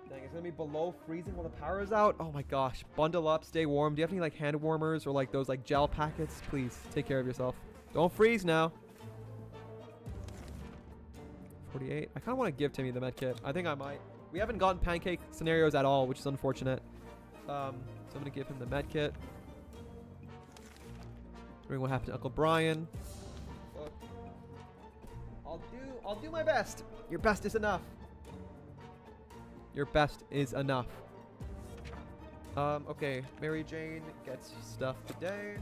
Dang, it's gonna be below freezing while the power is out. Oh my gosh. Bundle up, stay warm. Do you have any like hand warmers or like those like gel packets? Please take care of yourself. Don't freeze now. 48. I kind of want to give Timmy the med kit. I think I might. We haven't gotten pancake scenarios at all, which is unfortunate. So I'm gonna give him the med kit. Wondering what happened to Uncle Brian. Look. I'll do my best. Your best is enough. Your best is enough. Okay. Mary Jane gets stuff today.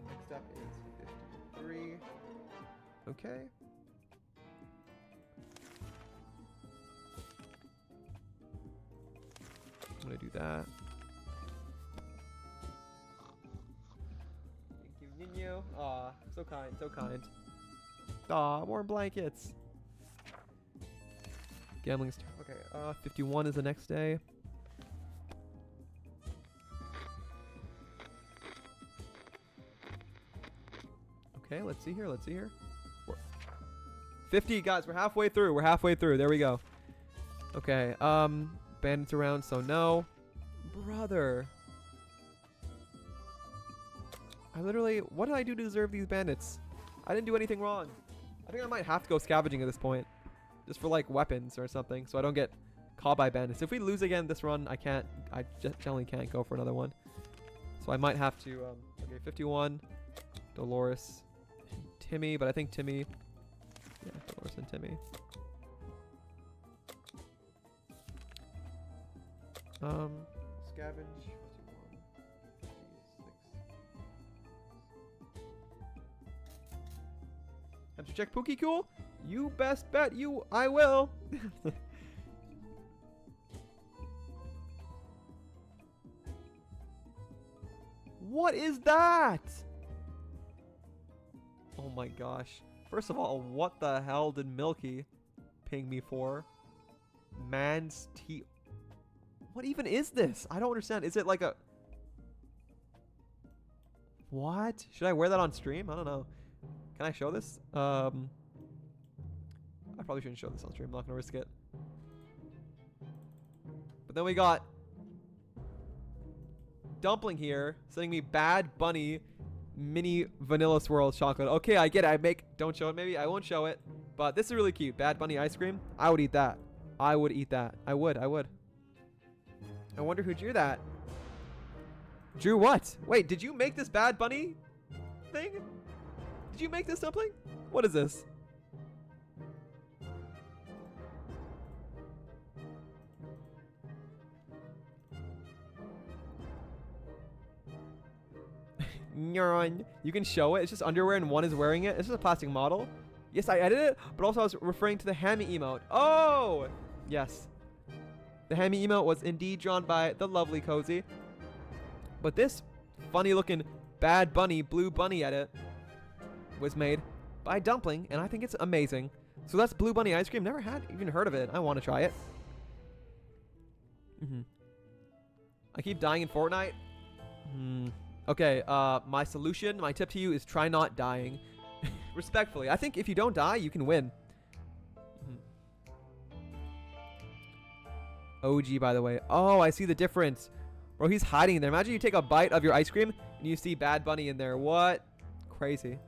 Next up is 53. Okay. I'm gonna do that. Thank you, Nino. Aw, so kind, so kind. Aw, warm blankets. Gambling's okay. 51 is the next day. Okay, let's see here. 50, guys. We're halfway through. There we go. Okay. Bandits around, so no. Brother. What did I do to deserve these bandits? I didn't do anything wrong. I think I might have to go scavenging at this point. Just for like weapons or something, so I don't get caught by bandits. If we lose again this run, I just generally can't go for another one. So I might have to, okay, 51, Dolores, and Timmy, but I think Timmy, yeah, Dolores and Timmy. Scavenge, 51, 56. Have to check Pookie cool? You best bet I will. What is that? Oh my gosh. First of all, what the hell did Milky ping me for? Man's tea. What even is this? I don't understand. Is it like a... What? Should I wear that on stream? I don't know. Can I show this? I probably shouldn't show this on stream. I'm not gonna risk it. But then we got Dumpling here sending me Bad Bunny mini vanilla swirl chocolate. Okay, I get it. Don't show it. Maybe I won't show it. But this is really cute. Bad Bunny ice cream. I would eat that. I would eat that. I would. I wonder who drew that. Drew what? Wait, did you make this Bad Bunny thing? Did you make this Dumpling? What is this? Neuron. You can show it. It's just underwear and one is wearing it. It's just a plastic model. Yes, I edited it, but also I was referring to the hammy emote. Oh! Yes. The hammy emote was indeed drawn by the lovely Cozy. But this funny looking Bad Bunny Blue Bunny edit was made by Dumpling, and I think it's amazing. So that's Blue Bunny ice cream. Never had even heard of it. I want to try it. I keep dying in Fortnite. Okay, my solution, my tip to you is try not dying. Respectfully. I think if you don't die, you can win. OG, by the way. Oh, I see the difference. Bro, he's hiding in there. Imagine you take a bite of your ice cream and you see Bad Bunny in there. What? Crazy.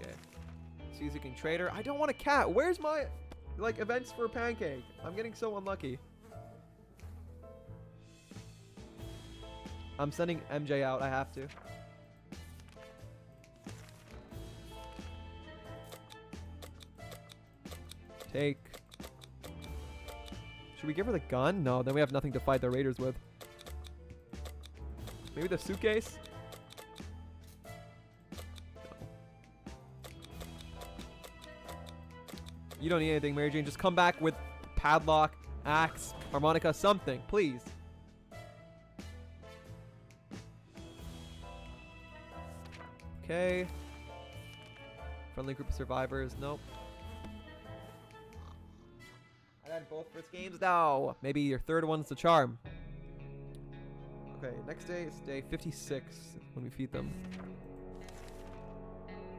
Okay. Suzuki Trader. I don't want a cat. Where's my, like, events for Pancake? I'm getting so unlucky. I'm sending MJ out. I have to. Take. Should we give her the gun? No, then we have nothing to fight the raiders with. Maybe the suitcase? You don't need anything, Mary Jane. Just come back with padlock, axe, harmonica, something, please. Okay. Friendly group of survivors. Nope. I had both first games. No. Maybe your third one's the charm. Okay. Next day is day 56 when we feed them.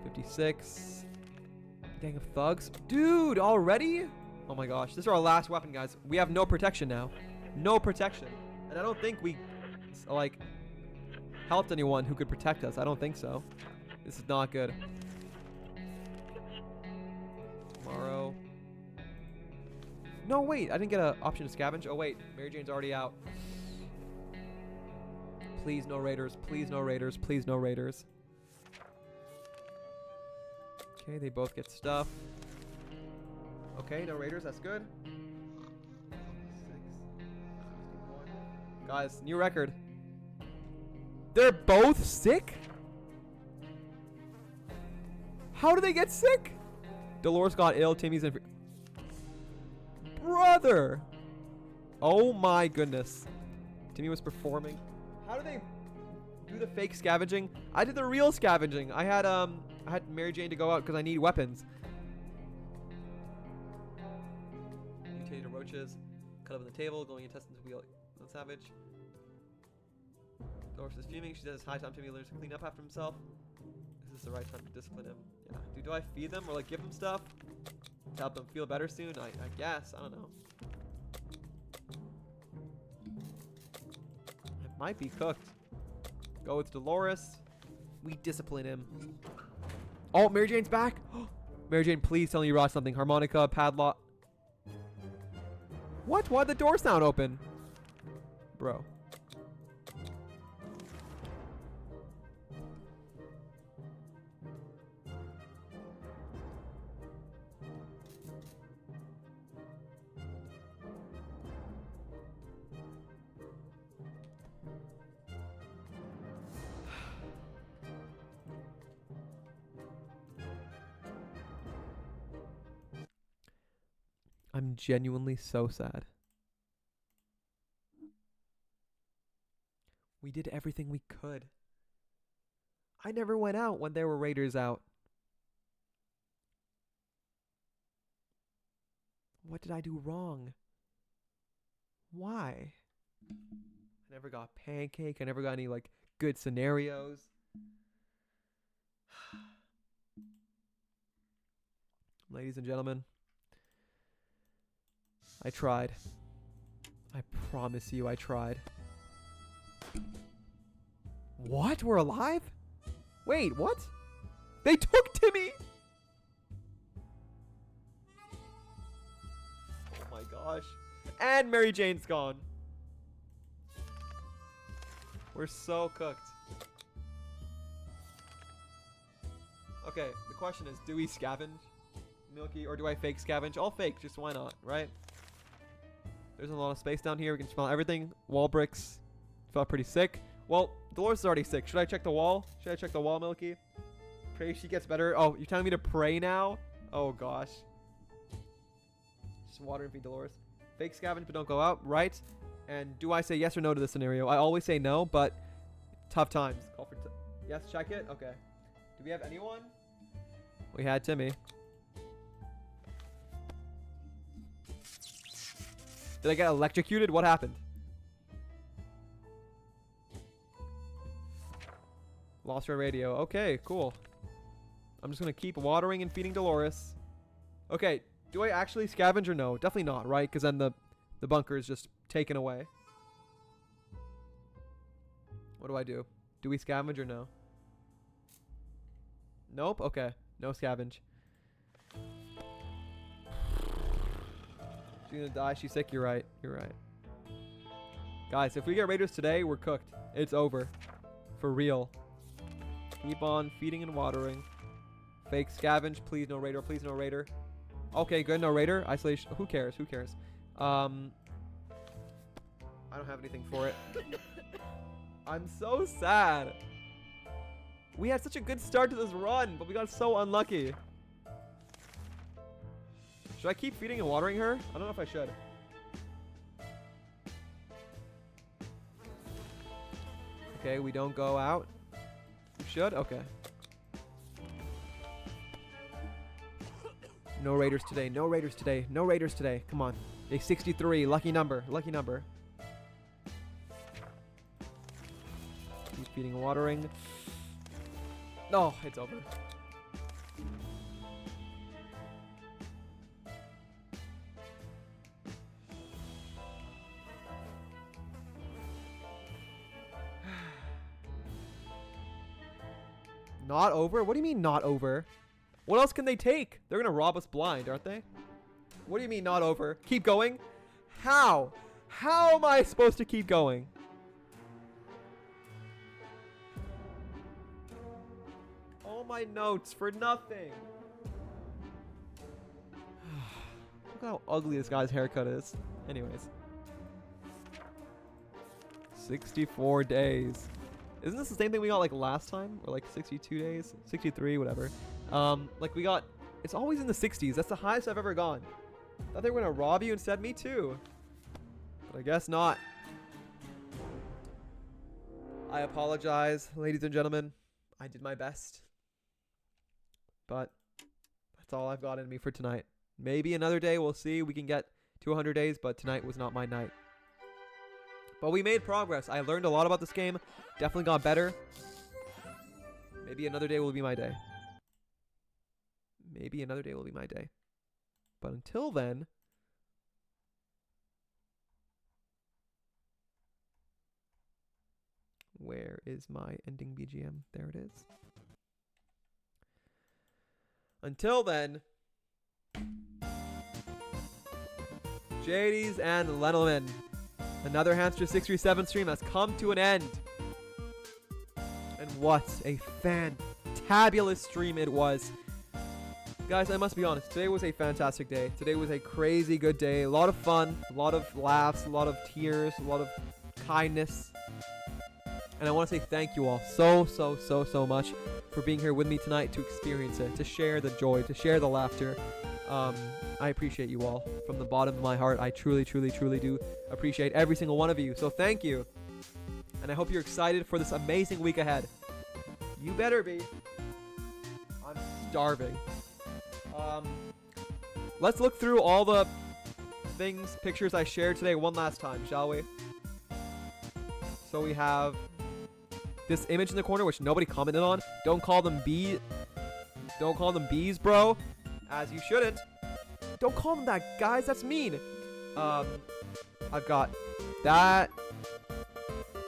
56. Gang of thugs. Dude, already? Oh my gosh. This is our last weapon, guys. We have no protection now. No protection. And I don't think we, like, helped anyone who could protect us. I don't think so. This is not good. Tomorrow. No, wait. I didn't get an option to scavenge. Oh, wait. Mary Jane's already out. Please, no raiders. Please, no raiders. Please, no raiders. Okay, they both get stuff. Okay, no raiders. That's good. 6. Guys, new record. They're both sick? How do they get sick? Dolores got ill. Timmy's in. Brother! Oh my goodness. Timmy was performing. How do they do the fake scavenging? I did the real scavenging. I had Mary Jane to go out because I need weapons. Mutated roaches. Cut up on the table. Going intestines to wheel. Savage. Dolores is fuming. She says it's high time Timmy learns to clean up after himself. Is this the right time to discipline him? Yeah. Do I feed them or like give them stuff to help them feel better soon? I guess. I don't know. It might be cooked. Go with Dolores. We discipline him. Oh, Mary Jane's back. Mary Jane, please tell me you brought something. Harmonica, padlock. What? Why'd the door sound open? Bro. I'm genuinely so sad. We did everything we could. I never went out when there were raiders out. What did I do wrong? Why? I never got pancake. I never got any like good scenarios. Ladies and gentlemen, I tried. I promise you I tried. What? We're alive? Wait, what? They took Timmy! Oh my gosh. And Mary Jane's gone. We're so cooked. Okay, the question is, do we scavenge Milky or do I fake scavenge? I'll fake, just why not, right? There's a lot of space down here. We can smell everything. Wall bricks. Felt pretty sick. Well, Dolores is already sick. Should I check the wall? Should I check the wall, Milky? Pray she gets better. Oh, you're telling me to pray now? Oh, gosh. Just water and feed Dolores. Fake scavenge, but don't go out. Right. And do I say yes or no to this scenario? I always say no, but tough times. Call for yes, check it. Okay. Do we have anyone? We had Timmy. Did I get electrocuted? What happened? Lost her radio. Okay, cool. I'm just going to keep watering and feeding Dolores. Okay, do I actually scavenge or no? Definitely not, right? Because then the bunker is just taken away. What do I do? Do we scavenge or no? Nope. Okay. No scavenge. She's gonna die. She's sick. You're right. You're right. Guys, if we get raiders today, we're cooked. It's over. For real. Keep on feeding and watering. Fake scavenge. Please no raider. Please no raider. Okay, good. No raider. Isolation. Who cares? Who cares? I don't have anything for it. I'm so sad. We had such a good start to this run, but we got so unlucky. Should I keep feeding and watering her? I don't know if I should. Okay, we don't go out. We should? Okay. No raiders today. No raiders today. No raiders today. Come on. A 63. Lucky number. Lucky number. Keep feeding and watering. No, it's over. Not over? What do you mean not over? What else can they take? They're gonna rob us blind, aren't they? What do you mean not over? Keep going? How? How am I supposed to keep going? All my notes for nothing. Look how ugly this guy's haircut is. Anyways. 64 days. Isn't this the same thing we got like last time? Or like 62 days? 63, whatever. Like we got, it's always in the 60s. That's the highest I've ever gone. Thought they were gonna rob you instead. Me too. But I guess not. I apologize, ladies and gentlemen. I did my best. But that's all I've got in me for tonight. Maybe another day, we'll see. We can get to 100 days, but tonight was not my night. But we made progress. I learned a lot about this game. Definitely got better. Maybe another day will be my day. Maybe another day will be my day. But until then... Where is my ending BGM? There it is. Until then... JDs and Lenelman. Another Hamster 637 stream has come to an end. And what a fantabulous stream it was. Guys, I must be honest. Today was a fantastic day. Today was a crazy good day. A lot of fun. A lot of laughs. A lot of tears. A lot of kindness. And I want to say thank you all so much for being here with me tonight to experience it. To share the joy. To share the laughter. I appreciate you all from the bottom of my heart. I truly do appreciate every single one of you. So thank you. And I hope you're excited for this amazing week ahead. You better be. I'm starving. Let's look through all the pictures I shared today one last time, shall we? So we have this image in the corner, which nobody commented on. Don't call them bees, bro. As you shouldn't. Don't call them that, guys. That's mean. I've got that.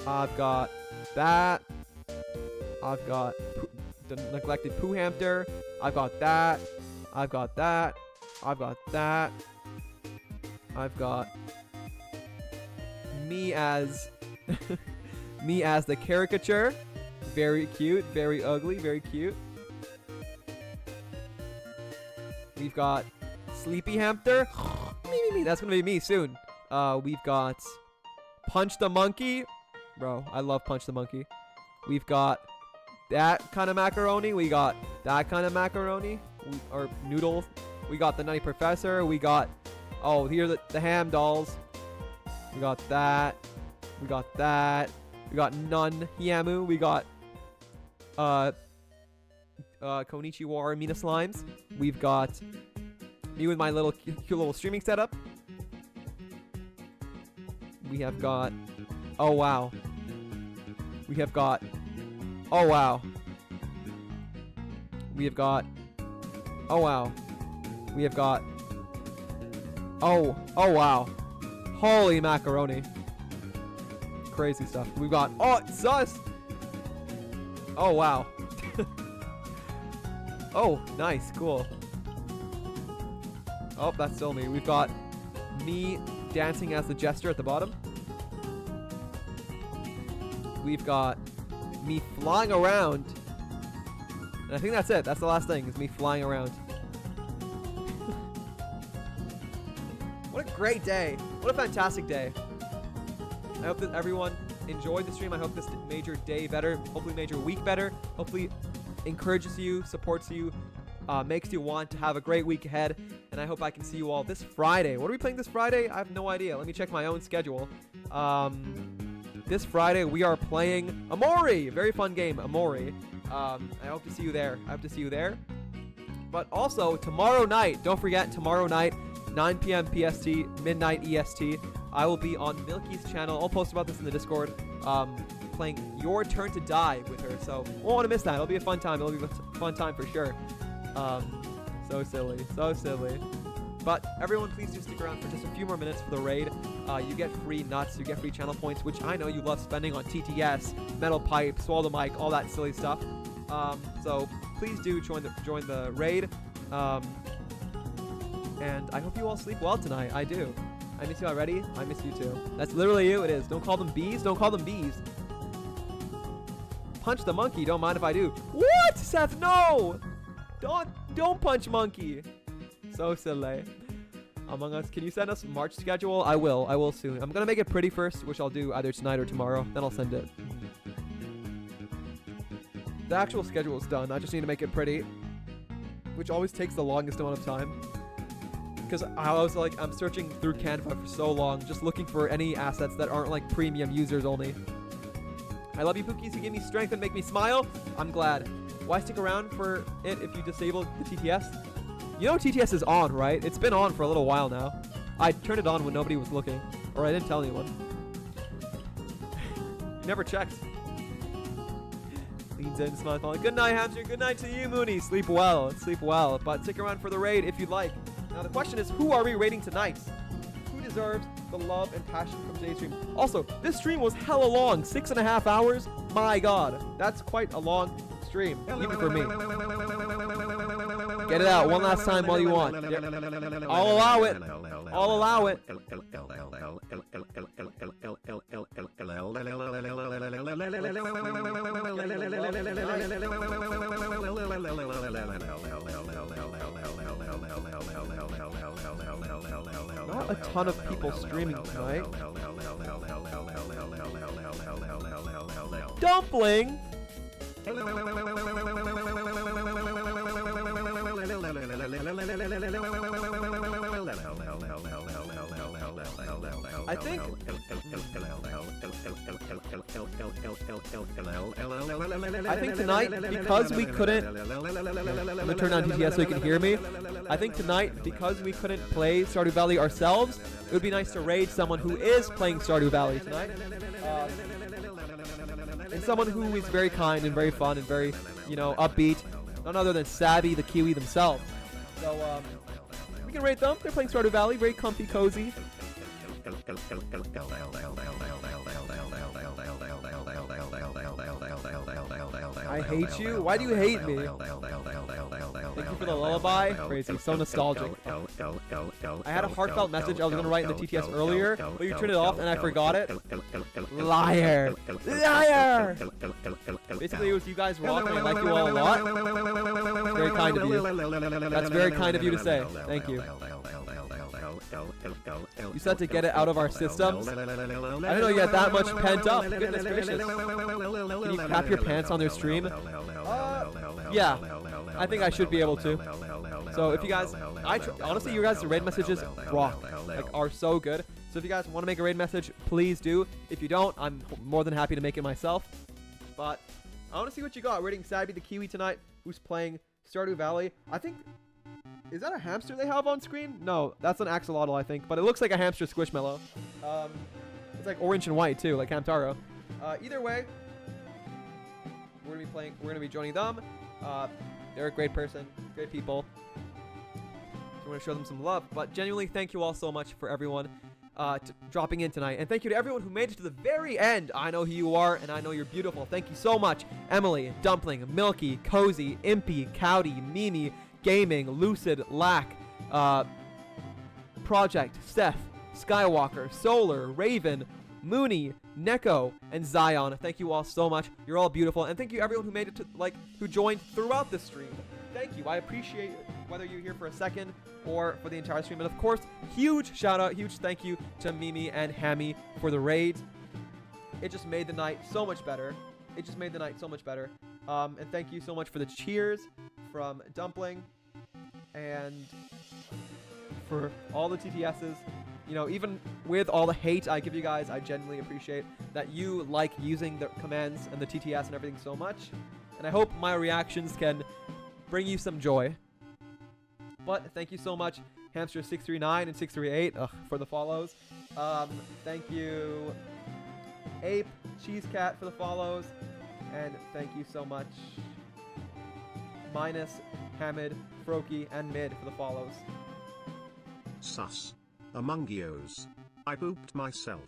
I've got that. I've got the neglected poo hamster. I've got that. I've got that. I've got that. I've got me as me as the caricature. Very cute. Very ugly. Very cute. We've got Sleepy Hamster. Me. That's gonna be me soon. We've got Punch the Monkey. Bro, I love Punch the Monkey. We've got that kind of macaroni. We got that kind of macaroni. Or noodles. We got the Nutty Professor. We got... Oh, here are the ham dolls. We got that. We got that. We got Nun Hiamu. We got... Konichiwa Mina Slimes. We've got me with my little cute little streaming setup. We have got... Oh, wow. We have got... Oh, wow. We have got... Oh, wow. We have got... Oh, wow. Holy macaroni. Crazy stuff. We've got... Oh, sus! Oh, wow. Oh, nice. Cool. Oh, that's still me. We've got me dancing as the jester at the bottom. We've got me flying around. And I think that's it. That's the last thing, is me flying around. What a great day. What a fantastic day. I hope that everyone enjoyed the stream. I hope this made your day better. Hopefully made your week better. Hopefully encourages you, supports you, makes you want to have a great week ahead. And I hope I can see you all this Friday. What are we playing this Friday? I have no idea. Let me check my own schedule. This Friday we are playing Amori. Very fun game, Amori. I hope to see you there. But also tomorrow night, don't forget, tomorrow night, 9 p.m. PST, midnight EST, I will be on Milky's channel. I'll post about this in the Discord. Playing Your Turn to Die with her. So won't want to miss that. It'll be a fun time. It'll be a fun time for sure. So silly. But everyone, please do stick around for just a few more minutes for the raid. You get free nuts, you get free channel points, which I know you love spending on TTS, Metal Pipe, Swallow the Mic, all that silly stuff. So please do join the raid. And I hope you all sleep well tonight. I do. I miss you already. I miss you too. That's literally you. It is. Don't call them bees. Don't call them bees. Punch the monkey. Don't mind if I do. What, Seth? No. Don't punch monkey. So silly. Among Us, can you send us March schedule? I will soon. I'm gonna make it pretty first, which I'll do either tonight or tomorrow. Then I'll send it. The actual schedule is done. I just need to make it pretty, which always takes the longest amount of time. Because I'm searching through Canva for so long, just looking for any assets that aren't like premium users only. I love you, Pookies. You give me strength and make me smile. I'm glad. Why stick around for it if you disable the TTS? You know TTS is on, right? It's been on for a little while now. I turned it on when nobody was looking, or I didn't tell anyone. Never checked. Leans in, smiles. Good night, Hamster. Good night to you, Mooney. Sleep well. But stick around for the raid if you'd like. Now the question is, who are we raiding tonight? Who deserves the love and passion from today's stream? Also, this stream was hella long, 6.5 hours. My God, that's quite a long stream, even for me. Get it out one last time while you want. Yep. I'll allow it. Not a ton of people streaming tonight. Dumpling! I think tonight, because we couldn't, I'm gonna turn on TTS so you can hear me. I think tonight, because we couldn't play Stardew Valley ourselves, it would be nice to raid someone who is playing Stardew Valley tonight. And someone who is very kind and very fun and very, upbeat. None other than Savvy the Kiwi themselves. So, we can raid them. They're playing Stardew Valley. Very comfy, cozy. I hate you? Why do you hate me? Thank you for the lullaby. Crazy, so nostalgic. I had a heartfelt message I was going to write in the TTS earlier, but you turned it off and I forgot it. Liar! Liar! Basically, it was you guys rock and I like you all a lot. Very kind of you. That's very kind of you to say. Thank you. You said to get it out of our systems. I didn't know you had that much pent up. Goodness gracious. Can you cap your pants on their stream? Yeah. I think I should be able to. So if you guys, honestly, you guys' raid messages rock. Like, are so good. So if you guys want to make a raid message, please do. If you don't, I'm more than happy to make it myself. But I want to see what you got. Raiding Sabby the Kiwi tonight, who's playing Stardew Valley. I think... Is that a hamster they have on screen? No, that's an axolotl, I think. But it looks like a hamster squishmallow. It's like orange and white, too, like Hamtaro. Either way, we're going to be joining them. They're a great person, great people. So we're going to show them some love. But genuinely, thank you all so much for everyone dropping in tonight. And thank you to everyone who made it to the very end. I know who you are, and I know you're beautiful. Thank you so much. Emily, Dumpling, Milky, Cozy, Impy, Cowdy, Mimi, Gaming, Lucid, Lack, Project, Seth, Skywalker, Solar, Raven, Mooney, Neko, and Zion. Thank you all so much. You're all beautiful. And thank you everyone who made it to, who joined throughout this stream. Thank you. I appreciate it, whether you're here for a second or for the entire stream. And of course, huge shout out, huge thank you to Mimi and Hammy for the raids. it just made the night so much better. It just made the night so much better. And thank you so much for the cheers from Dumpling and for all the TTSs. You know, even with all the hate I give you guys, I genuinely appreciate that you like using the commands and the TTS and everything so much. And I hope my reactions can bring you some joy. But thank you so much, Hamster639 and 638, for the follows. Thank you, Ape, Cheesecat for the follows. And thank you so much, Minus, Hamid, Froki, and Mid for the follows. Sus. Amungios. I pooped myself.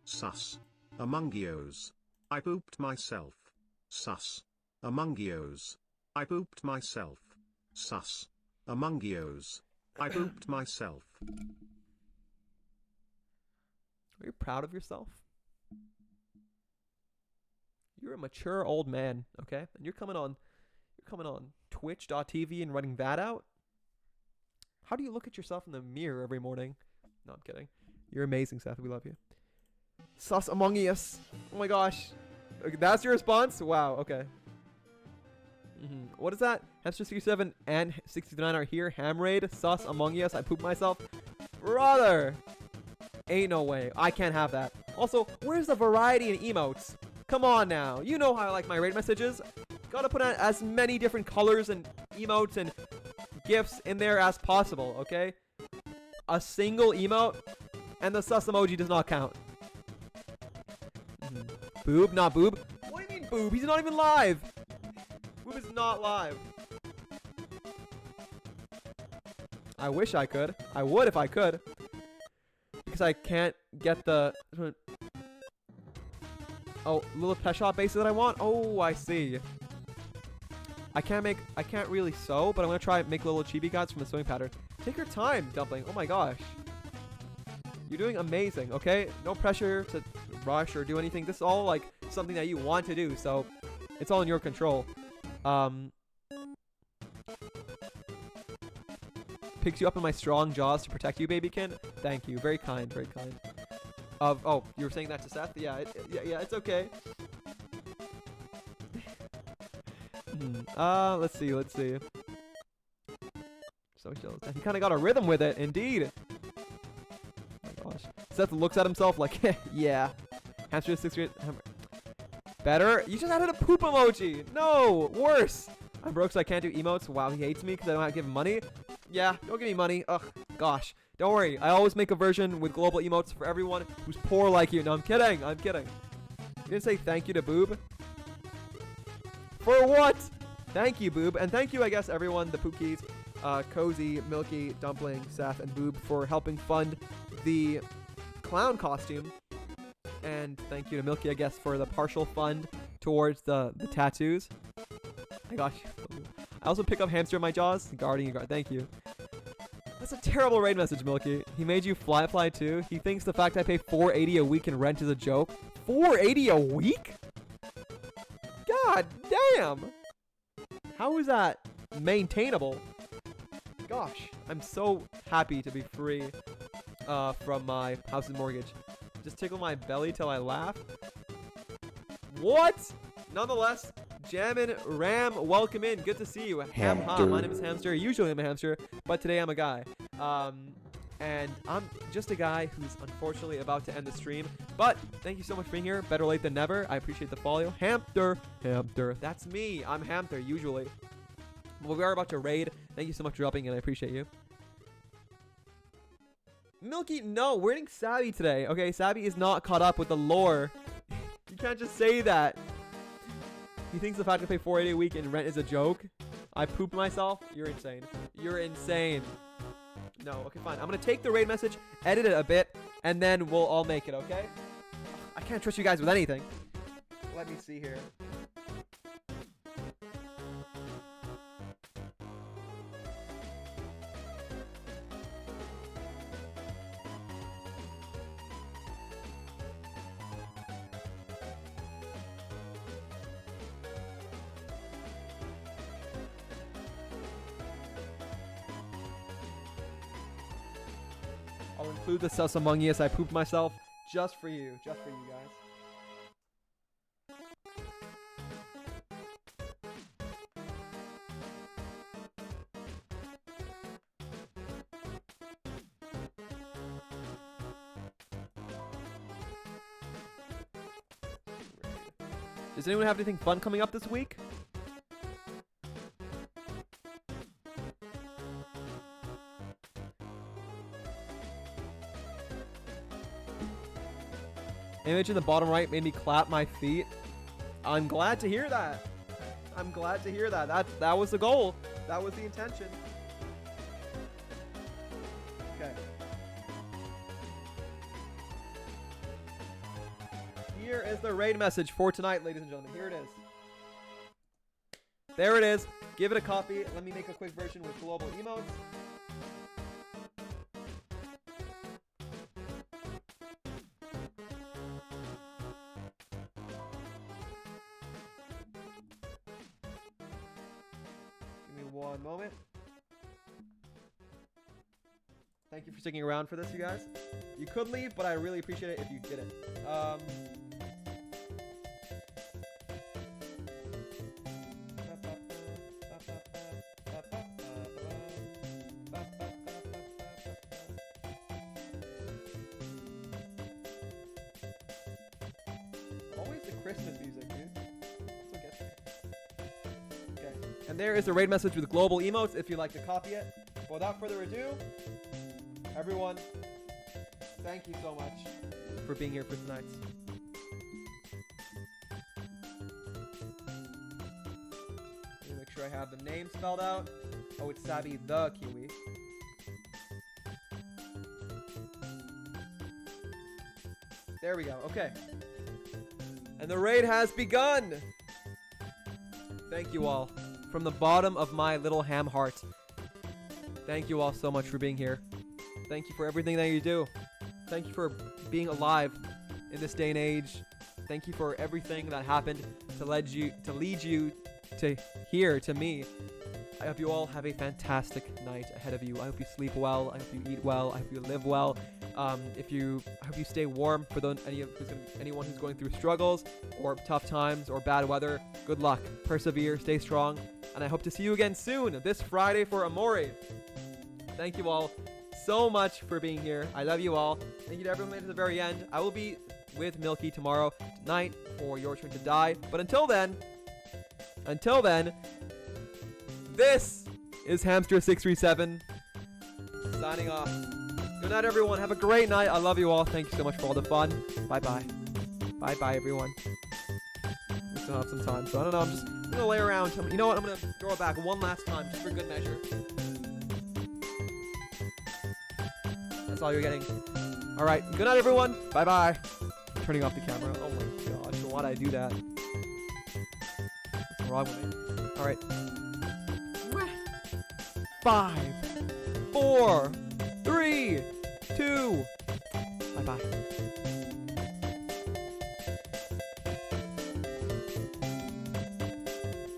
Sus. Amungios. I pooped myself. Sus. Amungios. I pooped myself. Sus. Amungios. I pooped myself. Are you proud of yourself? You're a mature old man, okay? And you're coming on twitch.tv and writing that out? How do you look at yourself in the mirror every morning? No, I'm kidding. You're amazing, Seth. We love you. Sus Among Us. Oh my gosh. Okay, that's your response? Wow, okay. What is that? Hamster67 and 69 are here. Ham raid. Sus Among Us. I pooped myself. Brother. Ain't no way. I can't have that. Also, where's the variety in emotes? Come on now. You know how I like my raid messages. Gotta put on as many different colors and emotes and GIFs in there as possible, okay? A single emote and the sus emoji does not count. Boob, not Boob. What do you mean Boob? He's not even live. Boob is not live. I wish I could. I would if I could. Because I can't get the little pet shop bases that I want. Oh, I see. I can't really sew, but I'm gonna try and make little chibi gods from the sewing pattern. Take your time, Dumpling. Oh my gosh. You're doing amazing, okay? No pressure to rush or do anything. This is all like something that you want to do, so it's all in your control. Picks you up in my strong jaws to protect you, babykin. Thank you. Very kind, very kind. Oh, you were saying that to Seth? Yeah, yeah, it's okay. Let's see. So jealous. He kind of got a rhythm with it, indeed. Oh my gosh. Seth looks at himself like, yeah. Hamster 68. Better? You just added a poop emoji. No, worse. I'm broke, so I can't do emotes. Wow, he hates me because I don't have to give him money. Yeah, don't give me money. Ugh, gosh. Don't worry. I always make a version with global emotes for everyone who's poor like you. No, I'm kidding. You didn't say thank you to Boob? For what? Thank you, Boob. And thank you, I guess, everyone, the Pookies, Cozy, Milky, Dumpling, Seth, and Boob for helping fund the clown costume. And thank you to Milky, I guess, for the partial fund towards the tattoos. My gosh. I also pick up hamster in my jaws. Guarding you. Thank you. That's a terrible raid message, Milky. He made you fly too. He thinks the fact I pay $4.80 a week in rent is a joke. $4.80 a week? God damn. How is that maintainable? Gosh, I'm so happy to be free from my house's mortgage. Just tickle my belly till I laugh. What? Nonetheless, Jammin' Ram, welcome in. Good to see you. Hamster. My name is Hamster. Usually I'm a hamster, but today I'm a guy. And I'm just a guy who's unfortunately about to end the stream. But thank you so much for being here. Better late than never. I appreciate the follow. Hamster. That's me. I'm Hamster, usually. Well, we are about to raid. Thank you so much for dropping in. I appreciate you. Milky, no. We're getting Sabby today. Okay, Sabby is not caught up with the lore. You can't just say that. He thinks the fact to pay $4.80 a week in rent is a joke. I pooped myself. You're insane. You're insane. No, okay, fine. I'm going to take the raid message, edit it a bit, and then we'll all make it, okay? I can't trust you guys with anything. Let me see here. I'll include the sus among us. I pooped myself just for you guys. Does anyone have anything fun coming up this week? Image in the bottom right made me clap my feet. I'm glad to hear that. I'm glad to hear that. That was the goal. That was the intention. Okay. Here is the raid message for tonight, ladies and gentlemen. Here it is. There it is. Give it a copy. Let me make a quick version with global emotes. Give me one moment. Thank you for sticking around for this, you guys. You could leave, but I really appreciate it if you didn't. Always the Christmas music, dude. That's what gets me. Okay, and there is the raid message with global emotes if you'd like to copy it. But without further ado, everyone, thank you so much for being here for tonight's. Let me make sure I have the name spelled out. Oh, it's Sabi the Kiwi. There we go. Okay. And the raid has begun. Thank you all. From the bottom of my little ham heart. Thank you all so much for being here. Thank you for everything that you do. Thank you for being alive in this day and age. Thank you for everything that happened to lead you to here, to me. I hope you all have a fantastic night ahead of you. I hope you sleep well. I hope you eat well. I hope you live well. I hope you stay warm for anyone who's going through struggles or tough times or bad weather. Good luck. Persevere. Stay strong. And I hope to see you again soon this Friday for Amore. Thank you all so much for being here. I love you all. Thank you to everyone who made it to the very end. I will be with Milky tomorrow night for Your Turn to Die. But until then, this is Hamster637 signing off. Good night, everyone. Have a great night. I love you all. Thank you so much for all the fun. Bye-bye. Bye-bye, everyone. We still have some time, so I don't know. I'm just going to lay around. You know what? I'm going to throw it back one last time just for good measure. That's all you're getting. All right. Good night, everyone. Bye-bye. Turning off the camera. Oh, my gosh. Why'd I do that? What's wrong with me? All right. 5, 4, 3, 2. Bye-bye.